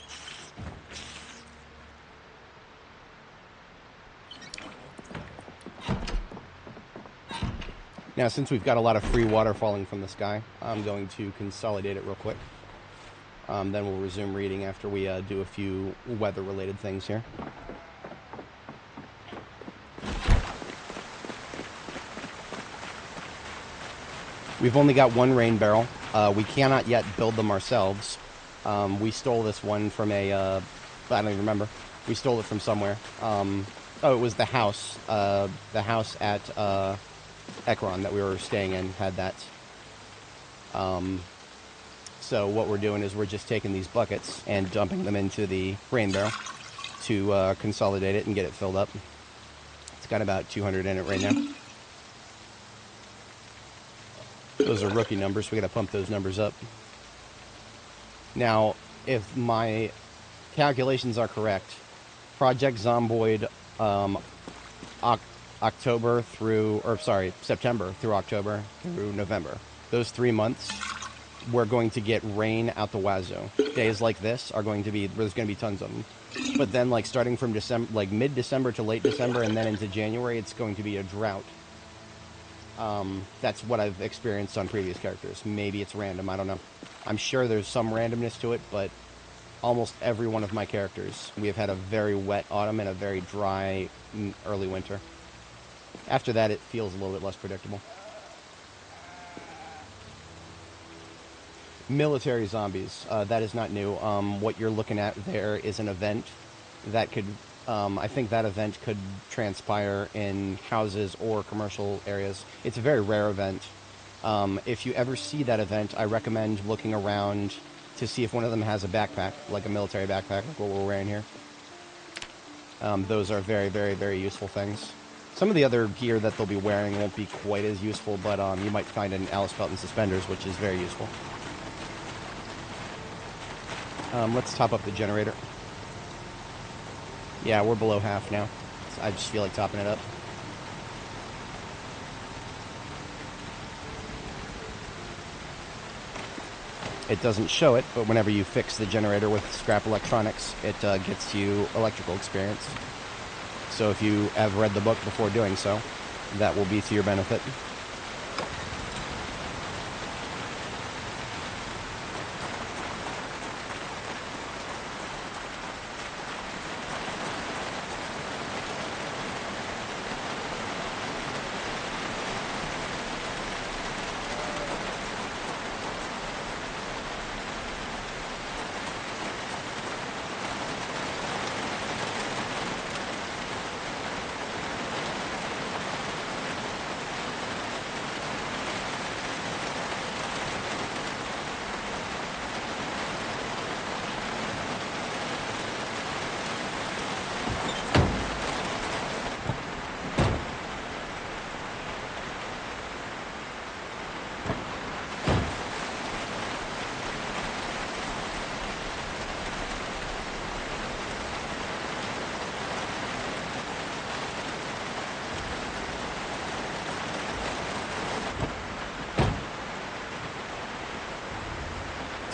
Now, since we've got a lot of free water falling from the sky, I'm going to consolidate it real quick. Then we'll resume reading after we do a few weather-related things here. We've only got one rain barrel. We cannot yet build them ourselves. We stole this one from a... I don't even remember. We stole it from somewhere. Oh, it was the house. The house at Ekron that we were staying in had that. So what we're doing is we're just taking these buckets and dumping them into the rain barrel to consolidate it and get it filled up. It's got about 200 in it right now. Those are rookie numbers. We got to pump those numbers up. Now, if my calculations are correct, Project Zomboid, September through October through November. Those 3 months, we're going to get rain out the wazoo. Days like this are going to be, there's going to be tons of them. But then, like, starting from December, like mid-December to late December and then into January, it's going to be a drought. That's what I've experienced on previous characters. Maybe it's random, I don't know. I'm sure there's some randomness to it, but almost every one of my characters, we have had a very wet autumn and a very dry early winter. After that, it feels a little bit less predictable. Military zombies, that is not new. What you're looking at there is an event that could, I think that event could transpire in houses or commercial areas. It's a very rare event. If you ever see that event, I recommend looking around to see if one of them has a backpack, like a military backpack, like what we're wearing here. Those are very, very, very useful things. Some of the other gear that they'll be wearing won't be quite as useful, but you might find an Alice belt and suspenders, which is very useful. Let's top up the generator. Yeah, we're below half now. I just feel like topping it up. It doesn't show it, but whenever you fix the generator with scrap electronics, it gets you electrical experience. So if you have read the book before doing so, that will be to your benefit.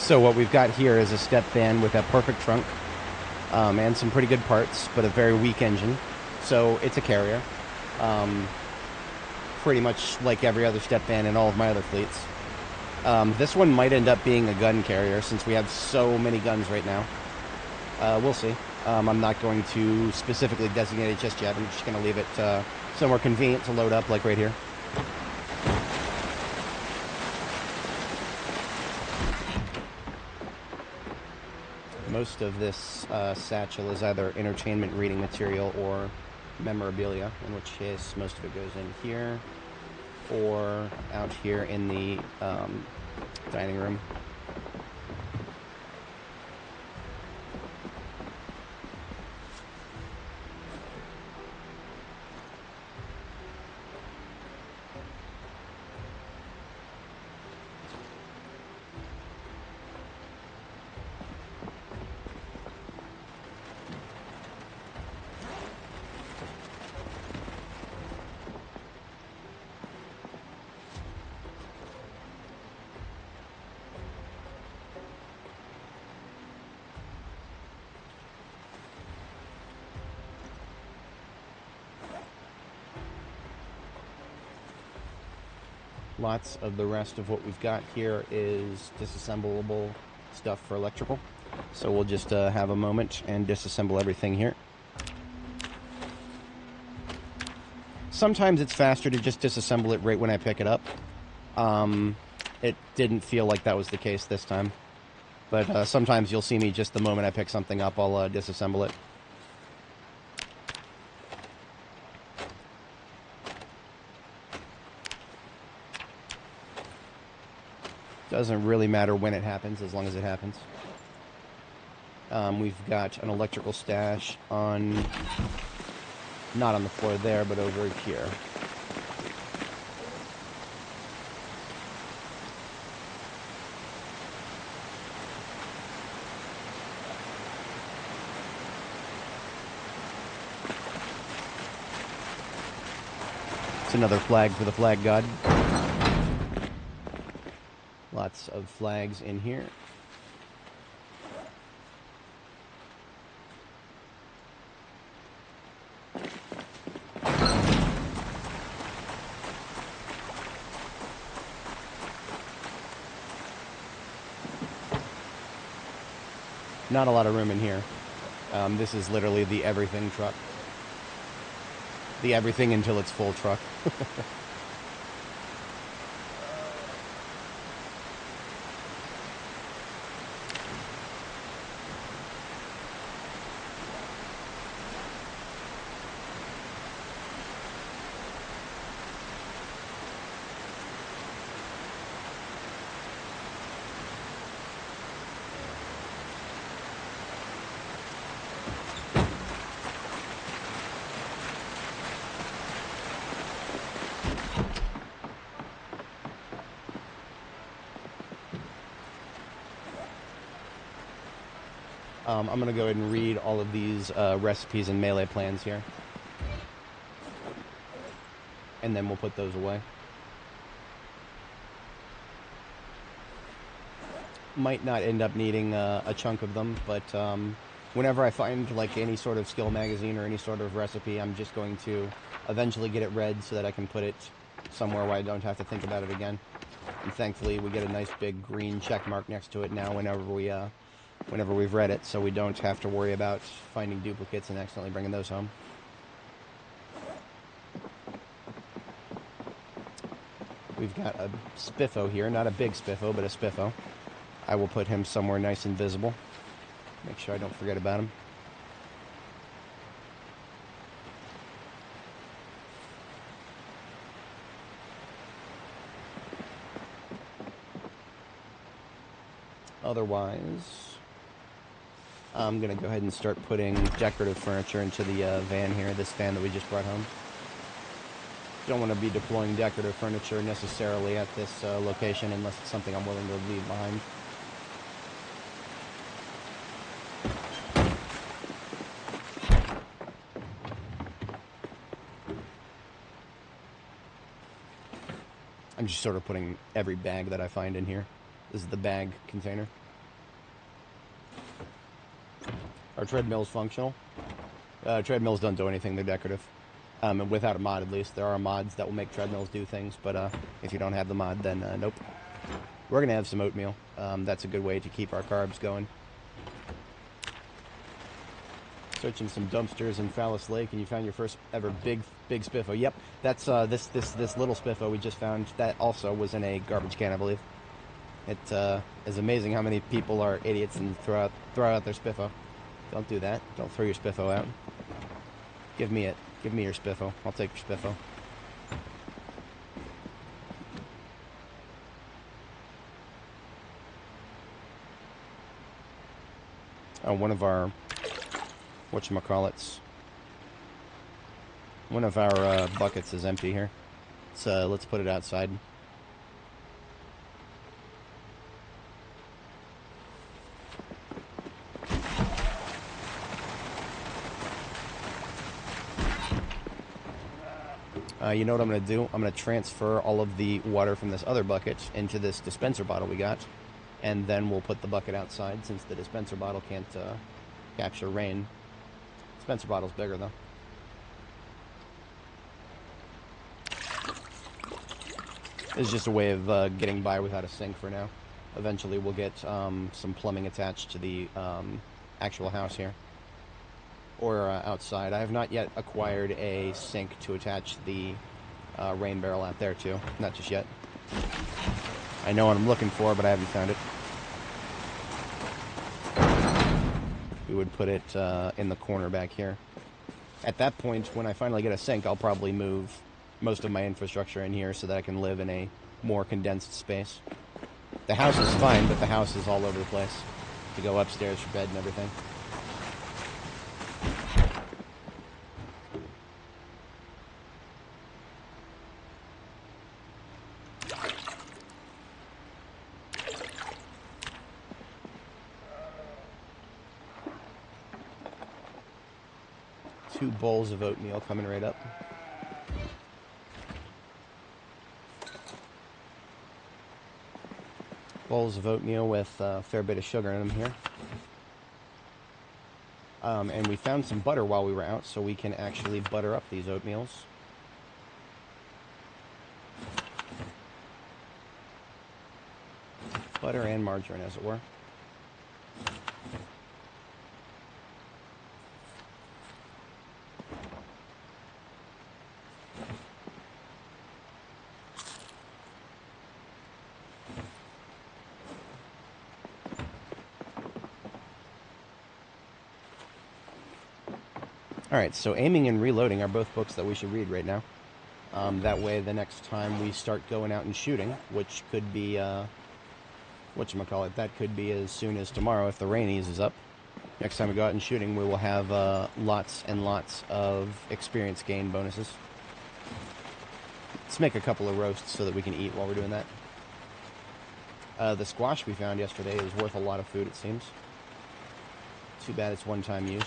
So what we've got here is a step van with a perfect trunk and some pretty good parts, but a very weak engine. So it's a carrier, pretty much like every other step van in all of my other fleets. This one might end up being a gun carrier since we have so many guns right now. We'll see. I'm not going to specifically designate it just yet. I'm just going to leave it somewhere convenient to load up, like right here. Most of this satchel is either entertainment reading material or memorabilia, in which case most of it goes in here or out here in the dining room. Lots of the rest of what we've got here is disassemblable stuff for electrical. So we'll just have a moment and disassemble everything here. Sometimes it's faster to just disassemble it right when I pick it up. It didn't feel like that was the case this time. But sometimes you'll see me just the moment I pick something up, I'll disassemble it. Doesn't really matter when it happens, as long as it happens. We've got an electrical stash on, not on the floor there, but over here. It's another flag for the flag god. Lots of flags in here. Not a lot of room in here. This is literally the everything truck. The everything until it's full truck. I'm going to go ahead and read all of these recipes and melee plans here. And then we'll put those away. Might not end up needing a chunk of them, but whenever I find like any sort of skill magazine or any sort of recipe, I'm just going to eventually get it read so that I can put it somewhere where I don't have to think about it again. And thankfully we get a nice big green check mark next to it now whenever we've read it, so we don't have to worry about finding duplicates and accidentally bringing those home. We've got a spiffo here, not a big spiffo, but a spiffo. I will put him somewhere nice and visible. Make sure I don't forget about him. Otherwise, I'm going to go ahead and start putting decorative furniture into the van here, this van that we just brought home. Don't want to be deploying decorative furniture necessarily at this location unless it's something I'm willing to leave behind. I'm just sort of putting every bag that I find in here. This is the bag container. Are treadmills functional? Treadmills don't do anything. They're decorative. Without a mod, at least. There are mods that will make treadmills do things, but if you don't have the mod, then nope. We're going to have some oatmeal. That's a good way to keep our carbs going. Searching some dumpsters in Phallus Lake, and you found your first ever big spiffo. Yep, that's this little spiffo we just found. That also was in a garbage can, I believe. It is amazing how many people are idiots and throw out their spiffo. Don't do that. Don't throw your spiffo out. Give me it. Give me your spiffo. I'll take your spiffo. One of our whatchamacallits. One of our buckets is empty here. So let's put it outside. You know what I'm going to do? I'm going to transfer all of the water from this other bucket into this dispenser bottle we got. And then we'll put the bucket outside since the dispenser bottle can't capture rain. Dispenser bottle's bigger, though. It's just a way of getting by without a sink for now. Eventually we'll get some plumbing attached to the actual house here. Or outside. I have not yet acquired a sink to attach the rain barrel out there to. Not just yet. I know what I'm looking for, but I haven't found it. We would put it in the corner back here. At that point, when I finally get a sink, I'll probably move most of my infrastructure in here so that I can live in a more condensed space. The house is fine, but the house is all over the place. To go upstairs for bed and everything. Two bowls of oatmeal coming right up. Bowls of oatmeal with a fair bit of sugar in them here. And we found some butter while we were out, so we can actually butter up these oatmeals. Butter and margarine, as it were. Alright, so Aiming and Reloading are both books that we should read right now. That way, the next time we start going out and shooting, which could be, whatchamacallit, that could be as soon as tomorrow if the rain eases up. Next time we go out and shooting, we will have lots and lots of experience gain bonuses. Let's make a couple of roasts so that we can eat while we're doing that. The squash we found yesterday is worth a lot of food, it seems. Too bad it's one-time use.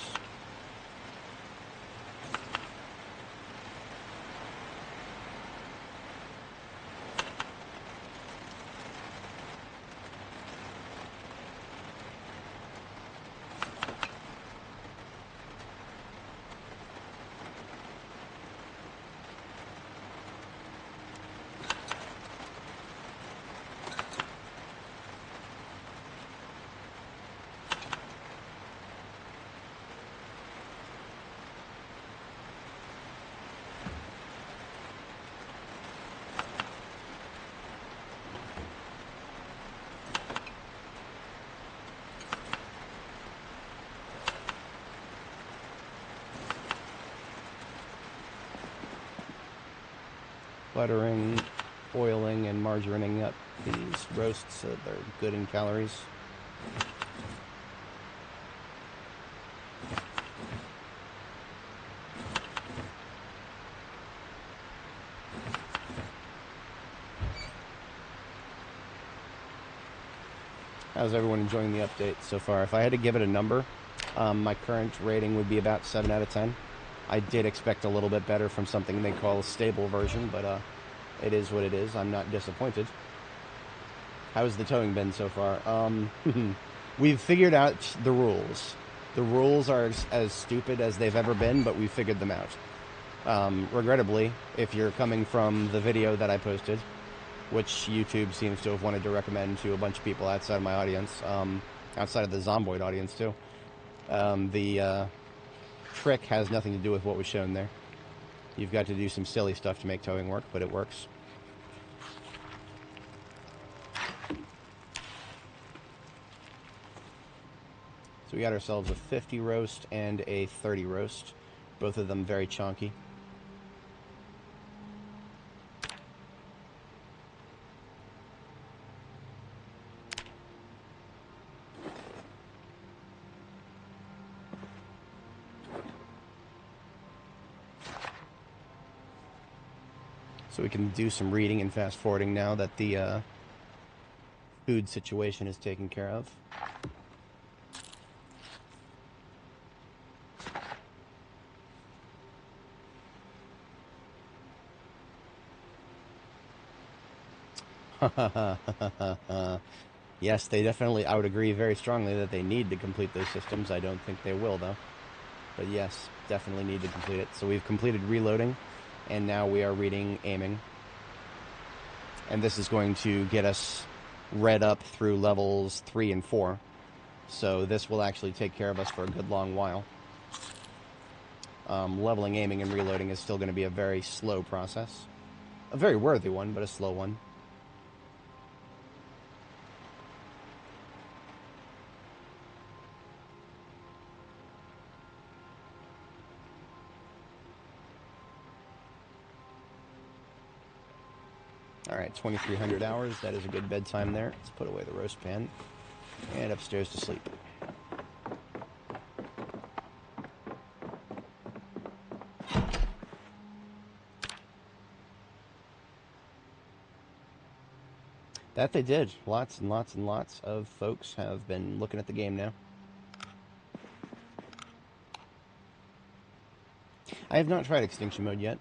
Buttering, oiling, and margarining up these roasts so they're good in calories. How's everyone enjoying the update so far? If I had to give it a number, my current rating would be about 7 out of 10. I did expect a little bit better from something they call a stable version, but it is what it is. I'm not disappointed. How's the towing been so far? We've figured out the rules. The rules are as stupid as they've ever been, but we figured them out. Regrettably, if you're coming from the video that I posted, which YouTube seems to have wanted to recommend to a bunch of people outside of my audience, outside of the Zomboid audience too, the trick has nothing to do with what was shown there. You've got to do some silly stuff to make towing work, but it works. So we got ourselves a 50 roast and a 30 roast, both of them very chunky. So we can do some reading and fast forwarding now that the food situation is taken care of. Yes, they definitely, I would agree very strongly that they need to complete those systems. I don't think they will, though. But yes, definitely need to complete it. So we've completed reloading, and now we are reading aiming. And this is going to get us read up through levels 3 and 4. So this will actually take care of us for a good long while. Leveling, aiming, and reloading is still going to be a very slow process. A very worthy one, but a slow one. Alright, 2,300 hours. That is a good bedtime there. Let's put away the roast pan. And upstairs to sleep. That they did. Lots and lots and lots of folks have been looking at the game now. I have not tried Extinction Mode yet.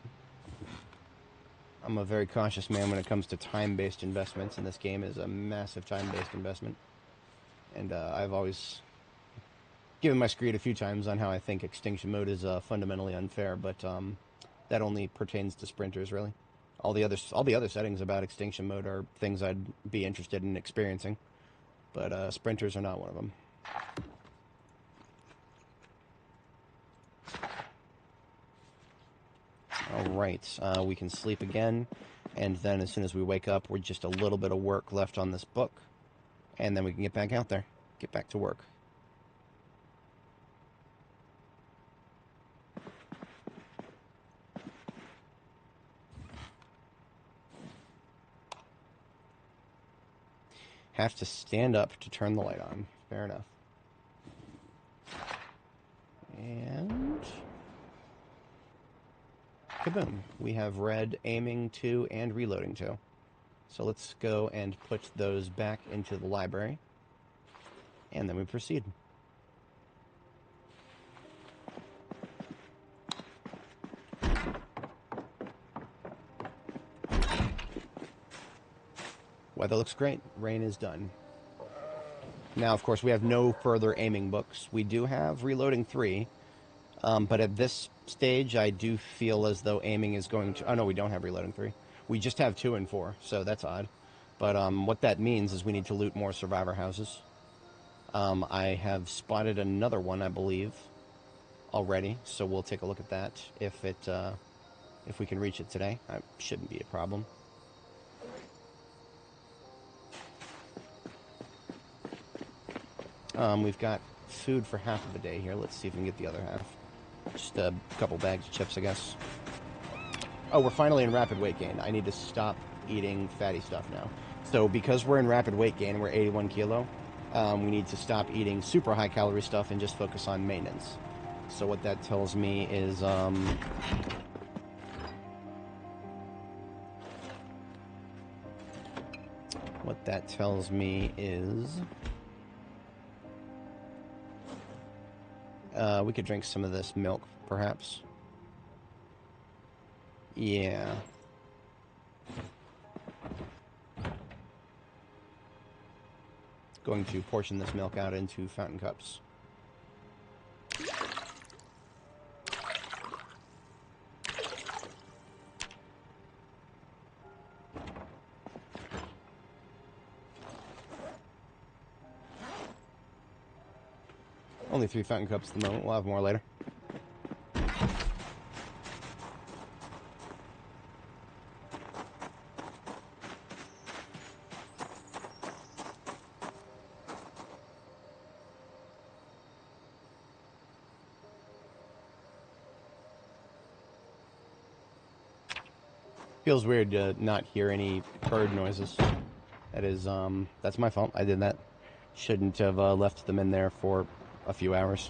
I'm a very cautious man when it comes to time-based investments, and this game is a massive time-based investment. And I've always given my screed a few times on how I think Extinction Mode is fundamentally unfair, but that only pertains to sprinters, really. All the other settings about Extinction Mode are things I'd be interested in experiencing, but sprinters are not one of them. Alright, we can sleep again, and then as soon as we wake up, we're just a little bit of work left on this book, and then we can get back out there, get back to work. Have to stand up to turn the light on. Fair enough. And kaboom. We have read aiming 2 and reloading 2. So let's go and put those back into the library. And then we proceed. Weather looks great. Rain is done. Now, of course, we have no further aiming books. We do have Reloading 3, but at this stage, I do feel as though aiming is going to... Oh, no, we don't have Reloading 3. We just have 2 and 4, so that's odd. But what that means is we need to loot more survivor houses. I have spotted another one, I believe, already, so we'll take a look at that if we can reach it today. That shouldn't be a problem. We've got food for half of the day here. Let's see if we can get the other half. Just a couple bags of chips, I guess. Oh, we're finally in rapid weight gain. I need to stop eating fatty stuff now. So because we're in rapid weight gain, we're 81 kilo, we need to stop eating super high calorie stuff and just focus on maintenance. So what that tells me is... what that tells me is... we could drink some of this milk, perhaps. Yeah. Going to portion this milk out into fountain cups. Only 3 fountain cups at the moment. We'll have more later. Feels weird to not hear any bird noises. That is, that's my fault. I did that. Shouldn't have left them in there for a few hours.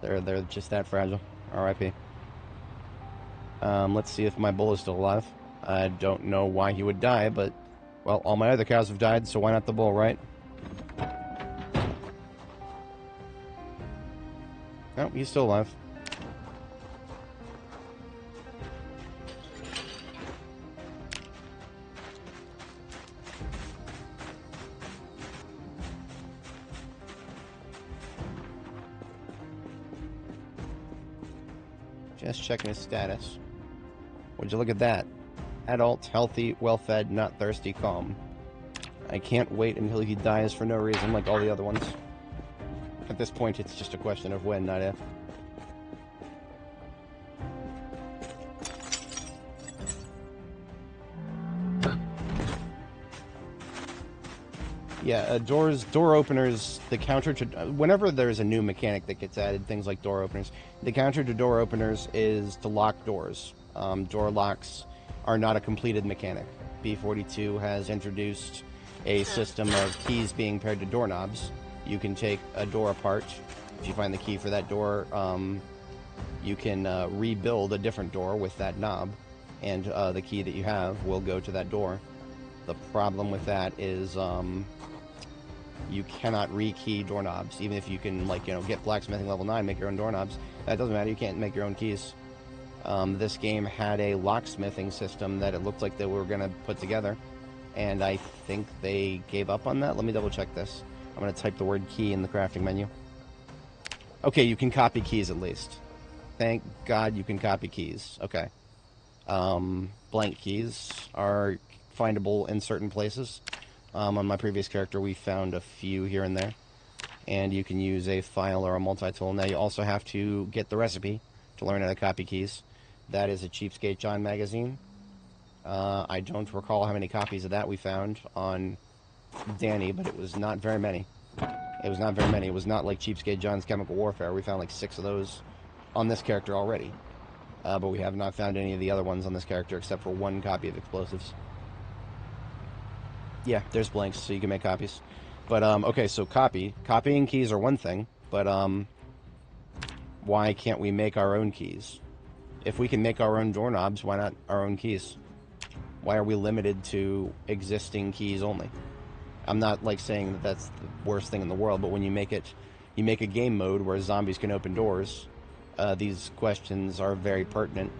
They're just that fragile. R.I.P. Let's see if my bull is still alive. I don't know why he would die, but, well, all my other cows have died, so why not the bull, right? No, he's still alive. Just checking his status. Would you look at that? Adult, healthy, well-fed, not thirsty, calm. I can't wait until he dies for no reason like all the other ones. At this point, it's just a question of when, not if. Yeah, door openers, the counter to... whenever there's a new mechanic that gets added, things like door openers, the counter to door openers is to lock doors. Door locks are not a completed mechanic. B42 has introduced a system of keys being paired to doorknobs. You can take a door apart. If you find the key for that door, you can rebuild a different door with that knob, and the key that you have will go to that door. The problem with that is... you cannot rekey doorknobs, even if you can, like, you know, get blacksmithing level 9, make your own doorknobs. That doesn't matter. You can't make your own keys. This game had a locksmithing system that it looked like they were going to put together, and I think they gave up on that. Let me double check this. I'm going to type the word key in the crafting menu. Okay, you can copy keys at least. Thank God you can copy keys. Okay. Blank keys are findable in certain places. On my previous character, we found a few here and there. And you can use a file or a multi-tool. Now, you also have to get the recipe to learn how to copy keys. That is a Cheapskate John magazine. I don't recall how many copies of that we found on Danny, but it was not very many. It was not very many. It was not like Cheapskate John's Chemical Warfare. We found like 6 of those on this character already. But we have not found any of the other ones on this character except for 1 copy of explosives. Yeah, there's blanks, so you can make copies. But, okay, so copying keys are one thing, but, why can't we make our own keys? If we can make our own doorknobs, why not our own keys? Why are we limited to existing keys only? I'm not, like, saying that that's the worst thing in the world, but when you make a game mode where zombies can open doors, these questions are very pertinent.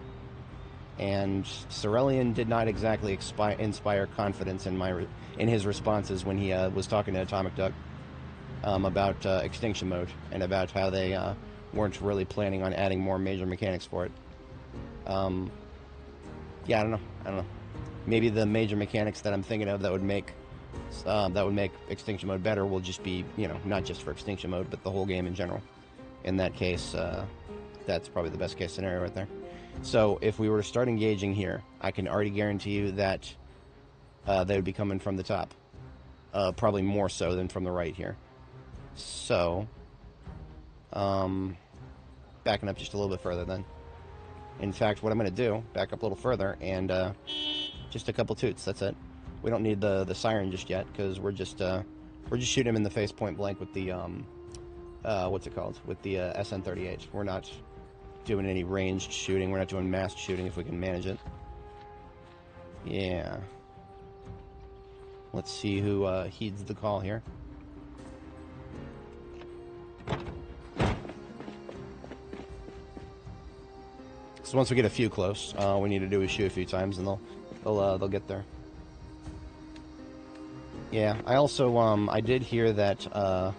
And Cerulean did not exactly inspire confidence in his responses when he was talking to Atomic Duck about Extinction Mode and about how they weren't really planning on adding more major mechanics for it. Yeah, I don't know. Maybe the major mechanics that I'm thinking of that would make Extinction Mode better will just be, you know, not just for Extinction Mode, but the whole game in general. In that case, that's probably the best case scenario right there. So if we were to start engaging here, I can already guarantee you that they would be coming from the top. Probably more so than from the right here. So, backing up just a little bit further then. In fact, what I'm going to do, back up a little further, and just a couple toots, that's it. We don't need the siren just yet, because we're just shooting him in the face point blank with the, what's it called? With the SN38. We're not doing any ranged shooting. We're not doing massed shooting if we can manage it. Yeah. Let's see who heeds the call here. So once we get a few close, all we need to do is shoot a few times, and they'll get there. Yeah. I also I did hear that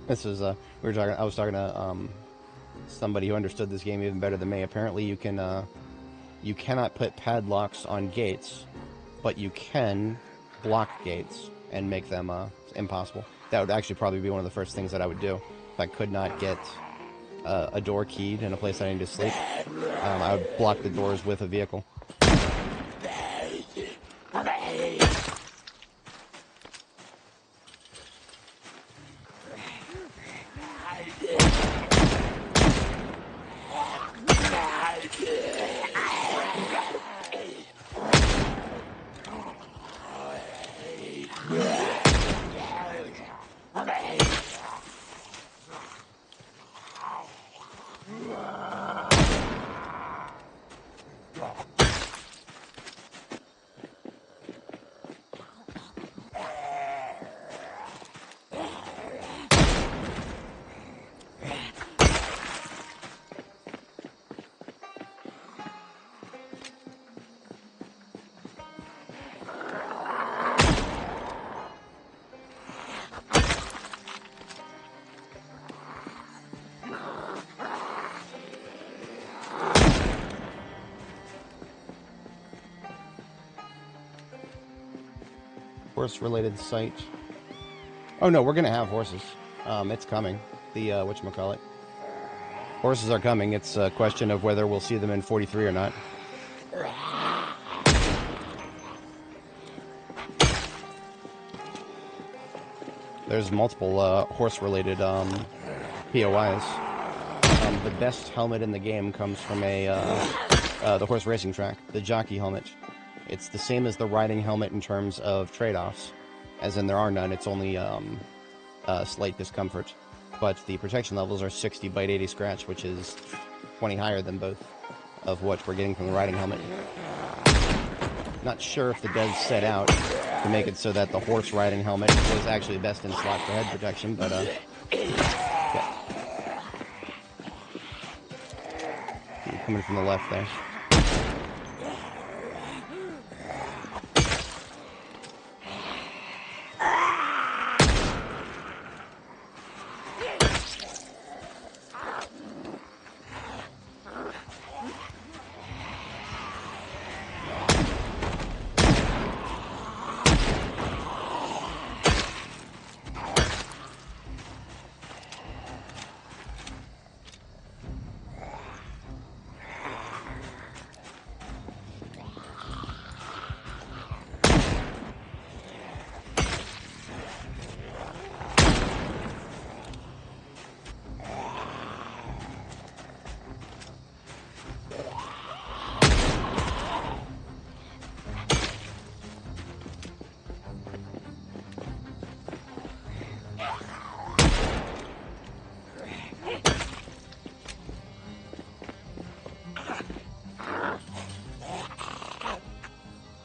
this is I was talking to somebody who understood this game even better than me. Apparently, you cannot put padlocks on gates, but you can block gates and make them impossible. That would actually probably be one of the first things that I would do. If I could not get a door keyed in a place I need to sleep, I would block the doors with a vehicle. Horse-related site. Oh no, we're gonna have horses. It's coming. The whatchamacallit. Horses are coming. It's a question of whether we'll see them in 43 or not. There's multiple horse-related POIs. The best helmet in the game comes from the horse racing track, the jockey helmet. It's the same as the riding helmet in terms of trade-offs, as in there are none. It's only slight discomfort. But the protection levels are 60 bite 80 scratch, which is 20 higher than both of what we're getting from the riding helmet. Not sure if the devs set out to make it so that the horse riding helmet was actually best in slot for head protection, but yeah. Coming from the left there.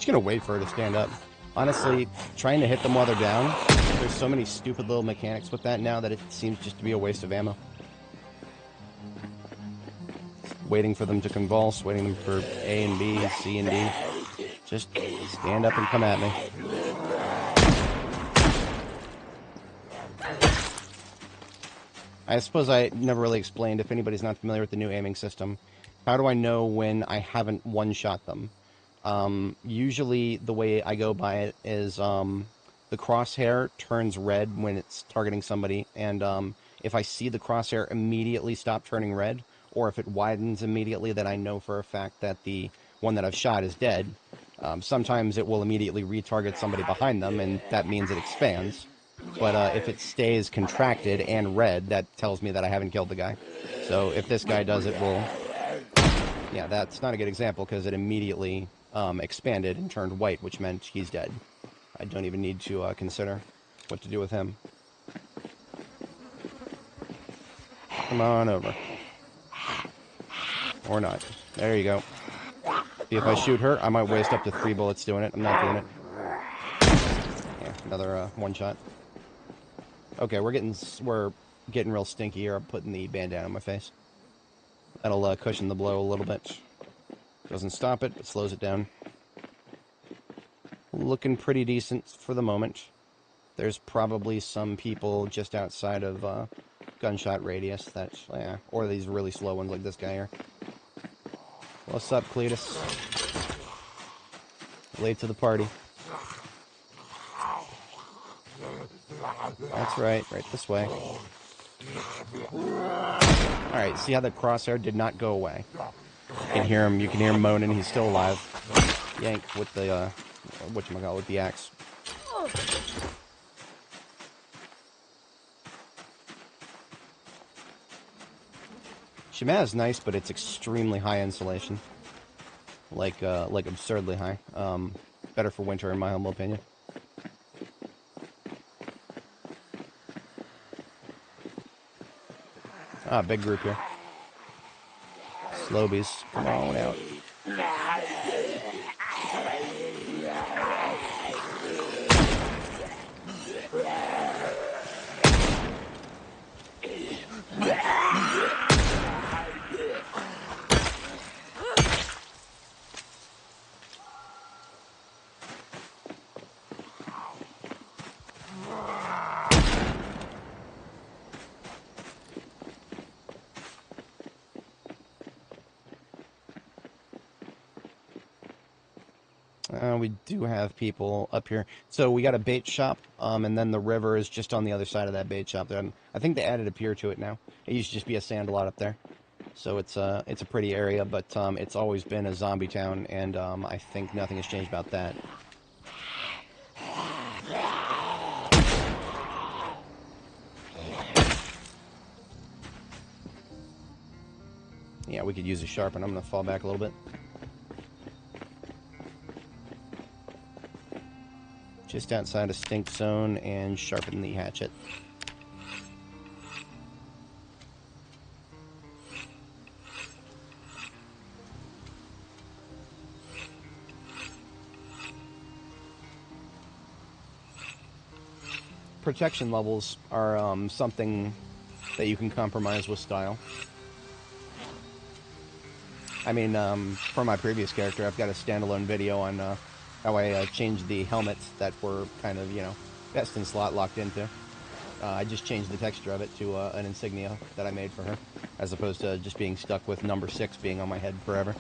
Gonna wait for her to stand up. Honestly, trying to hit them while they're down, there's so many stupid little mechanics with that now that it seems just to be a waste of ammo. Waiting for them to convulse, waiting for A and B, C and D. Just stand up and come at me. I suppose I never really explained, if anybody's not familiar with the new aiming system, how do I know when I haven't one-shot them? Usually the way I go by it is the crosshair turns red when it's targeting somebody, and if I see the crosshair immediately stop turning red, or if it widens immediately, then I know for a fact that the one that I've shot is dead. Sometimes it will immediately retarget somebody behind them, and that means it expands. But if it stays contracted and red, that tells me that I haven't killed the guy. So if this guy does it, we'll... Yeah, that's not a good example, because it immediately... expanded and turned white, which meant he's dead. I don't even need to consider what to do with him. Come on over. Or not. There you go. See, if I shoot her, I might waste up to 3 bullets doing it. I'm not doing it. Yeah, another one shot. Okay, we're getting real stinky here. I'm putting the bandana on my face. That'll cushion the blow a little bit. Doesn't stop it, but slows it down. Looking pretty decent for the moment. There's probably some people just outside of gunshot radius that, yeah, or these really slow ones like this guy here. What's up, Cletus? Late to the party. That's right this way. Alright, see how the crosshair did not go away? You can hear him moaning, he's still alive. Yank with the, whatchamacallit, with the axe. Shemaz is nice, but it's extremely high insulation. Like absurdly high. Better for winter, in my humble opinion. Ah, big group here. Slobies, come on out. We do have people up here. So we got a bait shop, and then the river is just on the other side of that bait shop. I think they added a pier to it now. It used to just be a sand lot up there. So it's a pretty area, but it's always been a zombie town, and I think nothing has changed about that. Yeah, we could use a sharpen. I'm going to fall back a little bit. Just outside of stink zone and sharpen the hatchet. Protection levels are something that you can compromise with style. I mean, for my previous character, I've got a standalone video on how I changed the helmets that were kind of, best in slot locked into. I just changed the texture of it to an insignia that I made for her, as opposed to just being stuck with number 6 being on my head forever.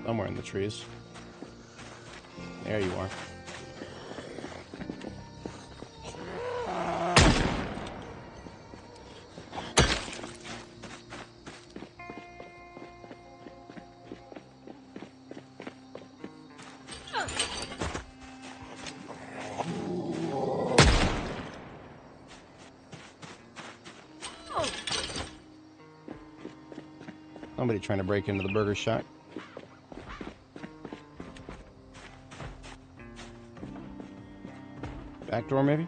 Somewhere in the trees. There you are. Somebody trying to break into the burger shack. Back door, maybe?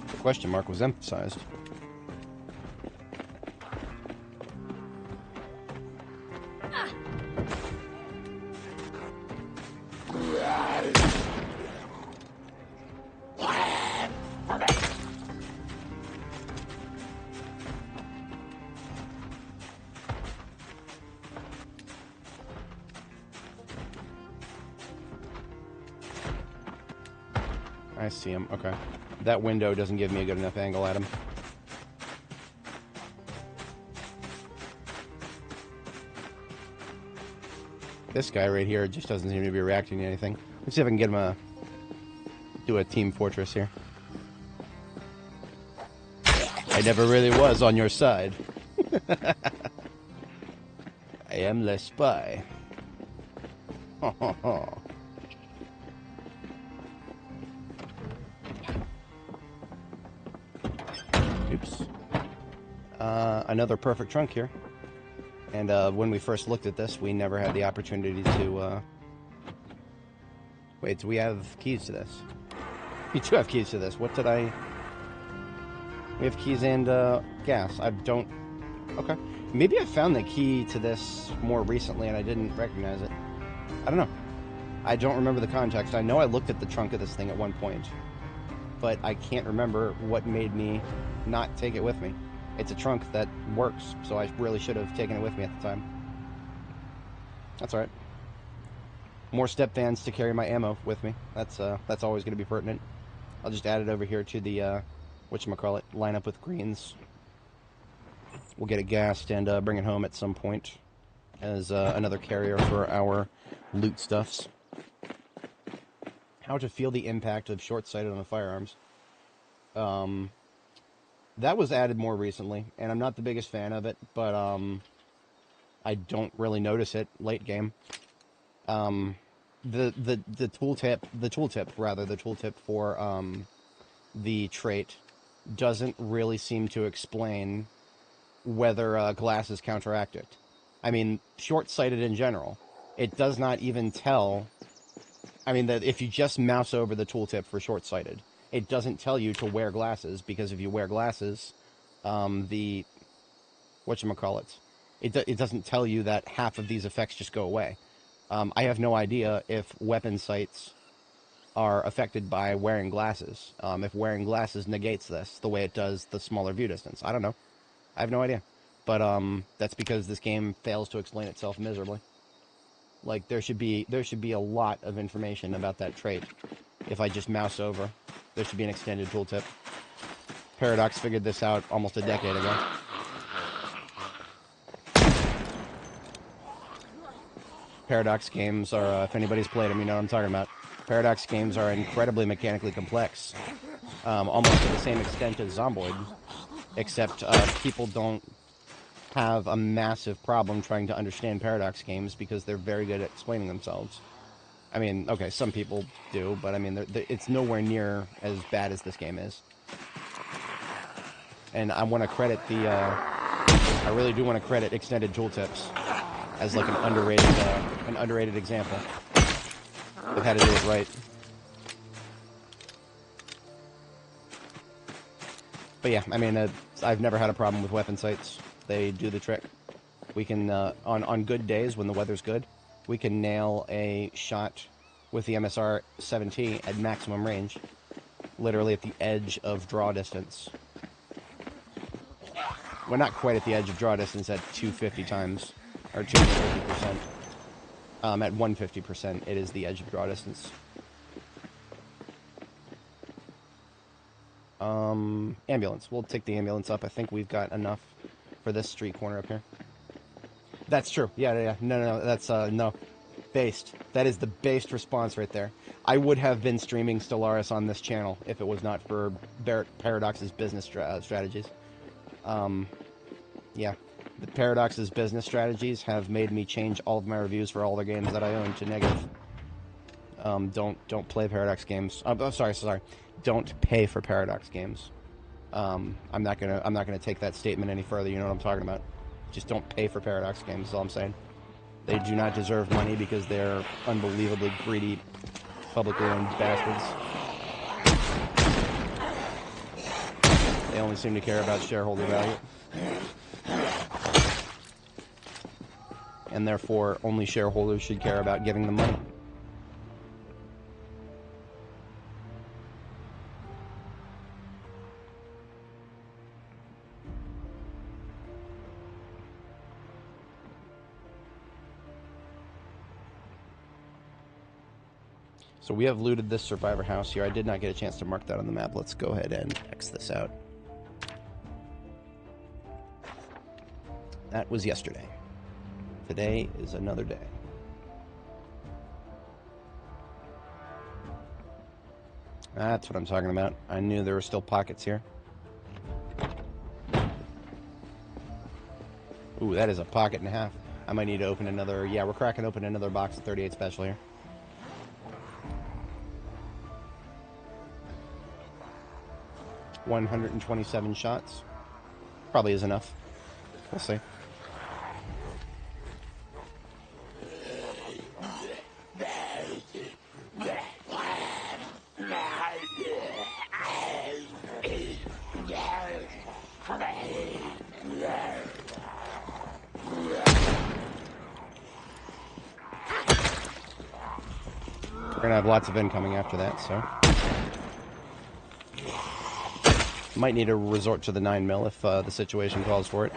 The question mark was emphasized. I see him. Okay. That window doesn't give me a good enough angle at him. This guy right here just doesn't seem to be reacting to anything. Let's see if I can get him do a team fortress here. I never really was on your side. I am the spy. Ho ho ho. Oops. Another perfect trunk here. And when we first looked at this, we never had the opportunity to... Wait, do we have keys to this? We do have keys to this. What did I... We have keys and gas. I don't... Okay. Maybe I found the key to this more recently and I didn't recognize it. I don't know. I don't remember the context. I know I looked at the trunk of this thing at one point. but I can't remember what made me not take it with me. It's a trunk that works, so I really should have taken it with me at the time. That's alright. More step fans to carry my ammo with me. That's always going to be pertinent. I'll just add it over here to the, whatchamacallit, line up with greens. We'll get it gassed and bring it home at some point as another carrier for our loot stuffs. How to feel the impact of short-sighted on the firearms. That was added more recently, and I'm not the biggest fan of it, but I don't really notice it late game. The tooltip for the trait doesn't really seem to explain whether glasses counteract it. I mean, short-sighted in general. It does not even tell. I mean, that if you just mouse over the tooltip for short-sighted, it doesn't tell you to wear glasses, because if you wear glasses, it doesn't tell you that half of these effects just go away. I have no idea if weapon sights are affected by wearing glasses. If wearing glasses negates this the way it does the smaller view distance. I don't know. I have no idea. But that's because this game fails to explain itself miserably. Like, there should be a lot of information about that trait. If I just mouse over, there should be an extended tooltip. Paradox figured this out almost a decade ago. Paradox games are, if anybody's played them, you know what I'm talking about. Paradox games are incredibly mechanically complex. Almost to the same extent as Zomboid. Except people don't have a massive problem trying to understand Paradox games because they're very good at explaining themselves. I mean, okay, some people do, but I mean, it's nowhere near as bad as this game is. And I want to credit I really do want to credit extended tooltips as like an underrated example of how to do it right. But yeah, I mean, I've never had a problem with weapon sights. They do the trick. We can, on good days when the weather's good, we can nail a shot with the MSR-7T at maximum range. Literally at the edge of draw distance. We're not quite at the edge of draw distance at 250 times, or 250%. At 150%, it is the edge of draw distance. Ambulance. We'll take the ambulance up. I think we've got enough for this street corner up here. That's true. Yeah. No. That's, no. Based. That is the based response right there. I would have been streaming Stellaris on this channel if it was not for Paradox's business strategies. Yeah. The Paradox's business strategies have made me change all of my reviews for all the games that I own to negative. Don't play Paradox games. Oh, sorry. Don't pay for Paradox games. I'm not gonna take that statement any further. You know what I'm talking about. Just don't pay for Paradox games. Is all I'm saying. They do not deserve money because they're unbelievably greedy, publicly owned bastards. They only seem to care about shareholder value. And therefore, only shareholders should care about giving them money. So we have looted this survivor house here. I did not get a chance to mark that on the map. Let's go ahead and X this out. That was yesterday. Today is another day. That's what I'm talking about. I knew there were still pockets here. Ooh, that is a pocket and a half. I might need to open another... Yeah, we're cracking open another box of 38 special here. $127 shots. Probably is enough. We'll see. We're gonna have lots of incoming after that, so... Might need to resort to the 9mm if the situation calls for it.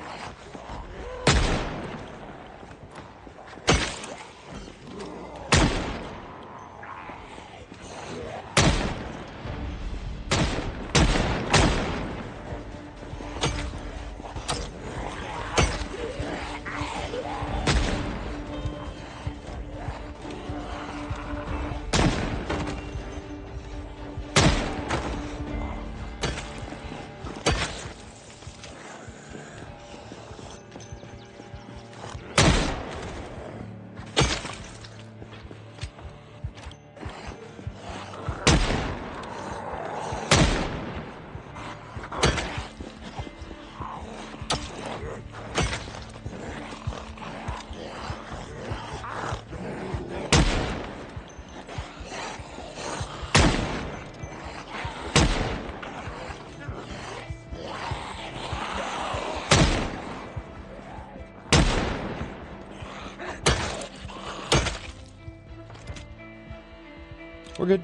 We're good.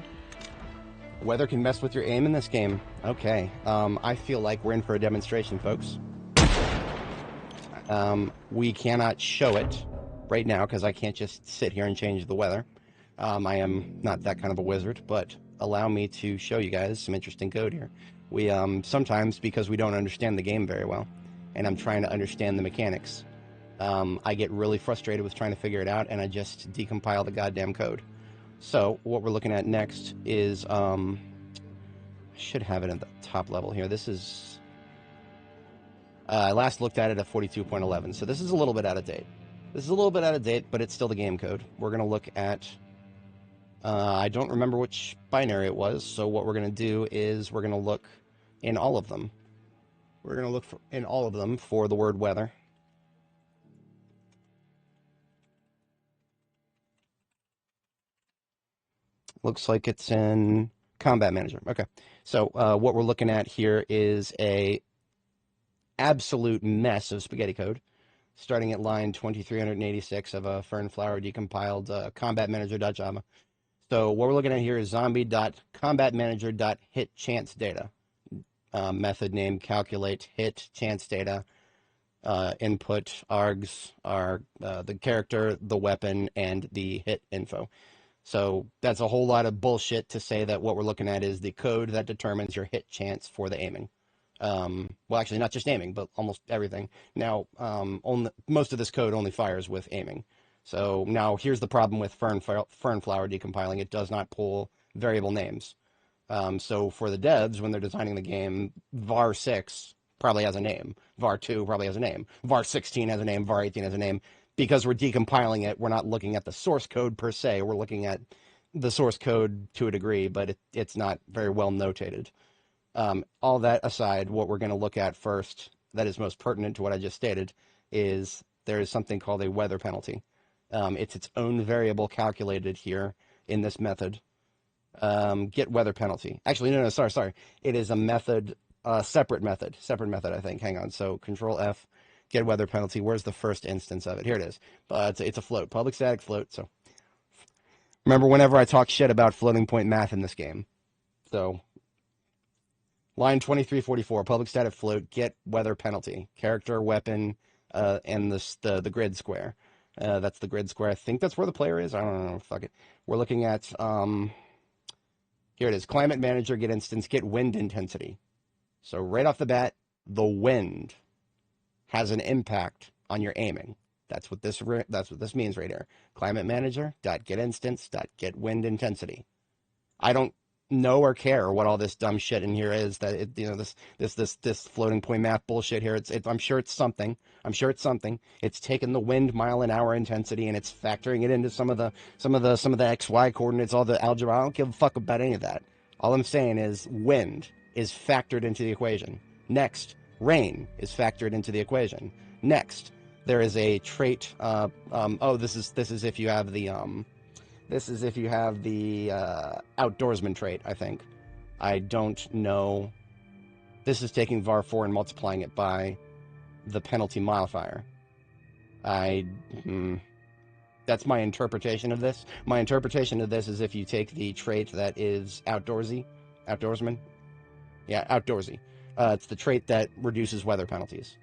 Weather can mess with your aim in this game. Okay. I feel like we're in for a demonstration, folks. We cannot show it right now because I can't just sit here and change the weather. I am not that kind of a wizard, but allow me to show you guys some interesting code here. We sometimes, because we don't understand the game very well, and I'm trying to understand the mechanics, I get really frustrated with trying to figure it out, and I just decompile the goddamn code. So what we're looking at next is, I should have it at the top level here. This is, I last looked at it at 42.11, so this is a little bit out of date. This is a little bit out of date, but it's still the game code. We're going to look at, I don't remember which binary it was, so what we're going to do is we're going to look in all of them. We're going to look in all of them for the word weather. Looks like it's in Combat Manager. Okay, so what we're looking at here is a absolute mess of spaghetti code, starting at line 2386 of a Fernflower decompiled Combat Manager.java. So what we're looking at here is zombie.combatmanager.hitChanceData. Method name calculate hit chance data. Input args are the character, the weapon, and the hit info. So that's a whole lot of bullshit to say that what we're looking at is the code that determines your hit chance for the aiming. Well, actually, not just aiming, but almost everything. Now, most of this code only fires with aiming. So now here's the problem with Fernflower decompiling. It does not pull variable names. So for the devs, when they're designing the game, var 6 probably has a name. var 2 probably has a name. var 16 has a name. var 18 has a name. Because we're decompiling it, we're not looking at the source code per se. We're looking at the source code to a degree, but it's not very well notated. All that aside, what we're going to look at first that is most pertinent to what I just stated is there is something called a weather penalty. It's its own variable calculated here in this method. Get weather penalty. Actually, no, sorry. It is a method, separate method, I think. Hang on. So Control F. Get weather penalty. Where's the first instance of it? Here it is. It's a float, public static float. So remember, whenever I talk shit about floating point math in this game. So line 2344, public static float, get weather penalty, character, weapon, and the grid square. That's the grid square. I think that's where the player is. I don't know. Fuck it. We're looking at here it is. Climate manager, get instance, get wind intensity. So right off the bat, the wind has an impact on your aiming. That's what this means right here. Climate manager get instance get wind intensity. I don't know or care what all this dumb shit in here is. That this floating point math bullshit here. I'm sure it's something. It's taking the wind mile an hour intensity and it's factoring it into some of the XY coordinates, all the algebra. I don't give a fuck about any of that. All I'm saying is wind is factored into the equation. Next. Rain is factored into the equation. Next, there is a trait. This is if you have the outdoorsman trait. I think. I don't know. This is taking var 4 and multiplying it by the penalty modifier. That's my interpretation of this. My interpretation of this is if you take the trait that is outdoorsman. Yeah, outdoorsy. It's the trait that reduces weather penalties.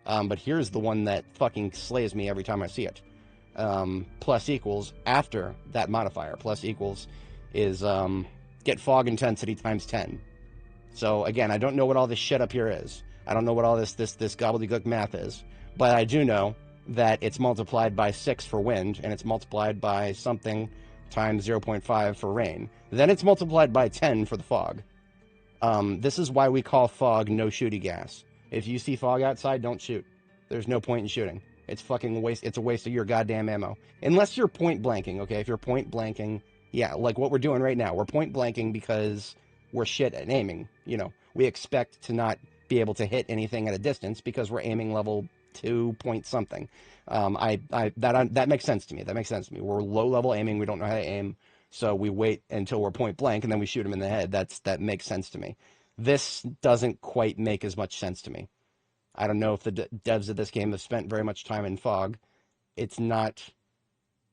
But here's the one that fucking slays me every time I see it. Plus equals after that modifier. Plus equals is get fog intensity times 10. So again, I don't know what all this shit up here is. I don't know what all this gobbledygook math is. But I do know that it's multiplied by 6 for wind, and it's multiplied by something times 0.5 for rain. Then it's multiplied by 10 for the fog. This is why we call fog no shooty gas. If you see fog outside, don't shoot. There's no point in shooting. It's fucking waste. It's a waste of your goddamn ammo. Unless you're point blanking, okay? If you're point blanking, yeah, like what we're doing right now. We're point blanking because we're shit at aiming. You know, we expect to not be able to hit anything at a distance because we're aiming level 2 point something. That makes sense to me. That makes sense to me. We're low level aiming. We don't know how to aim. So we wait until we're point blank and then we shoot him in the head. That makes sense to me. This doesn't quite make as much sense to me. I don't know if the devs of this game have spent very much time in fog. It's not...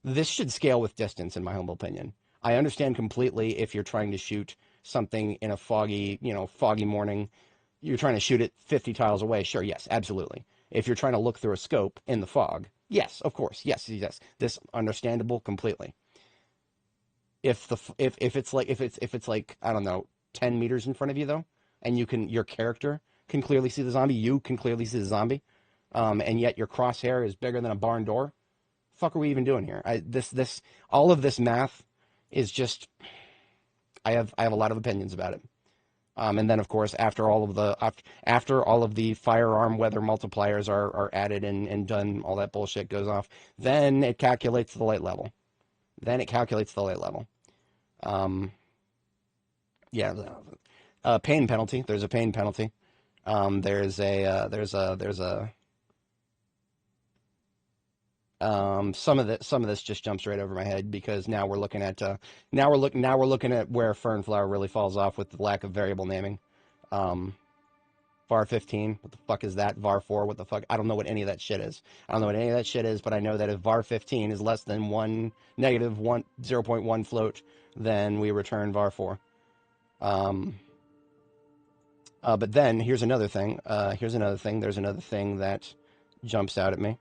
This should scale with distance, in my humble opinion. I understand completely if you're trying to shoot something in a foggy morning. You're trying to shoot it 50 tiles away. Sure, yes, absolutely. If you're trying to look through a scope in the fog, yes, of course, yes. This understandable completely. If it's like I don't know 10 meters in front of you though, and your character can clearly see the zombie, you can clearly see the zombie, and yet your crosshair is bigger than a barn door. Fuck, are we even doing here? All of this math is just. I have a lot of opinions about it. And then of course after all of the firearm weather multipliers are added and done, all that bullshit goes off. Then it calculates the light level. Yeah, pain penalty. There's a pain penalty. There's some of this just jumps right over my head because now we're looking at where Fern Flower really falls off with the lack of variable naming. VAR 15, what the fuck is that? VAR 4, what the fuck? I don't know what any of that shit is. But I know that if VAR 15 is less than negative 0.1 float, then we return VAR 4. But then here's another thing. There's another thing that jumps out at me.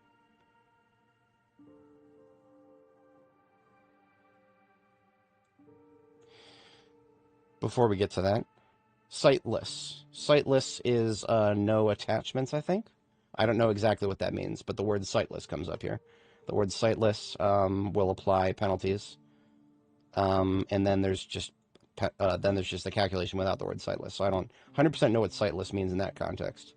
Before we get to that, sightless. Sightless is no attachments, I think. I don't know exactly what that means, but the word sightless comes up here. The word sightless will apply penalties, and then there's just the calculation without the word sightless. So I don't 100% know what sightless means in that context.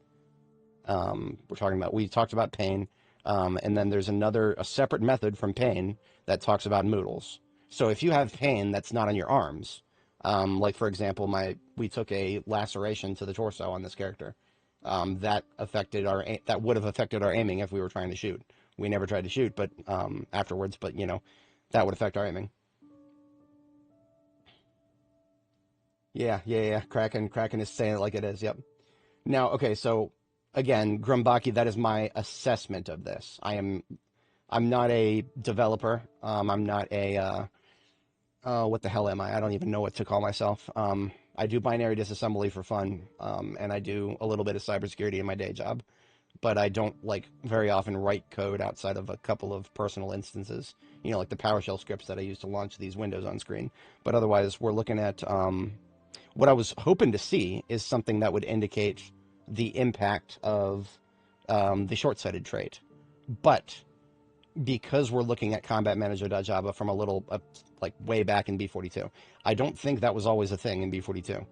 We talked about pain, and then there's a separate method from pain that talks about moodles. So if you have pain that's not on your arms, like for example, we took a laceration to the torso on this character. That would have affected our aiming if we were trying to shoot. We never tried to shoot, but afterwards. But that would affect our aiming. Yeah. Kraken is saying it like it is. Yep. Now, okay, so again, Grumbaki, that is my assessment of this. I'm not a developer. I'm not a what the hell am I? I don't even know what to call myself. I do binary disassembly for fun, and I do a little bit of cybersecurity in my day job, but I don't very often write code outside of a couple of personal instances, like the PowerShell scripts that I use to launch these windows on screen. But otherwise, we're looking at what I was hoping to see is something that would indicate the impact of the short-sighted trait, but because we're looking at combat manager.java from way back in B42. I don't think that was always a thing in B42.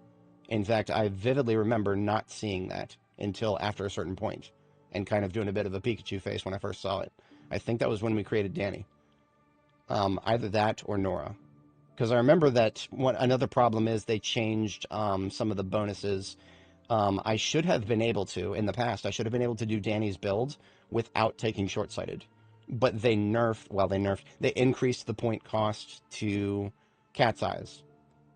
In fact, I vividly remember not seeing that until after a certain point and kind of doing a bit of a Pikachu face when I first saw it. I think that was when we created Danny. Either that or Nora. Because I remember that another problem is they changed some of the bonuses. I should have been able to, in the past, do Danny's build without taking short-sighted. But they increased the point cost to Cat's Eyes.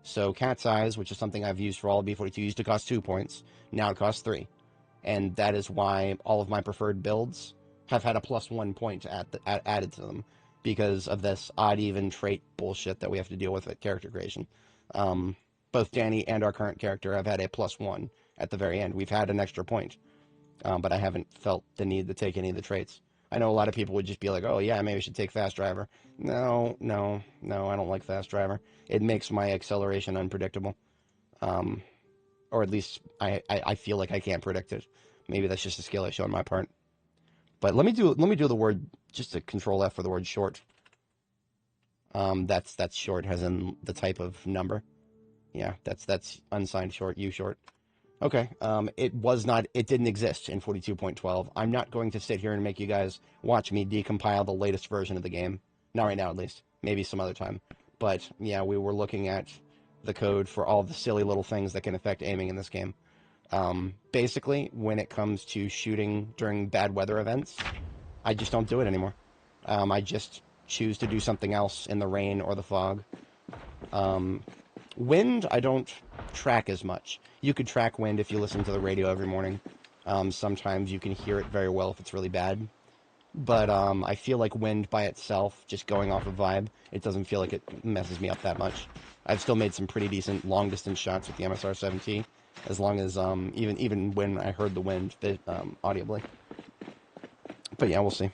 So Cat's Eyes, which is something I've used for all of B42, used to cost 2 points. Now it costs 3. And that is why all of my preferred builds have had a +1 point added to them, because of this odd-even trait bullshit that we have to deal with at character creation. Both Danny and our current character have had a +1 at the very end. We've had an extra point, but I haven't felt the need to take any of the traits. I know a lot of people would just be like, oh yeah, maybe I should take fast driver. No, no, no, I don't like fast driver. It makes my acceleration unpredictable. Or at least I feel like I can't predict it. Maybe that's just a skill issue on my part. But let me do the word, just a control F for the word short. That's short as in the type of number. Yeah, that's unsigned short, U short. Okay, it didn't exist in 42.12. I'm not going to sit here and make you guys watch me decompile the latest version of the game. Not right now, at least. Maybe some other time. But, yeah, we were looking at the code for all the silly little things that can affect aiming in this game. Basically, when it comes to shooting during bad weather events, I just don't do it anymore. I just choose to do something else in the rain or the fog. Wind, I don't track as much. You could track wind if you listen to the radio every morning. Sometimes you can hear it very well if it's really bad. But I feel like wind by itself, just going off a vibe, it doesn't feel like it messes me up that much. I've still made some pretty decent long-distance shots with the MSR-7T, as long as, even when I heard the wind audibly. But yeah, we'll see.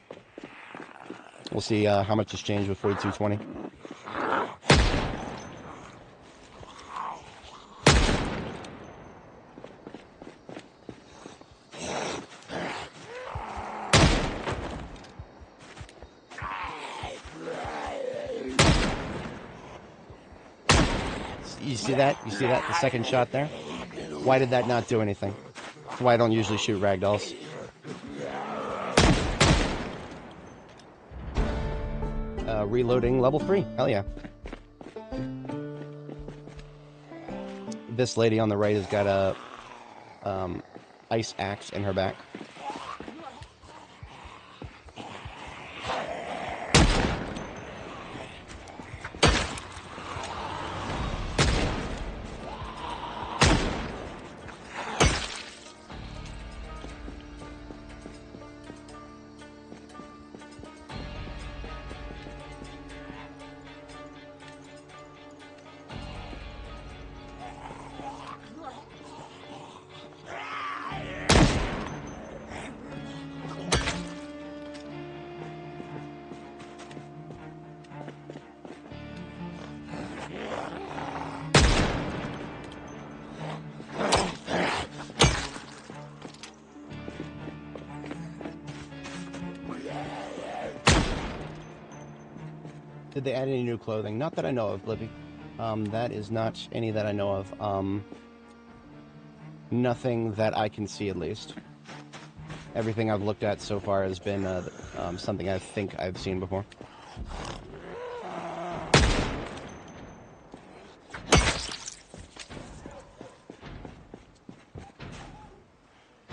We'll see how much has changed with 4220. You see that? You see that? The second shot there? Why did that not do anything? That's why I don't usually shoot ragdolls. Reloading level 3. Hell yeah. This lady on the right has got a ice axe in her back. Did they add any new clothing? Not that I know of, Blippi. That is not any that I know of. Nothing that I can see, at least. Everything I've looked at so far has been something I think I've seen before.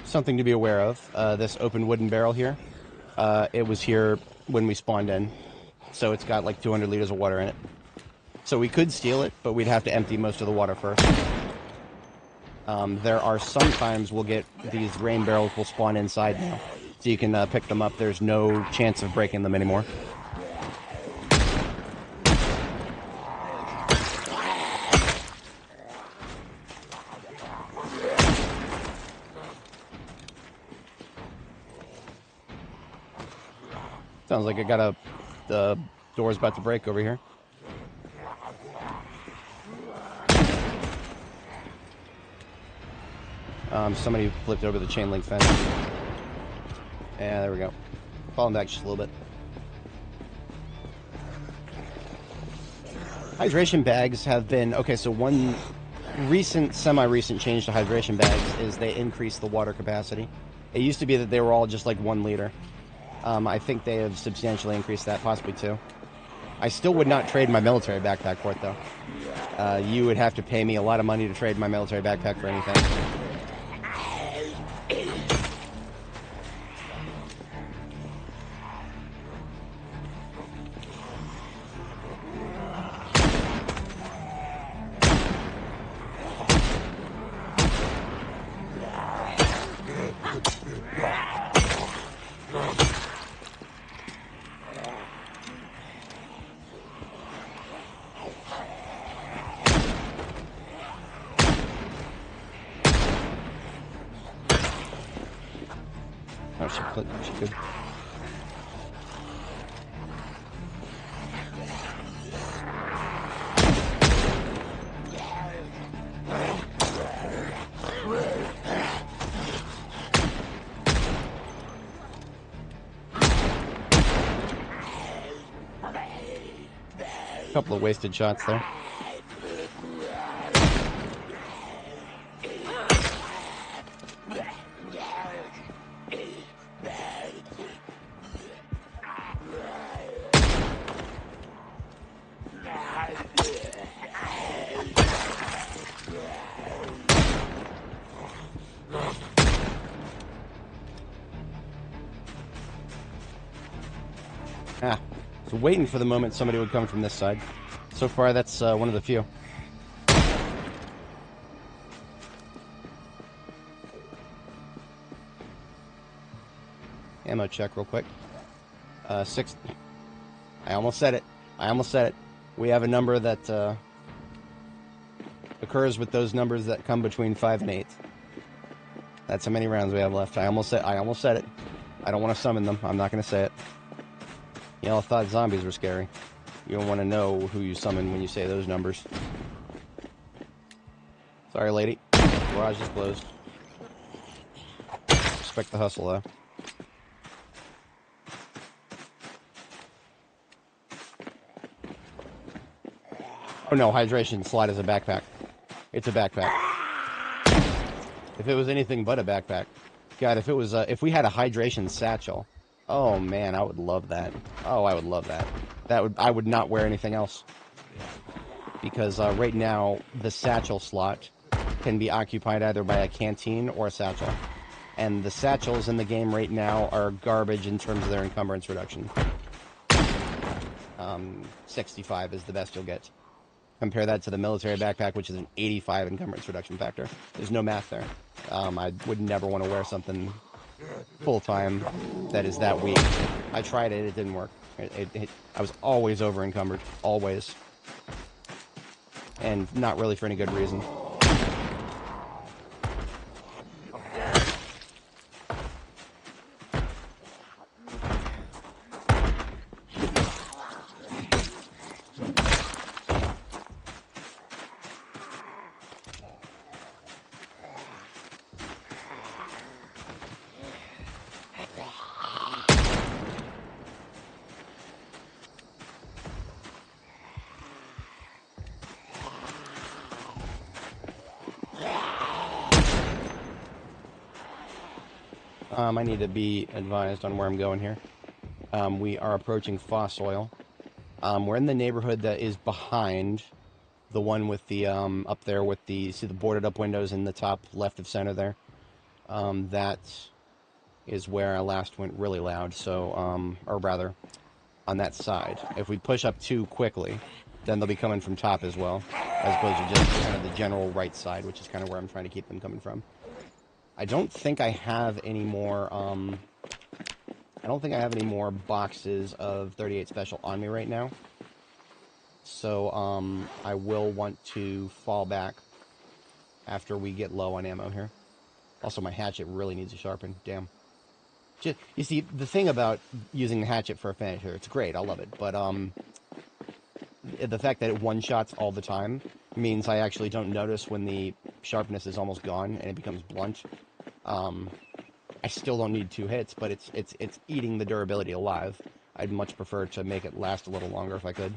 Something to be aware of, this open wooden barrel here, it was here when we spawned in. So it's got like 200 liters of water in it. So we could steal it, but we'd have to empty most of the water first. There are sometimes we'll get these rain barrels will spawn inside now. So you can pick them up. There's no chance of breaking them anymore. Sounds like I got the door's about to break over here. Somebody flipped over the chain link fence. Yeah, there we go. Falling back just a little bit. Hydration bags have been... Okay, so one semi-recent change to hydration bags is they increase the water capacity. It used to be that they were all just like 1 liter. I think they have substantially increased that, possibly 2. I still would not trade my military backpack for it, though. You would have to pay me a lot of money to trade my military backpack for anything. but she could. Couple of wasted shots there. So waiting for the moment somebody would come from this side. So far, that's one of the few. Ammo check real quick. 6. I almost said it. I almost said it. We have a number that occurs with those numbers that come between 5 and 8. That's how many rounds we have left. I almost said it. I don't want to summon them. I'm not going to say it. Y'all thought zombies were scary. You don't want to know who you summon when you say those numbers. Sorry, lady. Garage is closed. Respect the hustle, though. Oh no, hydration slide is a backpack. It's a backpack. If it was anything but a backpack. God, if it was, if we had a hydration satchel. Oh man, I would love that. Oh, I would love that. I would not wear anything else. Because right now, the satchel slot can be occupied either by a canteen or a satchel. And the satchels in the game right now are garbage in terms of their encumbrance reduction. 65 is the best you'll get. Compare that to the military backpack, which is an 85 encumbrance reduction factor. There's no math there. I would never want to wear something full-time that is that weak. I tried it, it didn't work. I was always over-encumbered. Always. And not really for any good reason. I need to be advised on where I'm going here. We are approaching Fossoil. We're in the neighborhood that is behind the one with the, up there with the, see the boarded up windows in the top left of center there? That is where I last went really loud, so, or rather, on that side. If we push up too quickly, then they'll be coming from top as well, as opposed to just kind of the general right side, which is kind of where I'm trying to keep them coming from. I don't think I have any more, boxes of 38 Special on me right now. So, I will want to fall back after we get low on ammo here. Also, my hatchet really needs to sharpen. Damn. Just, you see, the thing about using the hatchet for a finisher, it's great. I love it. But, the fact that it one-shots all the time means I actually don't notice when the sharpness is almost gone and it becomes blunt. I still don't need 2 hits, but it's eating the durability alive. I'd much prefer to make it last a little longer if I could.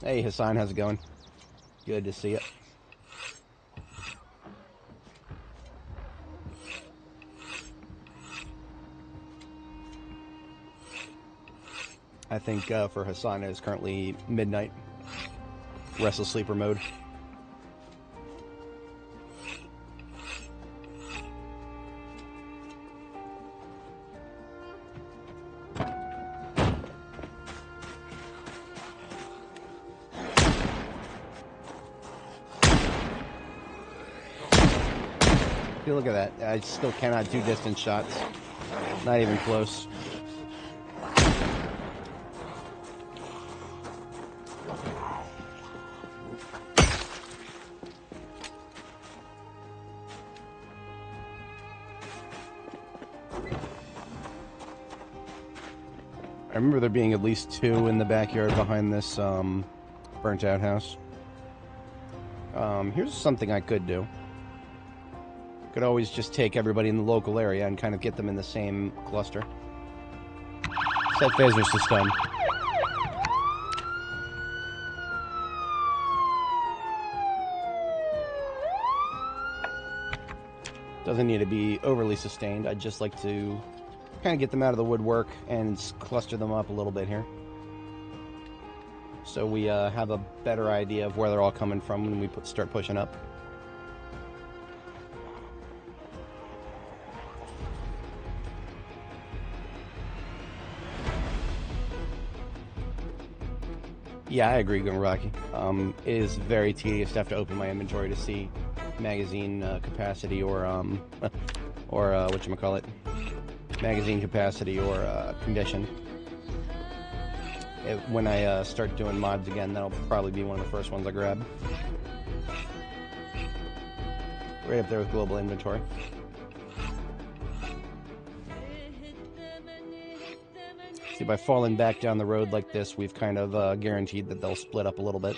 Hey Hassan, how's it going? Good to see you. I think for Hassan it is currently midnight. Restless sleeper mode. See, look at that. I still cannot do distance shots. Not even close. I remember there being at least 2 in the backyard behind this burnt out house. Here's something I could do. Could always just take everybody in the local area and kind of get them in the same cluster. Set phasers to stun. Doesn't need to be overly sustained. I'd just like to kind of get them out of the woodwork and cluster them up a little bit here. So we have a better idea of where they're all coming from when we start pushing up. Yeah, I agree, Rocky. It is very tedious to have to open my inventory to see magazine capacity or whatchamacallit, magazine capacity or condition. When I start doing mods again, that'll probably be one of the first ones I grab. Right up there with global inventory. See, by falling back down the road like this, we've kind of guaranteed that they'll split up a little bit.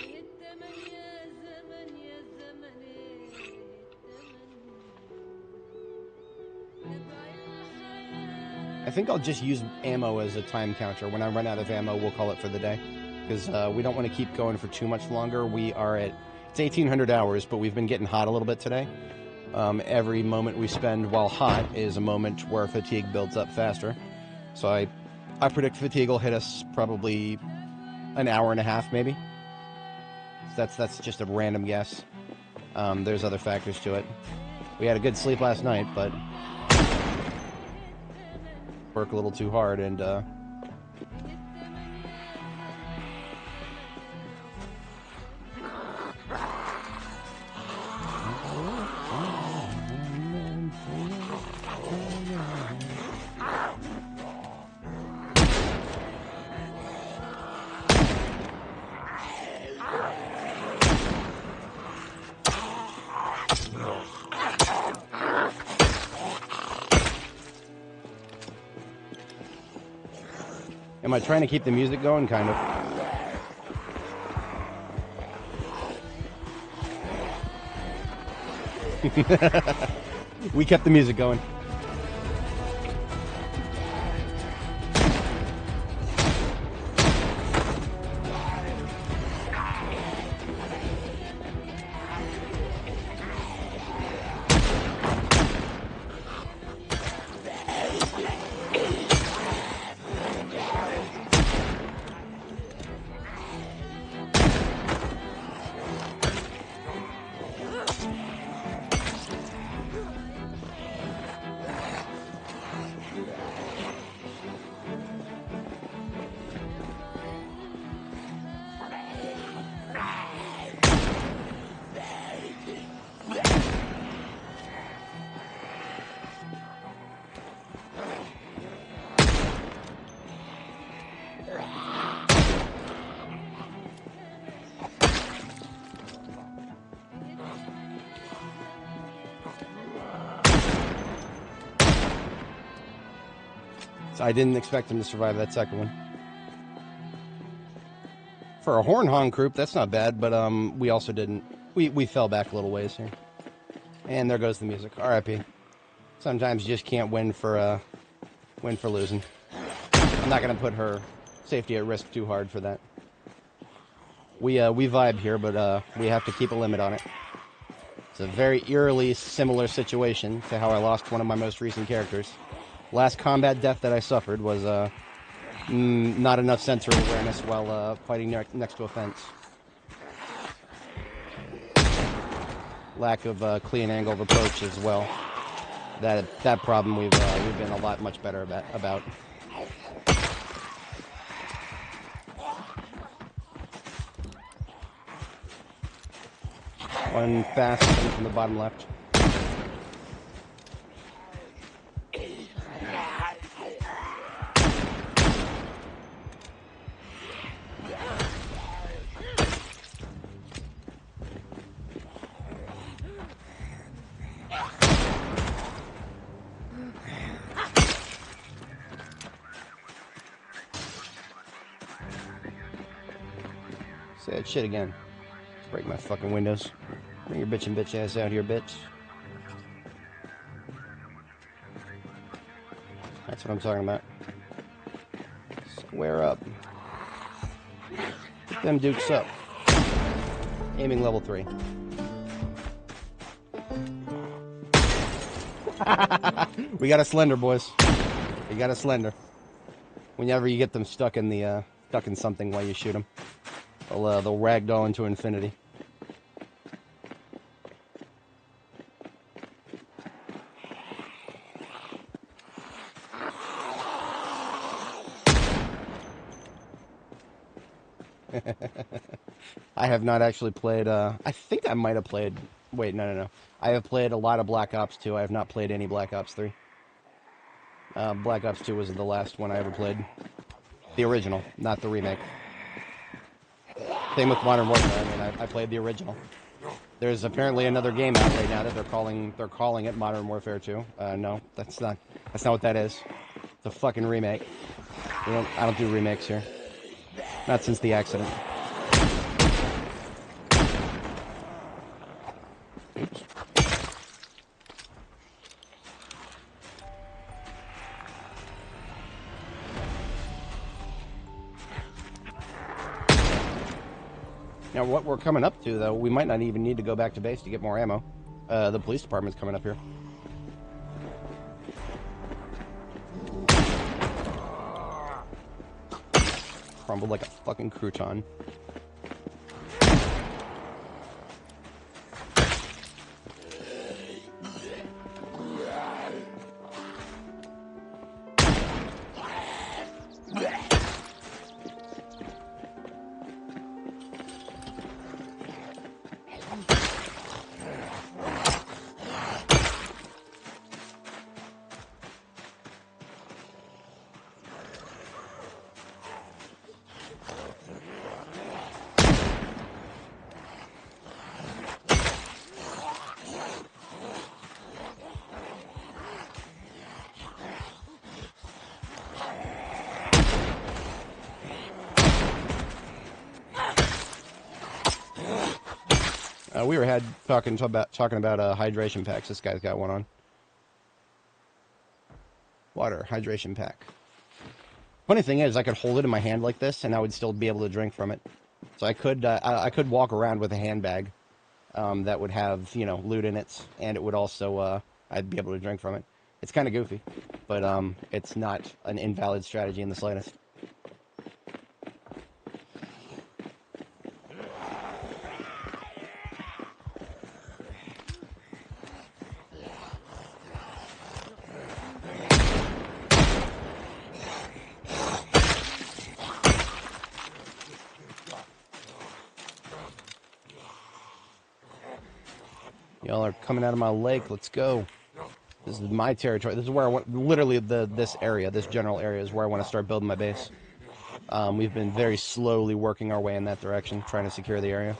I think I'll just use ammo as a time counter. When I run out of ammo, we'll call it for the day. Because we don't want to keep going for too much longer. We are at, it's 1,800 hours, but we've been getting hot a little bit today. Every moment we spend while hot is a moment where fatigue builds up faster. So I predict fatigue will hit us probably an hour and a half, maybe. So that's just a random guess. There's other factors to it. We had a good sleep last night, but work a little too hard and am I trying to keep the music going? Kind of. We kept the music going. So I didn't expect him to survive that second one. For a horn honk group, that's not bad, but we also didn't. We fell back a little ways here. And there goes the music. R.I.P. Sometimes you just can't win for losing. I'm not gonna put her safety at risk too hard for that. We vibe here, but we have to keep a limit on it. It's a very eerily similar situation to how I lost one of my most recent characters. Last combat death that I suffered was not enough sensory awareness while fighting next to a fence. Lack of clean angle of approach as well. That problem we've been a lot much better about. One fast from the bottom left. Say that shit again. Break my fucking windows. Bring your bitch ass out here, bitch. That's what I'm talking about. Square up. Get them dukes up. Aiming level 3. We got a slender, boys. We got a slender. Whenever you get them stuck in the stuck in something while you shoot them, they'll ragdoll into infinity. I have not actually played, I think I might have played, wait, no. I have played a lot of Black Ops 2. I have not played any Black Ops 3. Black Ops 2 was the last one I ever played. The original, not the remake. Same with Modern Warfare. I mean, I played the original. There's apparently another game out right now that they're calling it Modern Warfare 2. No, that's not what that is. It's a fucking remake. I don't do remakes here. Not since the accident. Oops. Now, what we're coming up to, though, we might not even need to go back to base to get more ammo. The police department's coming up here. Crumbled like a fucking crouton. We were talking about hydration packs. This guy's got one on. Water hydration pack. Funny thing is, I could hold it in my hand like this, and I would still be able to drink from it. So I could walk around with a handbag that would have loot in it, and it would also I'd be able to drink from it. It's kind of goofy, but it's not an invalid strategy in the slightest. Y'all are coming out of my lake. Let's go. This is my territory. This is where I want. Literally, this general area is where I want to start building my base. We've been very slowly working our way in that direction, trying to secure the area.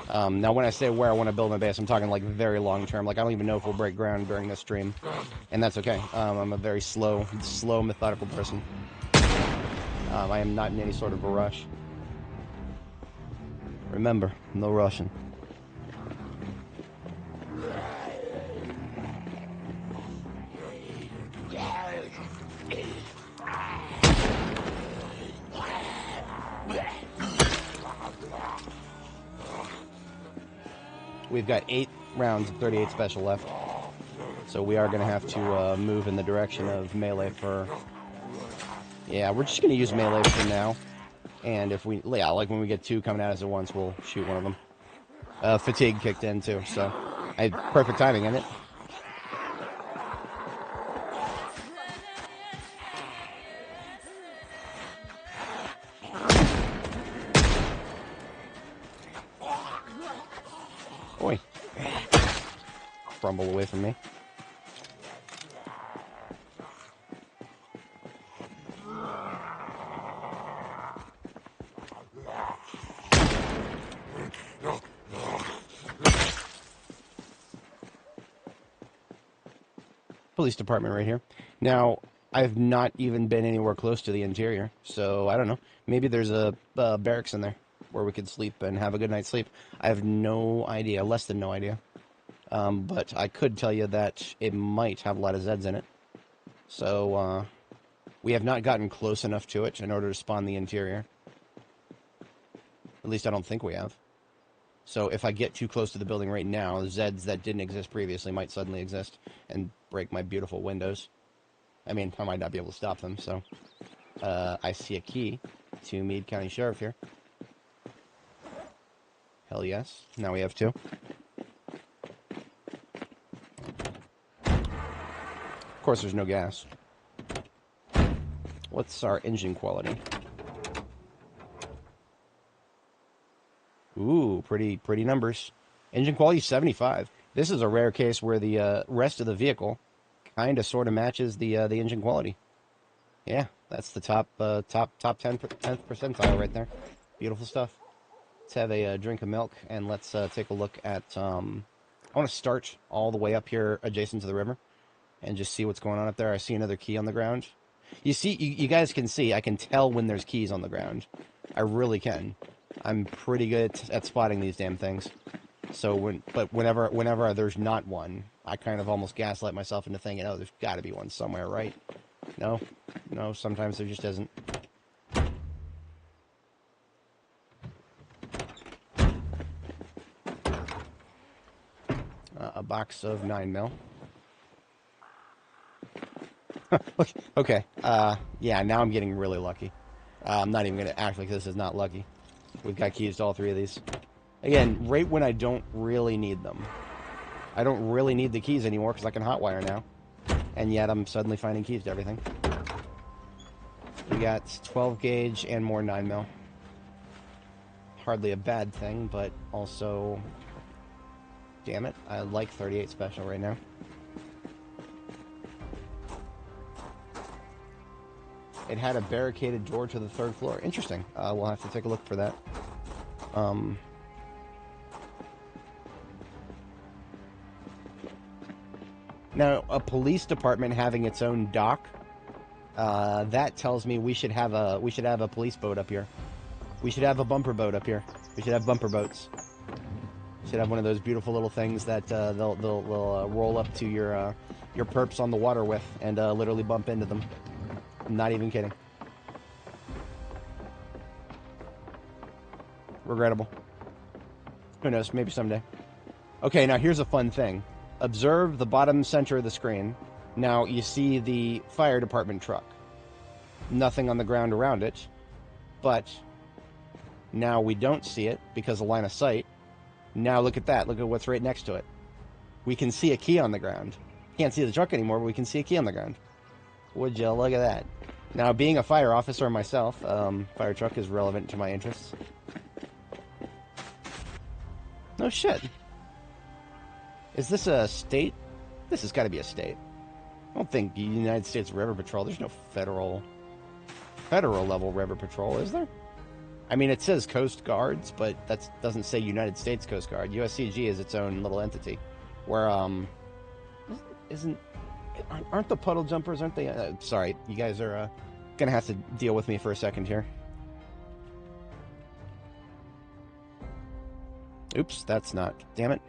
Now, when I say where I want to build my base, I'm talking like very long term. Like I don't even know if we'll break ground during this stream, and that's okay. I'm a very slow, methodical person. I am not in any sort of a rush. Remember, no rushing. We've got 8 rounds of 38 special left, so we are going to have to move in the direction of melee for... Yeah, we're just going to use melee for now, and if we... Yeah, like when we get 2 coming at us at once, we'll shoot one of them. Fatigue kicked in, too, so... perfect timing, isn't it? Oi. Crumble away from me. Police department right here. Now, I've not even been anywhere close to the interior, so I don't know. Maybe there's a barracks in there. where we could sleep and have a good night's sleep. I have no idea, less than no idea. But I could tell you that it might have a lot of Zeds in it. So, we have not gotten close enough to it in order to spawn the interior. At least I don't think we have. So if I get too close to the building right now, Zeds that didn't exist previously might suddenly exist and break my beautiful windows. I mean, I might not be able to stop them, so... I see a key to Meade County Sheriff here. Hell yes. Now we have two. Of course, there's no gas. What's our engine quality? Ooh, pretty numbers. Engine quality 75. This is a rare case where the rest of the vehicle kind of sort of matches the engine quality. Yeah, that's the top 10th percentile right there. Beautiful stuff. Let's have a drink of milk and let's take a look at. I want to start all the way up here adjacent to the river and just see what's going on up there. I see another key on the ground. You see, you guys can see. I can tell when there's keys on the ground. I really can. I'm pretty good at spotting these damn things. So whenever there's not one, I kind of almost gaslight myself into thinking, oh, there's got to be one somewhere, right? No, sometimes there just isn't. A box of 9mm. Okay, yeah, now I'm getting really lucky. I'm not even going to act like this is not lucky. We've got keys to all three of these. Again, right when I don't really need them. I don't really need the keys anymore because I can hotwire now. And yet I'm suddenly finding keys to everything. We got 12 gauge and more 9mm. Hardly a bad thing, but also... Damn it, I like 38 special right now. It had a barricaded door to the 3rd floor. Interesting. We'll have to take a look for that. Now, a police department having its own dock, that tells me we should have a police boat up here. We should have a bumper boat up here. We should have bumper boats. Should have one of those beautiful little things that they'll roll up to your perps on the water with and literally bump into them. I'm not even kidding. Regrettable. Who knows? Maybe someday. Okay, now here's a fun thing. Observe the bottom center of the screen. Now you see the fire department truck. Nothing on the ground around it. But now we don't see it because of line of sight. Now look at that. Look at what's right next to it. We can see a key on the ground. Can't see the truck anymore, but we can see a key on the ground. Would you look at that? Now, being a fire officer myself, fire truck is relevant to my interests. No shit. Is this a state? This has got to be a state. I don't think United States River Patrol. There's no federal level river patrol, is there? I mean, it says Coast Guards, but that doesn't say United States Coast Guard. USCG is its own little entity. Where aren't the puddle jumpers? Aren't they? Sorry, you guys are gonna have to deal with me for a second here. Oops, that's not. Damn it.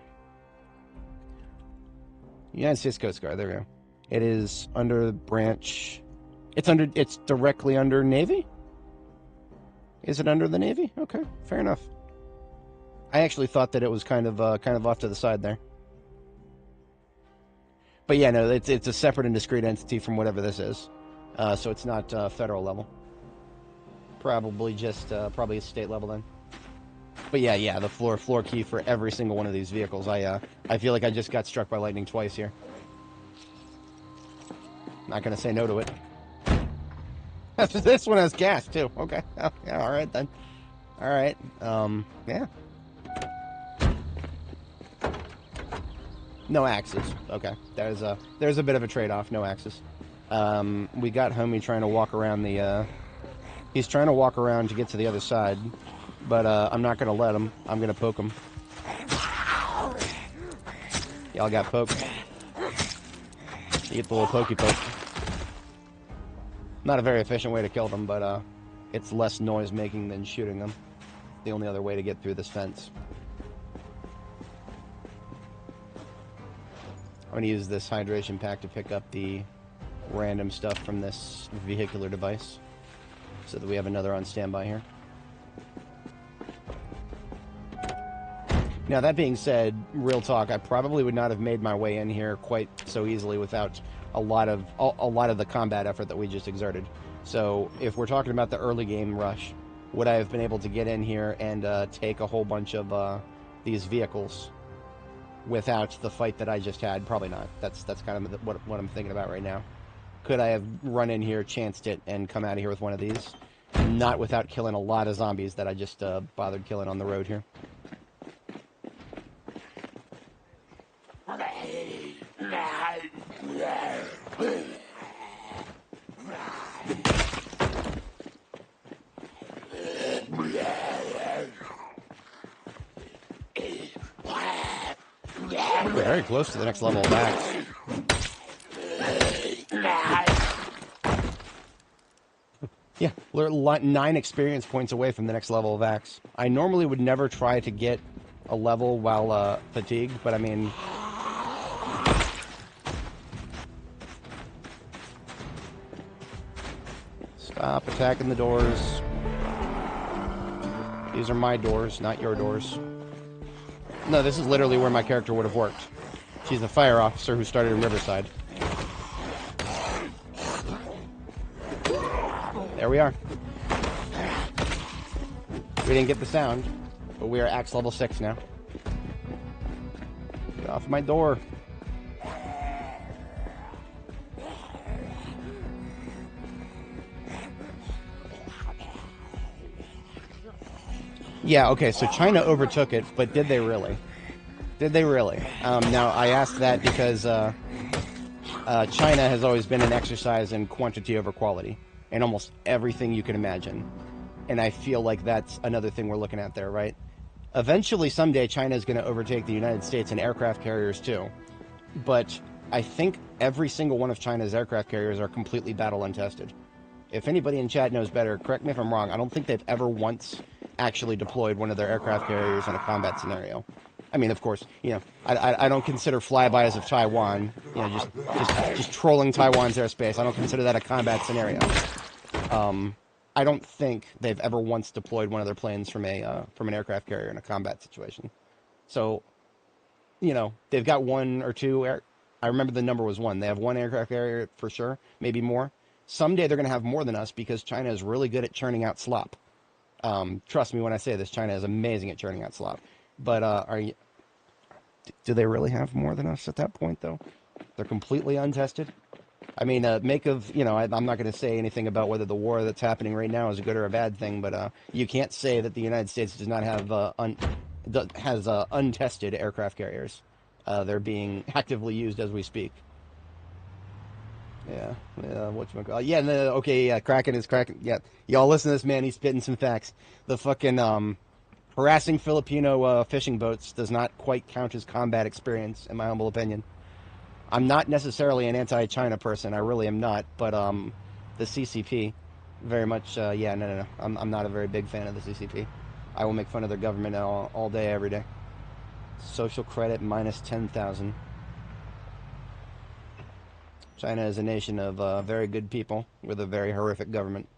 United States Coast Guard. There we go. It is under branch. It's directly under Navy. Is it under the Navy? Okay, fair enough. I actually thought that it was kind of off to the side there. But yeah, no, it's a separate and discrete entity from whatever this is. So it's not federal level. Probably just probably state level then. But yeah, the floor key for every single one of these vehicles. I feel like I just got struck by lightning twice here. Not gonna say no to it. This one has gas too. Okay. Oh, yeah, all right then. All right. Yeah. No axes. Okay. There's a bit of a trade-off. No axes. We got homie trying to walk around the. He's trying to walk around to get to the other side, but I'm not gonna let him. I'm gonna poke him. Y'all got poked. You get the little pokey poke. Not a very efficient way to kill them, but it's less noise making than shooting them. the only other way to get through this fence. I'm going to use this hydration pack to pick up the random stuff from this vehicular device so that we have another on standby here. Now, that being said, real talk, I probably would not have made my way in here quite so easily without a lot of the combat effort that we just exerted. So, if we're talking about the early game rush, would I have been able to get in here and take a whole bunch of these vehicles without the fight that I just had? Probably not. That's kind of what I'm thinking about right now. Could I have run in here, chanced it, and come out of here with one of these? Not without killing a lot of zombies that I just bothered killing on the road here. We're very close to the next level of axe. Yeah, we're 9 experience points away from the next level of axe. I normally would never try to get a level while fatigued, but I mean... Stop attacking the doors. These are my doors, not your doors. No, this is literally where my character would have worked. She's a fire officer who started in Riverside. There we are. We didn't get the sound, but we are axe level 6 now. Get off my door. Yeah, okay, so China overtook it, but did they really? Did they really? Now, I ask that because China has always been an exercise in quantity over quality, in almost everything you can imagine. And I feel like that's another thing we're looking at there, right? Eventually, someday, China is going to overtake the United States in aircraft carriers, too. But I think every single one of China's aircraft carriers are completely battle untested. If anybody in chat knows better, correct me if I'm wrong, I don't think they've ever once actually deployed one of their aircraft carriers in a combat scenario. I mean, of course, you know, I don't consider flybys of Taiwan, you know, just trolling Taiwan's airspace. I don't consider that a combat scenario. I don't think they've ever once deployed one of their planes from an aircraft carrier in a combat situation. So, you know, they've got one or two. I remember the number was 1. They have 1 aircraft carrier for sure, maybe more. Someday they're going to have more than us because China is really good at churning out slop. Trust me when I say this, China is amazing at churning out slop. But do they really have more than us at that point, though? They're completely untested? I mean, make of, you know, I'm not going to say anything about whether the war that's happening right now is a good or a bad thing, but you can't say that the United States does not have has untested aircraft carriers. They're being actively used as we speak. Yeah, whatchamacallit. Yeah, no, okay, yeah, Kraken is Kraken. Yeah, y'all listen to this, man, he's spitting some facts. The fucking, harassing Filipino fishing boats does not quite count as combat experience, in my humble opinion. I'm not necessarily an anti-China person, I really am not, but, the CCP, very much, yeah, no. I'm not a very big fan of the CCP. I will make fun of their government all day, every day. Social credit minus 10,000. China is a nation of very good people with a very horrific government.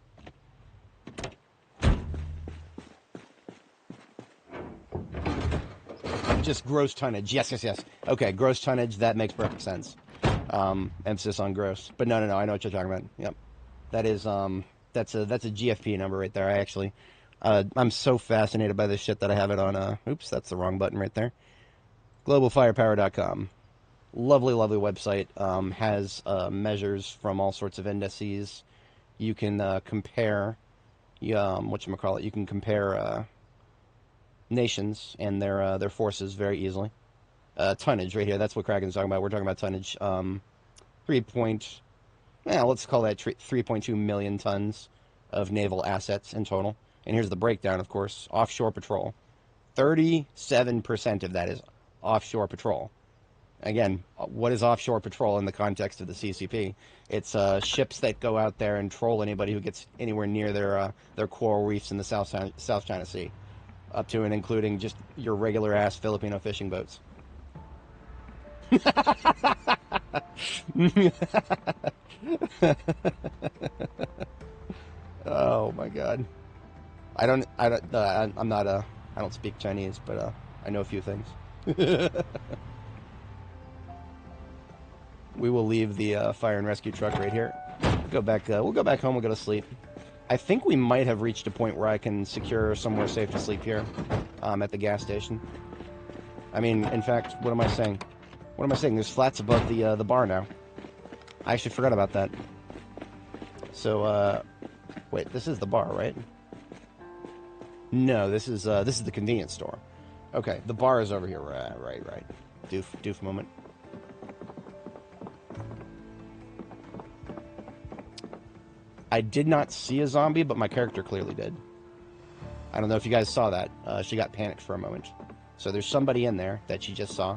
Just gross tonnage. Yes. Okay, gross tonnage, that makes perfect sense. Emphasis on gross. But no, I know what you're talking about. Yep. That is, that's a GFP number right there. I actually, I'm so fascinated by this shit that I have it on, oops, that's the wrong button right there. globalfirepower.com. Lovely website. Has measures from all sorts of indices. You can compare, whatchamacallit, you can compare nations and their forces very easily. Tonnage right here, that's what Kraken's talking about. We're talking about tonnage. Let's call that 3.2 million tons of naval assets in total. And here's the breakdown, of course. Offshore patrol. 37% of that is offshore patrol. Again, what is offshore patrol in the context of the CCP? It's ships that go out there and troll anybody who gets anywhere near their coral reefs in the South China Sea. Up to and including just your regular ass Filipino fishing boats. Oh my god. I'm not I don't speak Chinese, but I know a few things. We will leave the fire and rescue truck right here. Go back. We'll go back home. We'll go to sleep. I think we might have reached a point where I can secure somewhere safe to sleep here, at the gas station. I mean, in fact, what am I saying? What am I saying? There's flats above the bar now. I actually forgot about that. So, wait, this is the bar, right? No, this is the convenience store. Okay, the bar is over here. Right. Doof moment. I did not see a zombie, but my character clearly did. I don't know if you guys saw that. She got panicked for a moment. So there's somebody in there that she just saw.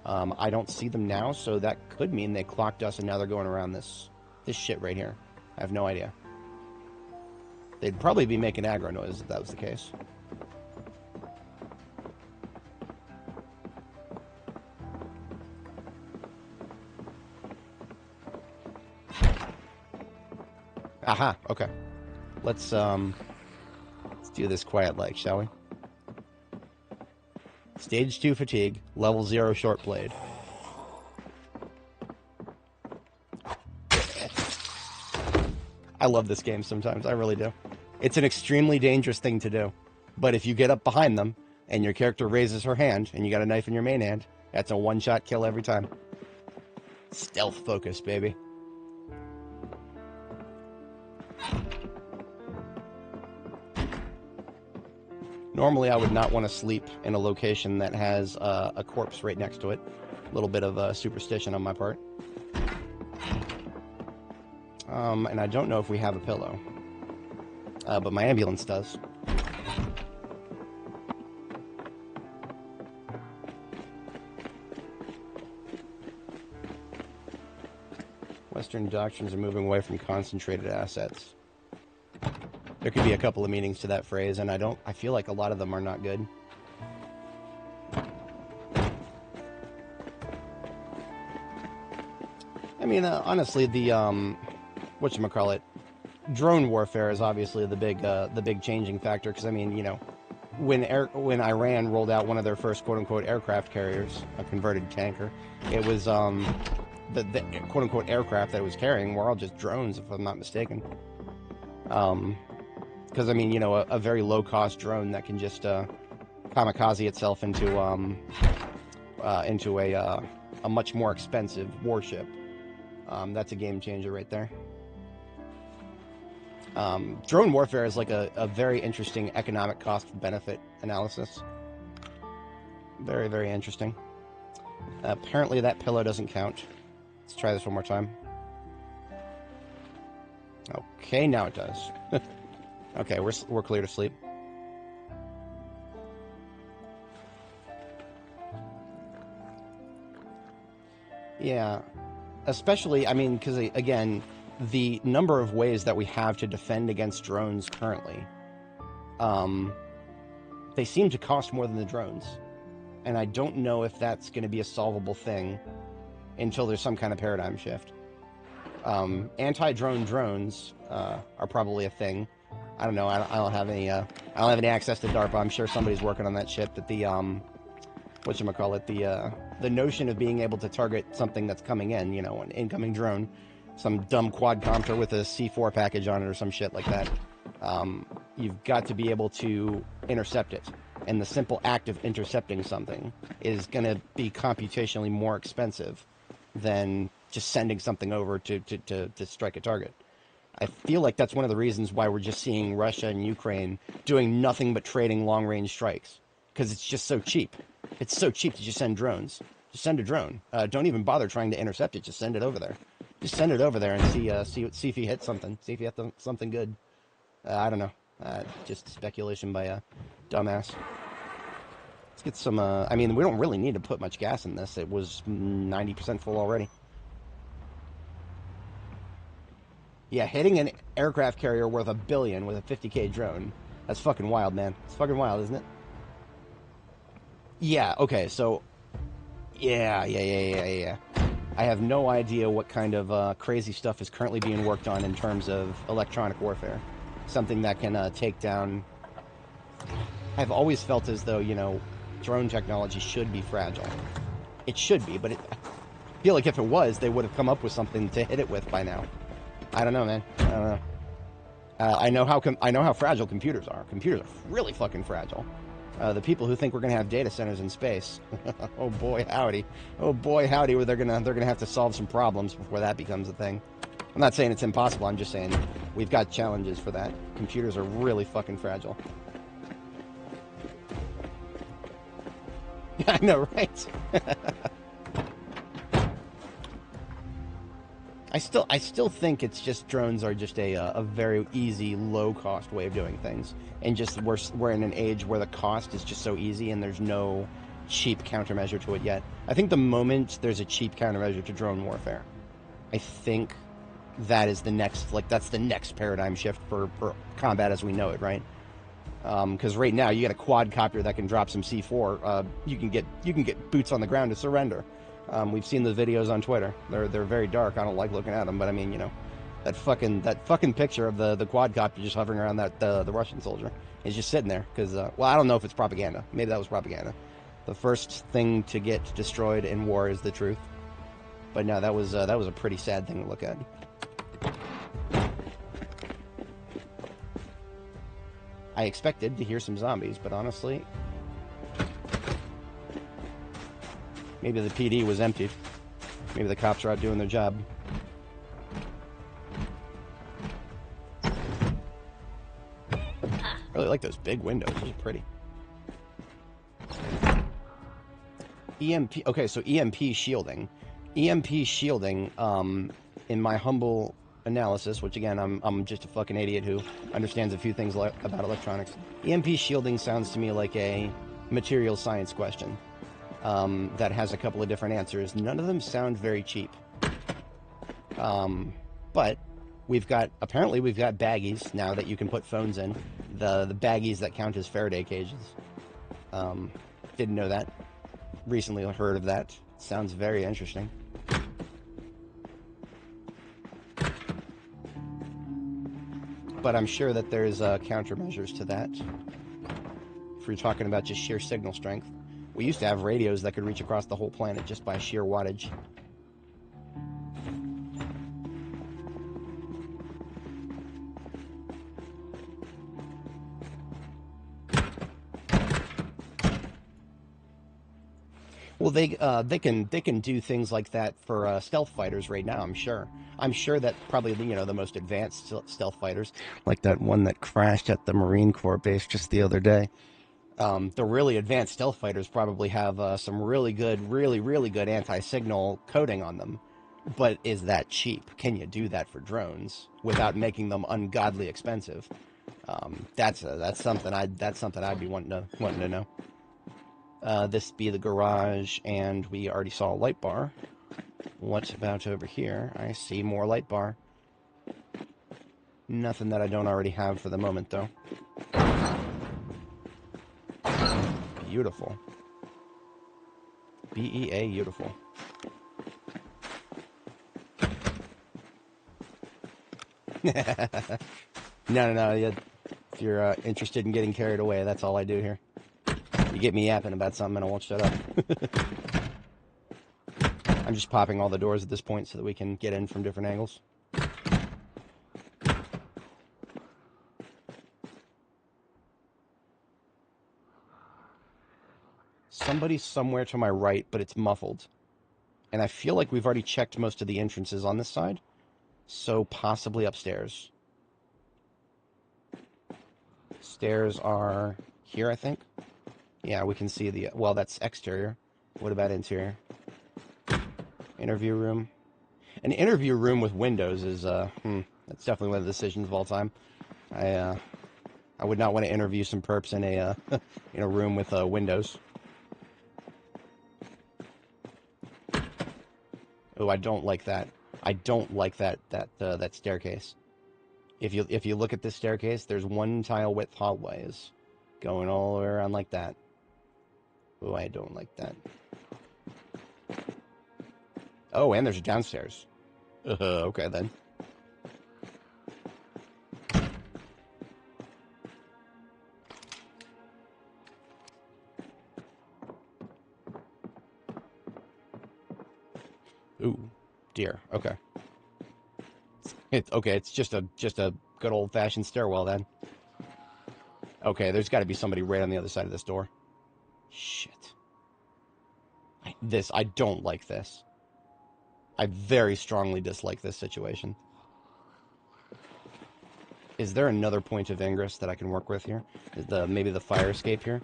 I don't see them now, so that could mean they clocked us and now they're going around this shit right here. I have no idea. They'd probably be making aggro noise if that was the case. Aha, okay. Let's do this quiet like, shall we? Stage 2 fatigue, level 0 short blade. I love this game sometimes, I really do. It's an extremely dangerous thing to do. But if you get up behind them, and your character raises her hand, and you got a knife in your main hand, that's a one-shot kill every time. Stealth focus, baby. Normally, I would not want to sleep in a location that has a corpse right next to it. A little bit of superstition on my part. And I don't know if we have a pillow. But my ambulance does. Western doctrines are moving away from concentrated assets. There could be a couple of meanings to that phrase, and I feel like a lot of them are not good. I mean, honestly, the, whatchamacallit, drone warfare is obviously the big changing factor, because, I mean, you know, when Iran rolled out one of their first quote-unquote aircraft carriers, a converted tanker, it was, the quote-unquote aircraft that it was carrying were all just drones, if I'm not mistaken. Because, I mean, you know, a very low-cost drone that can just kamikaze itself into a much more expensive warship. That's a game changer right there. Drone warfare is like a very interesting economic cost-benefit analysis. Very, very interesting. Apparently that pillow doesn't count. Let's try this one more time. Okay, now it does. Okay, we're clear to sleep. Yeah, especially, I mean, because, again, the number of ways that we have to defend against drones currently, they seem to cost more than the drones. And I don't know if that's going to be a solvable thing until there's some kind of paradigm shift. Anti-drone drones are probably a thing. I don't know. I don't have any. I don't have any access to DARPA. I'm sure somebody's working on that shit. That the whatchamacallit, the notion of being able to target something that's coming in, you know, an incoming drone, some dumb quadcopter with a C4 package on it or some shit like that. You've got to be able to intercept it, and the simple act of intercepting something is going to be computationally more expensive than just sending something over to strike a target. I feel like that's one of the reasons why we're just seeing Russia and Ukraine doing nothing but trading long-range strikes, because it's just so cheap. It's so cheap to just send drones. Just send a drone. Don't even bother trying to intercept it. Just send it over there. Just send it over there and see if he hits something. See if he hits something good. I don't know. Just speculation by a dumbass. Let's get some. I mean, we don't really need to put much gas in this. It was 90% full already. Yeah, hitting an aircraft carrier worth $1 billion with a 50K drone, That's fucking wild, man. It's fucking wild, isn't it? Yeah, okay, so... Yeah. I have no idea what kind of crazy stuff is currently being worked on in terms of electronic warfare. Something that can take down... I've always felt as though, you know, drone technology should be fragile. It should be, but I feel like if it was, they would have come up with something to hit it with by now. I don't know, man. I don't know. I know how fragile computers are. Computers are really fucking fragile. The people who think we're gonna have data centers in space, oh boy, howdy, where they're gonna have to solve some problems before that becomes a thing. I'm not saying it's impossible. I'm just saying we've got challenges for that. Computers are really fucking fragile. I know, right? I still think it's just drones are just a very easy, low-cost way of doing things. And just we're in an age where the cost is just so easy and there's no cheap countermeasure to it yet. I think the moment there's a cheap countermeasure to drone warfare, I think that is the next, like, that's the next paradigm shift for combat as we know it, right? Because right now you got a quadcopter that can drop some C4. You can get boots on the ground to surrender. We've seen the videos on Twitter. They're very dark. I don't like looking at them, but I mean, you know, that fucking picture of the quadcopter just hovering around the Russian soldier is just sitting there because well, I don't know if it's propaganda. Maybe that was propaganda. The first thing to get destroyed in war is the truth. But no, that was a pretty sad thing to look at. I expected to hear some zombies, but honestly, maybe the PD was emptied. Maybe the cops are out doing their job. I really like those big windows. Those are pretty. EMP. Okay, so EMP shielding. EMP shielding, in my humble analysis, which again, I'm just a fucking idiot who understands a few things about electronics. EMP shielding sounds to me like a material science question. That has a couple of different answers. None of them sound very cheap. But apparently we've got baggies now that you can put phones in. The baggies that count as Faraday cages. Didn't know that. Recently heard of that. Sounds very interesting. But I'm sure that there's countermeasures to that. If you're talking about just sheer signal strength. We used to have radios that could reach across the whole planet just by sheer wattage. Well, they can do things like that for stealth fighters right now. I'm sure. I'm sure that probably the most advanced stealth fighters, like that one that crashed at the Marine Corps base just the other day. The really advanced stealth fighters probably have some really good anti-signal coating on them. But is that cheap? Can you do that for drones without making them ungodly expensive? That's something I'd be wanting to know. This be the garage, and we already saw a light bar. What's about over here? I see more light bar. Nothing that I don't already have for the moment, though. Beautiful. BEA beautiful. No. If you're interested in getting carried away, that's all I do here. You get me yapping about something and I won't shut up. I'm just popping all the doors at this point so that we can get in from different angles. Somebody's somewhere to my right, but it's muffled. And I feel like we've already checked most of the entrances on this side. So possibly upstairs. Stairs are here, I think. Yeah, we can see the... Well, that's exterior. What about interior? Interview room. An interview room with windows is... that's definitely one of the decisions of all time. I would not want to interview some perps in a in a room with windows. Oh, I don't like that. I don't like that staircase. If you look at this staircase, there's one tile width hallways going all the way around like that. Oh, I don't like that. Oh, and there's a downstairs. Okay, then. Ooh, dear. Okay. It's just a good old-fashioned stairwell then. Okay, there's got to be somebody right on the other side of this door. Shit. I don't like this. I very strongly dislike this situation. Is there another point of ingress that I can work with here? Maybe the fire escape here?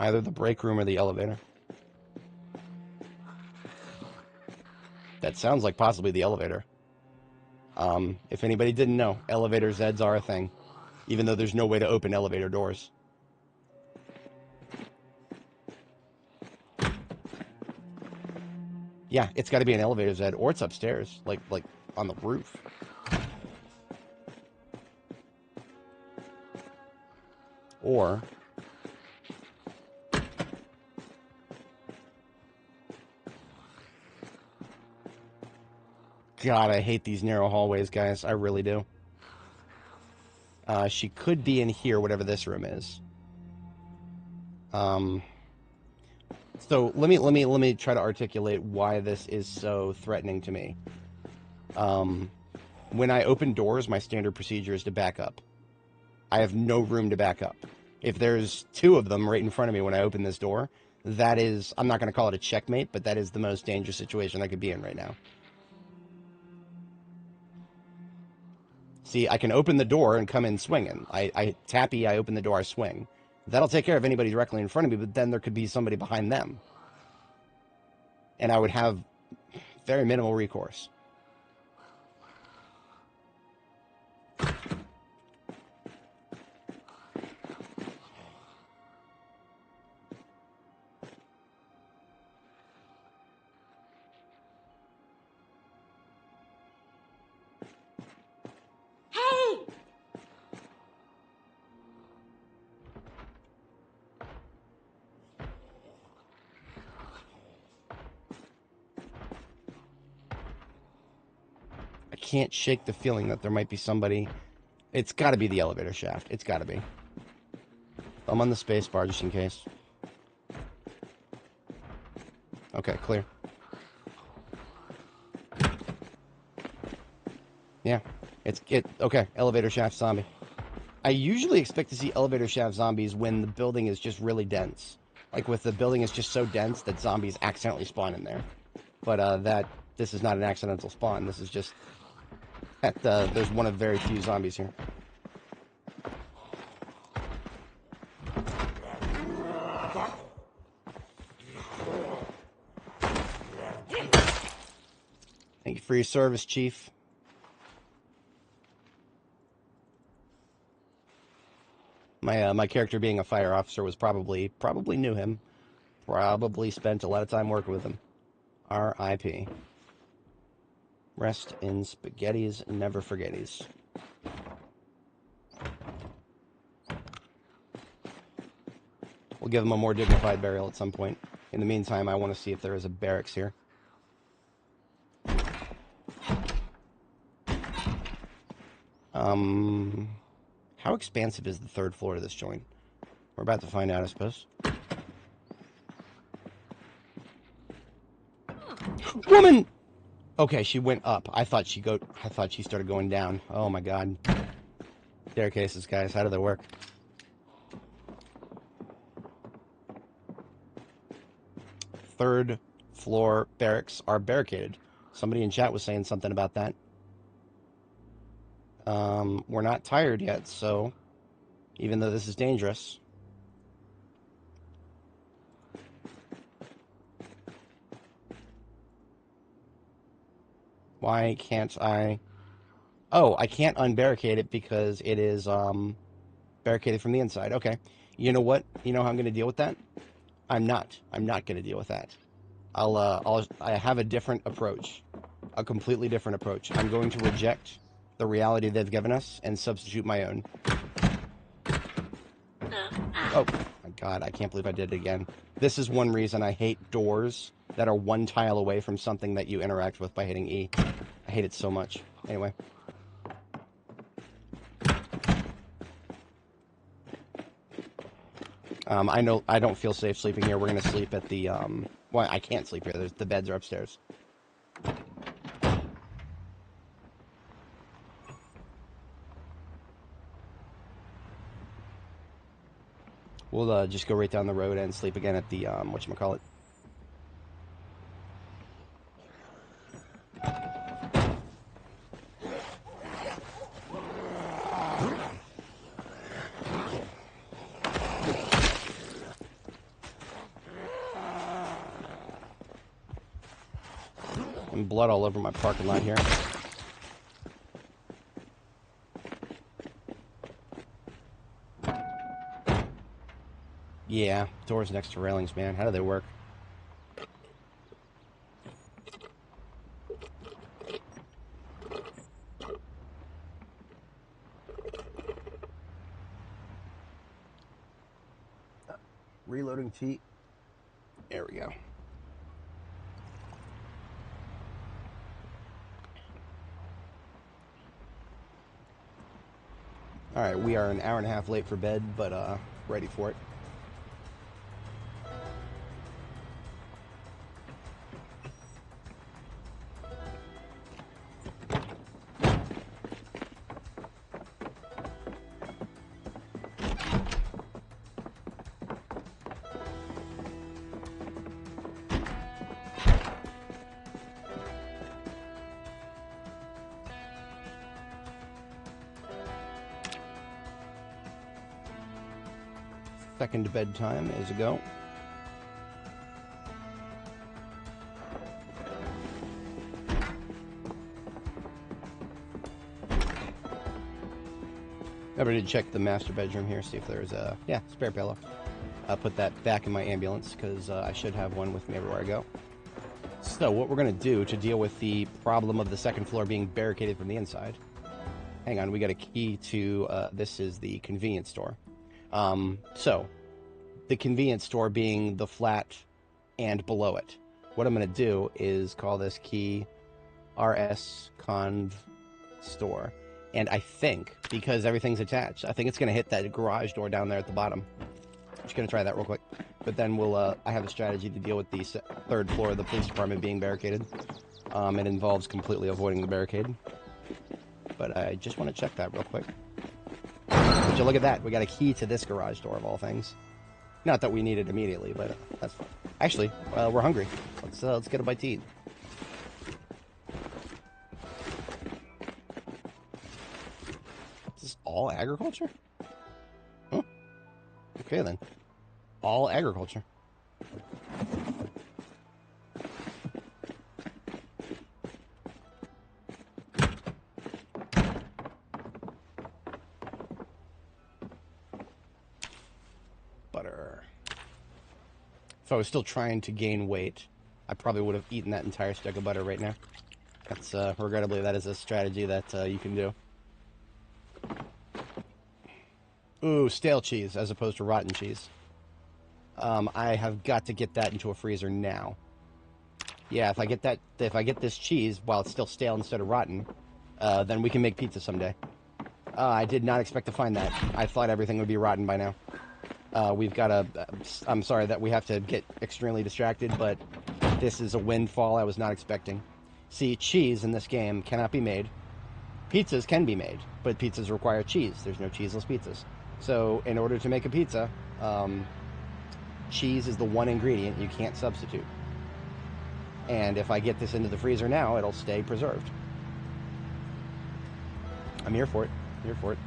Either the break room or the elevator. That sounds like possibly the elevator. If anybody didn't know, elevator Zeds are a thing. Even though there's no way to open elevator doors. Yeah, it's got to be an elevator Zed, or it's upstairs, like on the roof. Or... God, I hate these narrow hallways, guys. I really do. She could be in here, whatever this room is. So let me try to articulate why this is so threatening to me. When I open doors, my standard procedure is to back up. I have no room to back up. If there's two of them right in front of me when I open this door, that is, I'm not going to call it a checkmate, but that is the most dangerous situation I could be in right now. See, I can open the door and come in swinging. I tappy, I open the door, I swing. That'll take care of anybody directly in front of me, but then there could be somebody behind them. And I would have very minimal recourse. Can't shake the feeling that there might be somebody. It's got to be the elevator shaft. It's got to be. I'm on the space bar just in case. Okay, clear. Yeah, okay, elevator shaft zombie. I usually expect to see elevator shaft zombies when the building is just really dense. Like with the building is just so dense that zombies accidentally spawn in there. But this is not an accidental spawn. This is just there's one of very few zombies here. Thank you for your service, Chief. My character being a fire officer was probably knew him. Probably spent a lot of time working with him. R.I.P. Rest in spaghettis, never forgetties. We'll give him a more dignified burial at some point. In the meantime, I want to see if there is a barracks here. How expansive is the third floor to this joint? We're about to find out, I suppose. Woman! Okay, she went up. I thought she started going down. Oh my god. Staircases, guys. How do they work? Third floor barracks are barricaded. Somebody in chat was saying something about that. We're not tired yet, so even though this is dangerous. Why can't I? Oh, I can't unbarricade it because it is barricaded from the inside. Okay. You know what? You know how I'm going to deal with that? I'm not. I'm not going to deal with that. I have a different approach, a completely different approach. I'm going to reject the reality they've given us and substitute my own. Oh my God, I can't believe I did it again. This is one reason I hate doors that are one tile away from something that you interact with by hitting E. I hate it so much. Anyway. I know I don't feel safe sleeping here. We're going to sleep at the, well, I can't sleep here. The beds are upstairs. We'll just go right down the road and sleep again at the, whatchamacallit. And blood all over my parking lot here. Yeah, doors next to railings, man. How do they work? Reloading T. There we go. Alright, we are an hour and a half late for bed, but ready for it. Second bedtime is a go. I better check the master bedroom here, see if there's a, yeah, spare pillow. I'll put that back in my ambulance because I should have one with me everywhere I go. So what we're going to do to deal with the problem of the second floor being barricaded from the inside. Hang on, we got a key to, this is the convenience store. So, the convenience store being the flat and below it. What I'm going to do is call this key RS Conv Store. And I think, because everything's attached, I think it's going to hit that garage door down there at the bottom. Just going to try that real quick. But then we'll, I have a strategy to deal with the third floor of the police department being barricaded. It involves completely avoiding the barricade. But I just want to check that real quick. Would you look at that? We got a key to this garage door of all things. Not that we need it immediately, but that's fine. Actually, we're hungry. Let's get a bite to eat. Is this all agriculture? Oh. Okay then. All agriculture. Butter. If I was still trying to gain weight, I probably would have eaten that entire stick of butter right now. That's, regrettably, that is a strategy that you can do. Ooh, stale cheese as opposed to rotten cheese. I have got to get that into a freezer now. Yeah, if I get this cheese while it's still stale instead of rotten, then we can make pizza someday. I did not expect to find that. I thought everything would be rotten by now. We've got a... I'm sorry that we have to get extremely distracted, but this is a windfall I was not expecting. See, cheese in this game cannot be made. Pizzas can be made, but pizzas require cheese. There's no cheeseless pizzas. So, in order to make a pizza, cheese is the one ingredient you can't substitute. And if I get this into the freezer now, it'll stay preserved. I'm here for it. Here for it.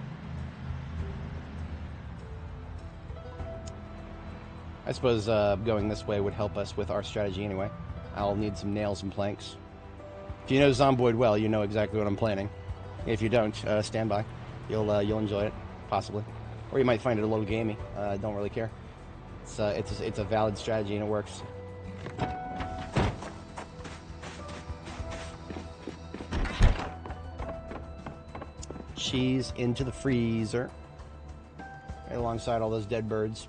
I suppose going this way would help us with our strategy anyway. I'll need some nails and planks. If you know Zomboid well, you know exactly what I'm planning. If you don't, stand by. You'll enjoy it, possibly, or you might find it a little gamey. Don't really care. It's a valid strategy and it works. Cheese into the freezer, right alongside all those dead birds.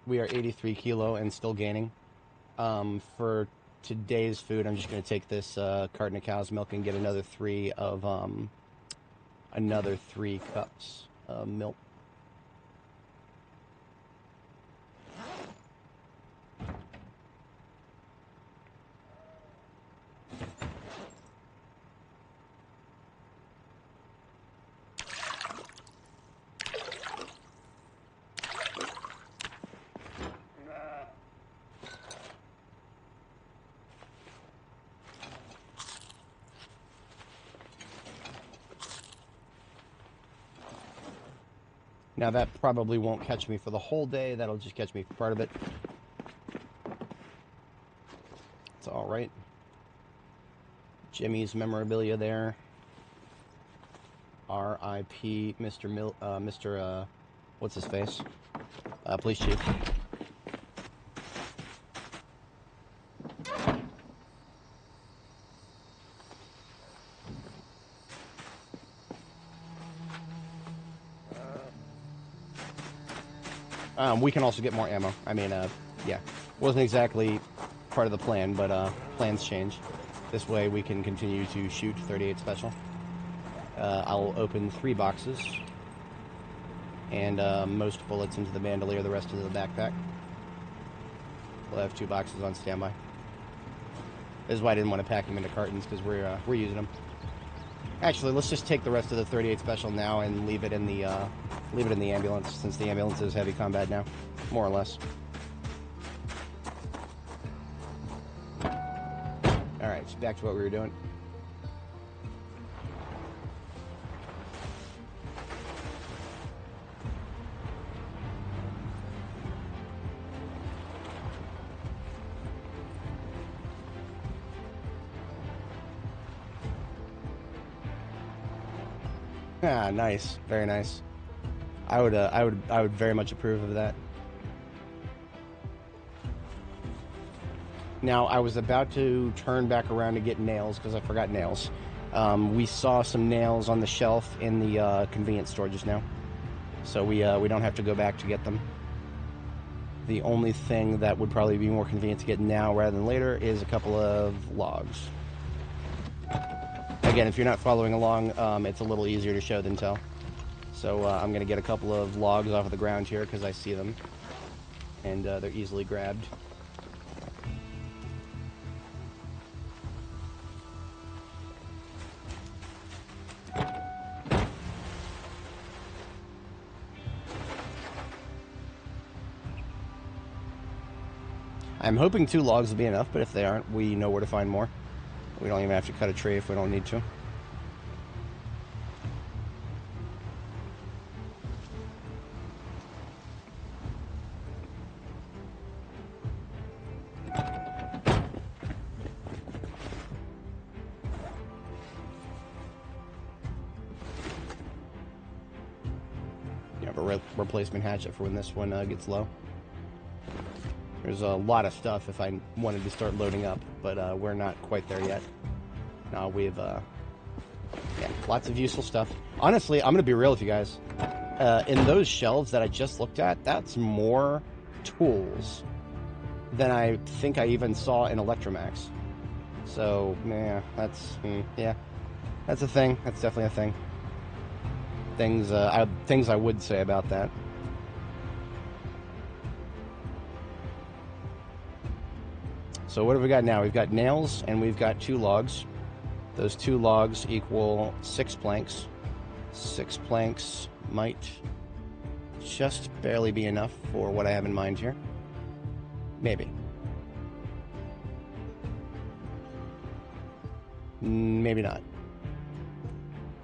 We are 83 kilo and still gaining. For today's food, I'm just going to take this carton of cow's milk and get another 3 cups of milk. Now that probably won't catch me for the whole day, that'll just catch me for part of it. It's alright. Jimmy's memorabilia there. R.I.P. Mr. What's his face? Police Chief. We can also get more ammo. I mean, yeah. Wasn't exactly part of the plan, but plans change. This way we can continue to shoot 38 Special. I'll open 3 boxes. And most bullets into the bandolier, the rest into the backpack. We'll have 2 boxes on standby. This is why I didn't want to pack them into cartons, because we're using them. Actually, let's just take the rest of the 38 Special now and leave it in the ambulance, since the ambulance is heavy combat now, more or less. Alright, so back to what we were doing. Ah, nice. Very nice. I would very much approve of that. Now, I was about to turn back around to get nails because I forgot nails. We saw some nails on the shelf in the convenience store just now, so we don't have to go back to get them. The only thing that would probably be more convenient to get now rather than later is a couple of logs. Again, if you're not following along, it's a little easier to show than tell. So I'm going to get a couple of logs off of the ground here because I see them, and they're easily grabbed. I'm hoping 2 logs will be enough, but if they aren't, we know where to find more. We don't even have to cut a tree if we don't need to. You have a replacement hatchet for when this one gets low. There's a lot of stuff if I wanted to start loading up, but we're not quite there yet. No, we've, yeah, lots of useful stuff. Honestly, I'm going to be real with you guys. In those shelves that I just looked at, that's more tools than I think I even saw in Electromax. So, yeah, that's a thing. That's definitely a thing. Things I would say about that. So what have we got now? We've got nails and we've got 2 logs. Those 2 logs equal 6 planks. 6 planks might just barely be enough for what I have in mind here. Maybe. Maybe not.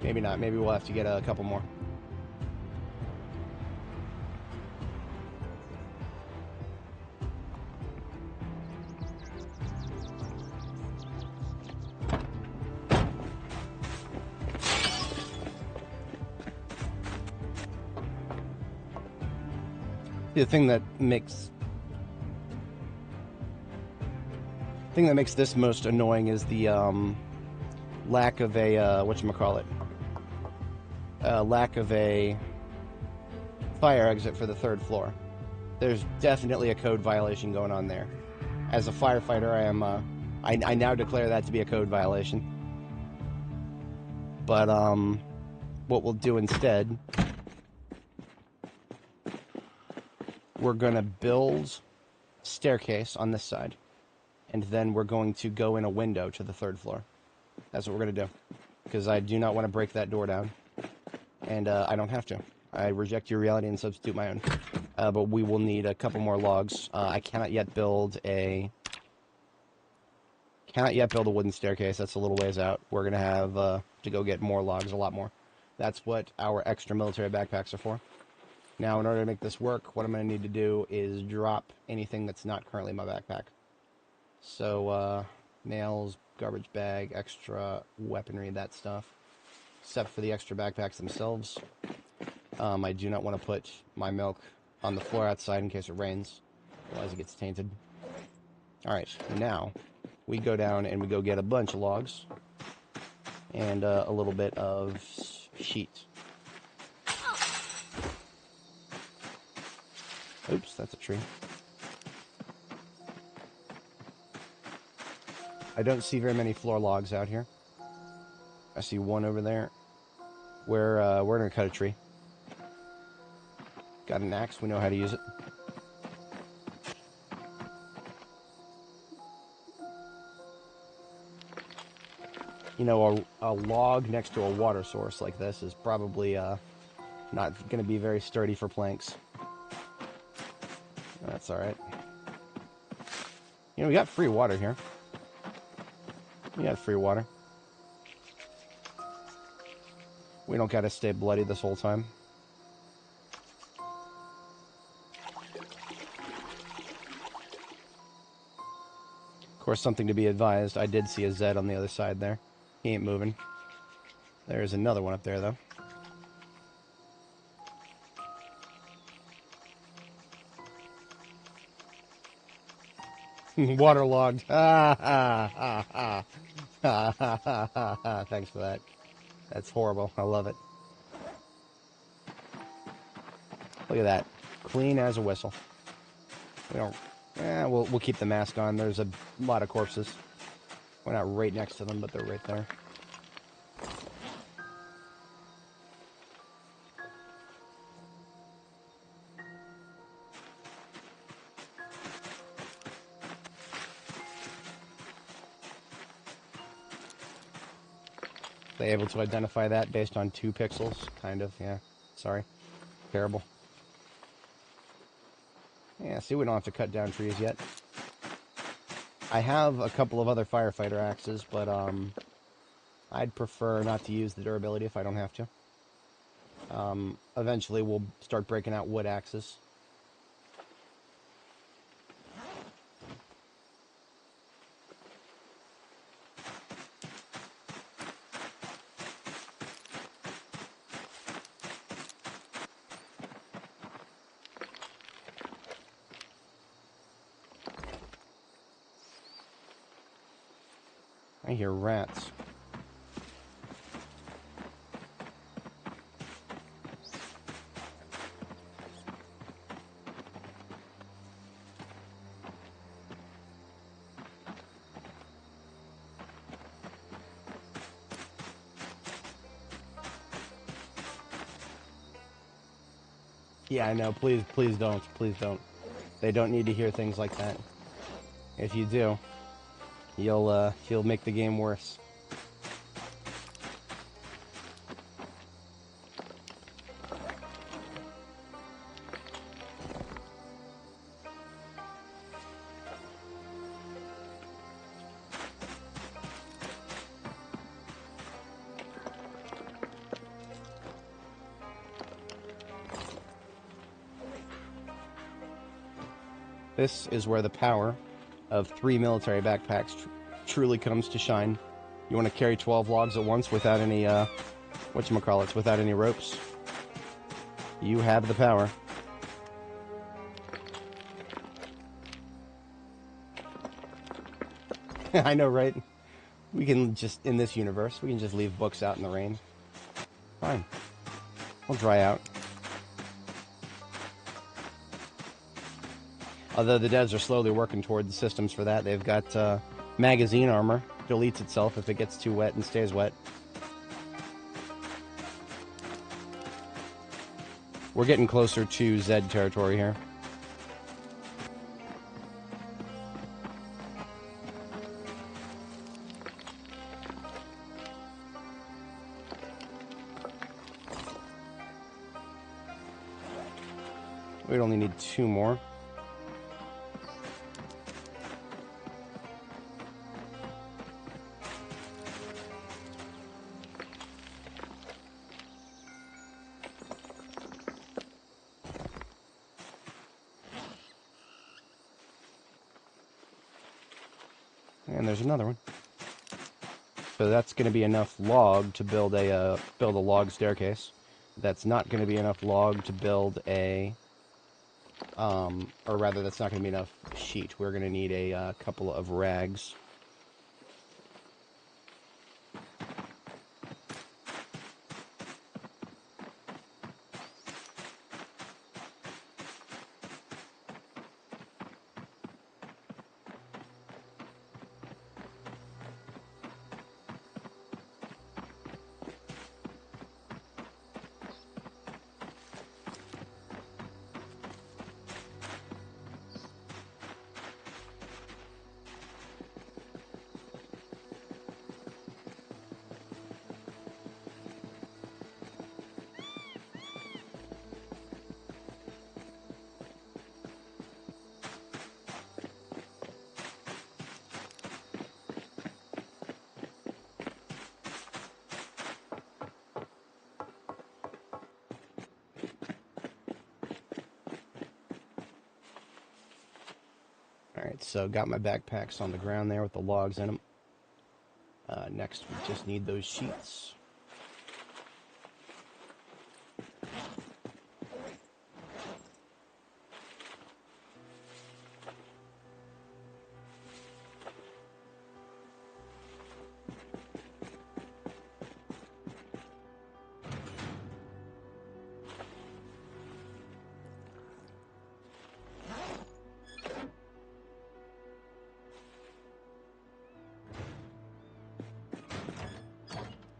Maybe not. Maybe we'll have to get a couple more. The thing that makes this most annoying is the lack of a whatchamacallit, lack of a fire exit for the 3rd floor. There's definitely a code violation going on there. As a firefighter, I now declare that to be a code violation. But what we'll do instead, we're going to build a staircase on this side, and then we're going to go in a window to the 3rd floor. That's what we're going to do, because I do not want to break that door down, and I don't have to. I reject your reality and substitute my own. But we will need a couple more logs. I cannot yet build a wooden staircase. That's a little ways out. We're going to have to go get more logs, a lot more. That's what our extra military backpacks are for. Now, in order to make this work, what I'm going to need to do is drop anything that's not currently in my backpack. So, nails, garbage bag, extra weaponry, that stuff. Except for the extra backpacks themselves. I do not want to put my milk on the floor outside in case it rains. Otherwise it gets tainted. Alright, now we go down and we go get a bunch of logs. And a little bit of sheet. Oops, that's a tree. I don't see very many floor logs out here. I see one over there. We're going to cut a tree. Got an axe, we know how to use it. You know, a log next to a water source like this is probably not going to be very sturdy for planks. That's alright. You know, we got free water here. We got free water. We don't gotta stay bloody this whole time. Of course, something to be advised, I did see a Zed on the other side there. He ain't moving. There's another one up there, though. Waterlogged. Thanks for that. That's horrible. I love it. Look at that. Clean as a whistle. We don't... we'll keep the mask on. There's a lot of corpses. We're not right next to them, but they're right there. They able to identify that based on 2 pixels? Kind of, yeah. Sorry. Terrible. Yeah, see, we don't have to cut down trees yet. I have a couple of other firefighter axes, but I'd prefer not to use the durability if I don't have to. Eventually we'll start breaking out wood axes. I hear rats. Yeah, I know. Please, please don't. Please don't. They don't need to hear things like that. If you do, you'll make the game worse. This is where the power of 3 military backpacks truly comes to shine. You want to carry 12 logs at once without any, whatchamacallits, without any ropes. You have the power. I know, right? We can just, in this universe, we can just leave books out in the rain. Fine. They'll dry out. Although the devs are slowly working toward the systems for that. They've got magazine armor. Deletes itself if it gets too wet and stays wet. We're getting closer to Zed territory here. We'd only need 2 more. And there's another one. So that's going to be enough log to build a log staircase. That's not going to be enough log to build a, or rather, that's not going to be enough sheet. We're going to need a couple of rags. Alright, so got my backpacks on the ground there with the logs in them. Next, we just need those sheets.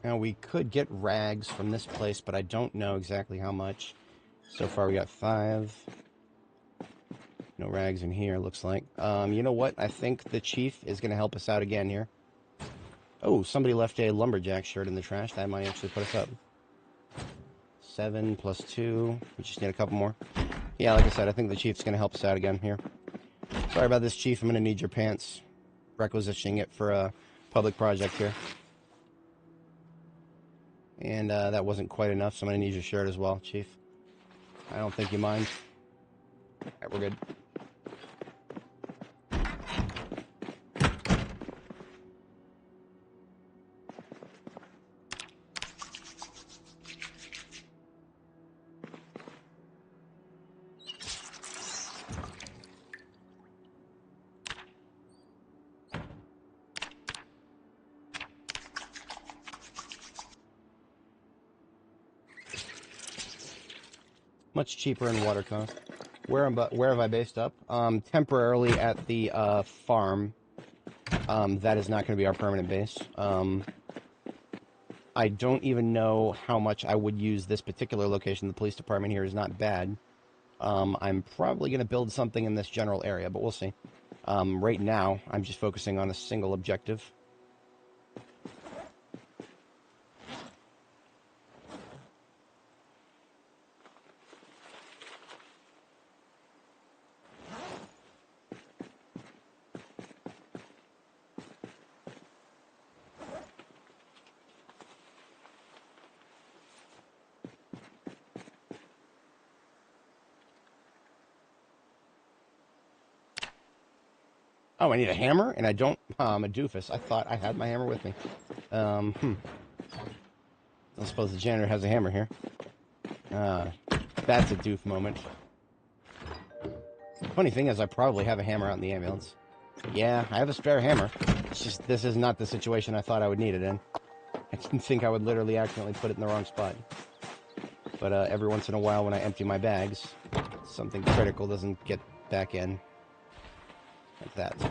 Now, we could get rags from this place, but I don't know exactly how much. So far, we got 5. No rags in here, looks like. You know what? I think the chief is going to help us out again here. Oh, somebody left a lumberjack shirt in the trash. That might actually put us up. 7 plus 2. We just need a couple more. Yeah, like I said, I think the chief's going to help us out again here. Sorry about this, Chief. I'm going to need your pants. Requisitioning it for a public project here. And that wasn't quite enough, so I'm going to need your shirt as well, Chief. I don't think you mind. Alright, we're good. Much cheaper in water cost. Where have I based up? Temporarily at the farm. That is not going to be our permanent base. I don't even know how much I would use this particular location. The police department here is not bad. I'm probably going to build something in this general area, but we'll see. Right now, I'm just focusing on a single objective. Oh, I need a hammer, and I don't. I'm a doofus. I thought I had my hammer with me. I suppose the janitor has a hammer here. That's a doof moment. Funny thing is, I probably have a hammer out in the ambulance. Yeah, I have a spare hammer. It's just, this is not the situation I thought I would need it in. I didn't think I would literally accidentally put it in the wrong spot. But every once in a while when I empty my bags, something critical doesn't get back in. Like that.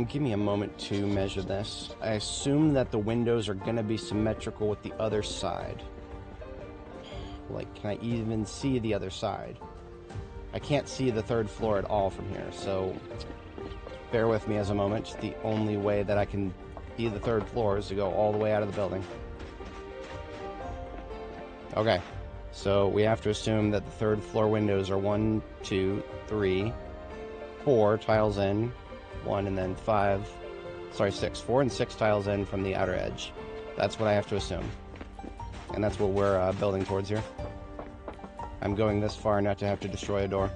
Give me a moment to measure this. I assume that the windows are going to be symmetrical with the other side. Like, can I even see the other side? I can't see the third floor at all from here, so bear with me as a moment. The only way that I can see the third floor is to go all the way out of the building. Okay, so we have to assume that the third floor windows are 1, 2, 3, 4 tiles in. 1 and then 5, sorry, 6. 4 and 6 tiles in from the outer edge. That's what I have to assume. And that's what we're building towards here. I'm going this far not to have to destroy a door.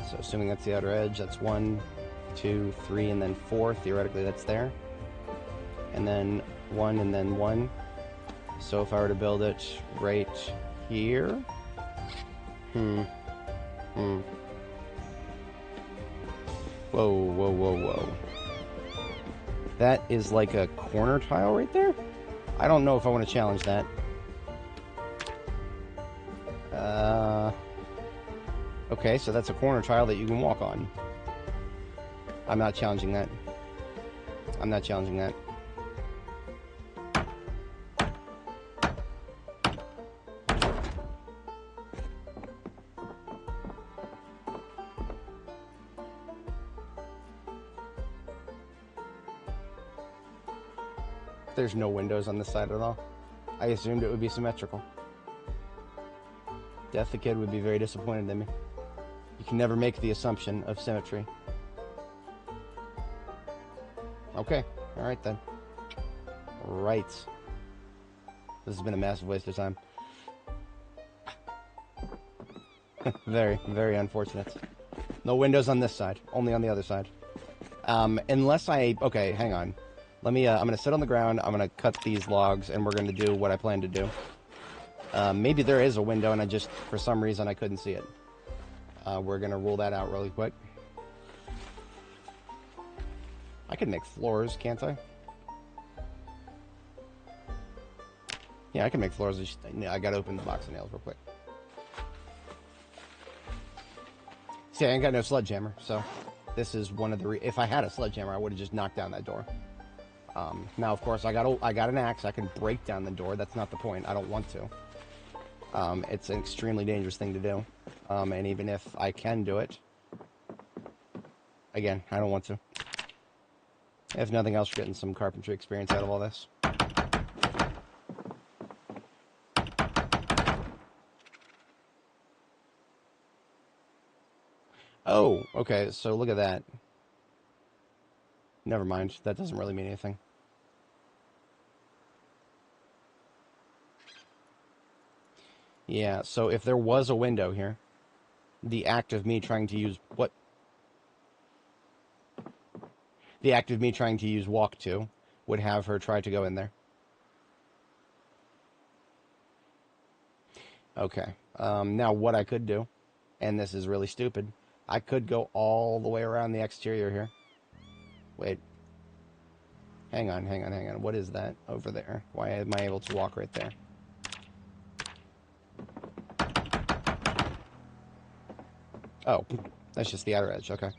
So assuming that's the outer edge, that's 1, 2, 3, and then 4. Theoretically, that's there. And then 1 and then 1. So if I were to build it right here... Whoa, whoa, whoa, whoa. That is like a corner tile right there? I don't know if I want to challenge that. Okay, so that's a corner tile that you can walk on. I'm not challenging that. I'm not challenging that. There's no windows on this side at all. I assumed it would be symmetrical. Death the Kid would be very disappointed in me. You can never make the assumption of symmetry. Okay, alright then. Right. This has been a massive waste of time. Very, very unfortunate. No windows on this side, only on the other side. Unless I... Okay, hang on. Let me, I'm gonna sit on the ground, I'm gonna cut these logs, and we're gonna do what I plan to do. Maybe there is a window, and I just, for some reason, I couldn't see it. We're gonna rule that out really quick. I can make floors, can't I? Yeah, I can make floors. I gotta open the box of nails real quick. See, I ain't got no sledgehammer, so this is one of the... If I had a sledgehammer, I would have just knocked down that door. Now, of course, I got an axe. I can break down the door. That's not the point. I don't want to. It's an extremely dangerous thing to do. And even if I can do it, again, I don't want to. If nothing else, we're getting some carpentry experience out of all this. Oh, okay, so look at that. Never mind, that doesn't really mean anything. Yeah, so if there was a window here, the act of me trying to use... What? The act of me trying to use walk to would have her try to go in there. Okay. Now what I could do, and this is really stupid, I could go all the way around the exterior here. Wait. Hang on. What is that over there? Why am I able to walk right there? Oh, that's just the outer edge. Okay.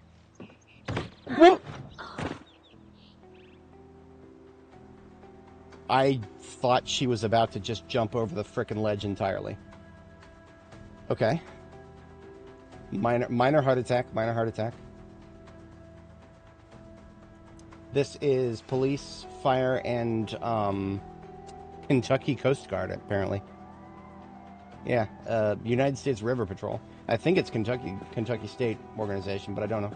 Whoop! I thought she was about to just jump over the frickin' ledge entirely. Okay. Minor heart attack, minor heart attack. This is police, fire, and Kentucky Coast Guard, apparently. Yeah, United States River Patrol. I think it's Kentucky State Organization, but I don't know.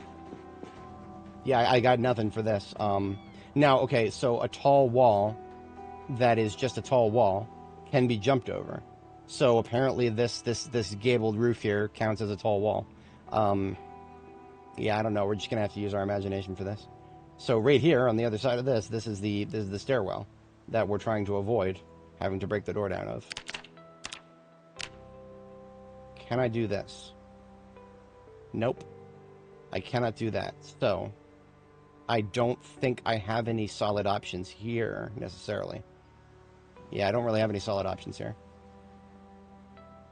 Yeah, I got nothing for this. Now, okay, so a tall wall that is just a tall wall can be jumped over. So apparently this gabled roof here counts as a tall wall. Yeah, I don't know. We're just gonna have to use our imagination for this. So right here on the other side of this is the stairwell that we're trying to avoid having to break the door down of. Can I do this? Nope. I cannot do that. So I don't think I have any solid options here necessarily. Yeah, I don't really have any solid options here.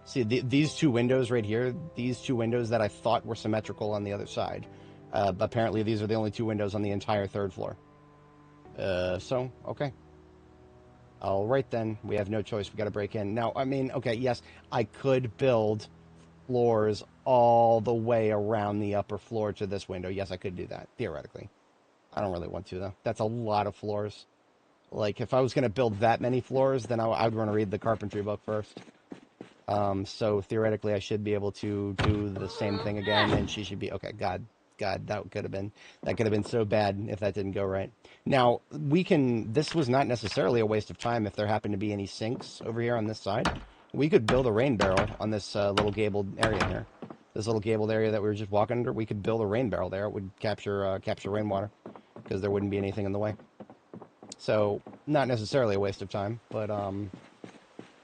See, these two windows right here, these two windows that I thought were symmetrical on the other side, apparently these are the only two windows on the entire third floor. So, okay. All right, then. We have no choice. We got to break in. Now, I mean, okay, yes, I could build floors all the way around the upper floor to this window. Yes, I could do that, theoretically. I don't really want to, though. That's a lot of floors. Like, if I was going to build that many floors, then I would want to read the carpentry book first. So theoretically, I should be able to do the same thing again, and she should be okay. God, that could have been so bad if that didn't go right. Now we can. This was not necessarily a waste of time if there happened to be any sinks over here on this side. We could build a rain barrel on this little gabled area here. This little gabled area that we were just walking under. We could build a rain barrel there. It would capture rainwater because there wouldn't be anything in the way. So not necessarily a waste of time, but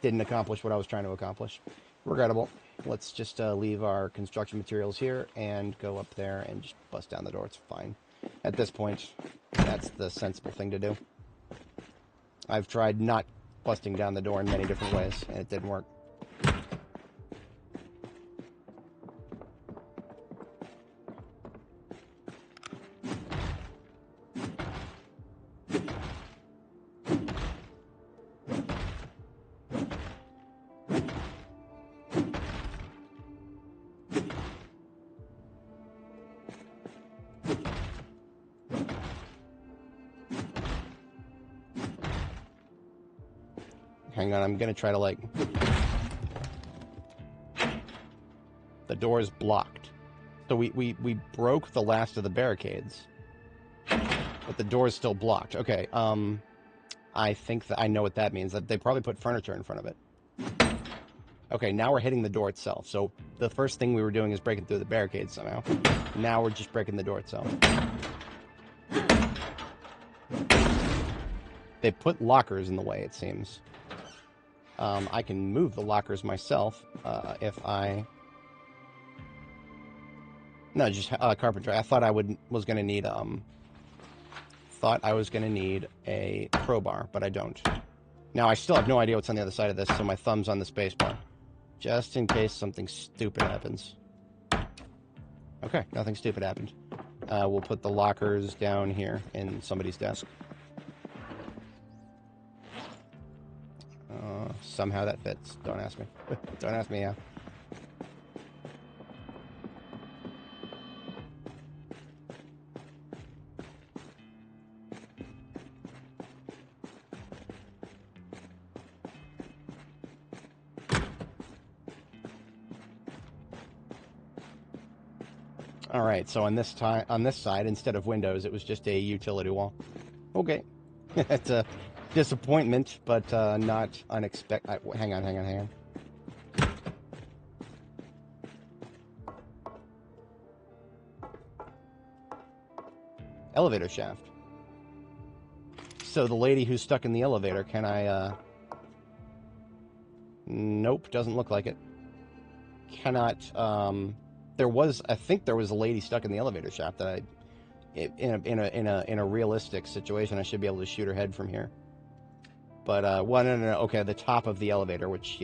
didn't accomplish what I was trying to accomplish. Regrettable. Let's just leave our construction materials here and go up there and just bust down the door. It's fine. At this point, that's the sensible thing to do. I've tried not busting down the door in many different ways, and it didn't work. Hang on, I'm gonna try to, like... The door is blocked. So we broke the last of the barricades. But the door is still blocked. Okay, I think that I know what that means. That they probably put furniture in front of it. Okay, now we're hitting the door itself. So the first thing we were doing is breaking through the barricades somehow. Now we're just breaking the door itself. They put lockers in the way, it seems. I can move the lockers myself if I... No, just carpentry. I thought I was going to need a crowbar, but I don't. Now, I still have no idea what's on the other side of this, so my thumb's on the space bar. Just in case something stupid happens. Okay, nothing stupid happened. We'll put the lockers down here in somebody's desk. Somehow that fits. Don't ask me. Don't ask me how. All right, so on this side, instead of windows, it was just a utility wall. Okay, it's a disappointment, but not unexpected. Hang on. Elevator shaft. So the lady who's stuck in the elevator, can I? Nope, doesn't look like it. Cannot. I think there was a lady stuck in the elevator shaft that in a realistic situation, I should be able to shoot her head from here. But well, no. Okay, the top of the elevator, which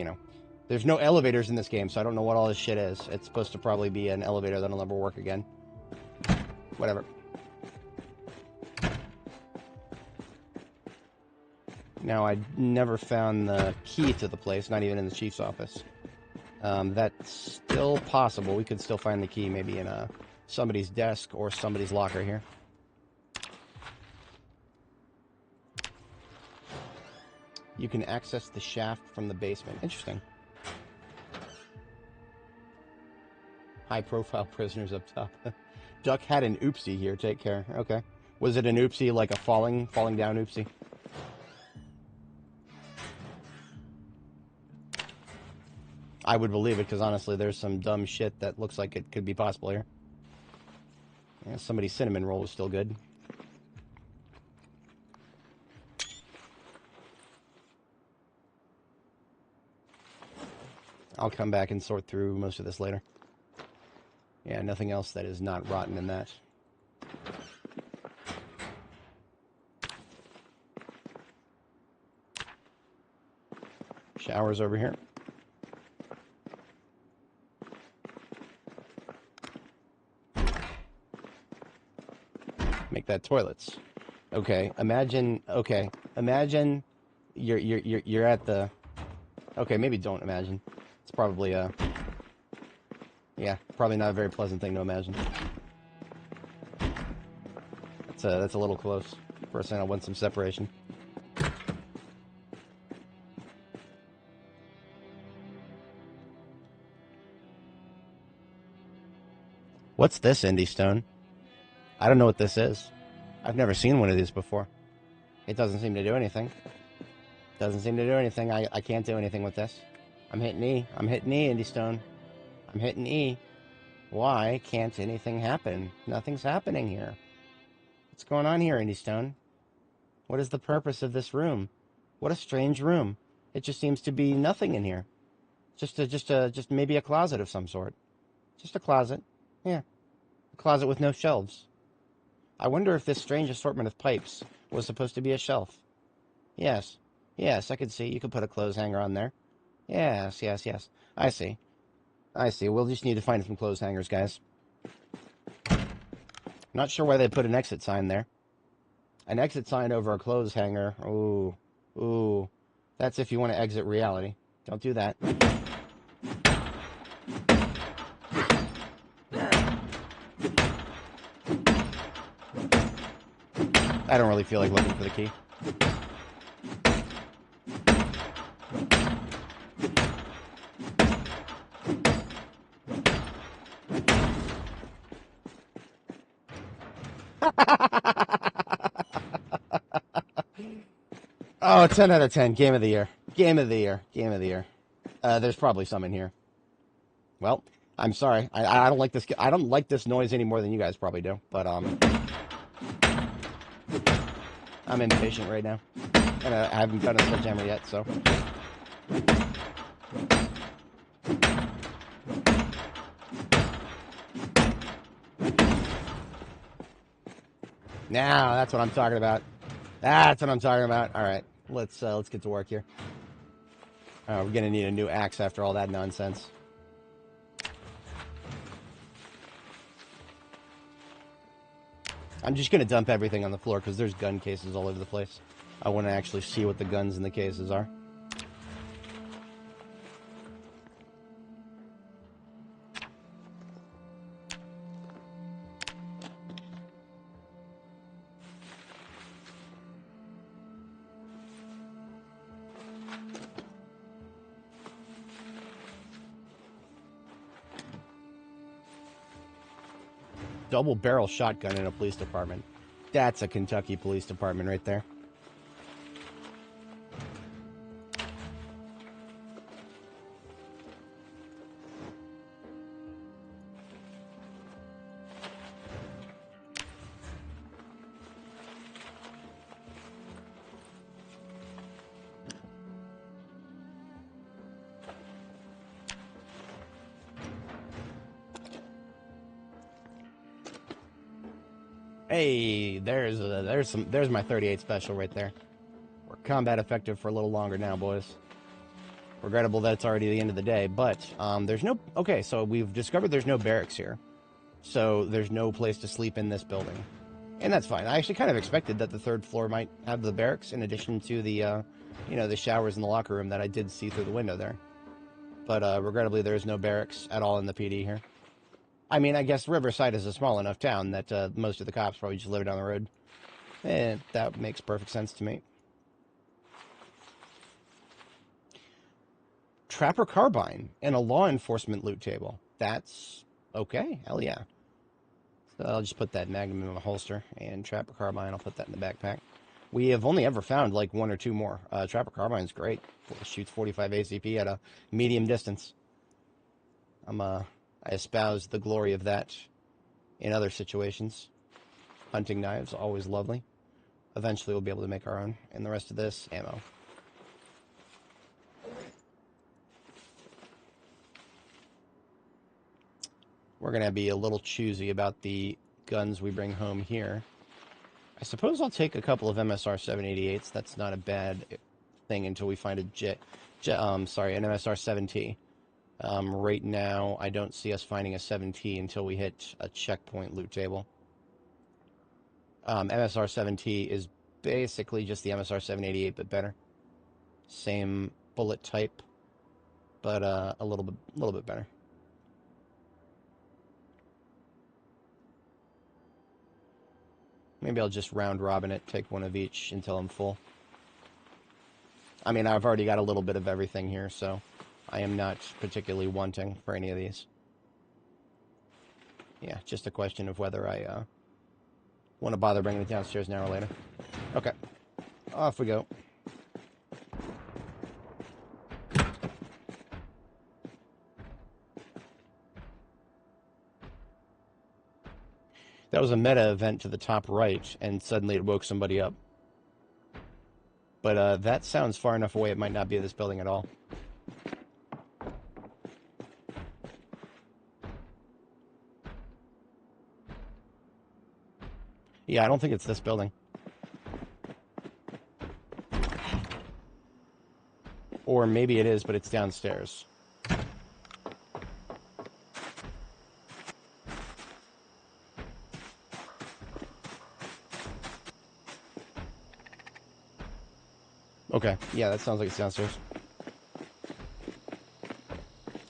there's no elevators in this game, so I don't know what all this shit is. It's supposed to probably be an elevator that'll never work again. Whatever. Now, I never found the key to the place, not even in the chief's office. That's still possible. We could still find the key maybe in somebody's desk or somebody's locker here. You can access the shaft from the basement. Interesting. High-profile prisoners up top. Duck had an oopsie here. Take care. Okay. Was it an oopsie like a falling down oopsie? I would believe it, because honestly, there's some dumb shit that looks like it could be possible here. Yeah, somebody's cinnamon roll was still good. I'll come back and sort through most of this later. Yeah, nothing else that is not rotten in that. Showers over here. Make that toilets. Okay, imagine you're at the... Okay, maybe don't imagine. It's probably yeah, probably not a very pleasant thing to imagine. That's a little close. Personally, I want some separation. What's this, Indie Stone? I don't know what this is. I've never seen one of these before. It doesn't seem to do anything. Doesn't seem to do anything. I can't do anything with this. I'm hitting E. I'm hitting E, Indie Stone. I'm hitting E. Why can't anything happen? Nothing's happening here. What's going on here, Indie Stone? What is the purpose of this room? What a strange room. It just seems to be nothing in here. Just maybe a closet of some sort. Just a closet. Yeah. A closet with no shelves. I wonder if this strange assortment of pipes was supposed to be a shelf. Yes. Yes, I could see. You could put a clothes hanger on there. Yes. I see. We'll just need to find some clothes hangers, guys. Not sure why they put an exit sign there. An exit sign over a clothes hanger. Ooh. That's if you want to exit reality. Don't do that. I don't really feel like looking for the key. Oh, 10 out of 10. Game of the year. Game of the year. There's probably some in here. Well, I'm sorry. I don't like this. I don't like this noise any more than you guys probably do. But I'm impatient right now, and I haven't found a sledgehammer yet. So. Now, that's what I'm talking about. That's what I'm talking about. All right, let's get to work here. We're gonna need a new axe after all that nonsense. I'm just gonna dump everything on the floor because there's gun cases all over the place. I want to actually see what the guns in the cases are. Double barrel shotgun in a police department. That's a Kentucky police department right there. Hey, there's my 38 special right there. We're combat effective for a little longer now, boys. Regrettable that it's already the end of the day, but there's no... Okay, so we've discovered there's no barracks here. So there's no place to sleep in this building. And that's fine. I actually kind of expected that the third floor might have the barracks in addition to the, you know, the showers in the locker room that I did see through the window there. But regrettably, there is no barracks at all in the PD here. I mean, I guess Riverside is a small enough town that most of the cops probably just live down the road. And that makes perfect sense to me. Trapper carbine and a law enforcement loot table. That's okay. Hell yeah. So I'll just put that Magnum in my holster, and Trapper carbine, I'll put that in the backpack. We have only ever found like one or two more. Trapper carbine's great. It shoots 45 ACP at a medium distance. I espouse the glory of that in other situations. Hunting knives, always lovely. Eventually we'll be able to make our own. And the rest of this, ammo. We're going to be a little choosy about the guns we bring home here. I suppose I'll take a couple of MSR 788s. That's not a bad thing until we find an MSR 7T. Right now, I don't see us finding a 7T until we hit a checkpoint loot table. MSR 7T is basically just the MSR 788, but better. Same bullet type, but a little bit better. Maybe I'll just round robin it, take one of each until I'm full. I mean, I've already got a little bit of everything here, so I am not particularly wanting for any of these. Yeah, just a question of whether I want to bother bringing it downstairs now or later. Okay, off we go. That was a meta event to the top right, and suddenly it woke somebody up. But that sounds far enough away, it might not be this building at all. Yeah, I don't think it's this building. Or maybe it is, but it's downstairs. Okay, yeah, that sounds like it's downstairs.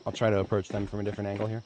I'll try to approach them from a different angle here.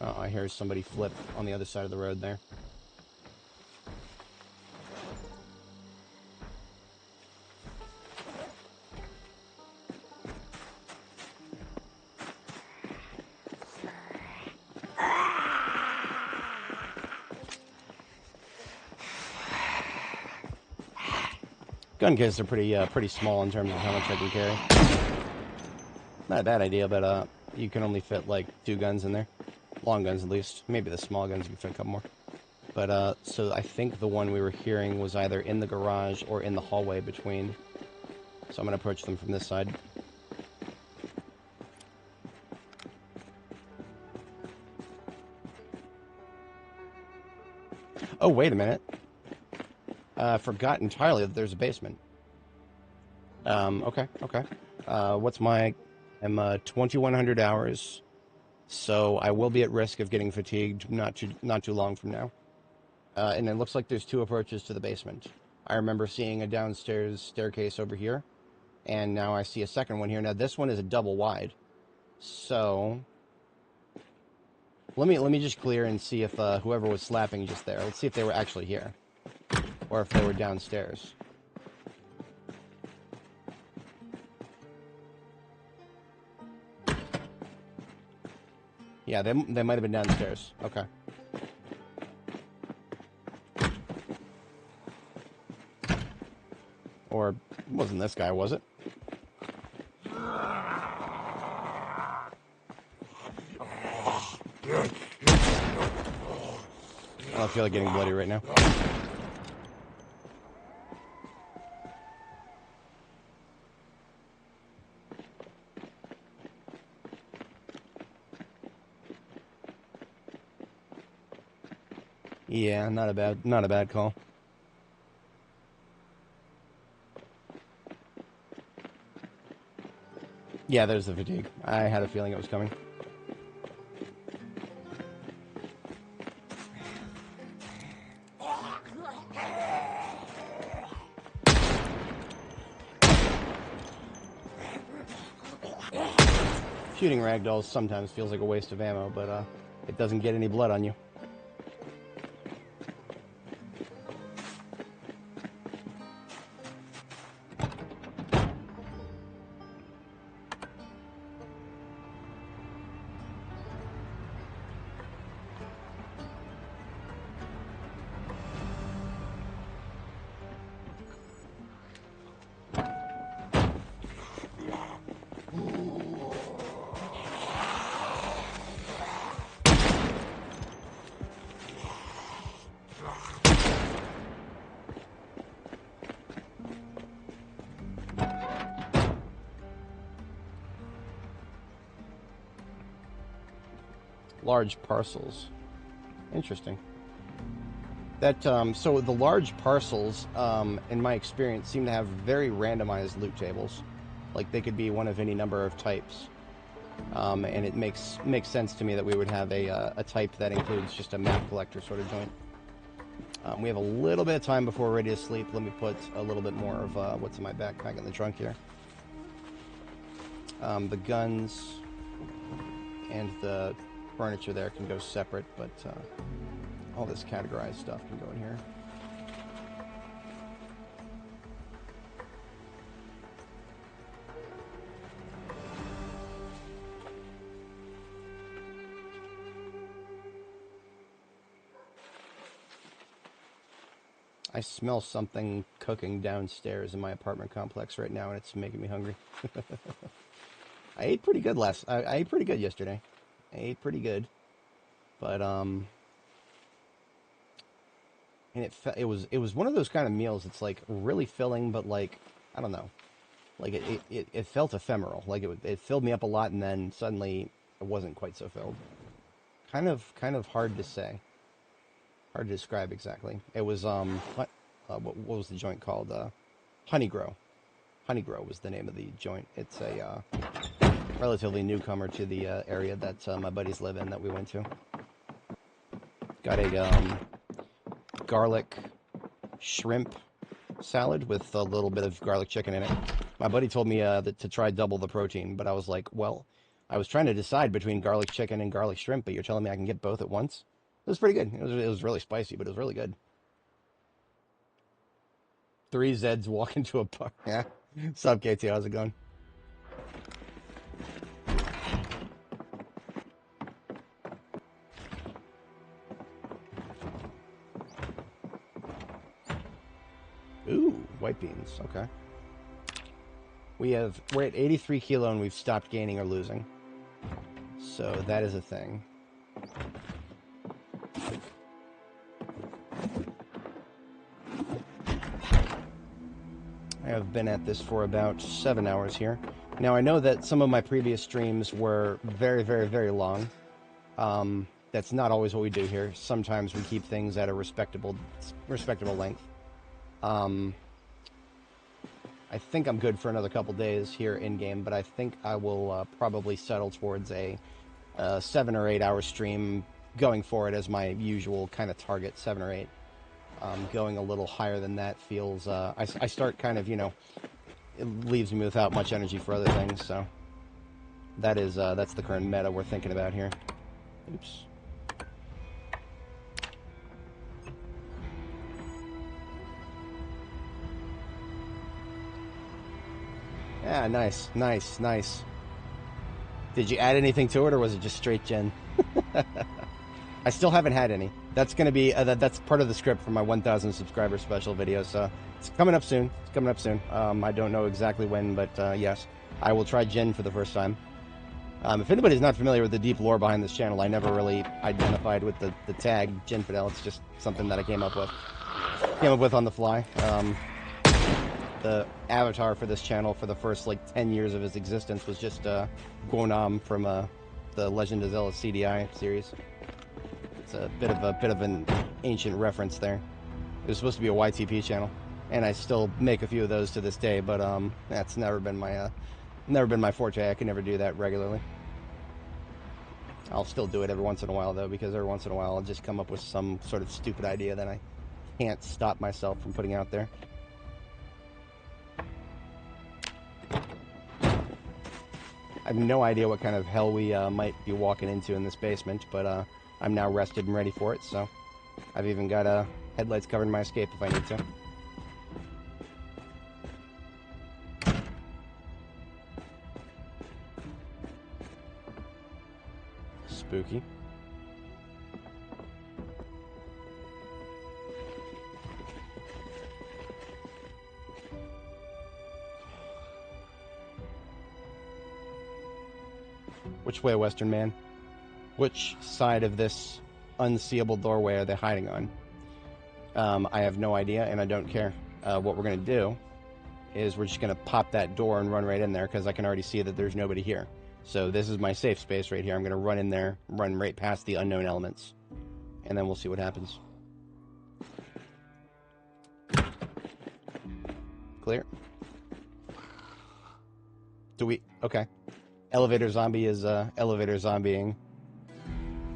Oh, I hear somebody flip on the other side of the road there. Gun kits are pretty small in terms of how much I can carry. Not a bad idea, but you can only fit like 2 guns in there. Long guns, at least. Maybe the small guns, you can fit a couple more. But, so I think the one we were hearing was either in the garage or in the hallway between. So I'm going to approach them from this side. Oh, wait a minute. I forgot entirely that there's a basement. Okay. What's my... I'm 2,100 hours. So I will be at risk of getting fatigued not too long from now. And it looks like there's 2 approaches to the basement. I remember seeing a downstairs staircase over here, and now I see a second one here. Now this one is a double wide. So let me just clear and see if whoever was slapping just there. Let's see if they were actually here, or if they were downstairs. Yeah, they might have been downstairs. Okay. Or it wasn't this guy, was it? I feel like getting bloody right now. Yeah, not a bad call. Yeah, there's the fatigue. I had a feeling it was coming. Shooting ragdolls sometimes feels like a waste of ammo, but it doesn't get any blood on you. Large parcels. Interesting. That so the large parcels, in my experience, seem to have very randomized loot tables. Like they could be one of any number of types. And it makes sense to me that we would have a type that includes just a map collector sort of joint. We have a little bit of time before we're ready to sleep. Let me put a little bit more of what's in my backpack in the trunk here. The guns and the furniture there can go separate, but all this categorized stuff can go in here. I smell something cooking downstairs in my apartment complex right now, and it's making me hungry. I ate pretty good I ate pretty good yesterday. I ate pretty good, but and it was one of those kind of meals. It's like really filling, but like I don't know, like it felt ephemeral. Like it filled me up a lot, and then suddenly it wasn't quite so filled. Kind of hard to say, hard to describe exactly. It was what was the joint called? Honeygrow. Honeygrow was the name of the joint. It's a relatively newcomer to the area that my buddies live in that we went to. Got a garlic shrimp salad with a little bit of garlic chicken in it. My buddy told me that to try double the protein, but I was like, well, I was trying to decide between garlic chicken and garlic shrimp, but you're telling me I can get both at once? It was pretty good. It was really spicy, but it was really good. 3 Zeds walk into a park. Yeah. What's up, KT? How's it going? Ooh, white beans. Okay. We're at 83 kilo and we've stopped gaining or losing. So that is a thing. I have been at this for about 7 hours here. Now I know that some of my previous streams were very, very, very long. That's not always what we do here. Sometimes we keep things at a respectable length. I think I'm good for another couple days here in-game, but I think I will probably settle towards a 7 or 8 hour stream going forward as my usual kind of target, 7 or 8. Going a little higher than that feels... I start kind of, you know, it leaves me without much energy for other things, so... that's the current meta we're thinking about here. Oops. Yeah, nice, nice, nice. Did you add anything to it, or was it just straight gen? I still haven't had any. That's going to be, that's part of the script for my 1,000 subscriber special video, so it's coming up soon. It's coming up soon. I don't know exactly when, but yes, I will try gen for the first time. If anybody's not familiar with the deep lore behind this channel, I never really identified with the tag Ginfidel. It's just something that I came up with. On the fly. The avatar for this channel for the first like 10 years of its existence was just Guonam from the Legend of Zelda CDI series. It's a bit of an ancient reference there. It was supposed to be a YTP channel, and I still make a few of those to this day. But that's never been my forte. I can never do that regularly. I'll still do it every once in a while though, because every once in a while I'll just come up with some sort of stupid idea that I can't stop myself from putting out there. I have no idea what kind of hell we might be walking into in this basement, but I'm now rested and ready for it, so I've even got headlights covering my escape if I need to. Spooky. Which way, Western man? Which side of this unseeable doorway are they hiding on? I have no idea, and I don't care. What we're going to do is we're just going to pop that door and run right in there, because I can already see that there's nobody here. So this is my safe space right here. I'm going to run in there, run right past the unknown elements, and then we'll see what happens. Clear? Do we... Okay. Elevator zombie is elevator zombieing.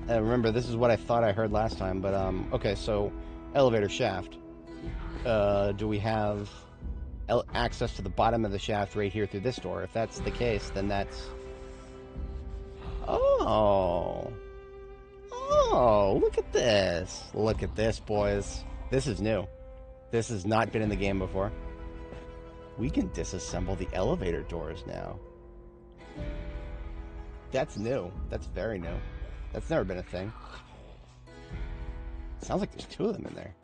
Remember, this is what I thought I heard last time, but okay, so elevator shaft. Do we have access to the bottom of the shaft right here through this door? If that's the case, then that's... Oh, look at this. Look at this, boys. This is new. This has not been in the game before. We can disassemble the elevator doors now. That's new. That's very new. That's never been a thing. Sounds like there's two of them in there.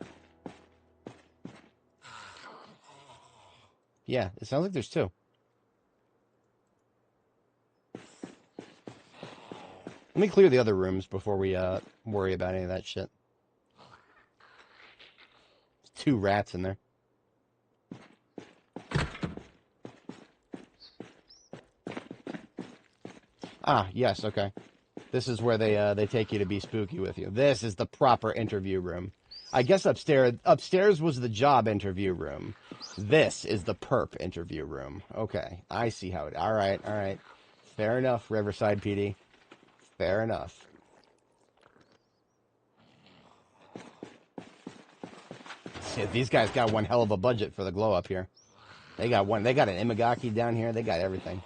Yeah, it sounds like there's two. Let me clear the other rooms before we worry about any of that shit. There's two rats in there. Ah, yes, okay. This is where they take you to be spooky with you. This is the proper interview room. I guess upstairs was the job interview room. This is the perp interview room. Okay, I see how it... All right. Fair enough, Riverside PD. Fair enough. See, these guys got one hell of a budget for the glow up here. They got an Imagaki down here. They got everything.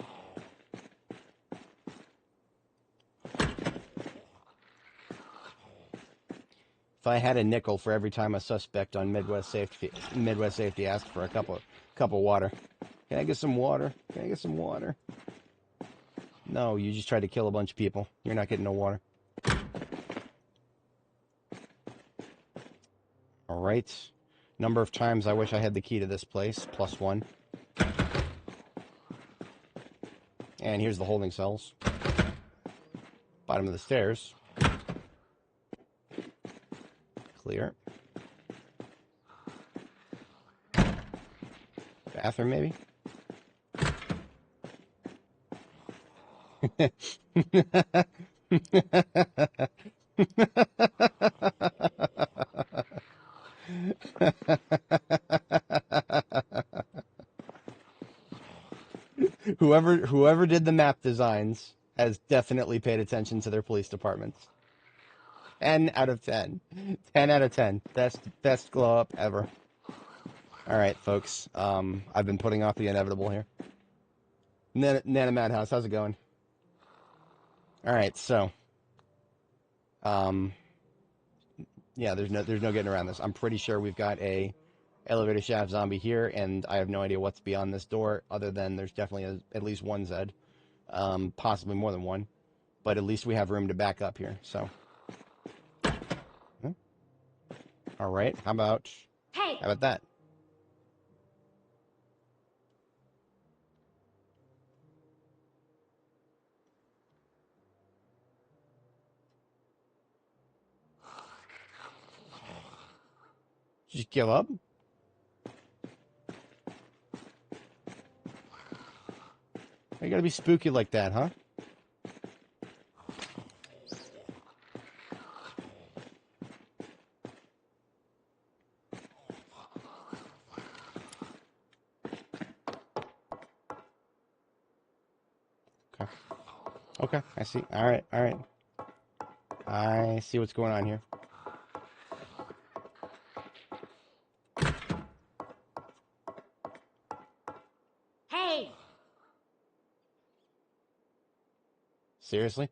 If I had a nickel for every time a suspect on Midwest Safety asked for a cup of water. Can I get some water? Can I get some water? No, you just tried to kill a bunch of people. You're not getting no water. All right. Number of times I wish I had the key to this place. +1. And here's the holding cells. Bottom of the stairs. Clear. Bathroom, maybe? Whoever did the map designs has definitely paid attention to their police departments. 10 out of 10. 10 out of 10. Best glow up ever. Alright, folks. I've been putting off the inevitable here. Nana Madhouse, how's it going? Alright, so. Yeah, there's no getting around this. I'm pretty sure we've got a elevator shaft zombie here, and I have no idea what's beyond this door, other than there's definitely at least one Zed. Possibly more than one. But at least we have room to back up here, so. All right, how about that? Just give up? You gotta be spooky like that, huh? Okay. Okay, I see. All right, all right. I see what's going on here. Hey! Seriously?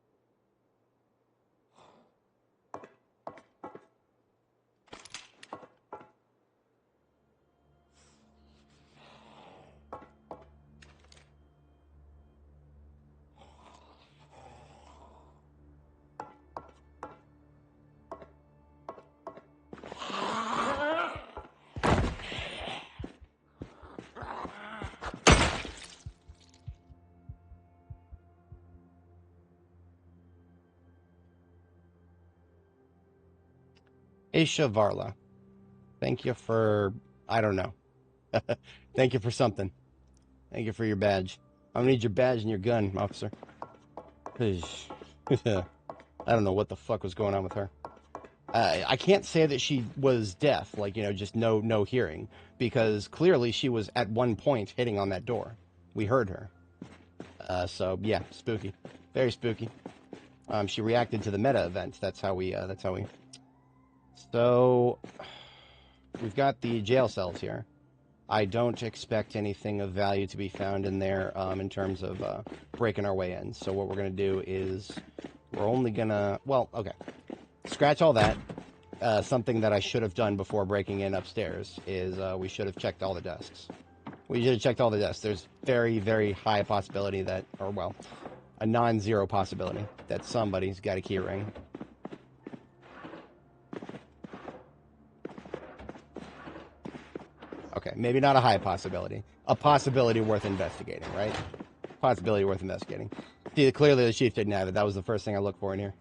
Aisha Varla. Thank you for, I don't know. Thank you for something. Thank you for your badge. I'm gonna need your badge and your gun, officer. I don't know what the fuck was going on with her. I can't say that she was deaf, like, you know, just no hearing, because clearly she was at one point hitting on that door. We heard her. So yeah, spooky, very spooky. She reacted to the meta event. That's how we. So we've got the jail cells here. I don't expect anything of value to be found in there in terms of breaking our way in. So what we're going to do is we're only going to, well, okay, scratch all that. Something that I should have done before breaking in upstairs is we should have checked all the desks. We should have checked all the desks. There's very, very high possibility that, or well, a non-zero possibility that somebody's got a key ring. Okay, maybe not a high possibility. A possibility worth investigating, right? Possibility worth investigating. See, clearly the chief didn't have it. That was the first thing I looked for in here.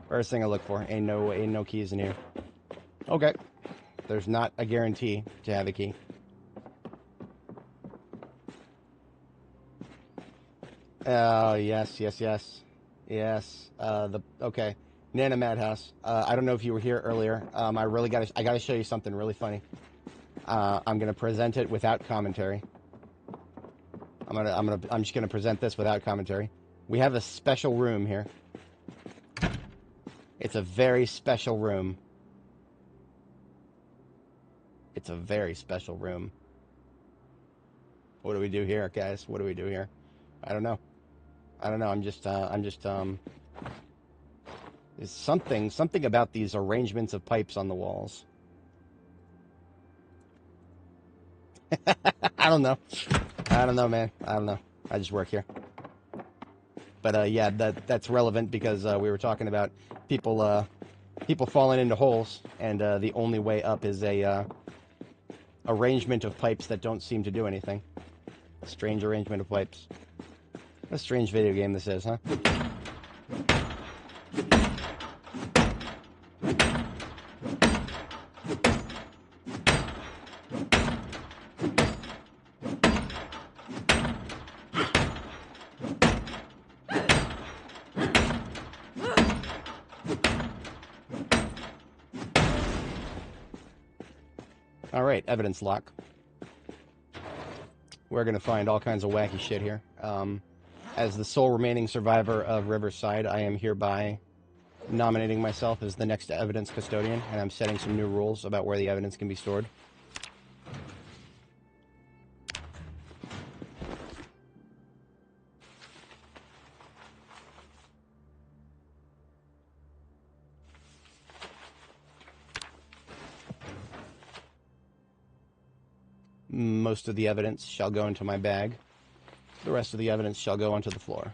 First thing I looked for. Ain't no keys in here. Okay. There's not a guarantee to have a key. Yes. Yes. Okay. Nana Madhouse. I don't know if you were here earlier. I gotta show you something really funny. I'm gonna present it without commentary. I'm just gonna present this without commentary. We have a special room here. It's a very special room. It's a very special room. What do we do here, guys? What do we do here? I don't know. There's something about these arrangements of pipes on the walls. I don't know. I don't know, man. I don't know. I just work here. But yeah, that's relevant because we were talking about people falling into holes, and the only way up is a arrangement of pipes that don't seem to do anything. A strange arrangement of pipes. What a strange video game this is, huh? All right, evidence lock. We're going to find all kinds of wacky shit here. As the sole remaining survivor of Riverside, I am hereby nominating myself as the next evidence custodian, and I'm setting some new rules about where the evidence can be stored. Most of the evidence shall go into my bag. The rest of the evidence shall go onto the floor.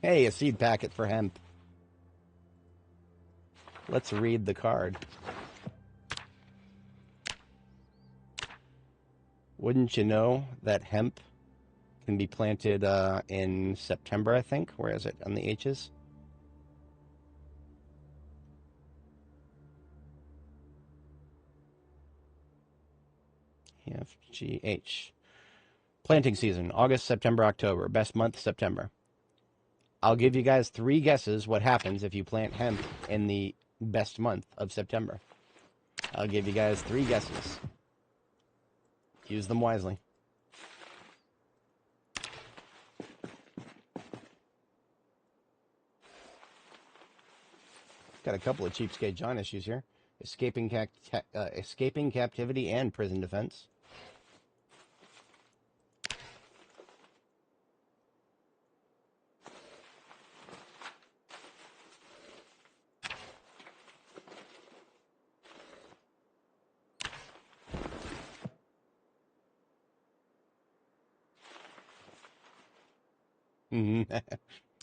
Hey, a seed packet for hemp. Let's read the card. Wouldn't you know that hemp can be planted in September, I think? Where is it? On the H's? F, G, H. Planting season, August, September, October. Best month, September. I'll give you guys 3 guesses what happens if you plant hemp in the best month of September. I'll give you guys 3 guesses. Use them wisely. Got a couple of cheapskate John issues here. Escaping captivity and prison defense.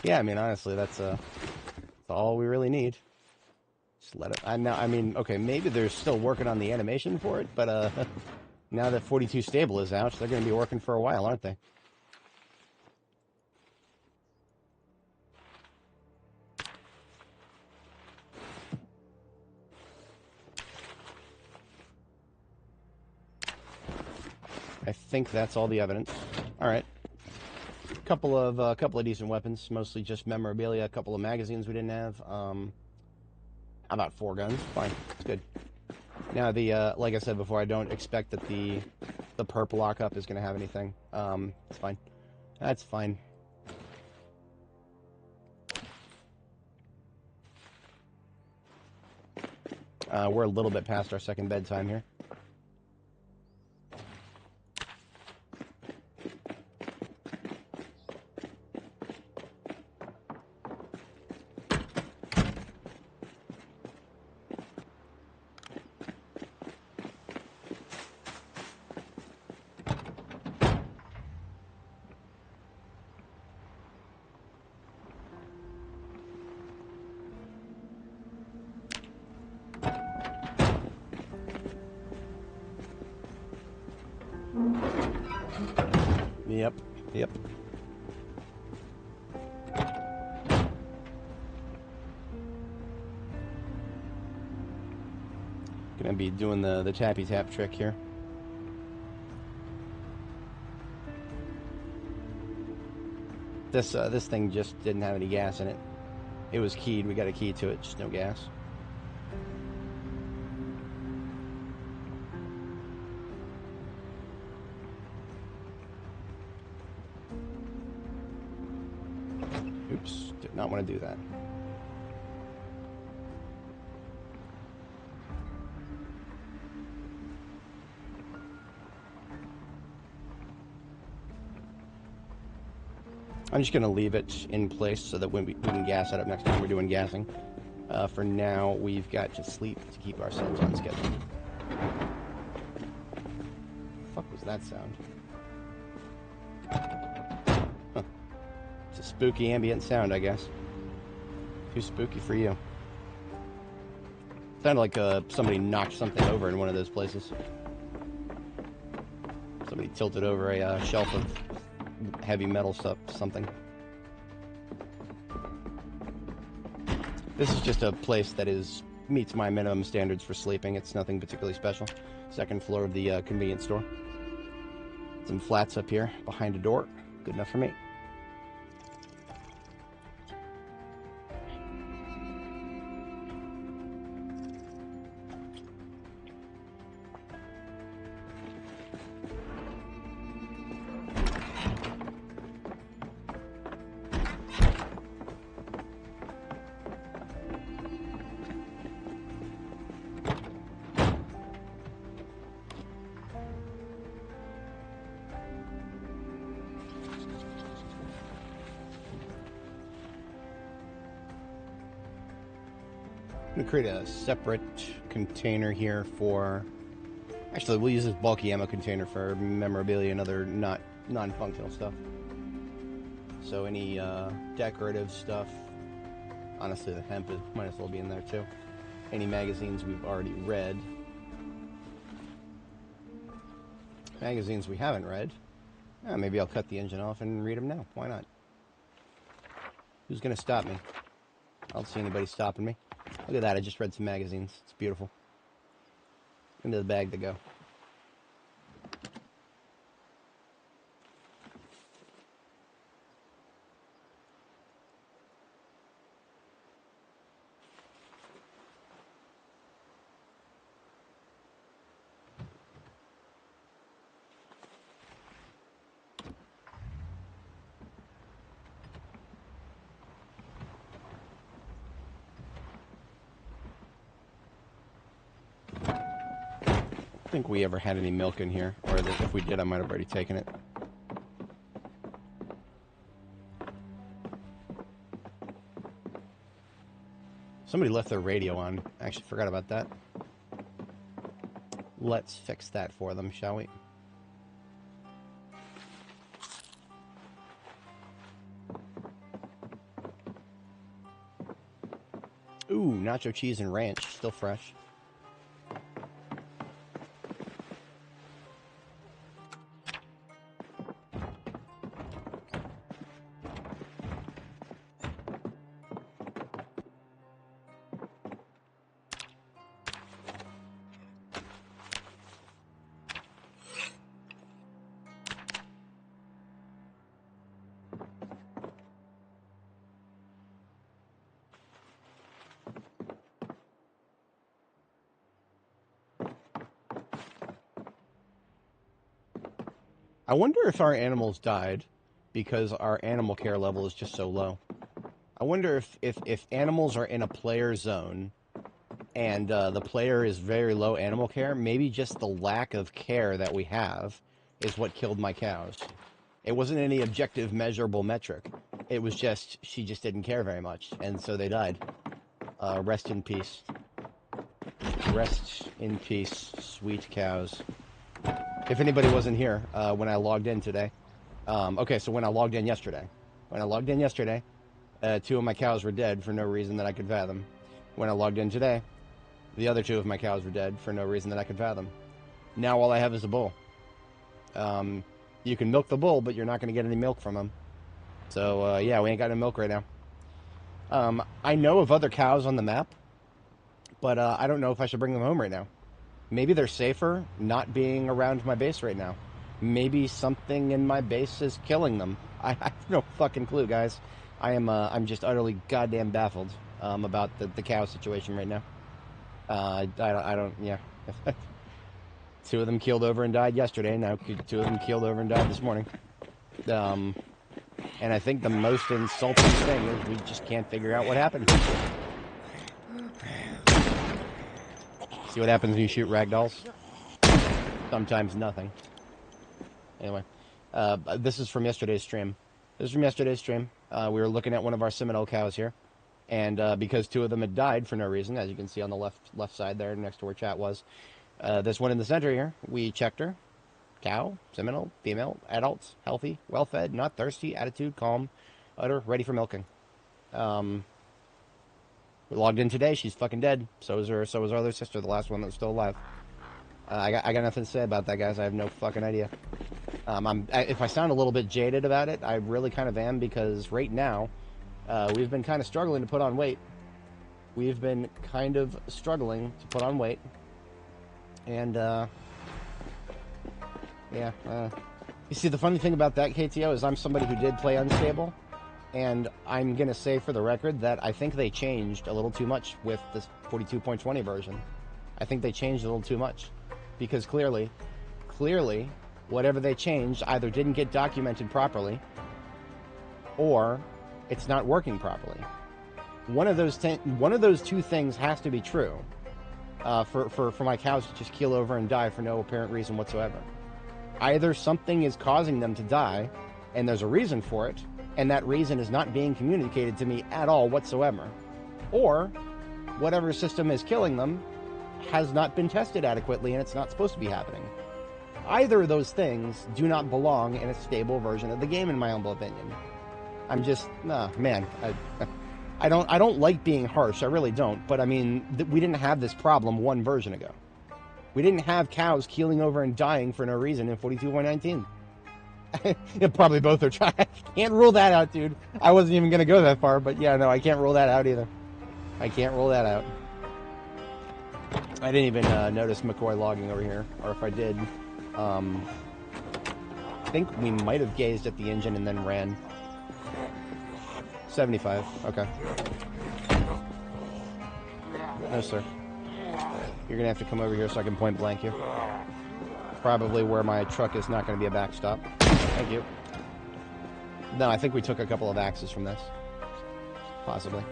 Yeah, I mean, honestly, that's all we really need. Just let it. I mean, okay, maybe they're still working on the animation for it, but now that 42 Stable is out, they're going to be working for a while, aren't they? I think that's all the evidence. All right. Couple of decent weapons, mostly just memorabilia. A couple of magazines we didn't have. About 4 guns. Fine, it's good. Now like I said before, I don't expect that the perp lockup is going to have anything. It's fine. That's fine. We're a little bit past our second bedtime here. Yep. Gonna be doing the tappy tap trick here. This thing just didn't have any gas in it. It was keyed. We got a key to it, just no gas. Oops, did not want to do that. I'm just going to leave it in place so that when we can gas it up next time we're doing gassing. For now, we've got to sleep to keep ourselves on schedule. The fuck was that sound? Huh. It's a spooky ambient sound, I guess. Too spooky for you. Sounded like somebody knocked something over in one of those places. Somebody tilted over a shelf of heavy metal stuff, something. This is just a place that meets my minimum standards for sleeping. It's nothing particularly special. Second floor of the convenience store. Some flats up here behind a door. Good enough for me. I'm going to create a separate container here for... Actually, we'll use this bulky ammo container for memorabilia and other non-functional stuff. So any decorative stuff, honestly the hemp might as well be in there too. Any magazines we've already read. Magazines we haven't read. Maybe I'll cut the engine off and read them now. Why not? Who's going to stop me? I don't see anybody stopping me. Look at that, I just read some magazines. It's beautiful. Into the bag they go. think we ever had any milk in here, or that if we did, I might have already taken it. Somebody left their radio on. I actually forgot about that. Let's fix that for them, shall we? Ooh, nacho cheese and ranch, still fresh. I wonder if our animals died because our animal care level is just so low. I wonder if animals are in a player zone and the player is very low animal care, maybe just the lack of care that we have is what killed my cows. It wasn't any objective measurable metric. It was just, she just didn't care very much, and so they died. Rest in peace. Rest in peace, sweet cows. If anybody wasn't here when I logged in today. Okay, so when I logged in yesterday. Two of my cows were dead for no reason that I could fathom. When I logged in today, the other two of my cows were dead for no reason that I could fathom. Now all I have is a bull. You can milk the bull, but you're not going to get any milk from him. So, yeah, we ain't got no milk right now. I know of other cows on the map, but I don't know if I should bring them home right now. Maybe they're safer not being around my base right now. Maybe something in my base is killing them. I have no fucking clue, guys. I'm just utterly goddamn baffled about the cow situation right now. I don't, yeah. Two of them keeled over and died yesterday. Now two of them keeled over and died this morning. And I think the most insulting thing is we just can't figure out what happened. See what happens when you shoot ragdolls? Sometimes nothing. Anyway, this is from yesterday's stream. We were looking at one of our Seminole cows here, and because two of them had died for no reason, as you can see on the left side there, next to where chat was, this one in the center here, we checked her. Cow, Seminole, female, adults, healthy, well-fed, not thirsty, attitude, calm, udder, ready for milking. We logged in today. She's fucking dead. So was her other sister, the last one that was still alive. I got nothing to say about that, guys. I have no fucking idea. If I sound a little bit jaded about it, I really kind of am, because right now, we've been kind of struggling to put on weight. And, yeah. You see, the funny thing about that, KTO, is I'm somebody who did play Unstable. And I'm going to say for the record that I think they changed a little too much with this 42.20 version. I think they changed a little too much. Because clearly, whatever they changed either didn't get documented properly, or it's not working properly. One of those two things has to be true for my cows to just keel over and die for no apparent reason whatsoever. Either something is causing them to die, and there's a reason for it, and that reason is not being communicated to me at all whatsoever. Or, whatever system is killing them has not been tested adequately, and it's not supposed to be happening. Either of those things do not belong in a stable version of the game, in my humble opinion. I'm just, man, I don't like being harsh, I really don't, but I mean, we didn't have this problem one version ago. We didn't have cows keeling over and dying for no reason in 42.19. Probably both are trying. I can't rule that out, dude. I wasn't even going to go that far, but yeah, no, I can't rule that out either. I can't rule that out. I didn't even notice McCoy logging over here, or if I did, I think we might have gazed at the engine and then ran. 75, okay. No, sir. You're going to have to come over here so I can point blank you. Probably where my truck is not going to be a backstop. Thank you. No, I think we took a couple of axes from this. Possibly.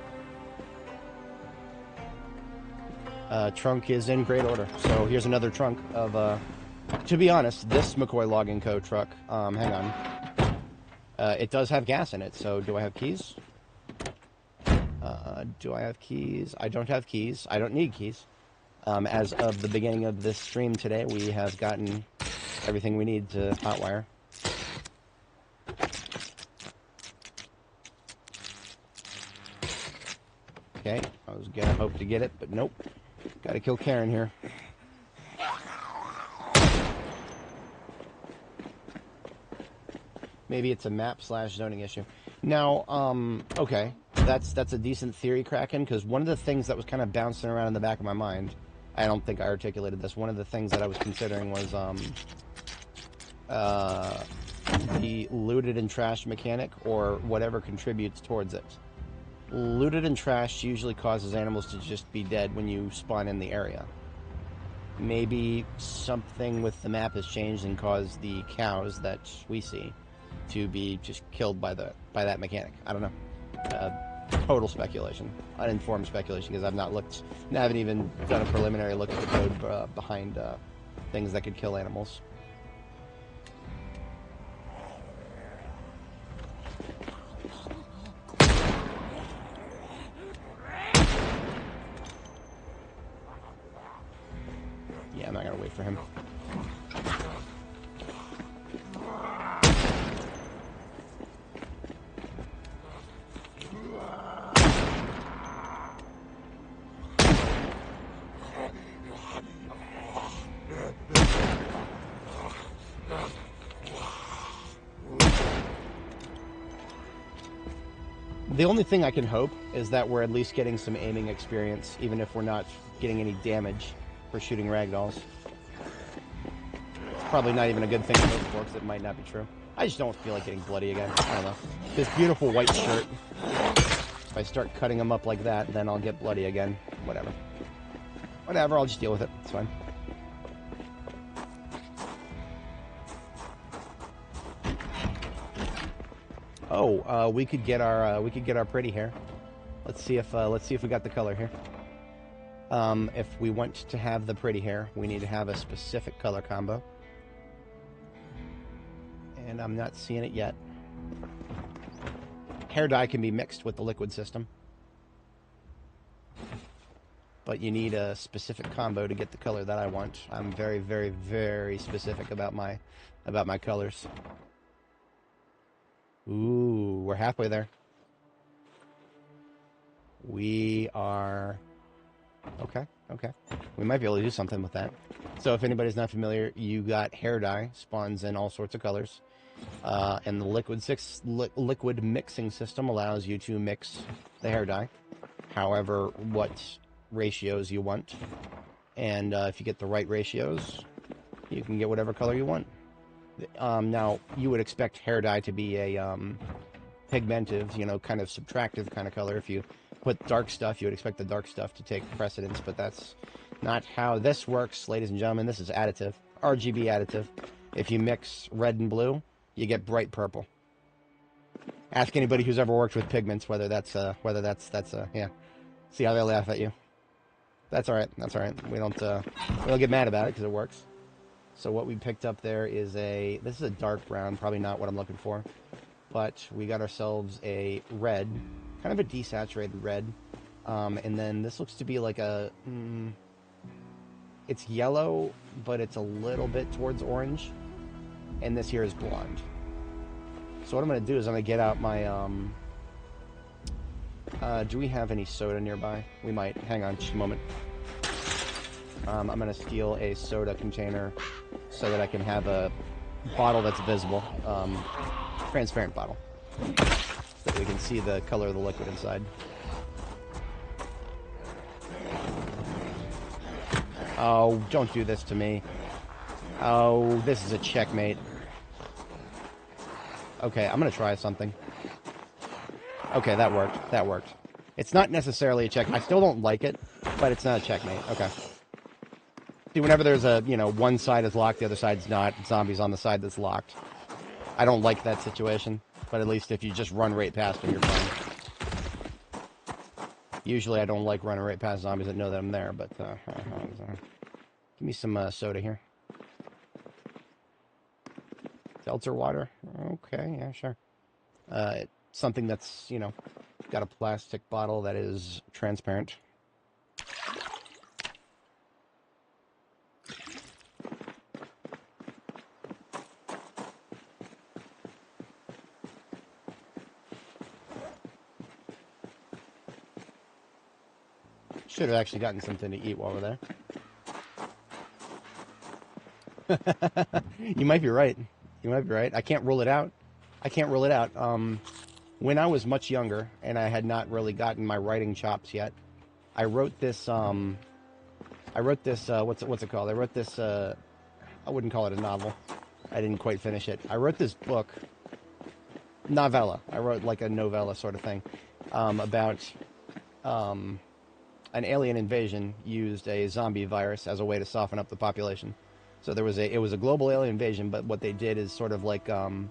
Trunk is in great order. So here's another trunk of, to be honest, this McCoy Logging Co. truck, hang on. It does have gas in it, so do I have keys? Do I have keys? I don't have keys. I don't need keys. As of the beginning of this stream today, we have gotten everything we need to hotwire. Okay, I was gonna hope to get it, but nope. Gotta kill Karen here. Maybe it's a map/zoning issue. Now, okay, that's a decent theory, Kraken, because one of the things that was kind of bouncing around in the back of my mind, I don't think I articulated this, one of the things that I was considering was, the looted and trashed mechanic, or whatever contributes towards it. Looted and trashed usually causes animals to just be dead when you spawn in the area. Maybe something with the map has changed and caused the cows that we see to be just killed by that mechanic. I don't know. Total speculation, uninformed speculation, because I've not looked, I haven't even done a preliminary look at the code behind things that could kill animals. Yeah, I'm not gonna wait for him. The only thing I can hope is that we're at least getting some aiming experience, even if we're not getting any damage for shooting ragdolls. It's probably not even a good thing for those forks. It might not be true. I just don't feel like getting bloody again. I don't know. This beautiful white shirt. If I start cutting them up like that, then I'll get bloody again. Whatever. Whatever, I'll just deal with it. It's fine. Oh, we could get our pretty hair. Let's see if we got the color here. If we want to have the pretty hair, we need to have a specific color combo. And I'm not seeing it yet. Hair dye can be mixed with the liquid system. But you need a specific combo to get the color that I want. I'm very, very, very specific about my colors. Ooh, we're halfway there. We are... Okay. We might be able to do something with that. So if anybody's not familiar, you got hair dye, spawns in all sorts of colors. And the liquid mixing system allows you to mix the hair dye, however, what ratios you want. And if you get the right ratios, you can get whatever color you want. Now, you would expect hair dye to be a pigmentive, kind of subtractive kind of color. If you put dark stuff, you would expect the dark stuff to take precedence, but that's not how this works, ladies and gentlemen. This is additive, RGB additive. If you mix red and blue, you get bright purple. Ask anybody who's ever worked with pigments whether that's yeah. See how they laugh at you. That's all right. That's all right. We don't get mad about it because it works. So what we picked up there is this is a dark brown, probably not what I'm looking for, but we got ourselves a red, kind of a desaturated red, and then this looks to be like a, it's yellow, but it's a little bit towards orange, and this here is blonde. So what I'm going to do is I'm going to get out my, do we have any soda nearby? We might. Hang on just a moment. I'm going to steal a soda container so that I can have a bottle that's visible, transparent bottle, so that we can see the color of the liquid inside. Oh, don't do this to me. Oh, this is a checkmate. Okay, I'm going to try something. Okay, that worked. That worked. It's not necessarily a check. I still don't like it, but it's not a checkmate. Okay. See, whenever there's a, one side is locked, the other side's not, zombies on the side that's locked. I don't like that situation, but at least if you just run right past them, you're fine. Usually I don't like running right past zombies that know that I'm there, but give me some soda here. Seltzer water? Okay, yeah, sure. Something that's, you know, got a plastic bottle that is transparent. Should have actually gotten something to eat while we're there. You might be right. You might be right. I can't rule it out. I can't rule it out. When I was much younger and I had not really gotten my writing chops yet, I wrote this. What's it called? I wrote this. I wouldn't call it a novel. I didn't quite finish it. I wrote this book, novella. I wrote like a novella sort of thing, about an alien invasion used a zombie virus as a way to soften up the population. So it was a global alien invasion, but what they did is sort of like, if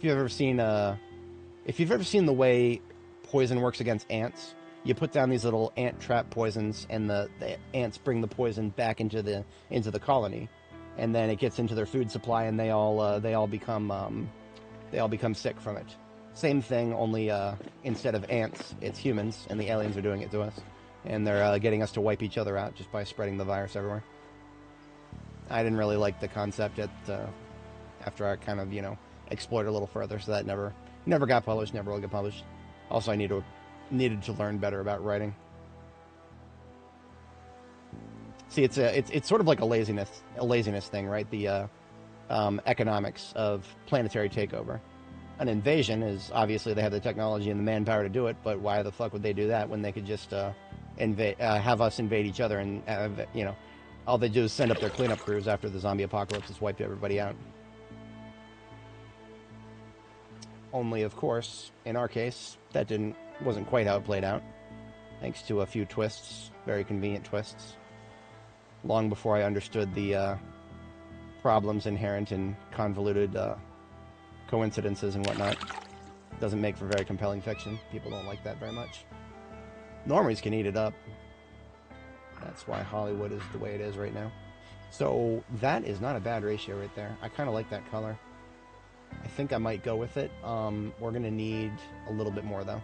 you've ever seen the way poison works against ants, you put down these little ant trap poisons, and the ants bring the poison back into the colony, and then it gets into their food supply, and they all become sick from it. Same thing, only instead of ants, it's humans, and the aliens are doing it to us, and they're getting us to wipe each other out just by spreading the virus everywhere. I didn't really like the concept after I kind of, you know, explored it a little further, so that never got published, never will get published. Also, I needed to learn better about writing. See, it's sort of like a laziness thing, right? The economics of planetary takeover. An invasion is obviously they have the technology and the manpower to do it, but why the fuck would they do that when they could just have us invade each other and you know, all they do is send up their cleanup crews after the zombie apocalypse has wiped everybody out. Only, of course, in our case, that wasn't quite how it played out. Thanks to a few twists, very convenient twists. Long before I understood the problems inherent in convoluted coincidences and whatnot. Doesn't make for very compelling fiction. People don't like that very much. Normies can eat it up. That's why Hollywood is the way it is right now. So that is not a bad ratio right there. I kind of like that color. I think I might go with it. We're going to need a little bit more, though.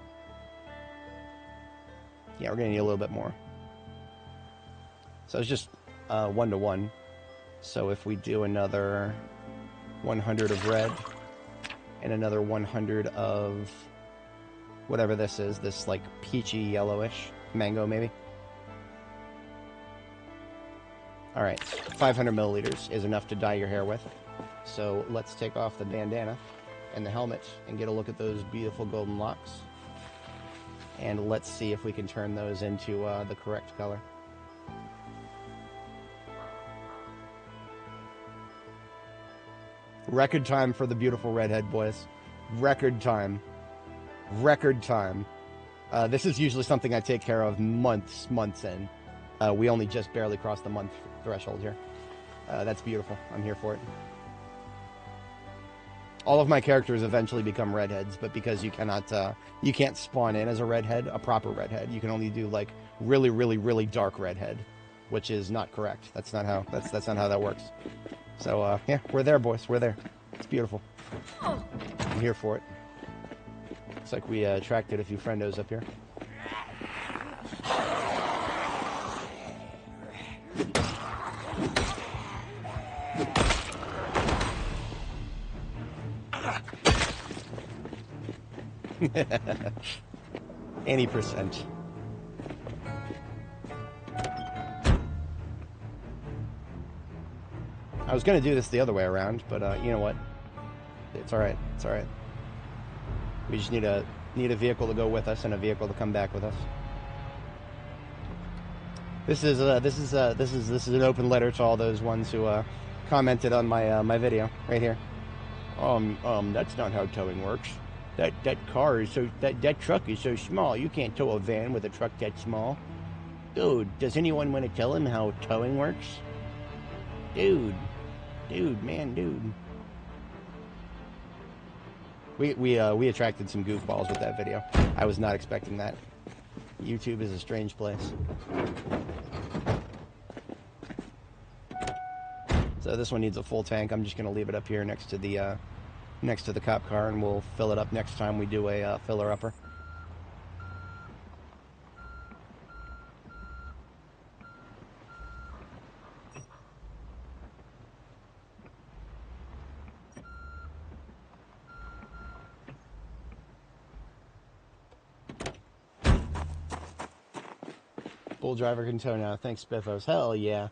Yeah, we're going to need a little bit more. So it's just 1-to-1. So if we do another 100 of red and another 100 of whatever this is, this like peachy yellowish mango maybe. All right, 500 milliliters is enough to dye your hair with. So let's take off the bandana and the helmet and get a look at those beautiful golden locks. And let's see if we can turn those into the correct color. Record time for the beautiful redhead, boys. Record time. Record time. This is usually something I take care of months in. We only just barely crossed the month threshold here. That's beautiful. I'm here for it. All of my characters eventually become redheads, but because you can't spawn in as a redhead, a proper redhead. You can only do like really, really, really dark redhead, which is not correct. That's not how that works. So yeah, we're there, boys. We're there. It's beautiful. I'm here for it. Looks like we attracted a few friendos up here. Any percent. I was going to do this the other way around, but you know what? It's all right. It's all right. We just need a vehicle to go with us and a vehicle to come back with us. This is an open letter to all those ones who commented on my video right here. That's not how towing works. That car is that truck is so small. You can't tow a van with a truck that small. Dude, does anyone want to tell him how towing works? Dude. We attracted some goofballs with that video. I was not expecting that. YouTube is a strange place. So this one needs a full tank. I'm just going to leave it up here next to the cop car, and we'll fill it up next time we do a filler upper. Bull driver can tow now. Thanks, Spiffos. Hell yeah.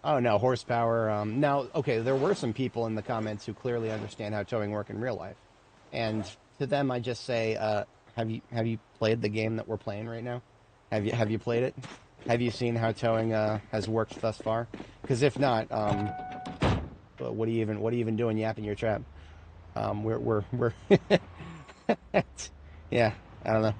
Oh, no, horsepower. Now, okay, there were some people in the comments who clearly understand how towing works in real life. And to them, I just say, have you played the game that we're playing right now? Have you played it? Have you seen how towing has worked thus far? Because if not, what are you even doing yapping your trap? We're yeah, I don't know.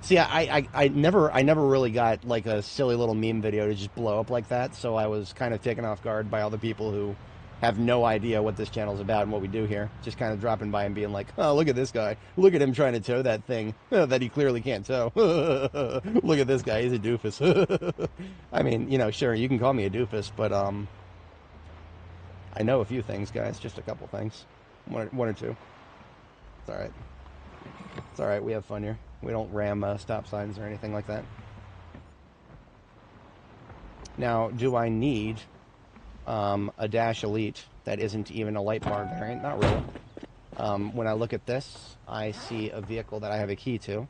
See, I never really got like a silly little meme video to just blow up like that, so I was kind of taken off guard by all the people who have no idea what this channel's about and what we do here. Just kind of dropping by and being like, oh, look at this guy. Look at him trying to tow that thing that he clearly can't tow. Look at this guy. He's a doofus. I mean, you know, sure, you can call me a doofus, but I know a few things, guys. Just a couple things. One or two. It's all right. It's all right. We have fun here. We don't ram stop signs or anything like that. Now, do I need a Dash Elite that isn't even a light bar variant? Not really. When I look at this, I see a vehicle that I have a key to,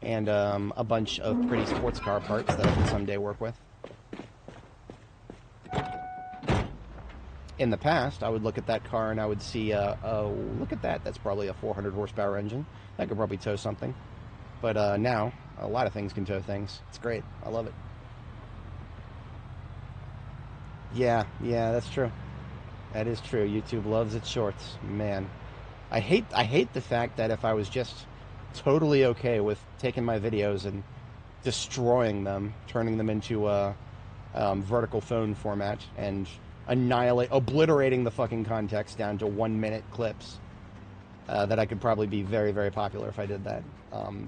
and a bunch of pretty sports car parts that I can someday work with. In the past, I would look at that car and I would see, oh, look at that. That's probably a 400 horsepower engine. That could probably tow something. But now, a lot of things can tow things. It's great. I love it. Yeah, that's true. That is true. YouTube loves its shorts. Man. I hate the fact that if I was just totally okay with taking my videos and destroying them, turning them into a vertical phone format and obliterating the fucking context down to 1-minute clips, that I could probably be very, very popular if I did that.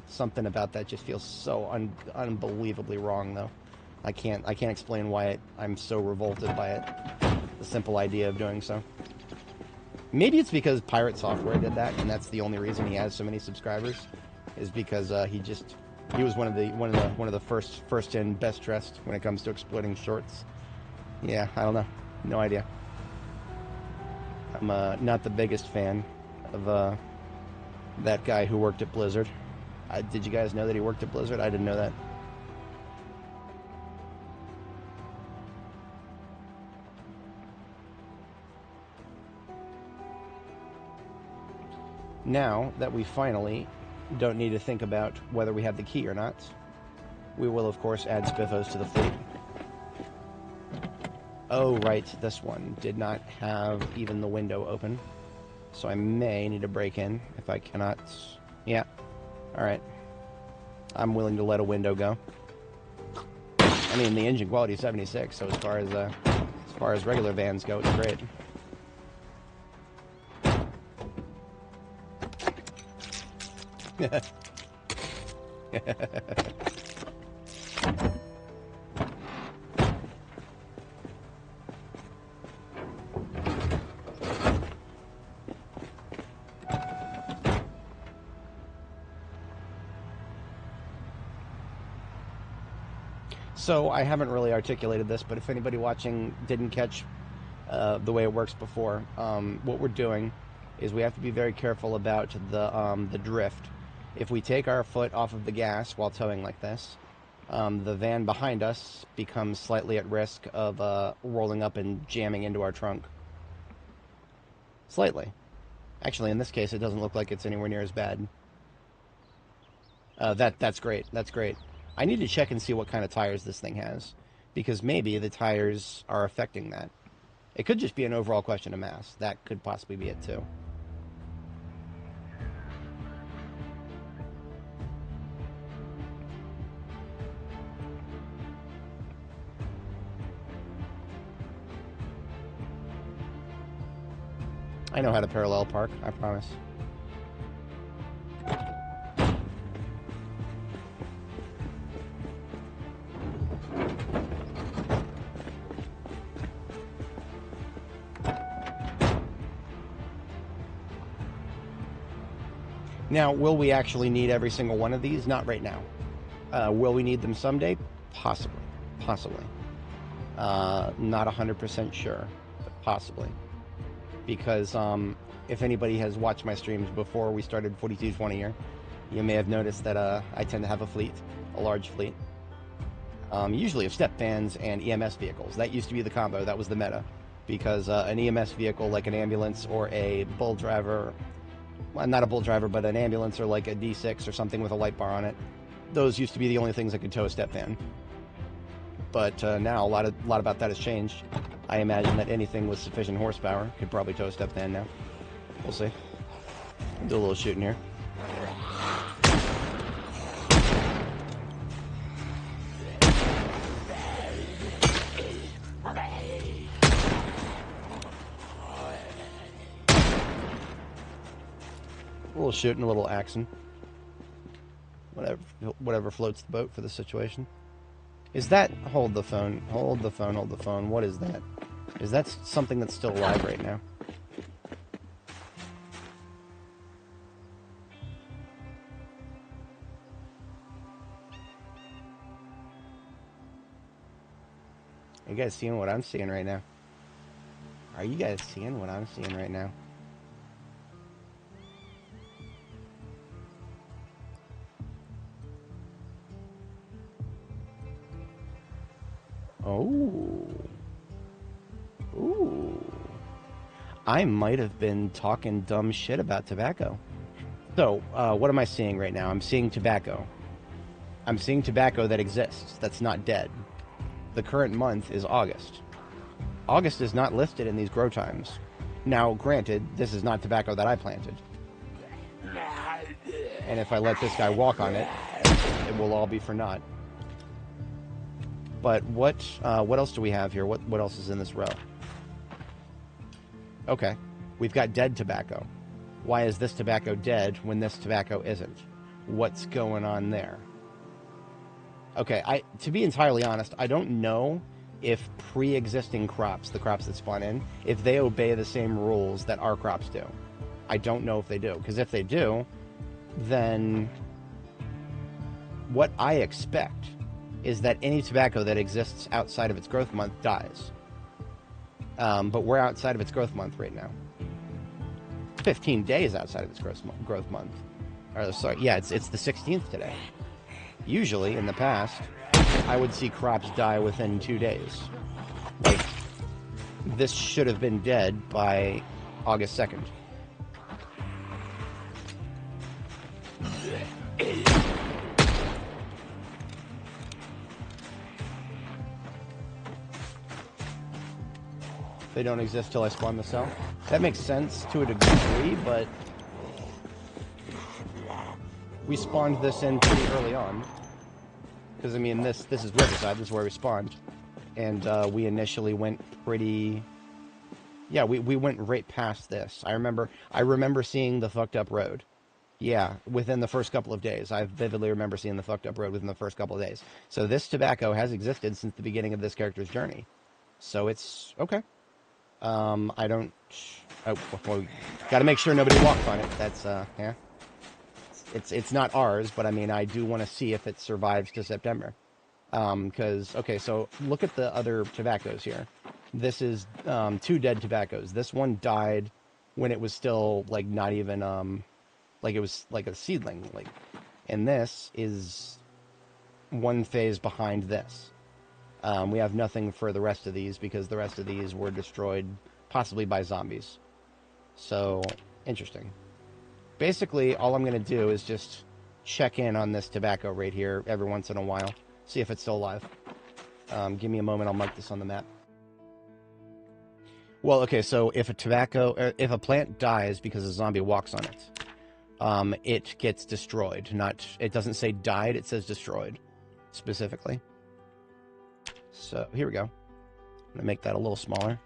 Something about that just feels so unbelievably wrong, though. I can't explain why I'm so revolted by it. The simple idea of doing so. Maybe it's because Pirate Software did that, and that's the only reason he has so many subscribers, is because he was one of the first in, best dressed when it comes to exploiting shorts. Yeah, I don't know. No idea. I'm not the biggest fan of that guy who worked at Blizzard. Did you guys know that he worked at Blizzard? I didn't know that. Now that we finally don't need to think about whether we have the key or not, we will, of course, add Spiffos to the fleet. Oh, right, this one did not have even the window open, so I may need to break in if I cannot. Yeah, all right. I'm willing to let a window go. I mean, the engine quality is 76, so as far as regular vans go, it's great. So I haven't really articulated this, but if anybody watching didn't catch the way it works before, what we're doing is we have to be very careful about the drift. If we take our foot off of the gas while towing like this, the van behind us becomes slightly at risk of rolling up and jamming into our trunk. Slightly. Actually, in this case, it doesn't look like it's anywhere near as bad. That's great. That's great. I need to check and see what kind of tires this thing has, because maybe the tires are affecting that. It could just be an overall question of mass. That could possibly be it, too. I know how to parallel park, I promise. Now, will we actually need every single one of these? Not right now. Will we need them someday? Possibly. Possibly. Not 100% sure, but possibly. Because if anybody has watched my streams before we started 4220 here, you may have noticed that I tend to have a fleet, a large fleet. Usually of step vans and EMS vehicles. That used to be the combo. That was the meta. Because an EMS vehicle like an ambulance or a bull driver, well, not a bull driver, but an ambulance or like a D6 or something with a light bar on it, those used to be the only things that could tow a step van. But now a lot about that has changed. I imagine that anything with sufficient horsepower could probably tow a step van now. We'll see. Do a little shooting here. A little shooting, a little axing. Whatever floats the boat for the situation. Is that... Hold the phone. Hold the phone. Hold the phone. What is that? Is that something that's still alive right now? Are you guys seeing what I'm seeing right now? Are you guys seeing what I'm seeing right now? Oh. Ooh. I might have been talking dumb shit about tobacco. So, what am I seeing right now? I'm seeing tobacco. I'm seeing tobacco that exists, that's not dead. The current month is August. August is not listed in these grow times. Now, granted, this is not tobacco that I planted. And if I let this guy walk on it, it will all be for naught. But what else do we have here? What else is in this row? Okay, we've got dead tobacco. Why is this tobacco dead when this tobacco isn't? What's going on there? Okay, to be entirely honest, I don't know if pre-existing crops, the crops that spawn in, if they obey the same rules that our crops do. I don't know if they do, because if they do, then what I expect is that any tobacco that exists outside of its growth month dies. But we're outside of its growth month right now. 15 days outside of its growth month. Or, sorry, yeah, it's the 16th today. Usually, in the past, I would see crops die within 2 days. Like, this should have been dead by August 2nd. They don't exist till I spawn the cell. That makes sense to a degree, but we spawned this in pretty early on. Because, I mean, this is Riverside, this is where we spawned. And we initially went pretty... Yeah, we went right past this. I remember seeing the fucked up road. Yeah, within the first couple of days. I vividly remember seeing the fucked up road within the first couple of days. So this tobacco has existed since the beginning of this character's journey. So it's... okay. I don't... Oh, well, gotta make sure nobody walks on it. That's, yeah. It's not ours, but I mean, I do want to see if it survives to September. Because, okay, so look at the other tobaccos here. This is, 2 dead tobaccos. This one died when it was still, like, not even, like it was like a seedling. Like, and this is one phase behind this. We have nothing for the rest of these because the rest of these were destroyed possibly by zombies. So, interesting. Basically, all I'm going to do is just check in on this tobacco right here every once in a while. See if it's still alive. Give me a moment, I'll mark this on the map. Well, okay, so if a plant dies because a zombie walks on it, it gets destroyed. It doesn't say died, it says destroyed, specifically. So, here we go. I'm going to make that a little smaller.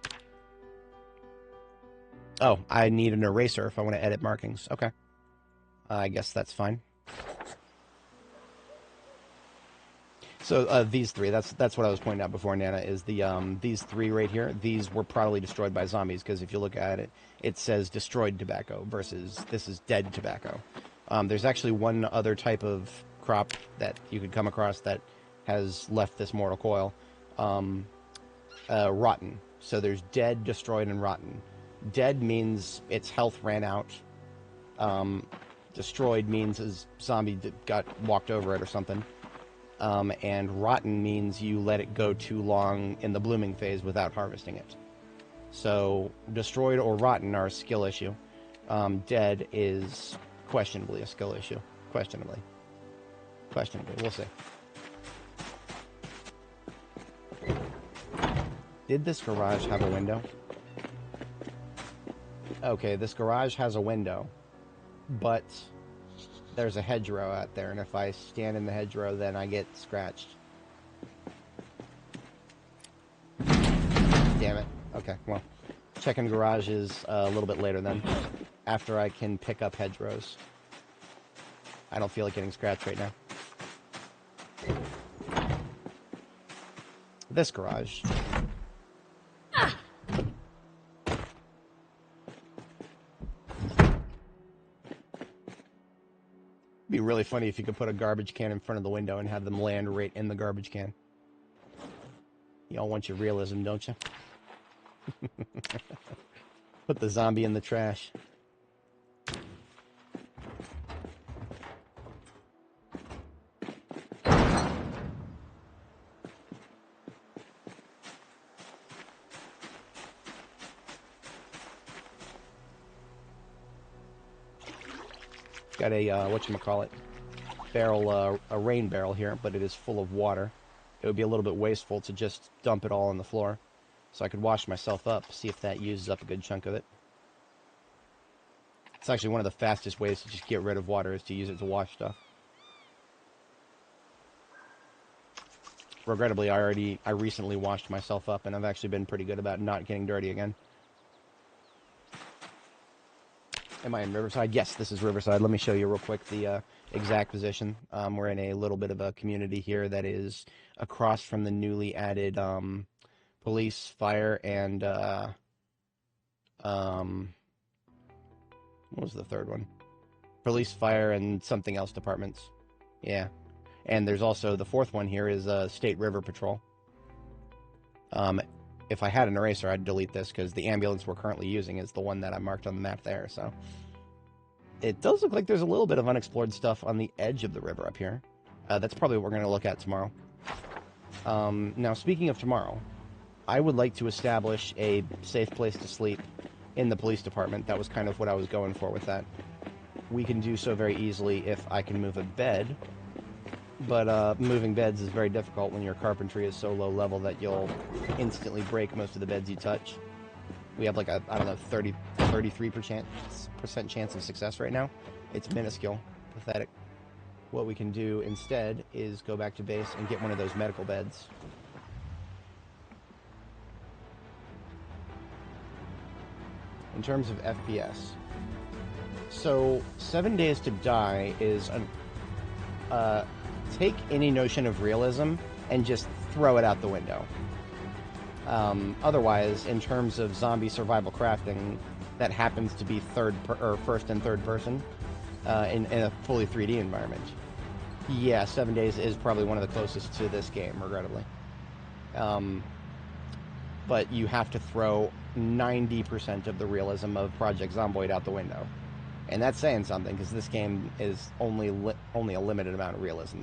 Oh, I need an eraser if I want to edit markings. Okay. I guess that's fine. So, these three, that's what I was pointing out before, Nana, is these three right here, these were probably destroyed by zombies, because if you look at it, it says destroyed tobacco versus this is dead tobacco. There's actually one other type of crop that you could come across that has left this mortal coil. Rotten. So there's dead, destroyed, and rotten. Dead means its health ran out. Destroyed means his zombie got walked over it or something. And rotten means you let it go too long in the blooming phase without harvesting it. So destroyed or rotten are a skill issue. Dead is questionably a skill issue. Questionably. We'll see. Did this garage have a window? Okay, this garage has a window, but there's a hedgerow out there, and if I stand in the hedgerow, then I get scratched. Damn it. Okay, well, checking garages a little bit later then, after I can pick up hedgerows. I don't feel like getting scratched right now. This garage. It'd be really funny if you could put a garbage can in front of the window and have them land right in the garbage can. Y'all want your realism, don't you? Put the zombie in the trash. Got a, whatchamacallit, barrel, a rain barrel here, but it is full of water. It would be a little bit wasteful to just dump it all on the floor. So I could wash myself up, see if that uses up a good chunk of it. It's actually one of the fastest ways to just get rid of water is to use it to wash stuff. Regrettably, I recently washed myself up, and I've actually been pretty good about not getting dirty again. Am I in Riverside? Yes, this is Riverside. Let me show you real quick the exact position. We're in a little bit of a community here that is across from the newly added police, fire, and what was the third one? Police, fire, and something else departments. Yeah. And there's also the fourth one here is State River Patrol. If I had an eraser, I'd delete this because the ambulance we're currently using is the one that I marked on the map there. So it does look like there's a little bit of unexplored stuff on the edge of the river up here. That's probably what we're going to look at tomorrow. Now, speaking of tomorrow, I would like to establish a safe place to sleep in the police department. That was kind of what I was going for with that. We can do so very easily if I can move a bed. But moving beds is very difficult when your carpentry is so low level that you'll instantly break most of the beds you touch. We have like a, I don't know, 33% chance of success right now. It's minuscule, pathetic. What we can do instead is go back to base and get one of those medical beds. In terms of FPS, so 7 Days to Die is an take any notion of realism and just throw it out the window. Otherwise, in terms of zombie survival crafting, that happens to be first and third person in a fully 3D environment. Yeah, 7 Days is probably one of the closest to this game, regrettably. But you have to throw 90% of the realism of Project Zomboid out the window. And that's saying something, because this game is only a limited amount of realism.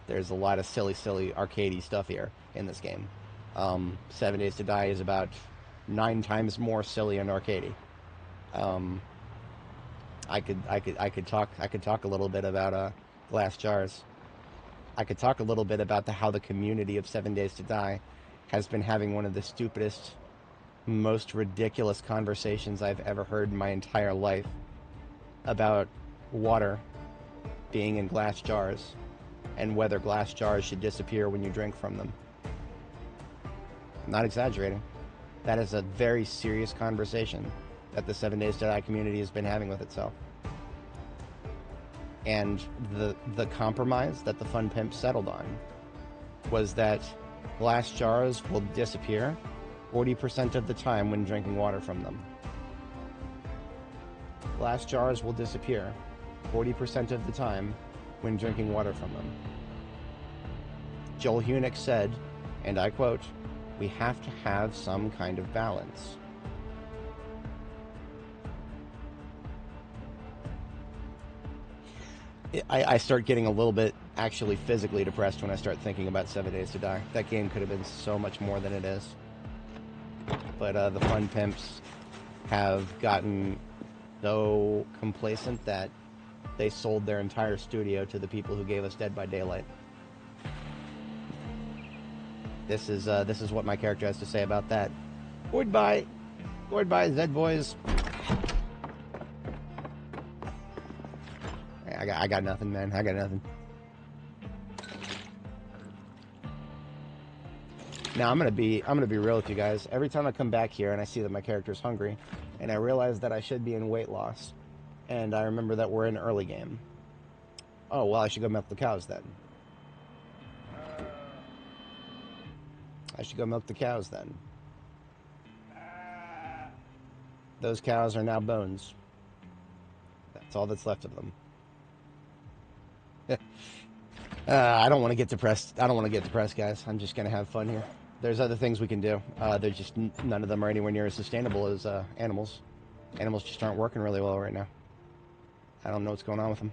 There's a lot of silly arcadey stuff here in this game. 7 Days to Die is about 9 times more silly and arcadey. I could talk a little bit about glass jars. I could talk a little bit about how the community of 7 Days to Die has been having one of the stupidest, most ridiculous conversations I've ever heard in my entire life about water being in glass jars and whether glass jars should disappear when you drink from them. I'm not exaggerating. That is a very serious conversation that the 7 Days to Die community has been having with itself. And the compromise that the Fun Pimp settled on was that glass jars will disappear 40% of the time when drinking water from them. Glass jars will disappear 40% of the time when drinking water from them. Joel Hunick said, and I quote, "We have to have some kind of balance." I start getting a little bit actually physically depressed when I start thinking about 7 Days to Die. That game could have been so much more than it is. But the Fun Pimps have gotten so complacent that they sold their entire studio to the people who gave us Dead by Daylight. This is what my character has to say about that. Goodbye, Zed boys. I got nothing, man. I got nothing. Now I'm gonna be real with you guys. Every time I come back here and I see that my character's hungry, and I realize that I should be in weight loss, and I remember that we're in early game. Oh well, I should go milk the cows then. I should go milk the cows then. Those cows are now bones. That's all that's left of them. I don't want to get depressed. I don't want to get depressed, guys. I'm just going to have fun here. There's other things we can do. There's just none of them are anywhere near as sustainable as animals. Animals just aren't working really well right now. I don't know what's going on with them.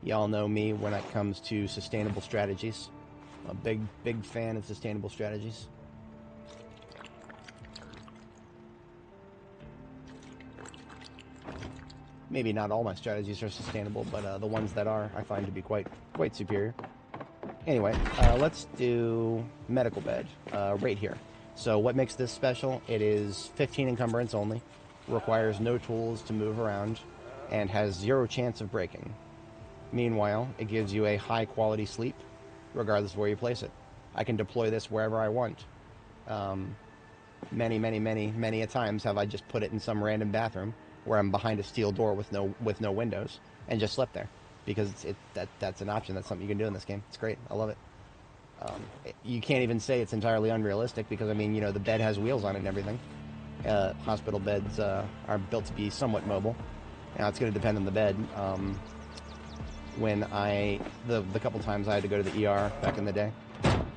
Y'all know me when it comes to sustainable strategies. I'm a big fan of sustainable strategies. Maybe not all my strategies are sustainable, but the ones that are, I find to be quite superior. Anyway, let's do medical bed right here. So what makes this special? It is 15 encumbrance only, requires no tools to move around, and has 0 chance of breaking. Meanwhile, it gives you a high quality sleep, regardless of where you place it. I can deploy this wherever I want. Many a times have I just put it in some random bathroom where I'm behind a steel door with no windows and just slept there, because that's an option. That's something you can do in this game. It's great. I love it. You can't even say it's entirely unrealistic, because I mean, you know, the bed has wheels on it and everything. Hospital beds are built to be somewhat mobile. Now it's going to depend on the bed. When the couple times I had to go to the ER back in the day,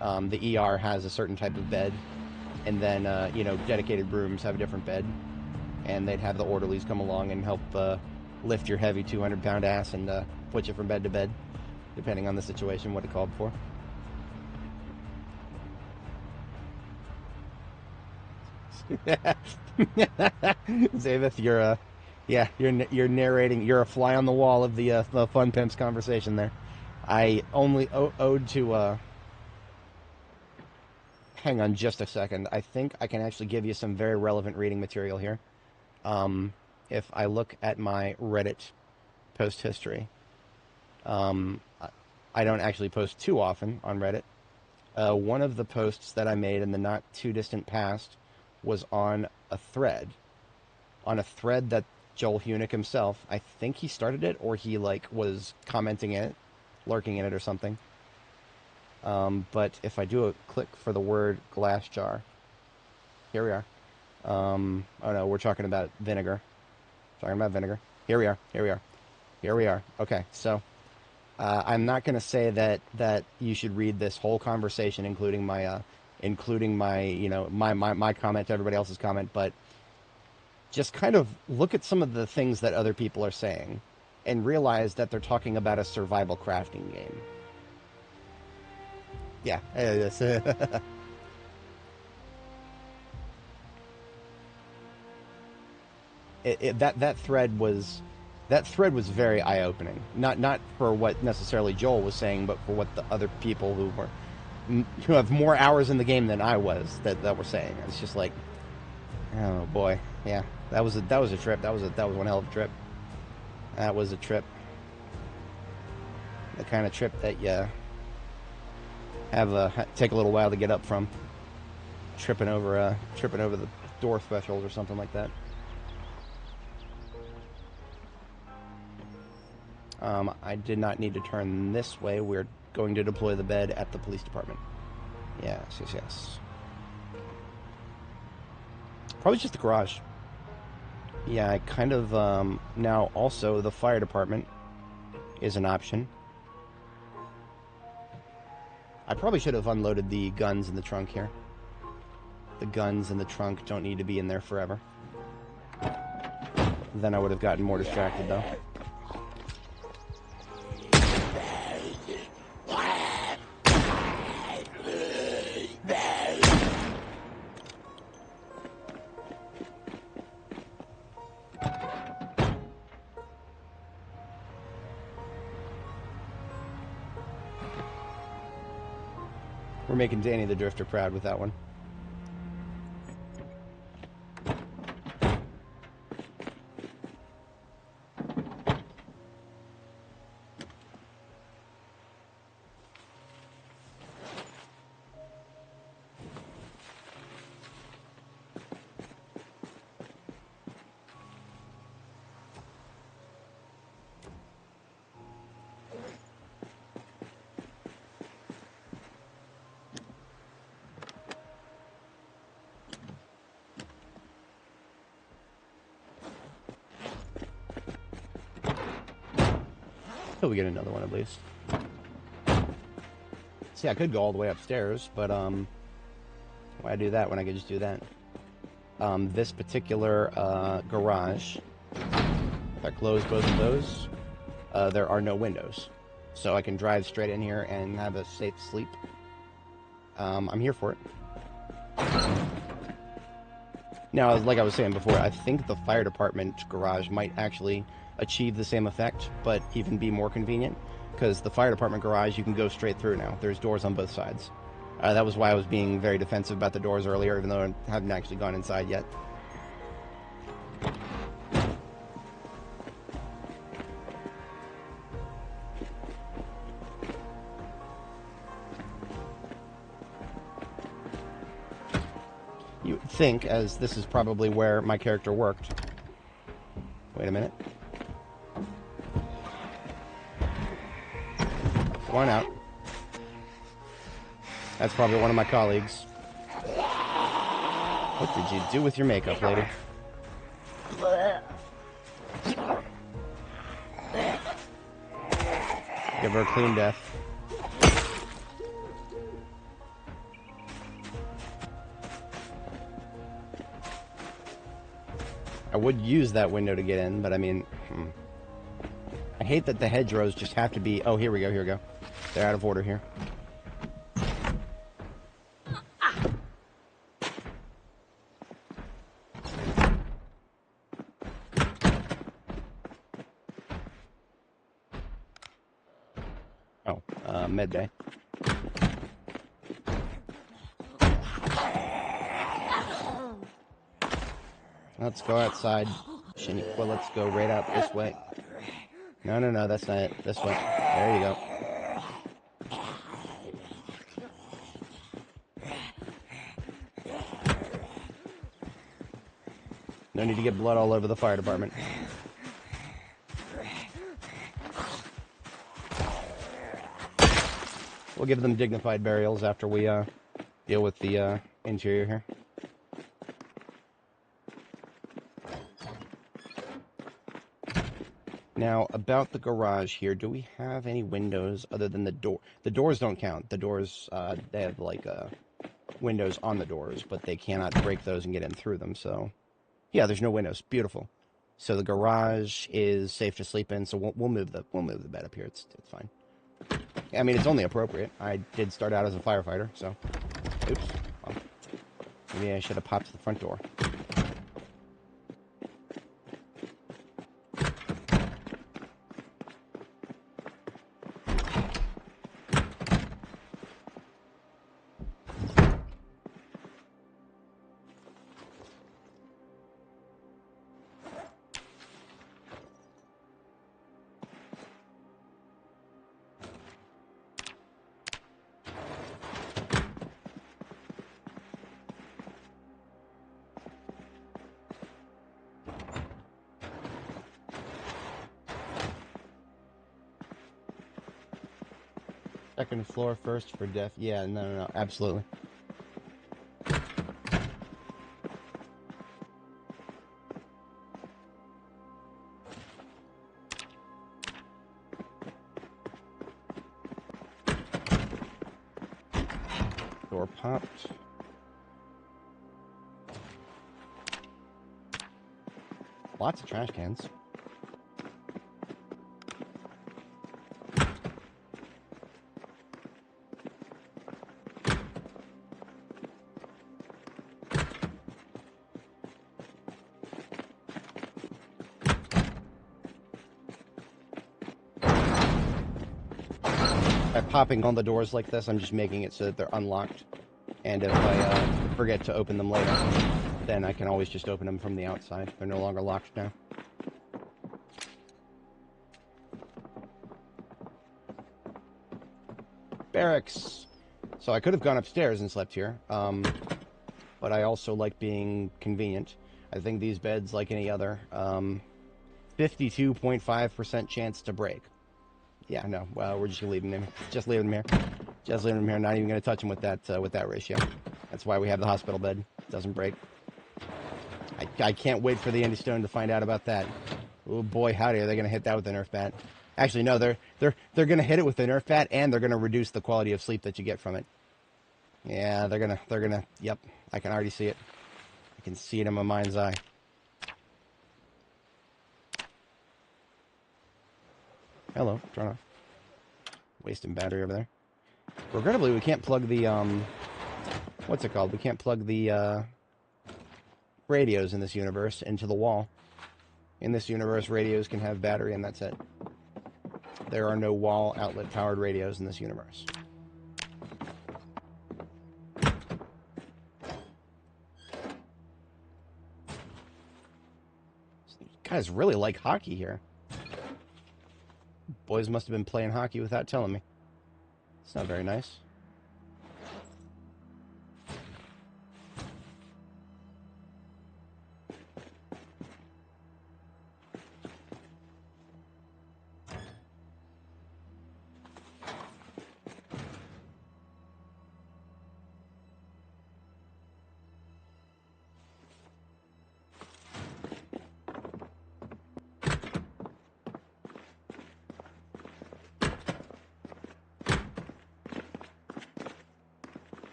the ER has a certain type of bed, and then you know, dedicated rooms have a different bed, and they'd have the orderlies come along and help lift your heavy 200-pound ass and put you from bed to bed, depending on the situation, what it called for. Zavith, you're narrating. You're a fly on the wall of the Fun Pimps conversation there. I only owed to. Hang on just a second. I think I can actually give you some very relevant reading material here. If I look at my Reddit post history, I don't actually post too often on Reddit. One of the posts that I made in the not too distant past was on a thread that Joel Hunick himself, I think he started it, or he like was commenting in it, lurking in it or something. But if I do a click for the word glass jar, here we are. Oh no, we're talking about vinegar. Here we are. Okay, so I'm not going to say that you should read this whole conversation, including my you know, my comment to everybody else's comment, but just kind of look at some of the things that other people are saying and realize that they're talking about a survival crafting game. Yeah, yes. That thread was very eye-opening. Not for what necessarily Joel was saying, but for what the other people who have more hours in the game than I was that were saying. It's just like, oh boy, yeah, that was a trip. That was one hell of a trip. That was a trip. The kind of trip that you take a little while to get up from. Tripping over the door threshold or something like that. I did not need to turn this way. We're going to deploy the bed at the police department. Yes. Probably just the garage. Yeah, I kind of, now also the fire department is an option. I probably should have unloaded the guns in the trunk here. The guns in the trunk don't need to be in there forever. Then I would have gotten more distracted, though. We're making Danny the Drifter proud with that one. Till we get another one at least. See, I could go all the way upstairs, but why do that when I could just do that? This particular garage, if I close both of those, there are no windows. So I can drive straight in here and have a safe sleep. I'm here for it. Now, like I was saying before, I think the fire department garage might actually achieve the same effect, but even be more convenient, because the fire department garage, you can go straight through now. There's doors on both sides. That was why I was being very defensive about the doors earlier, even though I haven't actually gone inside yet. You would think, as this is probably where my character worked. Wait a minute. Come on out. That's probably one of my colleagues. What did you do with your makeup, lady? Give her a clean death. I would use that window to get in, but I mean... I hate that the hedgerows just have to be... Oh, here we go, here we go. They're out of order here. Oh, midday. Let's go outside. Well, let's go right out this way. No, no, no, that's not it. This way. There you go. No need to get blood all over the fire department. We'll give them dignified burials after we deal with the interior here. Now, about the garage here, do we have any windows other than the door? The doors don't count. The doors, they have, like, windows on the doors, but they cannot break those and get in through them, so... Yeah, there's no windows. Beautiful. So the garage is safe to sleep in, so we'll move the bed up here. It's fine. I mean, it's only appropriate. I did start out as a firefighter, so... Oops. Well, maybe I should have popped to the front door. Second floor first for death. Yeah, no, absolutely. popped. Lots of trash cans. By popping on the doors like this, I'm just making it so that they're unlocked. And if I forget to open them later, then I can always just open them from the outside. They're no longer locked now. Barracks! So I could have gone upstairs and slept here, but I also like being convenient. I think these beds, like any other, 52.5% chance to break. Yeah, no, well, we're just gonna leave them in. Just leave them here. Just leave them here. Not even gonna touch them with that ratio. That's why we have the hospital bed. It doesn't break. I can't wait for the Indy Stone to find out about that. Oh boy, howdy, are they gonna hit that with the Nerf bat? Actually, no, they're gonna hit it with the Nerf bat, and they're gonna reduce the quality of sleep that you get from it. Yeah, they're gonna. Yep, I can already see it. I can see it in my mind's eye. Hello, turn off. Wasting battery over there. Regrettably, we can't plug the, what's it called? We can't plug the, radios in this universe into the wall. In this universe, radios can have battery, and that's it. There are no wall outlet-powered radios in this universe. These guys really like hockey here. Boys must have been playing hockey without telling me. It's not very nice.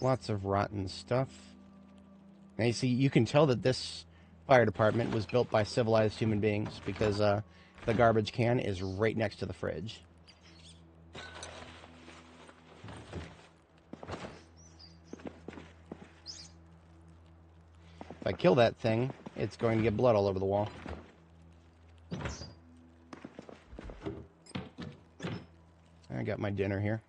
Lots of rotten stuff. Now you see, you can tell that this fire department was built by civilized human beings because the garbage can is right next to the fridge. If I kill that thing, it's going to get blood all over the wall. I got my dinner here.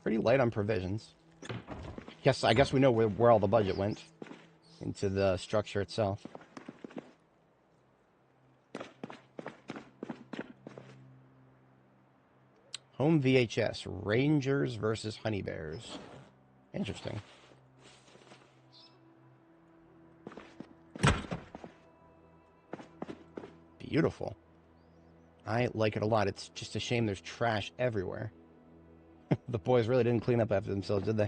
Pretty light on provisions. Yes, I guess we know where all the budget went. Into the structure itself. Home VHS. Rangers versus Honey Bears. Interesting. Beautiful. I like it a lot. It's just a shame there's trash everywhere. The boys really didn't clean up after themselves, did they?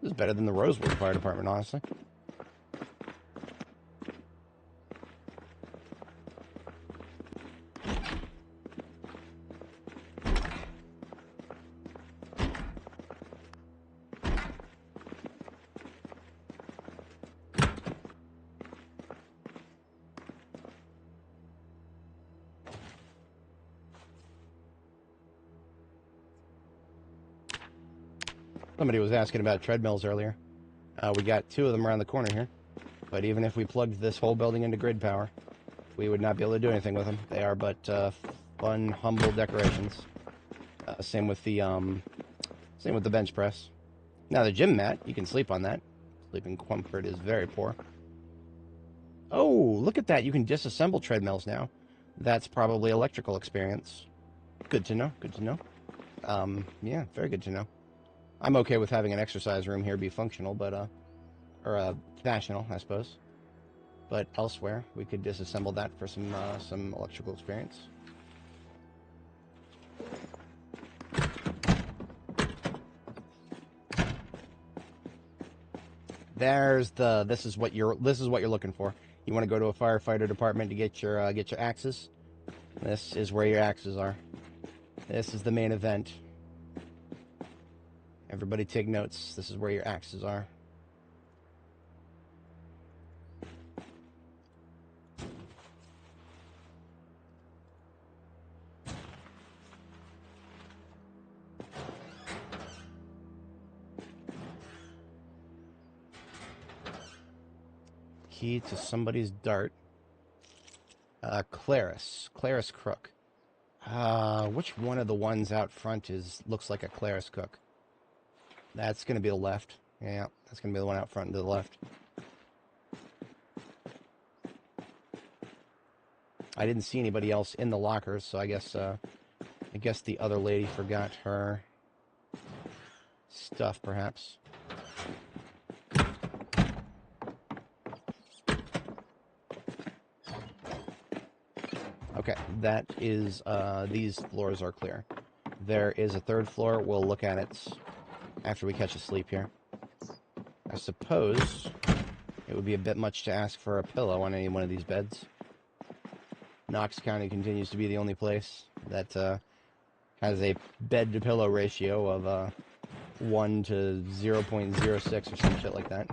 This is better than the Rosewood Fire Department, honestly. Somebody was asking about treadmills earlier. We got 2 of them around the corner here. But even if we plugged this whole building into grid power, we would not be able to do anything with them. They are but fun, humble decorations. Same with the bench press. Now the gym mat, you can sleep on that. Sleeping comfort is very poor. Oh, look at that! You can disassemble treadmills now. That's probably electrical experience. Good to know. Good to know. Yeah, very good to know. I'm okay with having an exercise room here be functional, but, or, fashional, I suppose. But elsewhere, we could disassemble that for some electrical experience. There's the. This is what you're looking for. You want to go to a firefighter department to get your axes. This is where your axes are. This is the main event. Everybody take notes. This is where your axes are. Key to somebody's dart. Claris Crook. Which one of the ones out front looks like a Claris Cook? That's going to be the left. Yeah, that's going to be the one out front and to the left. I didn't see anybody else in the lockers, so I guess the other lady forgot her stuff, perhaps. Okay, that is, these floors are clear. There is a third floor. We'll look at it after we catch a sleep here. I suppose it would be a bit much to ask for a pillow on any one of these beds. Knox County continues to be the only place that has a bed-to-pillow ratio of 1 to 0.06 or some shit like that.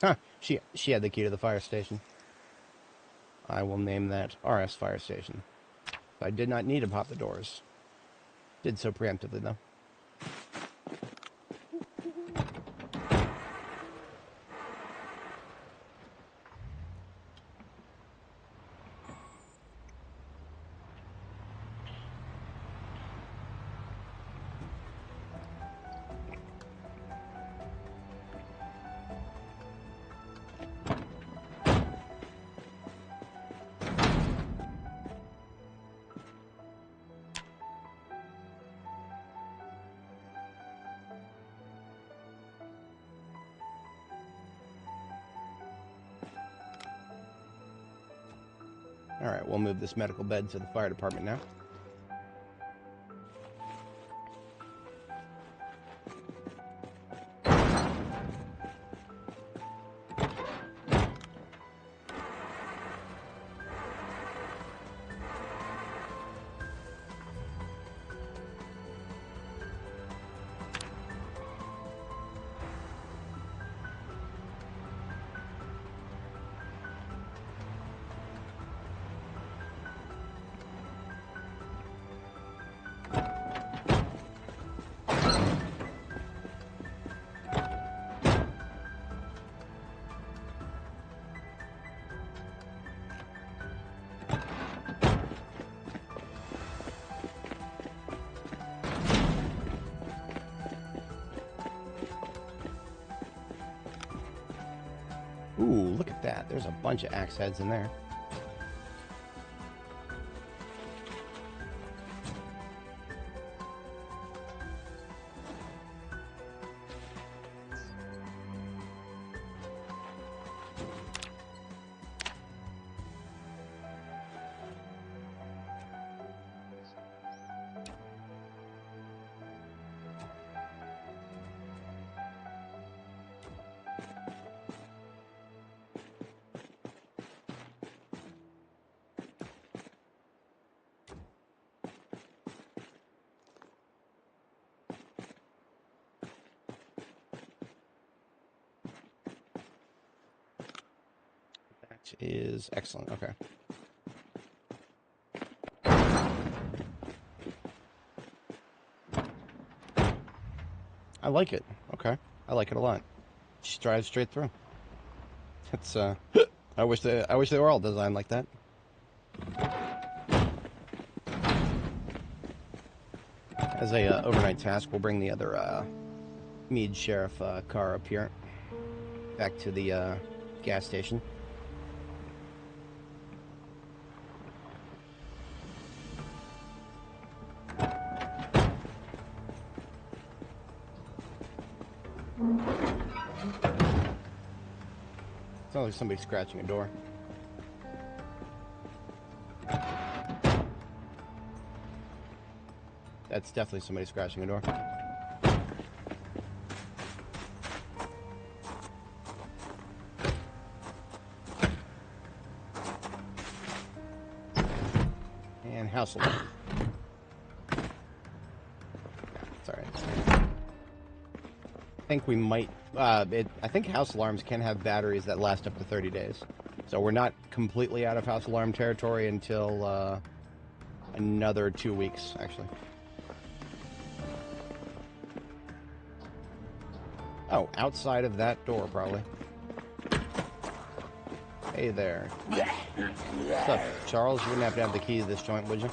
Huh, she had the key to the fire station. I will name that RS Fire Station. I did not need to pop the doors. Did so preemptively, though. Alright, we'll move this medical bed to the fire department now. Ooh, look at that. There's a bunch of axe heads in there. Is excellent. Okay. I like it. Okay. I like it a lot. Just drive straight through. It's I wish they were all designed like that. As a overnight task, we'll bring the other Meade Sheriff car up here back to the gas station. Sounds like somebody scratching a door. That's definitely somebody scratching a door. And house alarm. It's alright. I think we might... I think house alarms can have batteries that last up to 30 days. So we're not completely out of house alarm territory until another 2 weeks, actually. Oh, outside of that door, probably. Hey there. What's up, Charles? You wouldn't have to have the key to this joint, would you?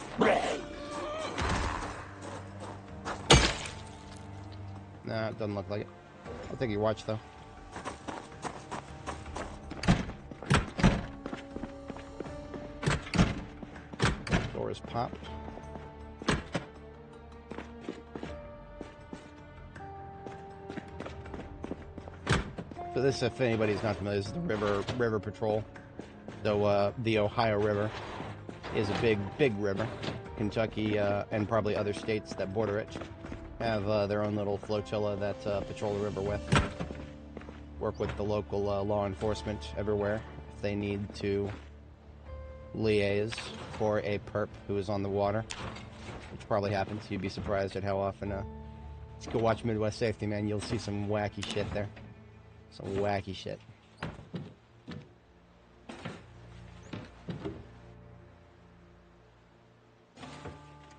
Nah, it doesn't look like it. I'll take your watch, though. Door is popped. So this, if anybody's not familiar, this is the river patrol. So the Ohio River is a big river. Kentucky and probably other states that border it have their own little flotilla that patrol the river with. Work with the local law enforcement everywhere if they need to liaise for a perp who is on the water, which probably happens. You'd be surprised at how often. Let's go watch Midwest Safety, man. You'll see some wacky shit there. Some wacky shit.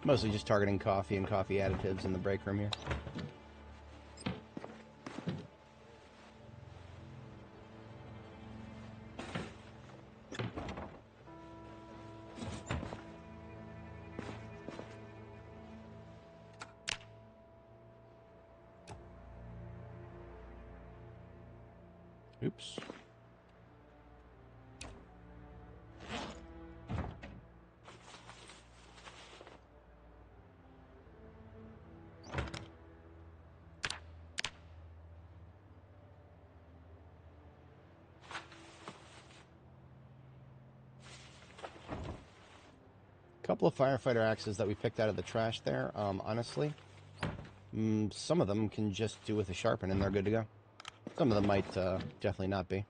Mostly just targeting coffee and coffee additives in the break room here. Oops. Couple of firefighter axes that we picked out of the trash there. Honestly, some of them can just do with a sharpen and they're good to go. Some of them might definitely not be.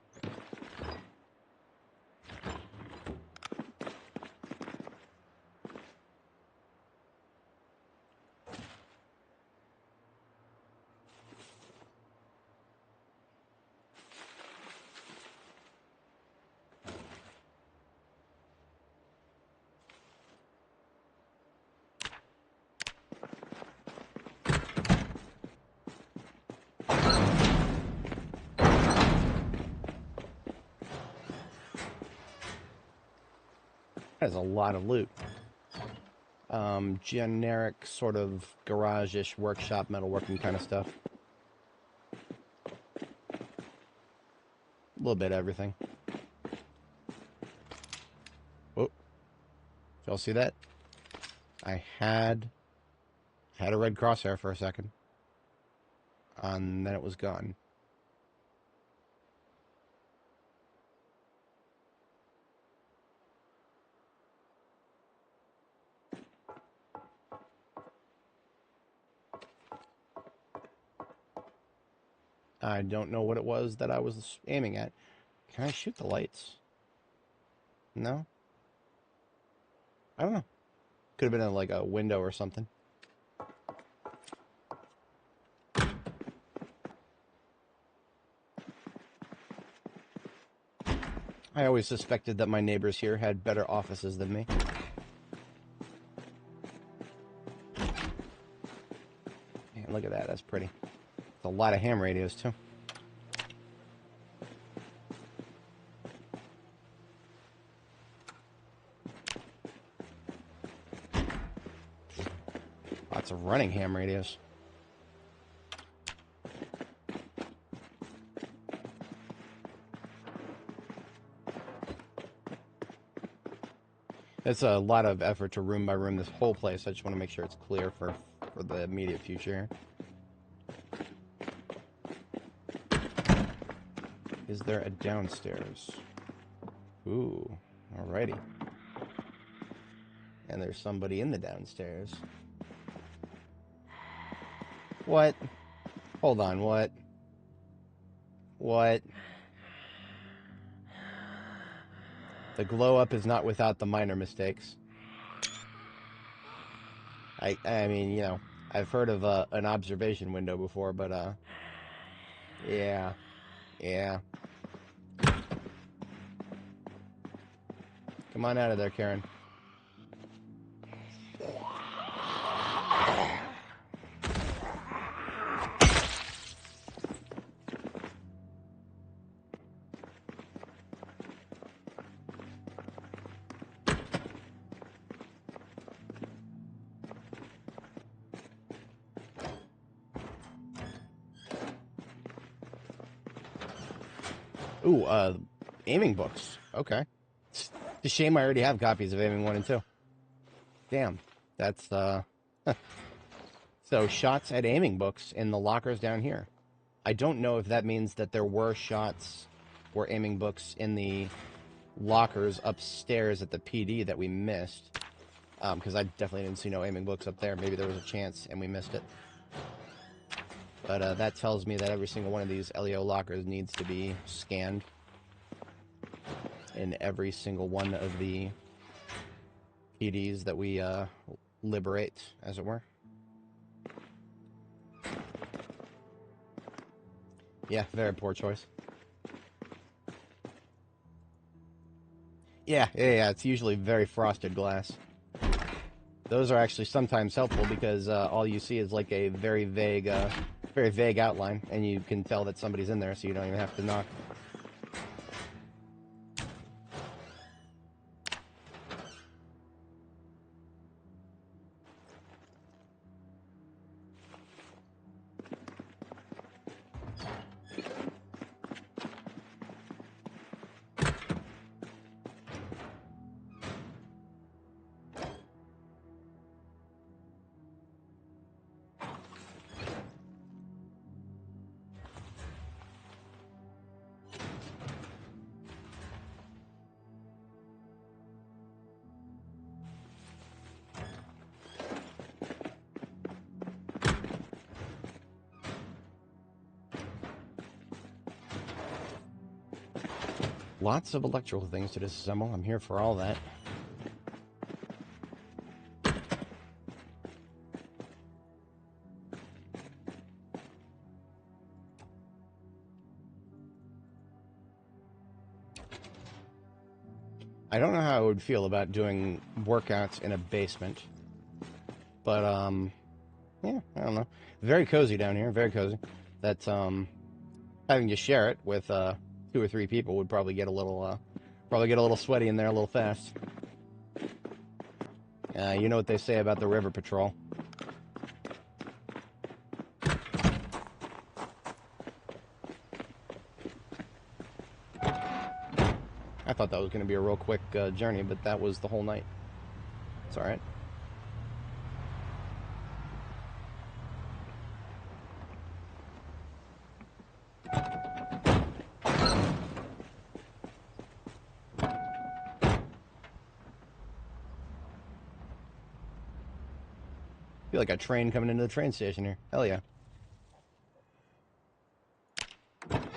That is a lot of loot. Generic sort of garage-ish workshop metalworking kind of stuff. A little bit of everything. Oh, did y'all see that? I had a red crosshair for a second, and then it was gone. I don't know what it was that I was aiming at. Can I shoot the lights? No? I don't know. Could have been in like a window or something. I always suspected that my neighbors here had better offices than me. Man, look at that. That's pretty. It's a lot of ham radios, too. Lots of running ham radios. It's a lot of effort to room by room this whole place. I just want to make sure it's clear for the immediate future here. Is there a downstairs? Ooh, alrighty. And there's somebody in the downstairs. What? Hold on, what? What? The glow-up is not without the minor mistakes. I mean, you know, I've heard of an observation window before, but, yeah. Come on out of there, Karen. Ooh, aiming books. Okay. It's a shame I already have copies of Aiming 1 and 2. Damn. That's, So, shots at aiming books in the lockers down here. I don't know if that means that there were shots or aiming books in the lockers upstairs at the PD that we missed. Because I definitely didn't see no aiming books up there. Maybe there was a chance and we missed it. But that tells me that every single one of these LEO lockers needs to be scanned in every single one of the PDs that we liberate, as it were. Yeah, very poor choice. Yeah, it's usually very frosted glass. Those are actually sometimes helpful because all you see is like a very vague outline, and you can tell that somebody's in there, so you don't even have to knock. Lots of electrical things to disassemble. I'm here for all that. I don't know how I would feel about doing workouts in a basement. But, yeah, I don't know. Very cozy down here, very cozy. That's, having to share it with, 2 or 3 people would probably get a little sweaty in there a little fast. You know what they say about the river patrol. I thought that was going to be a real quick journey, but that was the whole night. It's alright. I feel like a train coming into the train station here. Hell yeah. I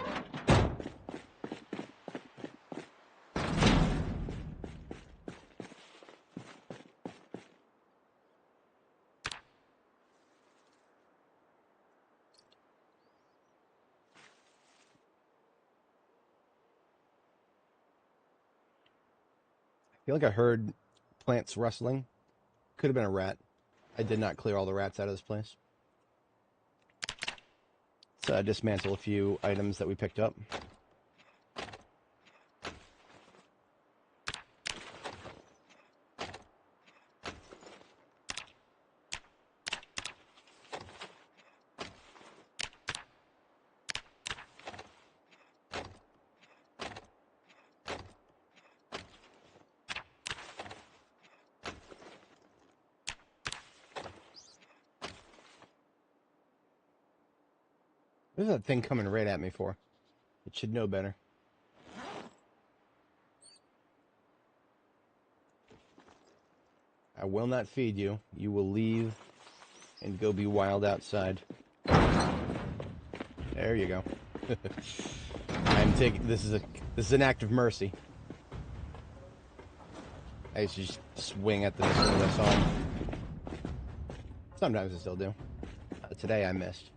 feel like I heard plants rustling. Could have been a rat. I did not clear all the rats out of this place. Let's dismantle a few items that we picked up. What is that thing coming right at me for? It should know better. I will not feed you. You will leave and go be wild outside. There you go. I'm taking this is an act of mercy. I used to just swing at them as soon as I saw them. Sometimes I still do. Today I missed.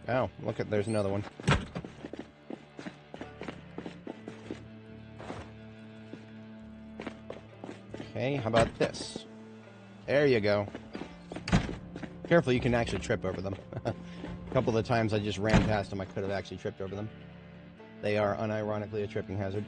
Oh, look at, there's another one. Okay, how about this? There you go. Careful, you can actually trip over them. A couple of the times I just ran past them, I could have actually tripped over them. They are unironically a tripping hazard.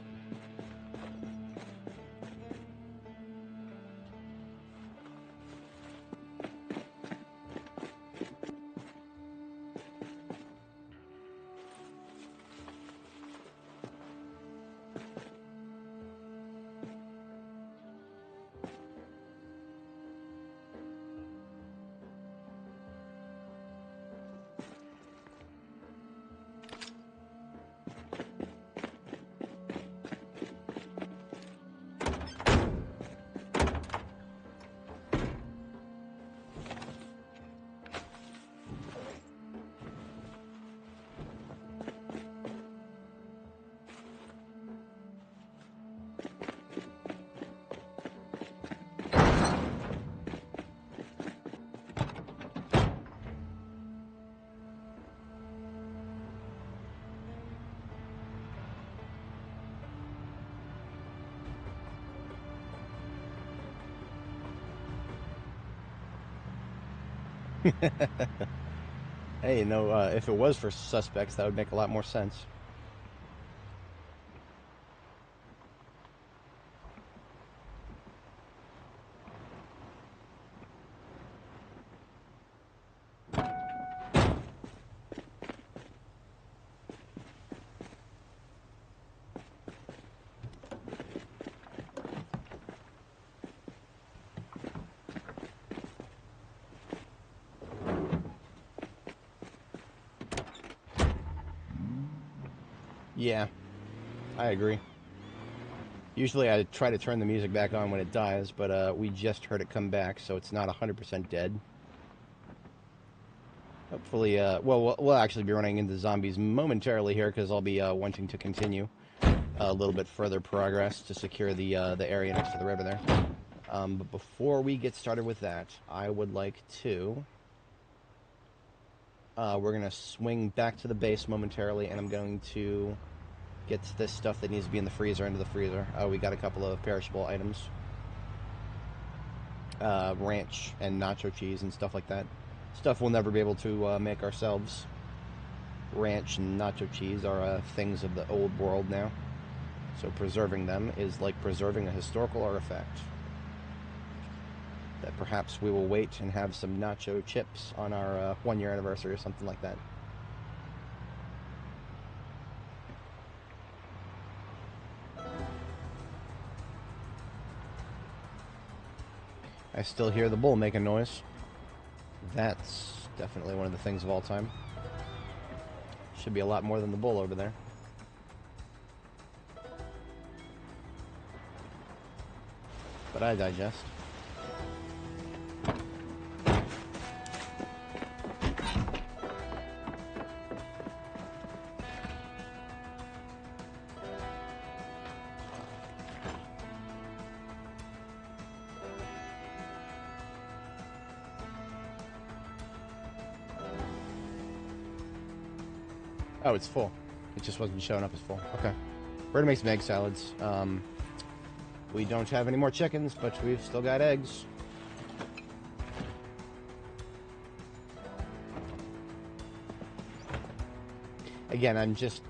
Hey, you know, if it was for suspects, that would make a lot more sense. Yeah, I agree. Usually I try to turn the music back on when it dies, but we just heard it come back, so it's not 100% dead. Hopefully, well, we'll actually be running into zombies momentarily here, because I'll be wanting to continue a little bit further progress to secure the area next to the river there. But before we get started with that, I would like to... we're going to swing back to the base momentarily, and I'm going to get this stuff that needs to be in the freezer into the freezer. We got a couple of perishable items. Ranch and nacho cheese and stuff like that. Stuff we'll never be able to make ourselves. Ranch and nacho cheese are things of the old world now. So preserving them is like preserving a historical artifact. That perhaps we will wait and have some nacho chips on our 1-year anniversary or something like that. I still hear the bull making noise. That's definitely one of the things of all time. Should be a lot more than the bull over there. But I digest. Oh, it's full. It just wasn't showing up as full. Okay. We're gonna make some egg salads. We don't have any more chickens, but we've still got eggs. Again, I'm just...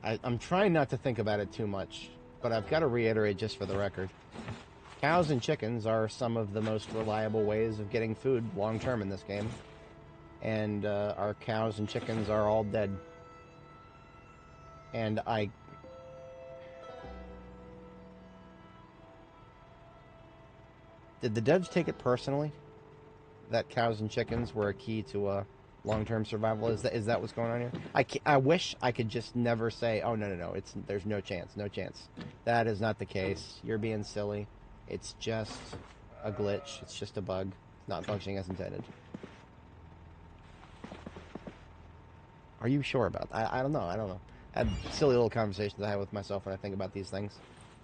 I'm trying not to think about it too much, but I've got to reiterate just for the record. Cows and chickens are some of the most reliable ways of getting food long-term in this game. And our cows and chickens are all dead. And Did the devs take it personally? That cows and chickens were a key to long-term survival? Is that what's going on here? I wish I could just never say, oh, no, there's no chance, no chance. That is not the case. You're being silly. It's just a glitch. It's just a bug. It's not functioning as intended. Are you sure about that? I don't know. I don't know. I have silly little conversations I have with myself when I think about these things.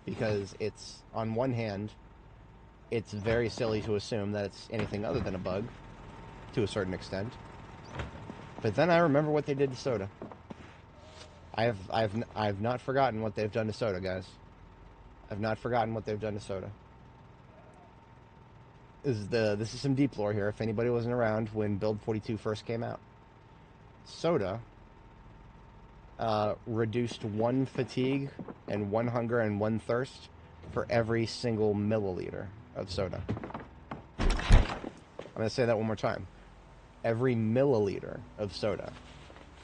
Because it's, on one hand, it's very silly to assume that it's anything other than a bug, to a certain extent. But then I remember what they did to soda. I've not forgotten what they've done to soda, guys. I've not forgotten what they've done to soda. This is some deep lore here, if anybody wasn't around when Build 42 first came out. Soda reduced 1 fatigue and 1 hunger and 1 thirst for every single milliliter of soda. I'm going to say that one more time. Every milliliter of soda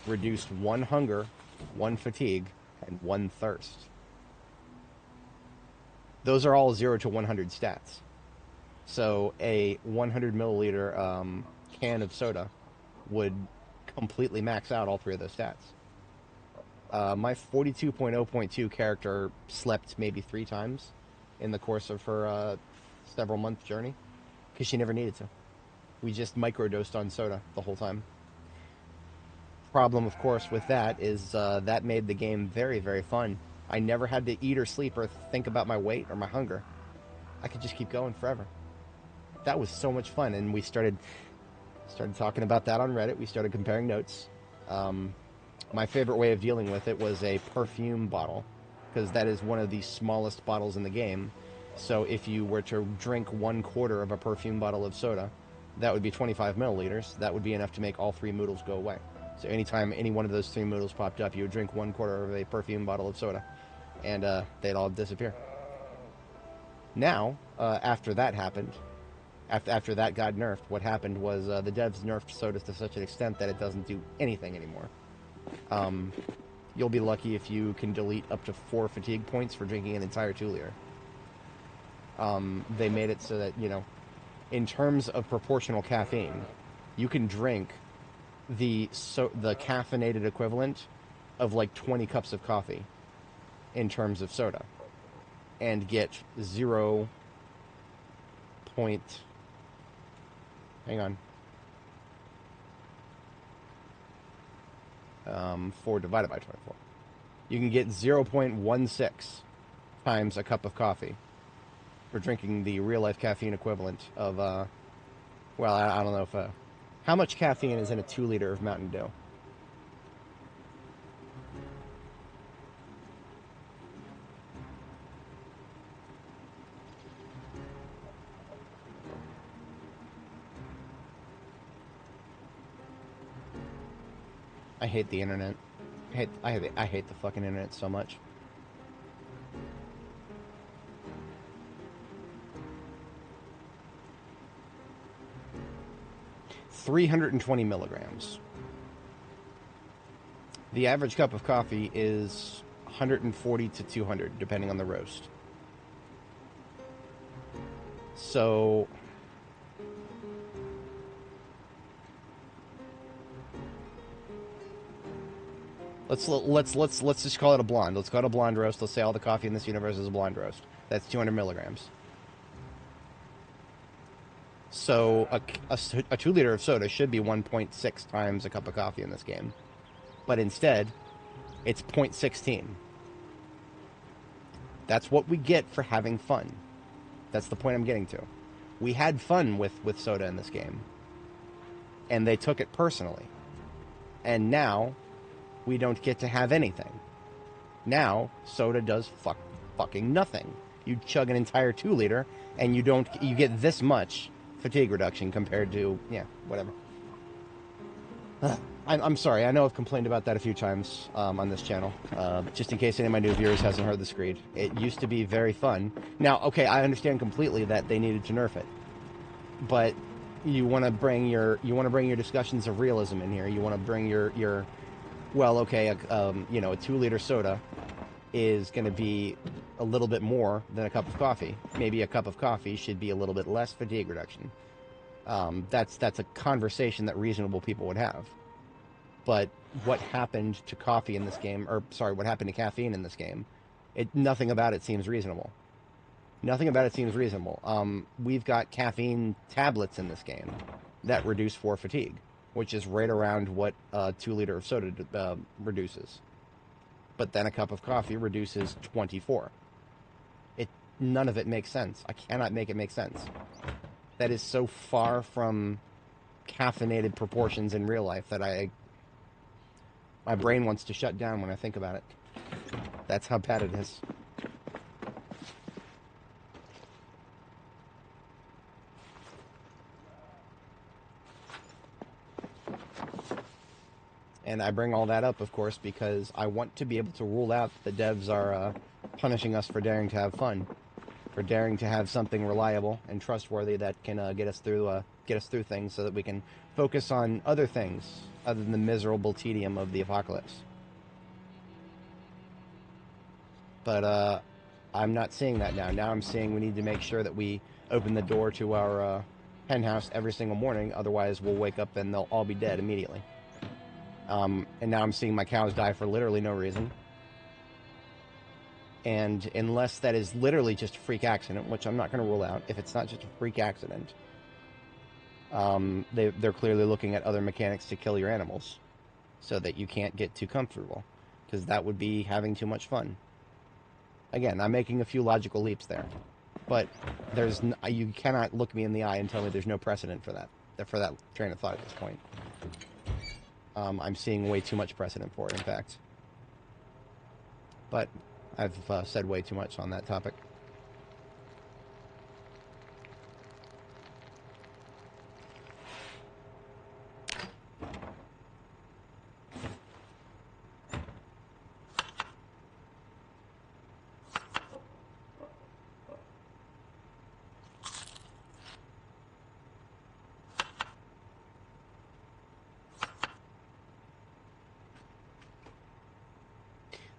reduced 1 hunger, 1 fatigue, and 1 thirst. Those are all 0 to 100 stats. So a 100 milliliter can of soda would completely max out all 3 of those stats. My 42.0.2 character slept maybe 3 times in the course of her several month journey because she never needed to. We just microdosed on soda the whole time. Problem, of course, with that is that made the game very, very fun. I never had to eat or sleep or think about my weight or my hunger. I could just keep going forever. That was so much fun, and we started talking about that on Reddit. We started comparing notes. My favorite way of dealing with it was a perfume bottle, because that is one of the smallest bottles in the game. So if you were to drink 1/4 of a perfume bottle of soda, that would be 25 milliliters. That would be enough to make all 3 moodles go away. So anytime any one of those 3 moodles popped up, you would drink 1/4 of a perfume bottle of soda, and they'd all disappear. Now, after that happened, after that got nerfed, what happened was the devs nerfed soda to such an extent that it doesn't do anything anymore. You'll be lucky if you can delete up to 4 fatigue points for drinking an entire 2-liter. They made it so that, you know, in terms of proportional caffeine, you can drink the caffeinated equivalent of like 20 cups of coffee in terms of soda and get 0. Hang on. 4 divided by 24. You can get 0.16 times a cup of coffee for drinking the real-life caffeine equivalent of, well, I don't know if, how much caffeine is in a 2-liter of Mountain Dew? I hate the internet. I hate the fucking internet so much. $320 milligrams. The average cup of coffee is 140 to 200, depending on the roast. So let's just call it a blonde. Let's call it a blonde roast. Let's say all the coffee in this universe is a blonde roast. That's 200 milligrams. So a 2-liter of soda should be 1.6 times a cup of coffee in this game. But instead, it's 0.16. That's what we get for having fun. That's the point I'm getting to. We had fun with soda in this game. And they took it personally. And now we don't get to have anything. Now, soda does fucking nothing. You chug an entire 2-liter, and you get this much fatigue reduction compared to, yeah, whatever. I'm sorry, I know I've complained about that a few times on this channel. Just in case any of my new viewers hasn't heard the screed. It used to be very fun. Now, okay, I understand completely that they needed to nerf it. But you want to bring your discussions of realism in here. You want to bring your well, okay, you know, a 2-liter soda is going to be a little bit more than a cup of coffee. Maybe a cup of coffee should be a little bit less fatigue reduction. That's a conversation that reasonable people would have. But what happened to coffee in this game, or sorry, what happened to caffeine in this game, nothing about it seems reasonable. Nothing about it seems reasonable. We've got caffeine tablets in this game that reduce 4 fatigue, which is right around what a 2 liter of soda reduces. But then a cup of coffee reduces 24. None of it makes sense. I cannot make it make sense. That is so far from caffeinated proportions in real life that my brain wants to shut down when I think about it. That's how bad it is. And I bring all that up, of course, because I want to be able to rule out that the devs are punishing us for daring to have fun, for daring to have something reliable and trustworthy that can get us through things, so that we can focus on other things other than the miserable tedium of the apocalypse. But I'm not seeing that now. Now I'm seeing we need to make sure that we open the door to our hen house every single morning. Otherwise, we'll wake up and they'll all be dead immediately. And now I'm seeing my cows die for literally no reason. And unless that is literally just a freak accident, which I'm not going to rule out, if it's not just a freak accident, they're clearly looking at other mechanics to kill your animals so that you can't get too comfortable, because that would be having too much fun. Again, I'm making a few logical leaps there, but you cannot look me in the eye and tell me there's no precedent for that train of thought at this point. I'm seeing way too much precedent for it, in fact. But I've said way too much on that topic.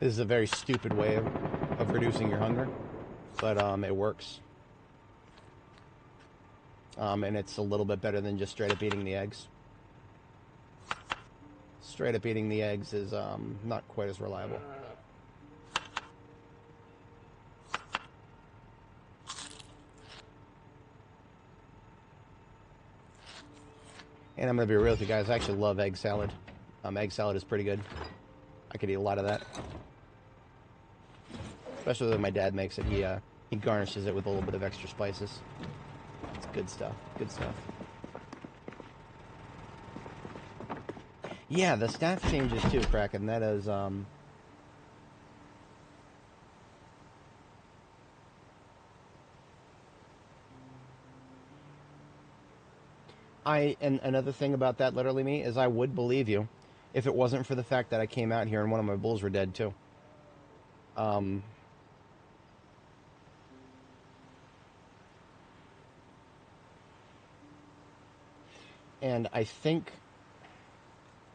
This is a very stupid way of reducing your hunger, but it works. And it's a little bit better than just straight up eating the eggs. Straight up eating the eggs is not quite as reliable. And I'm going to be real with you guys, I actually love egg salad. Egg salad is pretty good. I could eat a lot of that. Especially when my dad makes it. He garnishes it with a little bit of extra spices. It's good stuff. Good stuff. Yeah, the staff changes too, Kraken. That is, and another thing about that, literally me, is I would believe you if it wasn't for the fact that I came out here and one of my bulls were dead too. And I think,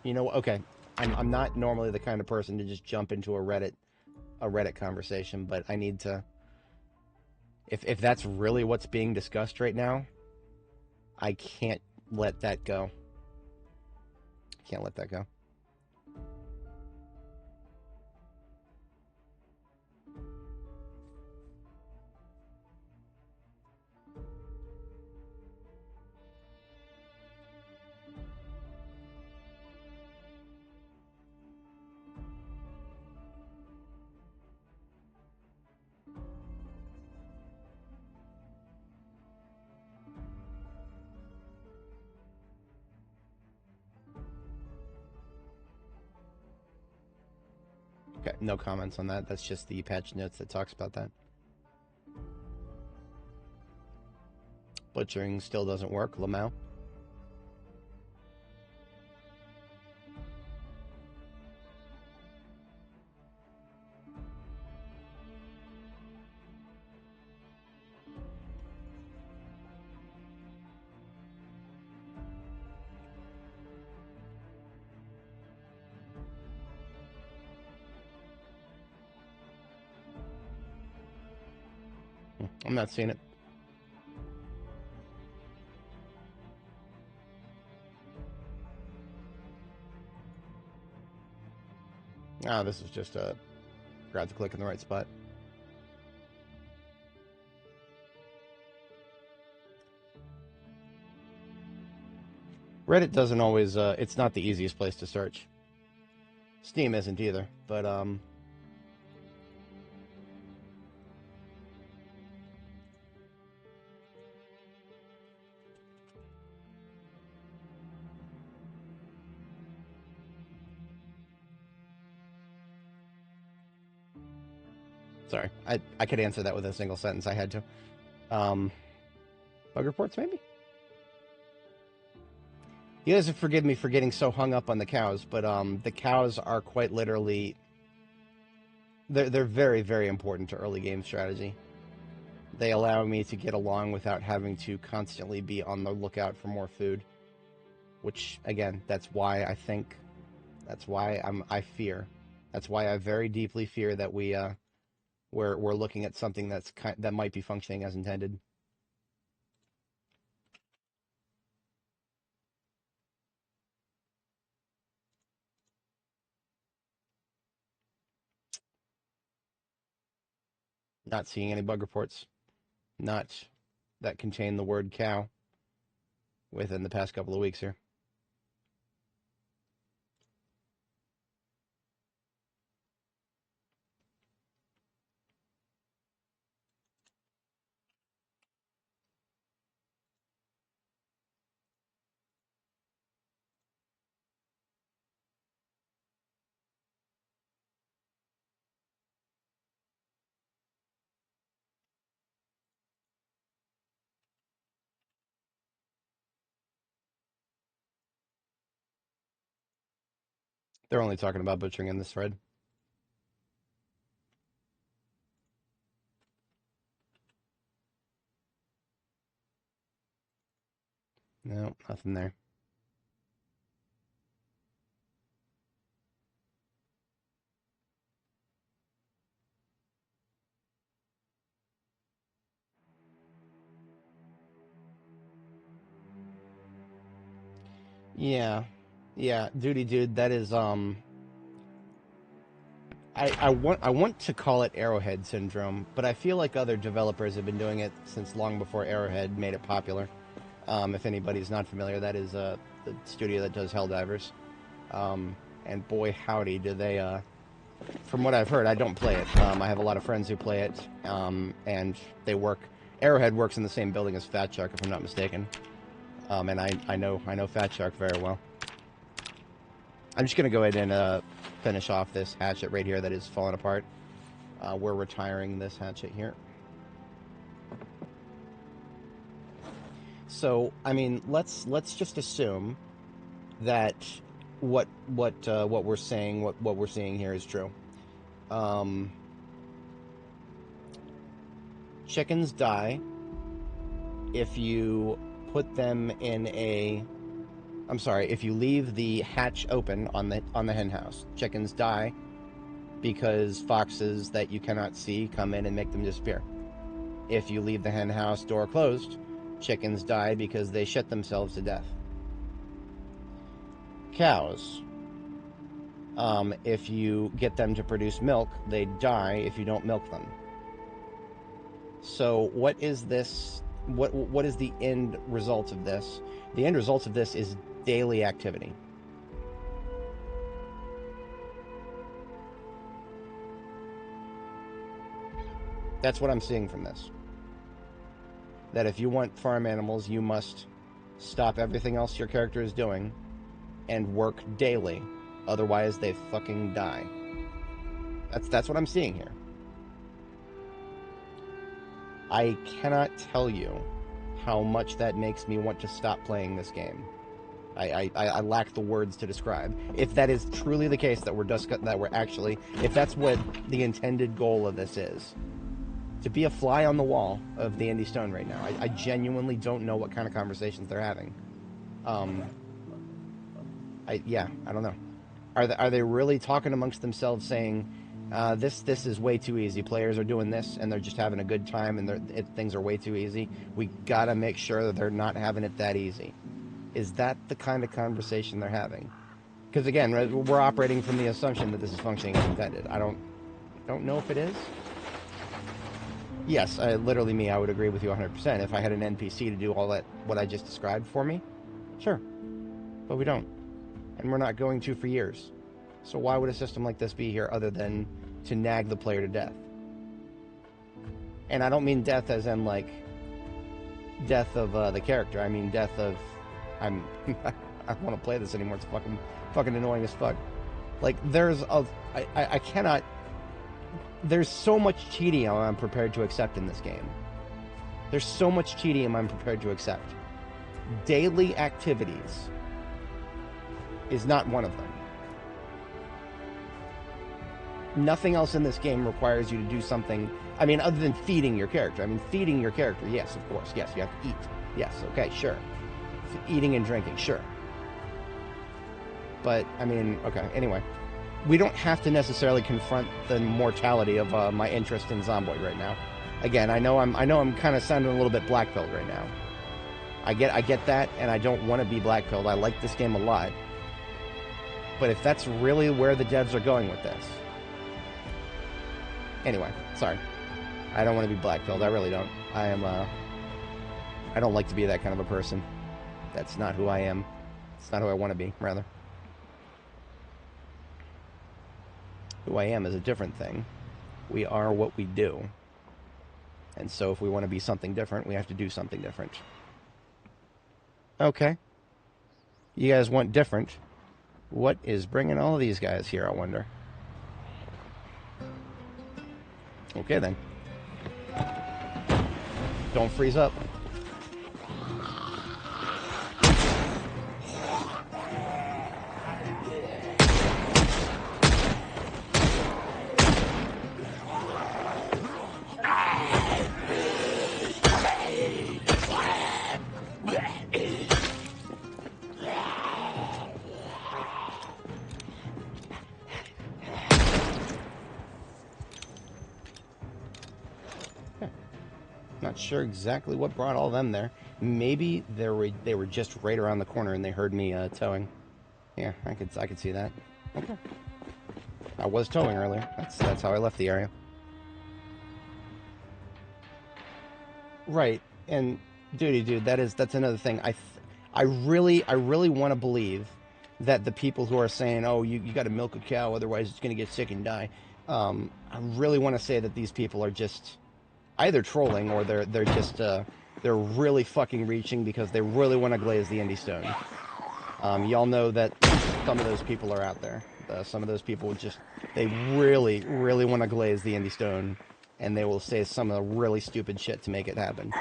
okay, I'm not normally the kind of person to just jump into a Reddit conversation, but I need to. If that's really what's being discussed right now, I can't let that go. Can't let that go. Okay, no comments on that. That's just the patch notes that talks about that. Butchering still doesn't work, Lamau. I'm not seeing it. Ah, this is just a... Forgot to click in the right spot. Reddit doesn't always... it's not the easiest place to search. Steam isn't either, but, Sorry, I could answer that with a single sentence. I had to. Bug reports, maybe? You guys have forgive me for getting so hung up on the cows, but the cows are quite literally... They're very, very important to early game strategy. They allow me to get along without having to constantly be on the lookout for more food. Which, again, that's why I think... That's why I fear. That's why I very deeply fear that we're looking at something that might be functioning as intended. Not seeing any bug reports. Not that contain the word cow within the past couple of weeks here. They're only talking about butchering in this thread. No, nothing there. Yeah. Yeah, Duty Dude, that is I want to call it Arrowhead syndrome, but I feel like other developers have been doing it since long before Arrowhead made it popular. If anybody's not familiar, that is the studio that does Helldivers. And boy howdy do they from what I've heard, I don't play it. I have a lot of friends who play it, and they work. Arrowhead works in the same building as Fat Shark, if I'm not mistaken. And I know Fat Shark very well. I'm just gonna go ahead and finish off this hatchet right here that is falling apart. We're retiring this hatchet here. So I mean, let's just assume that what we're saying, what we're seeing here is true. Chickens die if you put them in a... I'm sorry, if you leave the hatch open on the hen house. Chickens die because foxes that you cannot see come in and make them disappear. If you leave the hen house door closed, chickens die because they shit themselves to death. Cows, if you get them to produce milk, they die if you don't milk them. So what is this? What is the end result of this? The end result of this is daily activity. That's what I'm seeing from this. That if you want farm animals, you must stop everything else your character is doing and work daily. Otherwise, they fucking die. That's what I'm seeing here. I cannot tell you how much that makes me want to stop playing this game. I lack the words to describe. If that is truly the case, that we're actually, if that's what the intended goal of this is, to be a fly on the wall of the Indie Stone right now. I genuinely don't know what kind of conversations they're having. I don't know. Are they really talking amongst themselves saying, This is way too easy. Players are doing this, and they're just having a good time, and things are way too easy. We gotta make sure that they're not having it that easy. Is that the kind of conversation they're having? Because again, we're operating from the assumption that this is functioning as intended. I don't know if it is. Yes, literally me, I would agree with you 100%. If I had an NPC to do all that, what I just described for me, sure. But we don't. And we're not going to for years. So why would a system like this be here other than to nag the player to death? And I don't mean death as in, like, death of the character. I mean death of, I don't want to play this anymore. It's fucking annoying as fuck. Like, I cannot, there's so much tedium I'm prepared to accept in this game. There's so much tedium I'm prepared to accept. Daily activities is not one of them. Nothing else in this game requires you to do something, I mean, other than feeding your character. I mean, feeding your character, yes, of course, yes, you have to eat. Yes, okay, sure. Eating and drinking, sure. But, I mean, okay, anyway. We don't have to necessarily confront the mortality of my interest in Zomboid right now. Again, I know I'm kind of sounding a little bit black-pilled right now. I get that, and I don't want to be black-pilled. I like this game a lot. But if that's really where the devs are going with this... Anyway, sorry. I don't want to be black-pilled. I really don't. I don't like to be that kind of a person. That's not who I am. It's not who I want to be, rather. Who I am is a different thing. We are what we do. And so if we want to be something different, we have to do something different. Okay. You guys want different. What is bringing all of these guys here, I wonder? Okay, then. Don't freeze up. Not sure exactly what brought all them there. Maybe they were just right around the corner and they heard me towing. Yeah, I could see that. Okay. I was towing earlier. That's how I left the area. Right, and dude, that's another thing. I really want to believe that the people who are saying, "Oh, you got to milk a cow, otherwise it's going to get sick and die." I really want to say that these people are just either trolling or they're just they're really fucking reaching because they really want to glaze the indie stone. Y'all know that some of those people are out there. Some of those people they really want to glaze the indie stone, and they will say some of the really stupid shit to make it happen.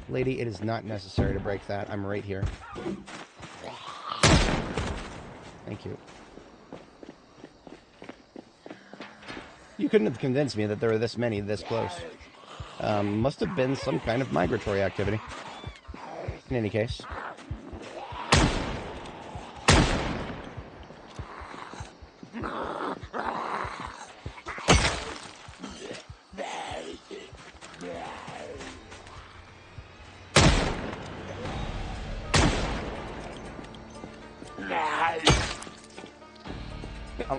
Lady, it is not necessary to break that. I'm right here. Thank you. You couldn't have convinced me that there were this many this close. Must have been some kind of migratory activity. In any case.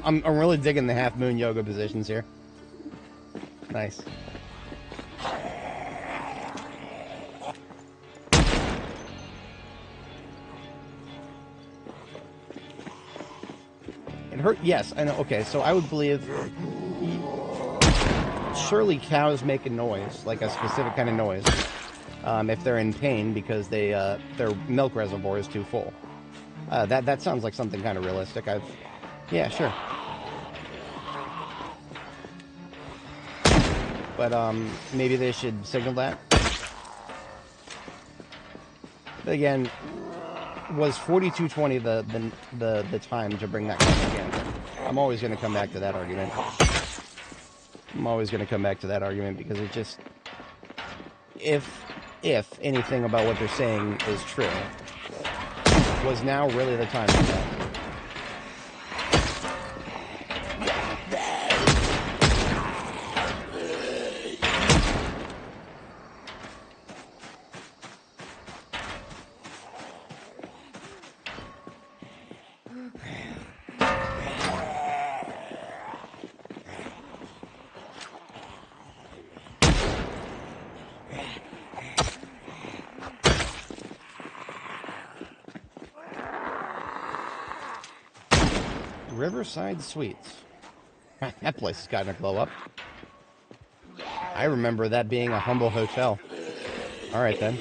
I'm really digging the half moon yoga positions here. Nice. It hurt. Yes, I know. Okay, so I would believe surely cows make a noise, like a specific kind of noise, if they're in pain because their milk reservoir is too full. That sounds like something kind of realistic. Yeah, sure. But maybe they should signal that. But again, was 4220 the time to bring that back again? I'm always going to come back to that argument. I'm always going to come back to that argument because it just, if anything about what they're saying is true, was now really the time for that? Riverside Suites. That place has gotten a glow up. I remember that being a humble hotel. All right, then.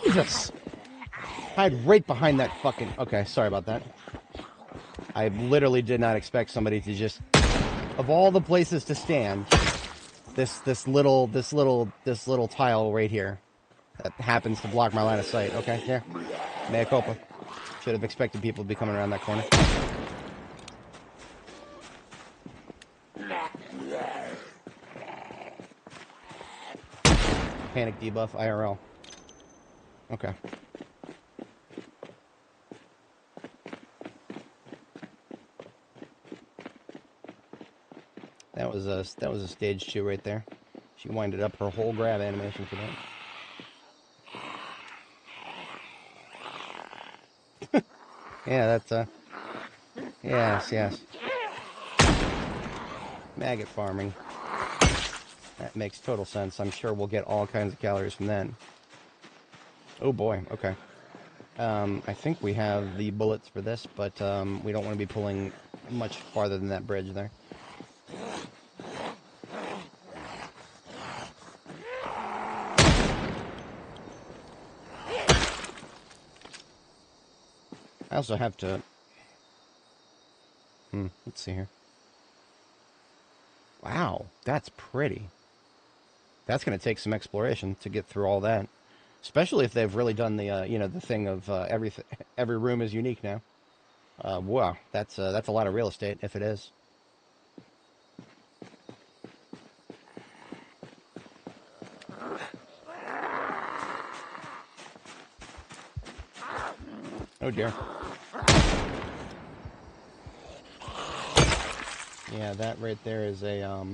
Jesus! Hide right behind that fucking... Okay, sorry about that. I literally did not expect somebody to just... Of all the places to stand, this little tile right here that happens to block my line of sight. Okay, here. Mea culpa. Should have expected people to be coming around that corner. Panic debuff IRL. Okay. That was a stage 2 right there. She winded up her whole grab animation for that. Yeah, that's yes. Maggot farming. That makes total sense. I'm sure we'll get all kinds of calories from that. Oh boy, okay. I think we have the bullets for this, but we don't want to be pulling much farther than that bridge there. I also have to... let's see here. Wow, that's pretty. That's going to take some exploration to get through all that. Especially if they've really done the, the thing of every room is unique now. Wow, that's a lot of real estate, if it is. Oh dear. Yeah, that right there is a,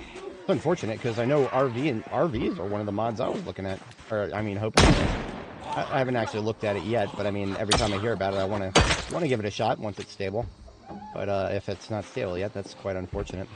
it's unfortunate, because I know RVs are one of the mods I was looking at. Or, I mean, hoping. I haven't actually looked at it yet, but I mean, every time I hear about it, I want to give it a shot once it's stable. But if it's not stable yet, that's quite unfortunate.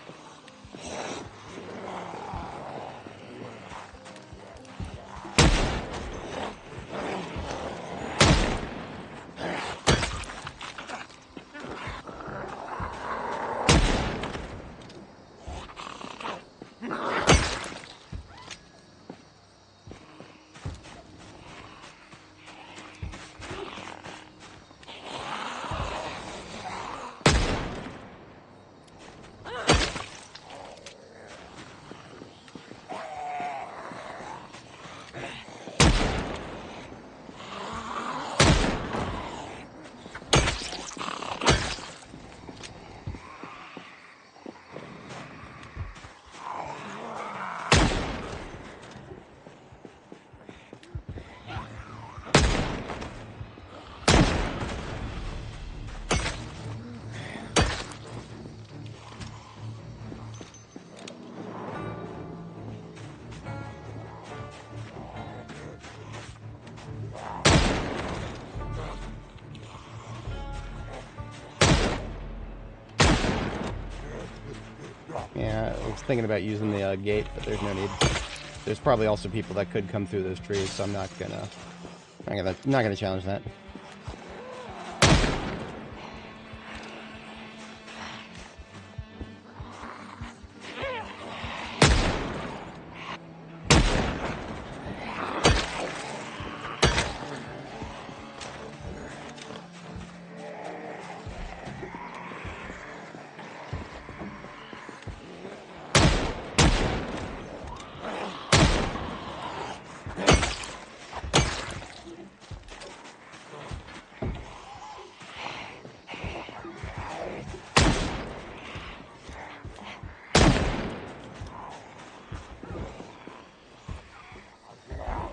Yeah, I was thinking about using the gate, but there's no need. There's probably also people that could come through those trees, so I'm not gonna challenge that.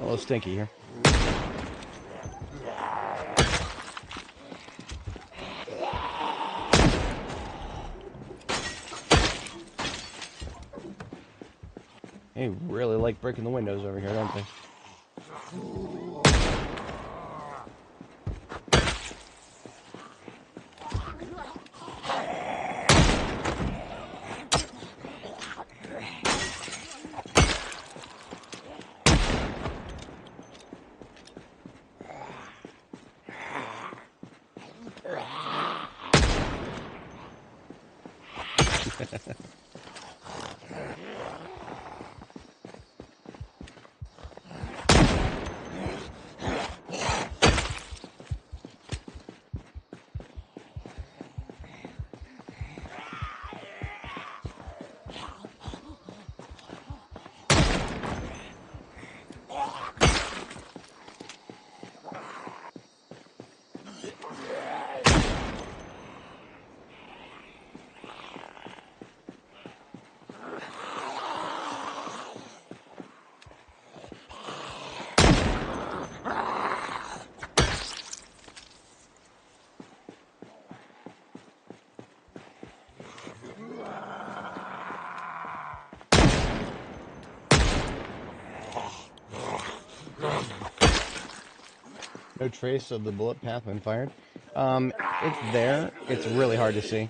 A little stinky here. They really like breaking the windows over here, don't they? No trace of the bullet path when fired. It's there. It's really hard to see.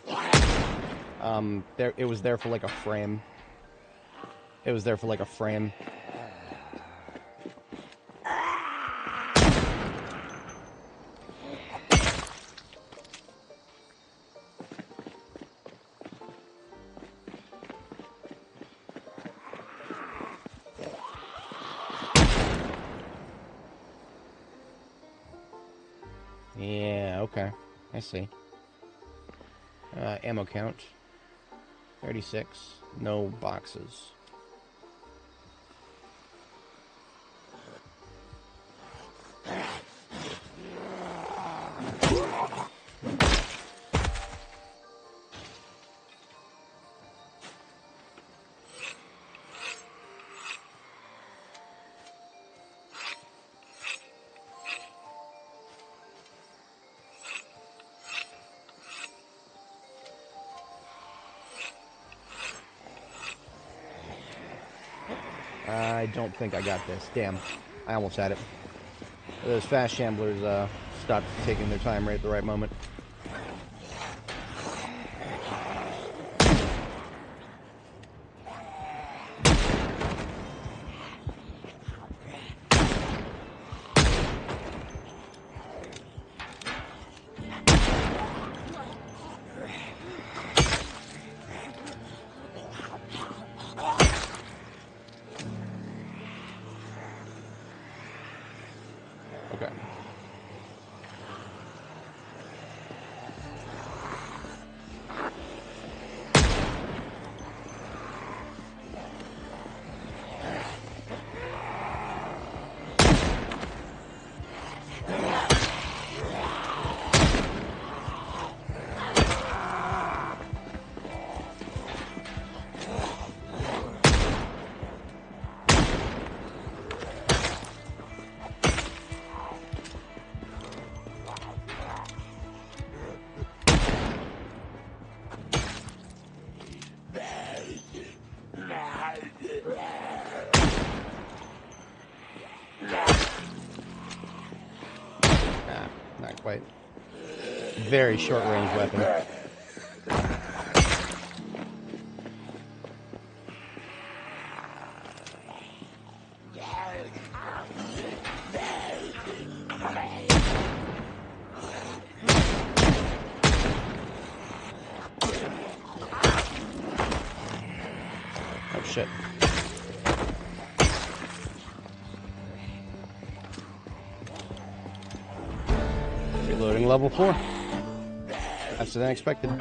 It was there for like a frame. It was there for like a frame. Yeah, okay. I see. Ammo count. 36. No boxes. I don't think I got this. Damn. I almost had it. Those fast shamblers stopped taking their time right at the right moment. Okay. Not quite. Very short range weapon. shit. Reloading level 4. Faster than expected.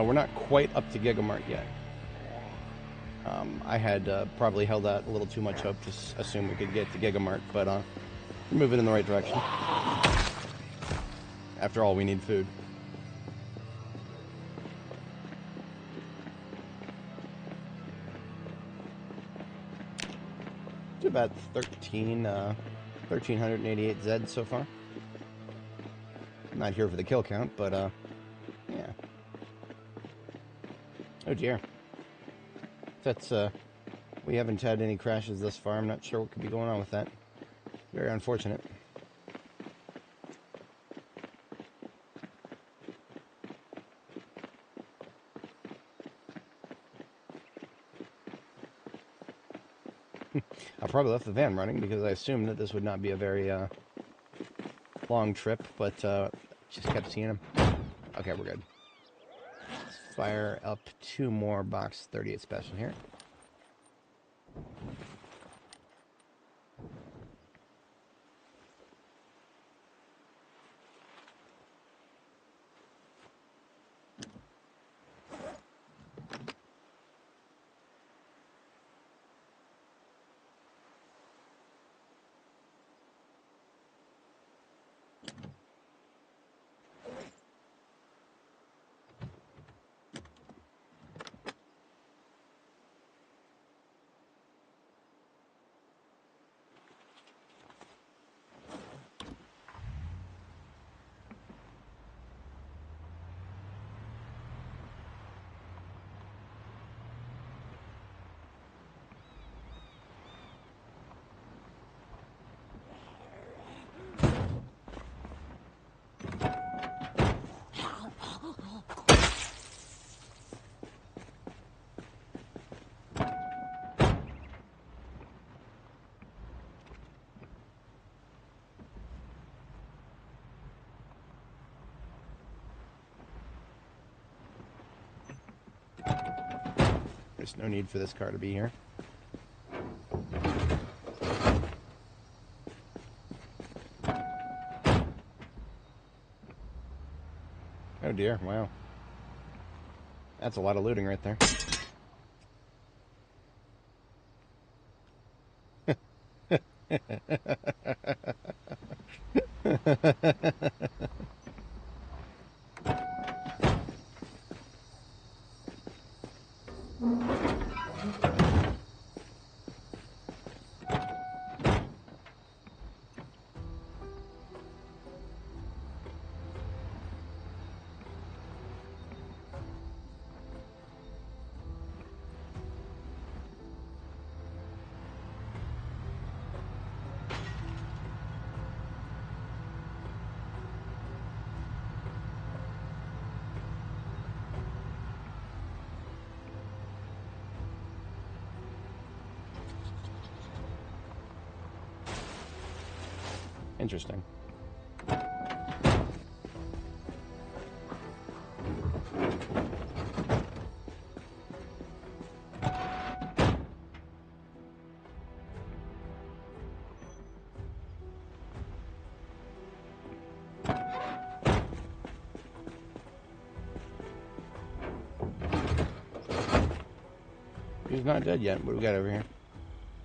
We're not quite up to Gigamart yet. I had probably held out a little too much hope to assume we could get to Gigamart, but we're moving in the right direction. After all, we need food. It's about 1,388 Zeds so far. I'm not here for the kill count, but yeah. Oh dear. That's we haven't had any crashes thus far. I'm not sure what could be going on with that. Very unfortunate. I probably left the van running because I assumed that this would not be a very long trip, but just kept seeing him. Okay, we're good. Let's fire up 2 more box 38 special here. There's no need for this car to be here. Oh dear, wow. That's a lot of looting right there. Interesting. He's not dead yet. What do we got over here?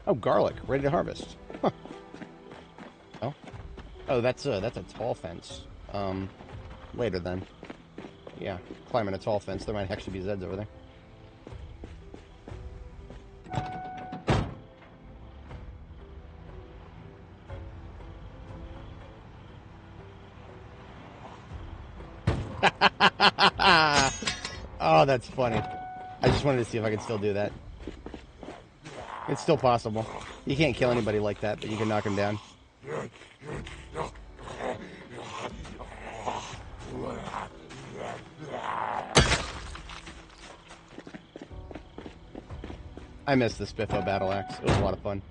Oh, garlic, ready to harvest. Huh. Oh. Oh, that's a tall fence. Later then. Yeah, climbing a tall fence. There might actually be Zeds over there. Oh, that's funny. I just wanted to see if I could still do that. It's still possible. You can't kill anybody like that, but you can knock him down. I missed the Spiffo battle axe. It was a lot of fun.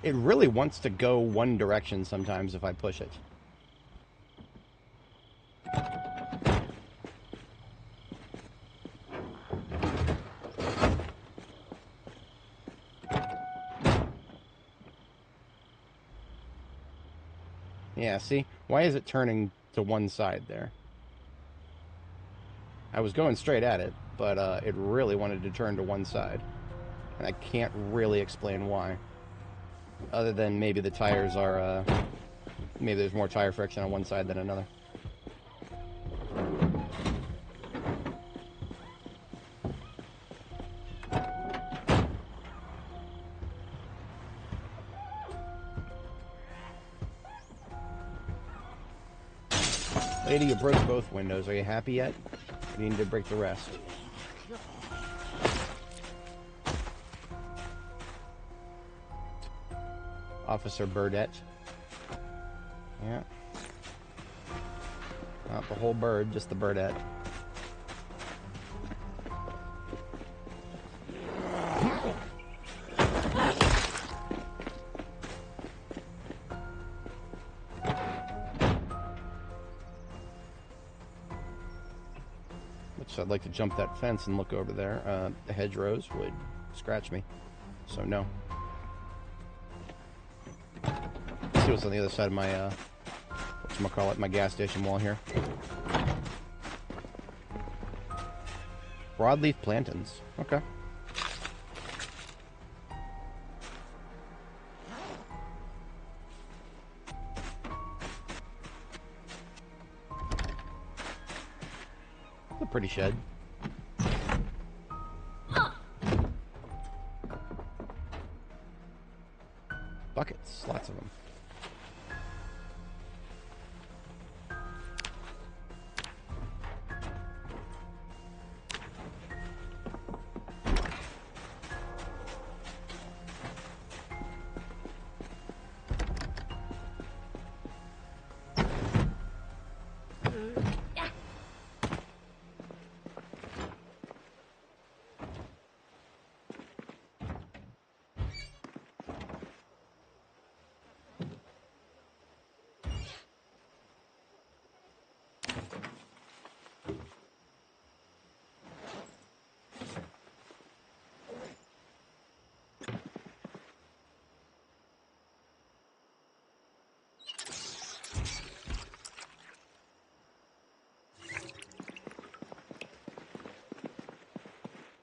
It really wants to go one direction sometimes if I push it. Yeah, see? Why is it turning to one side there? I was going straight at it, but it really wanted to turn to one side. And I can't really explain why. Other than maybe the tires are, maybe there's more tire friction on one side than another. Lady, you broke both windows. Are you happy yet? You need to break the rest. Officer Burdette. Yeah. Not the whole bird, just the Burdette. Which I'd like to jump that fence and look over there. The hedgerows would scratch me. So no. Let's see what's on the other side of my, whatchamacallit, my gas station wall here. Broadleaf plantains. Okay. It's a pretty shed. Buckets, lots of them.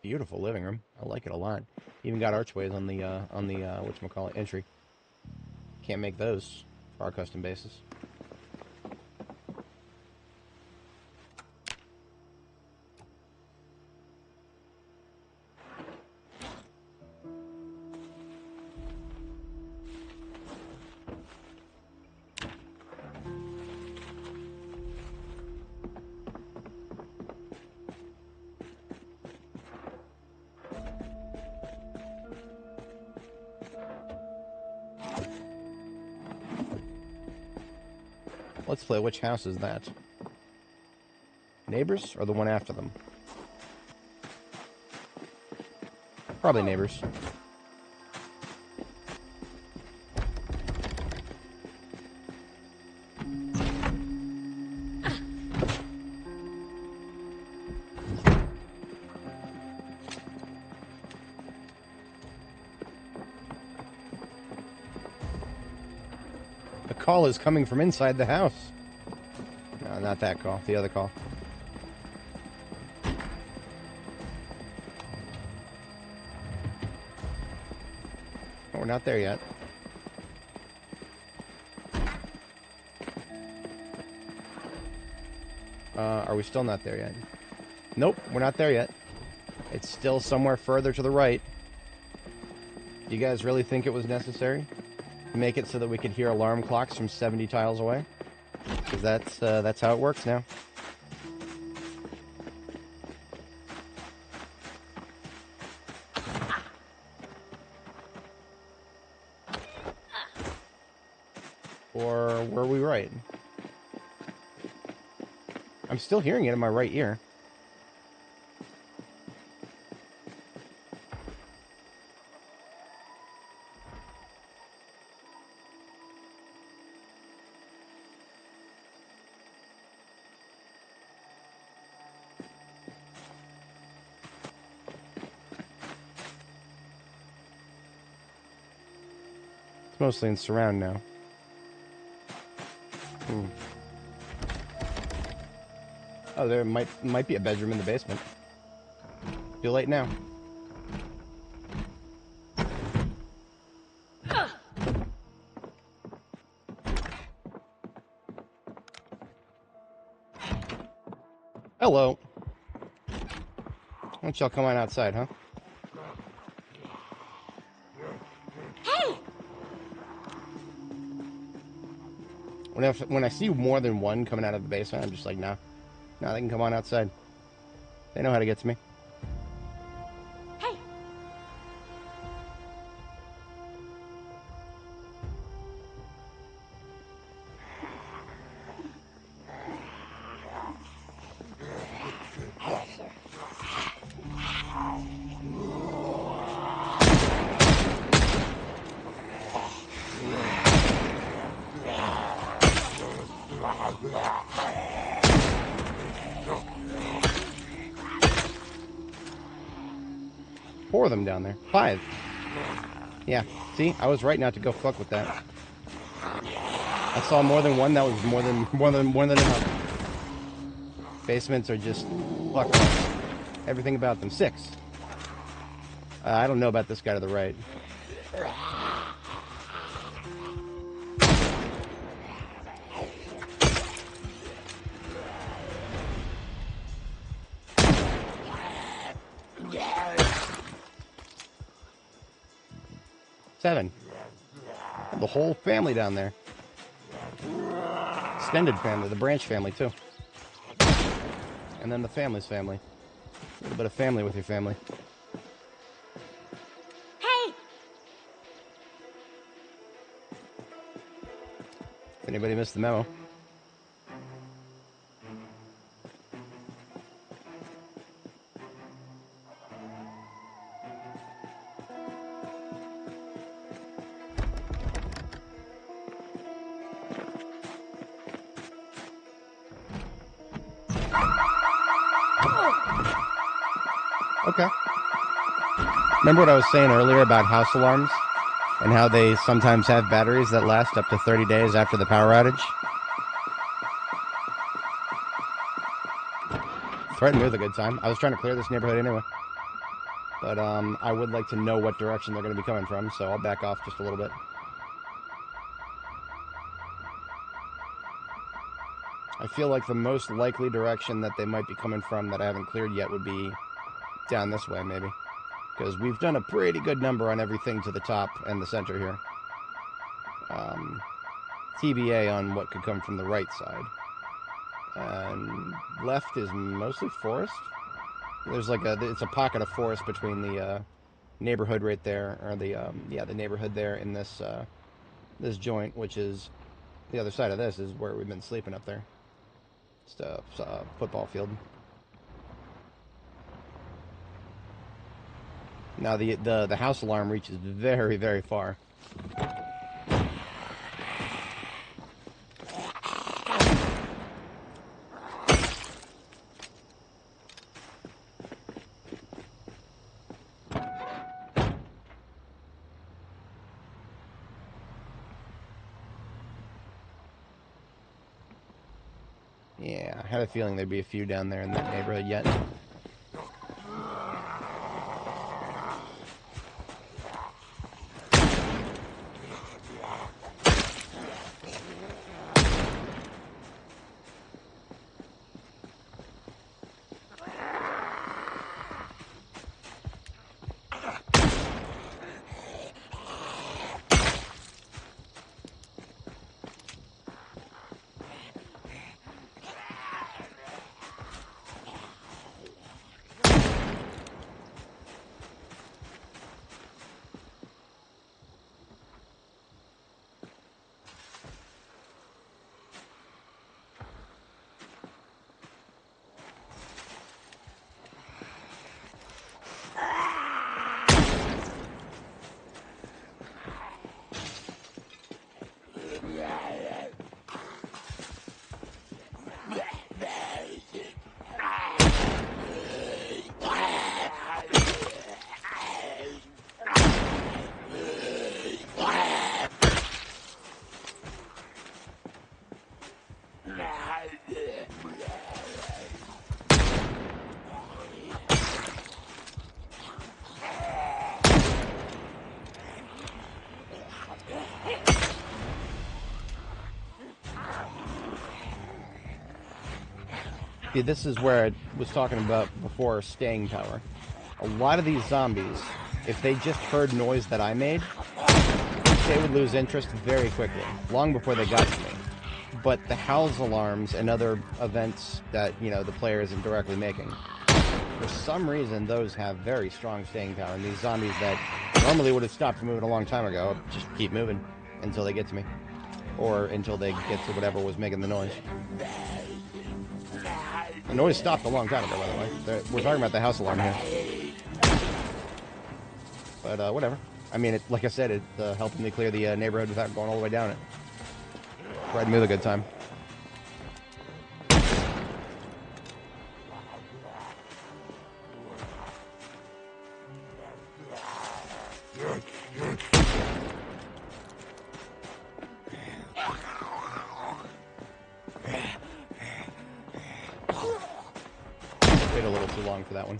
Beautiful living room. I like it a lot. Even got archways on the whatchamacallit, entry. Can't make those for our custom bases. Let's play. Which house is that? Neighbors or the one after them? Probably neighbors. Call is coming from inside the house. No, not that call. The other call. Oh, we're not there yet. Are we still not there yet? Nope, we're not there yet. It's still somewhere further to the right. Do you guys really think it was necessary? Make it so that we could hear alarm clocks from 70 tiles away? because that's how it works now. Or were we right? I'm still hearing it in my right ear. It's mostly in surround now. Oh, there might be a bedroom in the basement. Too late now. Hello. Why don't y'all come on outside, huh? Hey! When I see more than one coming out of the basement, I'm just like, nah. Nah, they can come on outside. They know how to get to me. Hey! Four of them down there. 5. Yeah, see? I was right not to go fuck with that. I saw more than one. That was more than enough. Basements are just fuck. Everything about them. 6. I don't know about this guy to the right. Seven. The whole family down there. Extended family, the branch family too. And then the family's family. A little bit of family with your family. Hey! If anybody missed the memo. Okay. Remember what I was saying earlier about house alarms? And how they sometimes have batteries that last up to 30 days after the power outage? Threatened me with a good time. I was trying to clear this neighborhood anyway. But I would like to know what direction they're going to be coming from, so I'll back off just a little bit. I feel like the most likely direction that they might be coming from that I haven't cleared yet would be down this way, maybe. Because we've done a pretty good number on everything to the top and the center here. TBA on what could come from the right side. And left is mostly forest. There's like it's a pocket of forest between the neighborhood right there, or the neighborhood there in this this joint, which is the other side of this is where we've been sleeping up there. It's a football field. Now the house alarm reaches very, very far. Yeah, I had a feeling there'd be a few down there in that neighborhood yet. See, this is where I was talking about before, staying power. A lot of these zombies, if they just heard noise that I made, they would lose interest very quickly, long before they got to me. But the house alarms and other events that, you know, the player isn't directly making, for some reason, those have very strong staying power. And these zombies that normally would have stopped moving a long time ago just keep moving until they get to me. Or until they get to whatever was making the noise. The noise stopped a long time ago, by the way. We're talking about the house alarm here. But, whatever. I mean, like I said, it's helping me clear the neighborhood without going all the way down it. Providing me with a good time. Wait a little too long for that one.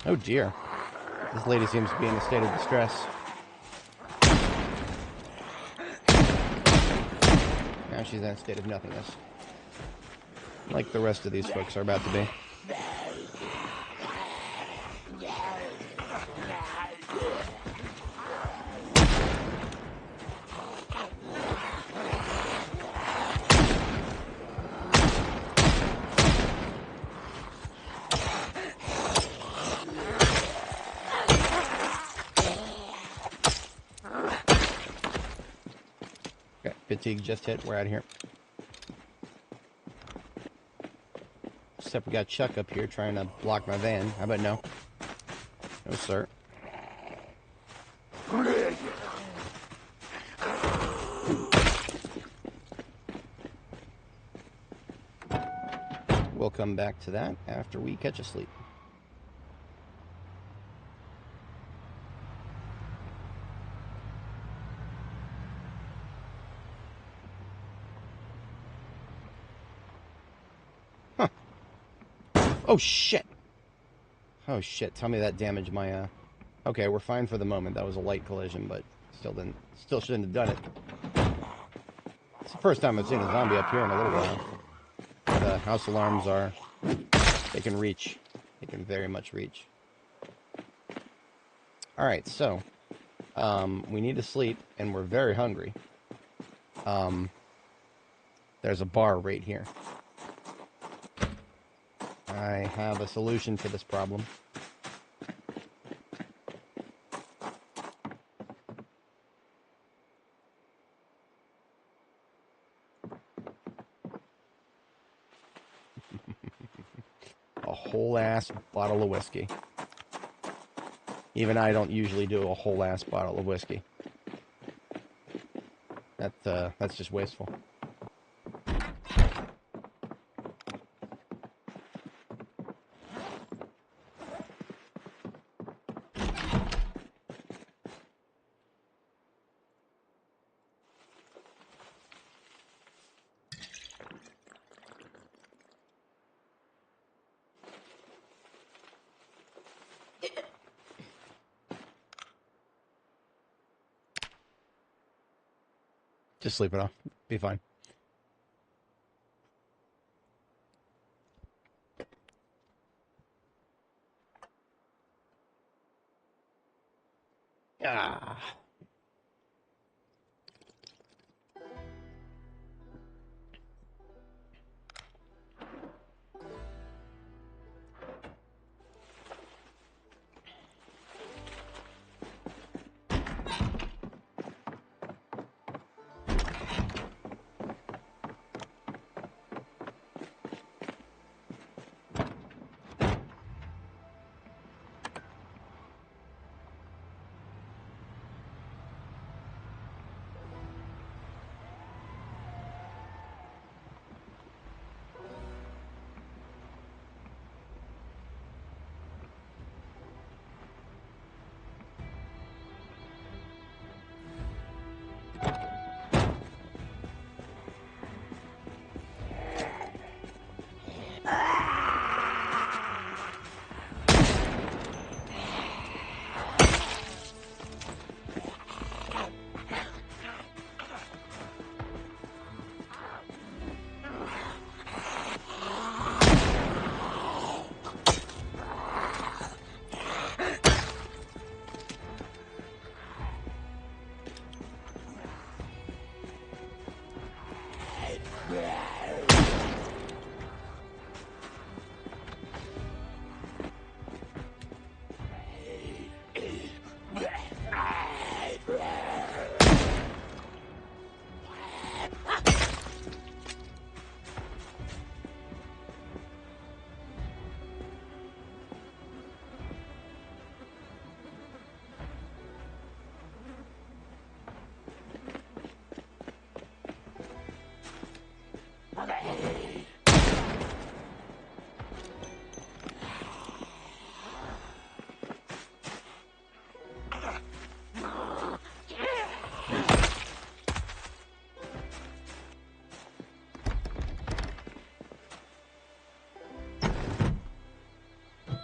Oh dear. This lady seems to be in a state of distress. Now she's in a state of nothingness. Like the rest of these folks are about to be. Okay, fatigue just hit. We're out of here. Except we got Chuck up here trying to block my van. How about no? No, sir. We'll come back to that after we catch a sleep. Oh, shit. Oh, shit. Tell me that damaged my, Okay, we're fine for the moment. That was a light collision, but still shouldn't have done it. It's the first time I've seen a zombie up here in a little while. The house alarms are... They can reach. They can very much reach. Alright, so... we need to sleep, and we're very hungry. There's a bar right here. I have a solution for this problem. A whole-ass bottle of whiskey. Even I don't usually do a whole-ass bottle of whiskey. That's just wasteful. Just sleep it off. Be fine. Ah.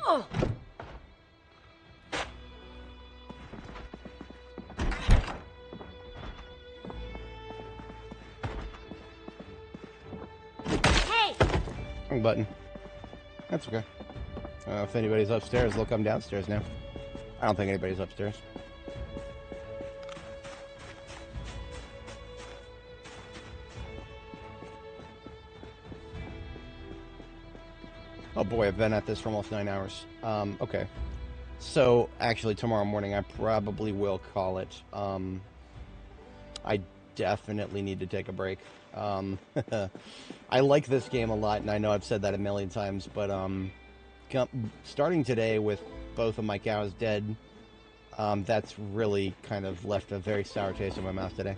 Oh. Hey! Wrong button. That's okay. If anybody's upstairs, they'll come downstairs now. I don't think anybody's upstairs. Oh boy, I've been at this for almost 9 hours. Okay. So, actually, tomorrow morning I probably will call it. I definitely need to take a break. I like this game a lot, and I know I've said that a million times, but starting today with both of my cows dead, that's really kind of left a very sour taste in my mouth today.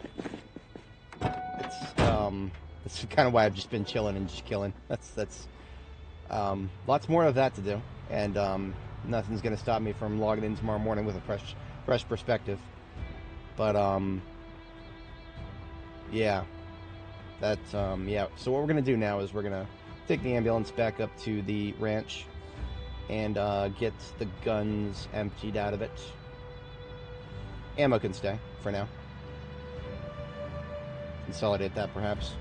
It's kind of why I've just been chilling and just killing. That's lots more of that to do, and nothing's going to stop me from logging in tomorrow morning with a fresh perspective. But yeah, that's yeah. So what we're going to do now is we're going to take the ambulance back up to the ranch and get the guns emptied out of it. Ammo can stay for now. Consolidate that perhaps.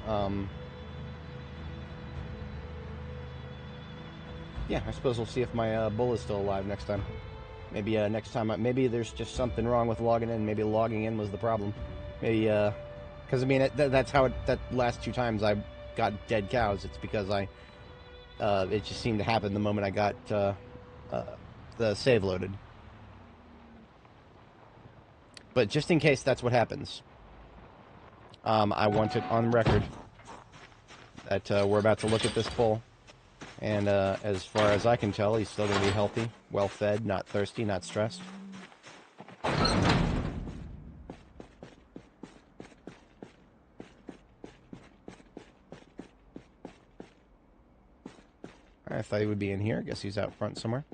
Yeah, I suppose we'll see if my bull is still alive next time. Maybe next time, maybe there's just something wrong with logging in. Maybe logging in was the problem. Maybe, because I mean, that's how that last 2 times I got dead cows. It's because it just seemed to happen the moment I got the save loaded. But just in case that's what happens, I want it on record that we're about to look at this bull. And as far as I can tell, he's still going to be healthy, well-fed, not thirsty, not stressed. I thought he would be in here. I guess he's out front somewhere.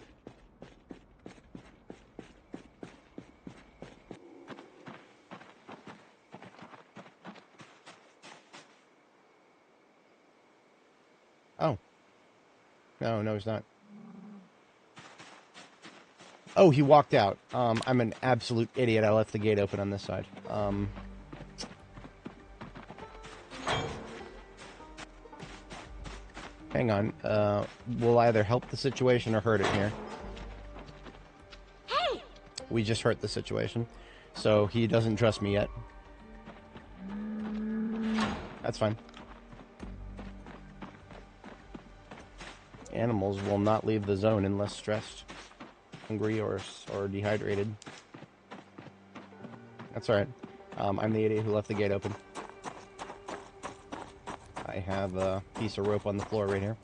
Oh. No, he's not. Oh, he walked out. I'm an absolute idiot. I left the gate open on this side. Hang on. We'll either help the situation or hurt it here. Hey! We just hurt the situation. So he doesn't trust me yet. That's fine. Animals will not leave the zone unless stressed, hungry, or dehydrated. That's alright. I'm the idiot who left the gate open. I have a piece of rope on the floor right here.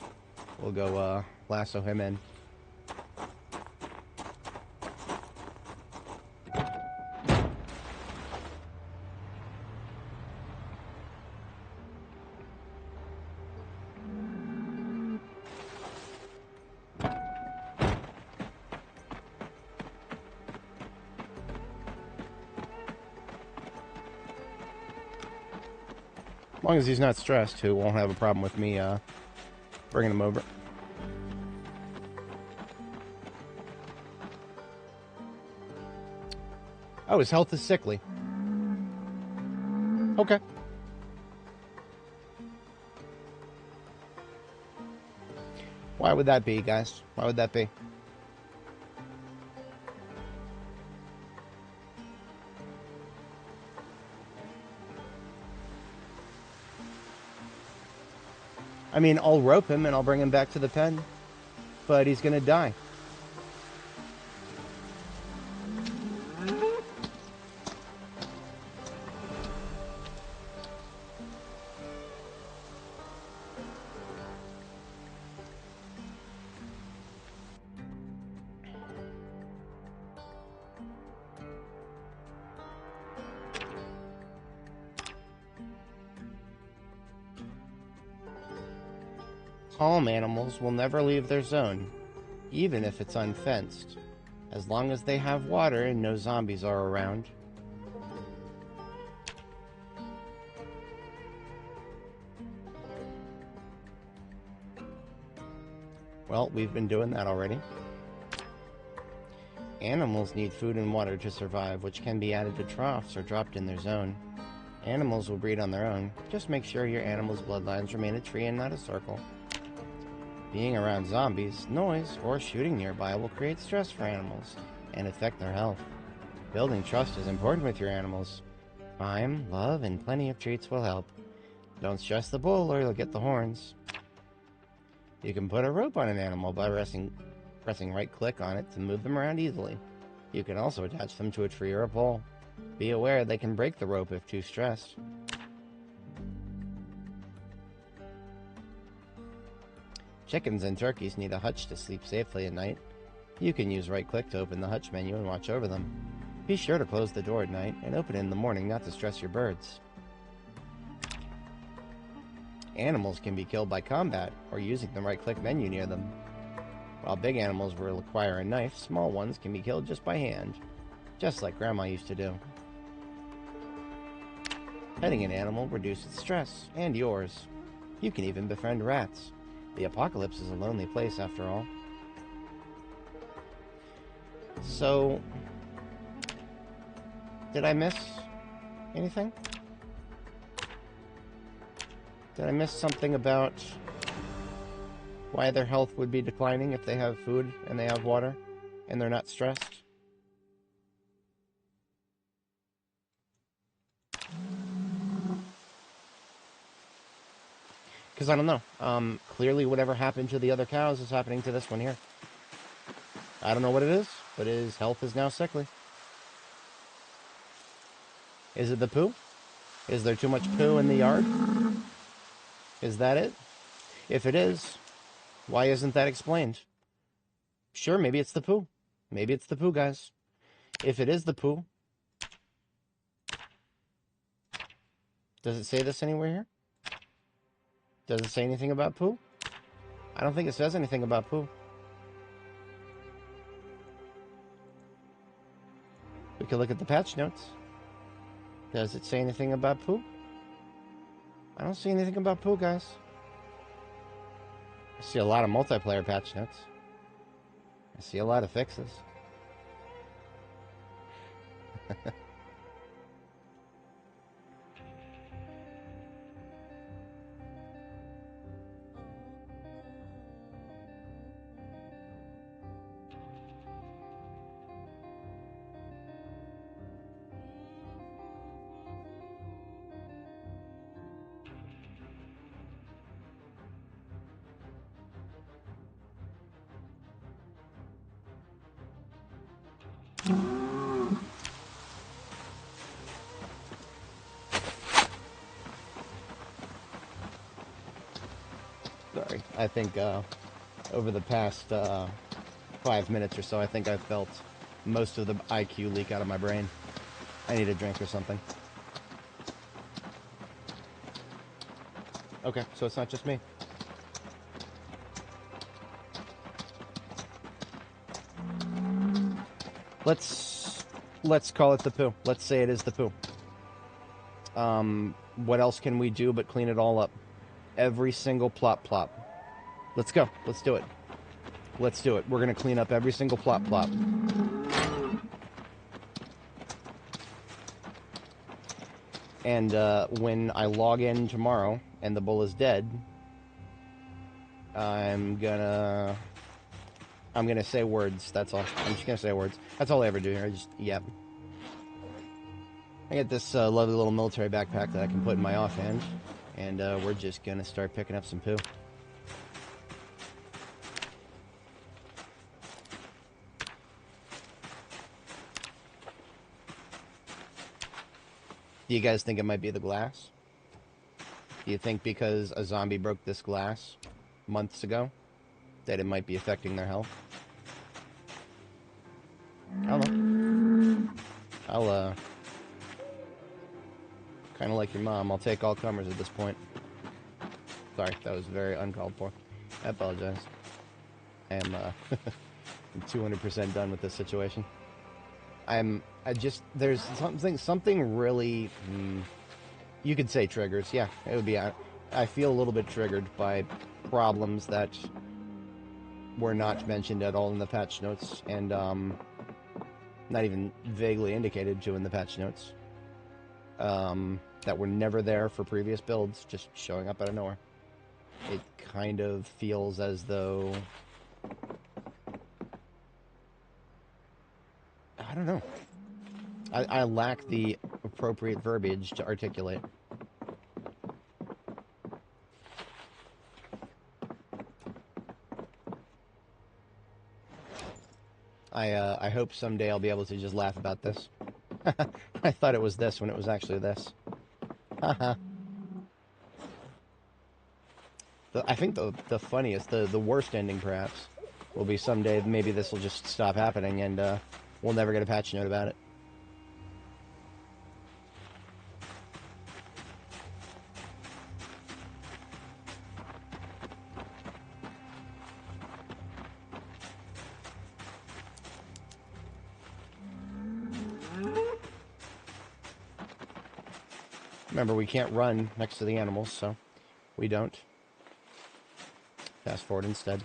We'll go lasso him in. As long as he's not stressed, he won't have a problem with me bringing him over. Oh, his health is sickly. Okay. Why would that be, guys? Why would that be? I mean, I'll rope him and I'll bring him back to the pen, but he's gonna die. Calm animals will never leave their zone, even if it's unfenced, as long as they have water and no zombies are around. Well, we've been doing that already. Animals need food and water to survive, which can be added to troughs or dropped in their zone. Animals will breed on their own. Just make sure your animal's bloodlines remain a tree and not a circle. Being around zombies, noise, or shooting nearby will create stress for animals and affect their health. Building trust is important with your animals. Time, love, and plenty of treats will help. Don't stress the bull or you'll get the horns. You can put a rope on an animal by pressing right-click on it to move them around easily. You can also attach them to a tree or a pole. Be aware they can break the rope if too stressed. Chickens and turkeys need a hutch to sleep safely at night. You can use right-click to open the hutch menu and watch over them. Be sure to close the door at night and open it in the morning not to stress your birds. Animals can be killed by combat or using the right-click menu near them. While big animals will require a knife, small ones can be killed just by hand, just like Grandma used to do. Petting an animal reduces stress, and yours. You can even befriend rats. The apocalypse is a lonely place after all. So, did I miss anything? Did I miss something about why their health would be declining if they have food and they have water and they're not stressed? Because I don't know. Clearly whatever happened to the other cows is happening to this one here. I don't know what it is, but his health is now sickly. Is it the poo? Is there too much poo in the yard? Is that it? If it is, why isn't that explained? Sure, maybe it's the poo. Maybe it's the poo, guys. If it is the poo, does it say this anywhere here? Does it say anything about poo? I don't think it says anything about poo. We could look at the patch notes. Does it say anything about poo? I don't see anything about poo, guys. I see a lot of multiplayer patch notes. I see a lot of fixes. Sorry, I think over the past 5 minutes or so, I think I've felt most of the IQ leak out of my brain. I need a drink or something. Okay, so it's not just me. Let's call it the poo. Let's say it is the poo. What else can we do but clean it all up? Every single plop. Let's go. Let's do it. Let's do it. We're gonna clean up every single plop. And when I log in tomorrow and the bull is dead, I'm gonna say words. That's all. I'm just gonna say words. That's all I ever do here. Yep. I got this lovely little military backpack that I can put in my offhand, and we're just gonna start picking up some poo. Do you guys think it might be the glass? Do you think because a zombie broke this glass months ago that it might be affecting their health? I don't know. I'll kind of like your mom. I'll take all comers at this point. Sorry, that was very uncalled for. I apologize. I am I'm 200% done with this situation. There's something really, you could say triggers. Yeah, it would be. I feel a little bit triggered by problems that were not mentioned at all in the patch notes, and not even vaguely indicated to in the patch notes, that were never there for previous builds, just showing up out of nowhere. It kind of feels as though... I don't know. I lack the appropriate verbiage to articulate. I hope someday I'll be able to just laugh about this. I thought it was this when it was actually this. Haha. I think the funniest, the worst ending perhaps, will be someday maybe this will just stop happening and we'll never get a patch note about it. Remember, we can't run next to the animals, so we don't. Fast forward instead.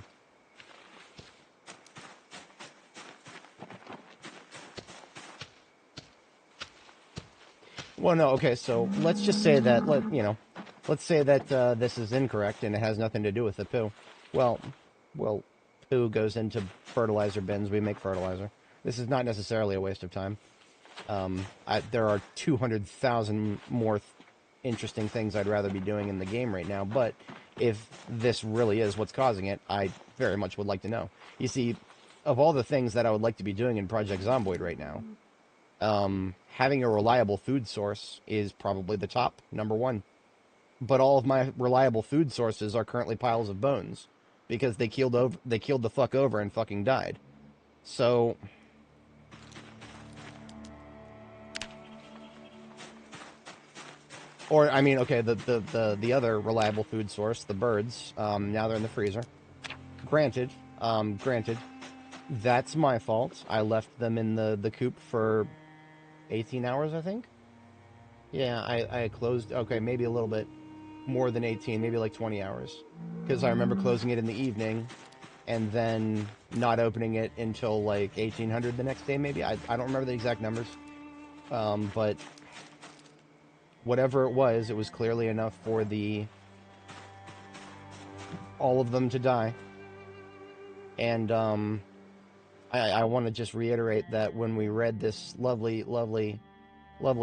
Well, no, okay, so let's just say that, let's say that this is incorrect and it has nothing to do with the poo. Well, poo goes into fertilizer bins, we make fertilizer. This is not necessarily a waste of time. There are 200,000 more interesting things I'd rather be doing in the game right now, but if this really is what's causing it, I very much would like to know. You see, of all the things that I would like to be doing in Project Zomboid right now, having a reliable food source is probably the top, number one. But all of my reliable food sources are currently piles of bones, because they keeled the fuck over and fucking died. So... Or, I mean, okay, the other reliable food source, the birds, now they're in the freezer. Granted, that's my fault. I left them in the coop for 18 hours, I think? Yeah, I closed, okay, maybe a little bit more than 18, maybe like 20 hours. Because I remember closing it in the evening, and then not opening it until like 1800 the next day, maybe? I don't remember the exact numbers. But... whatever it was clearly enough for all of them to die. And I want to just reiterate that when we read this lovely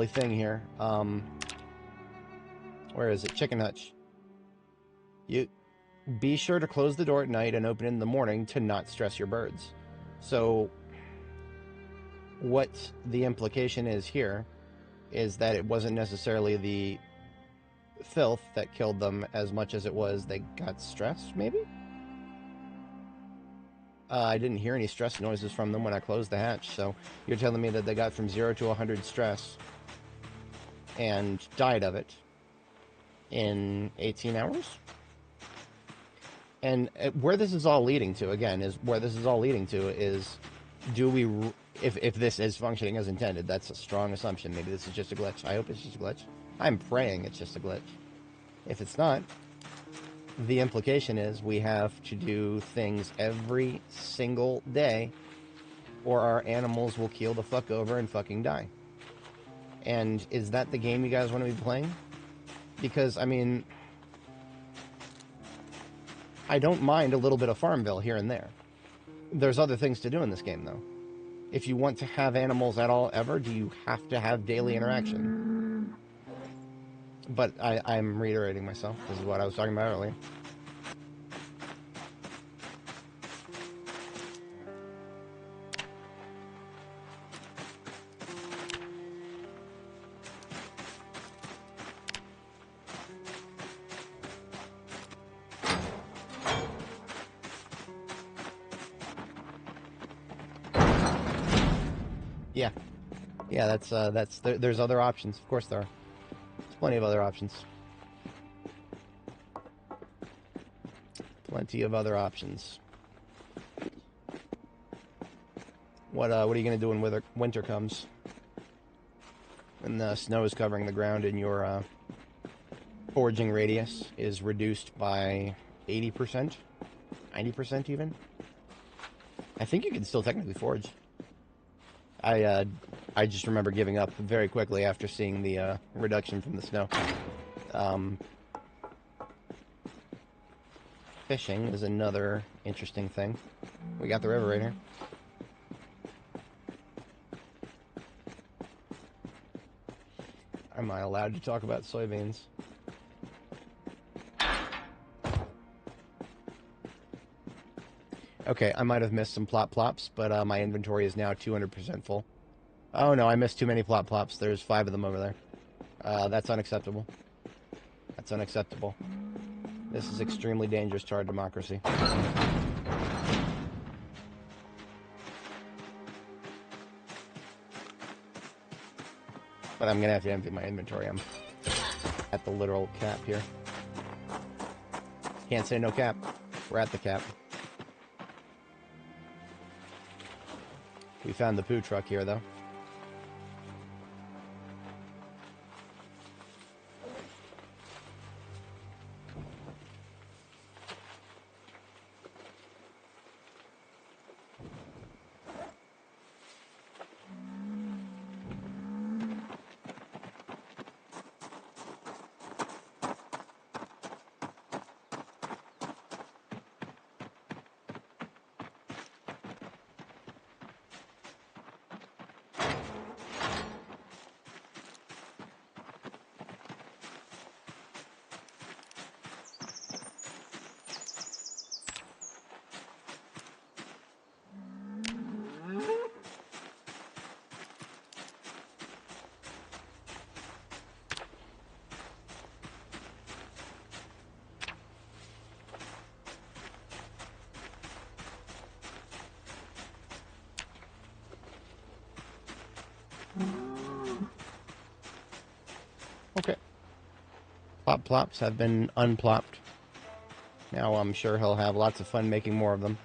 thing here, where is it? Chicken Hutch. You be sure to close the door at night and open it in the morning to not stress your birds. So what the implication is here is that it wasn't necessarily the filth that killed them as much as it was they got stressed, maybe? I didn't hear any stress noises from them when I closed the hatch, so you're telling me that they got from 0 to 100 stress and died of it in 18 hours? And where this is all leading to, again, is do we... If this is functioning as intended, that's a strong assumption. Maybe this is just a glitch. I hope it's just a glitch. I'm praying it's just a glitch. If it's not, the implication is we have to do things every single day, or our animals will keel the fuck over and fucking die. And is that the game you guys want to be playing? Because, I mean... I don't mind a little bit of Farmville here and there. There's other things to do in this game, though. If you want to have animals at all ever, do you have to have daily interaction? But I'm reiterating myself. This is what I was talking about earlier. Yeah, there's other options. Of course there are. There's plenty of other options. Plenty of other options. What are you going to do when winter comes? When the snow is covering the ground and your foraging radius is reduced by 80%? 90% even? I think you can still technically forage. I just remember giving up very quickly after seeing the reduction from the snow. Fishing is another interesting thing. We got the river right here. Am I allowed to talk about soybeans? Okay, I might have missed some plop plops, but my inventory is now 200% full. Oh no, I missed too many plop plops. There's 5 of them over there. That's unacceptable. That's unacceptable. This is extremely dangerous to our democracy. But I'm gonna have to empty my inventory. I'm at the literal cap here. Can't say no cap. We're at the cap. We found the poo truck here, though. Okay. Plop plops have been unplopped. Now I'm sure he'll have lots of fun making more of them.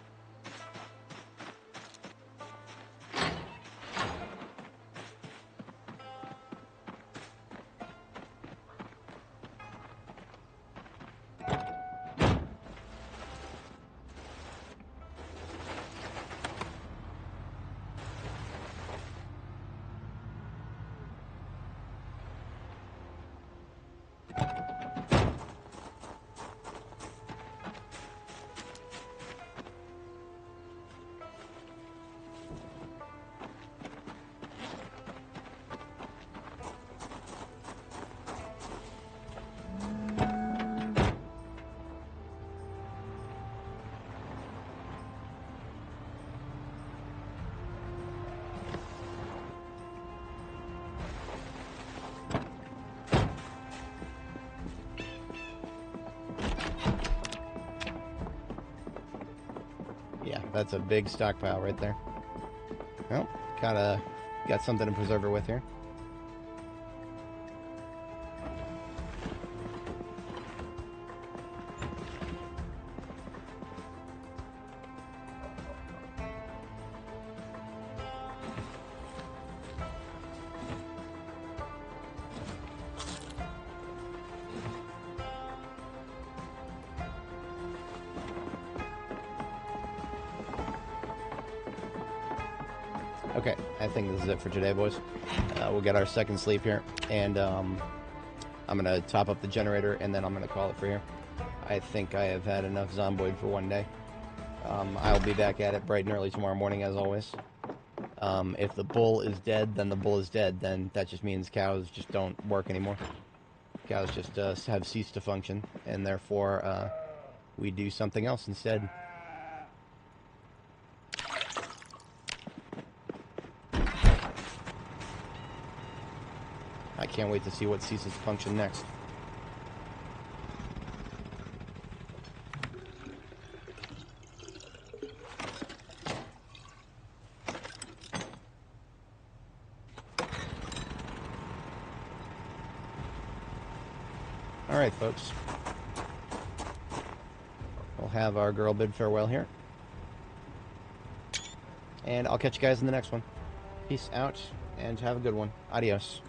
Yeah, that's a big stockpile right there. Well, got something to preserve her with here. Okay, I think this is it for today, boys. We'll get our second sleep here, and I'm going to top up the generator, and then I'm going to call it for here. I think I have had enough Zomboid for one day. I'll be back at it bright and early tomorrow morning, as always. If the bull is dead, then the bull is dead. Then that just means cows just don't work anymore. Cows just have ceased to function, and therefore we do something else instead. I can't wait to see what ceases to function next. Alright, folks. We'll have our girl bid farewell here. And I'll catch you guys in the next one. Peace out, and have a good one. Adios.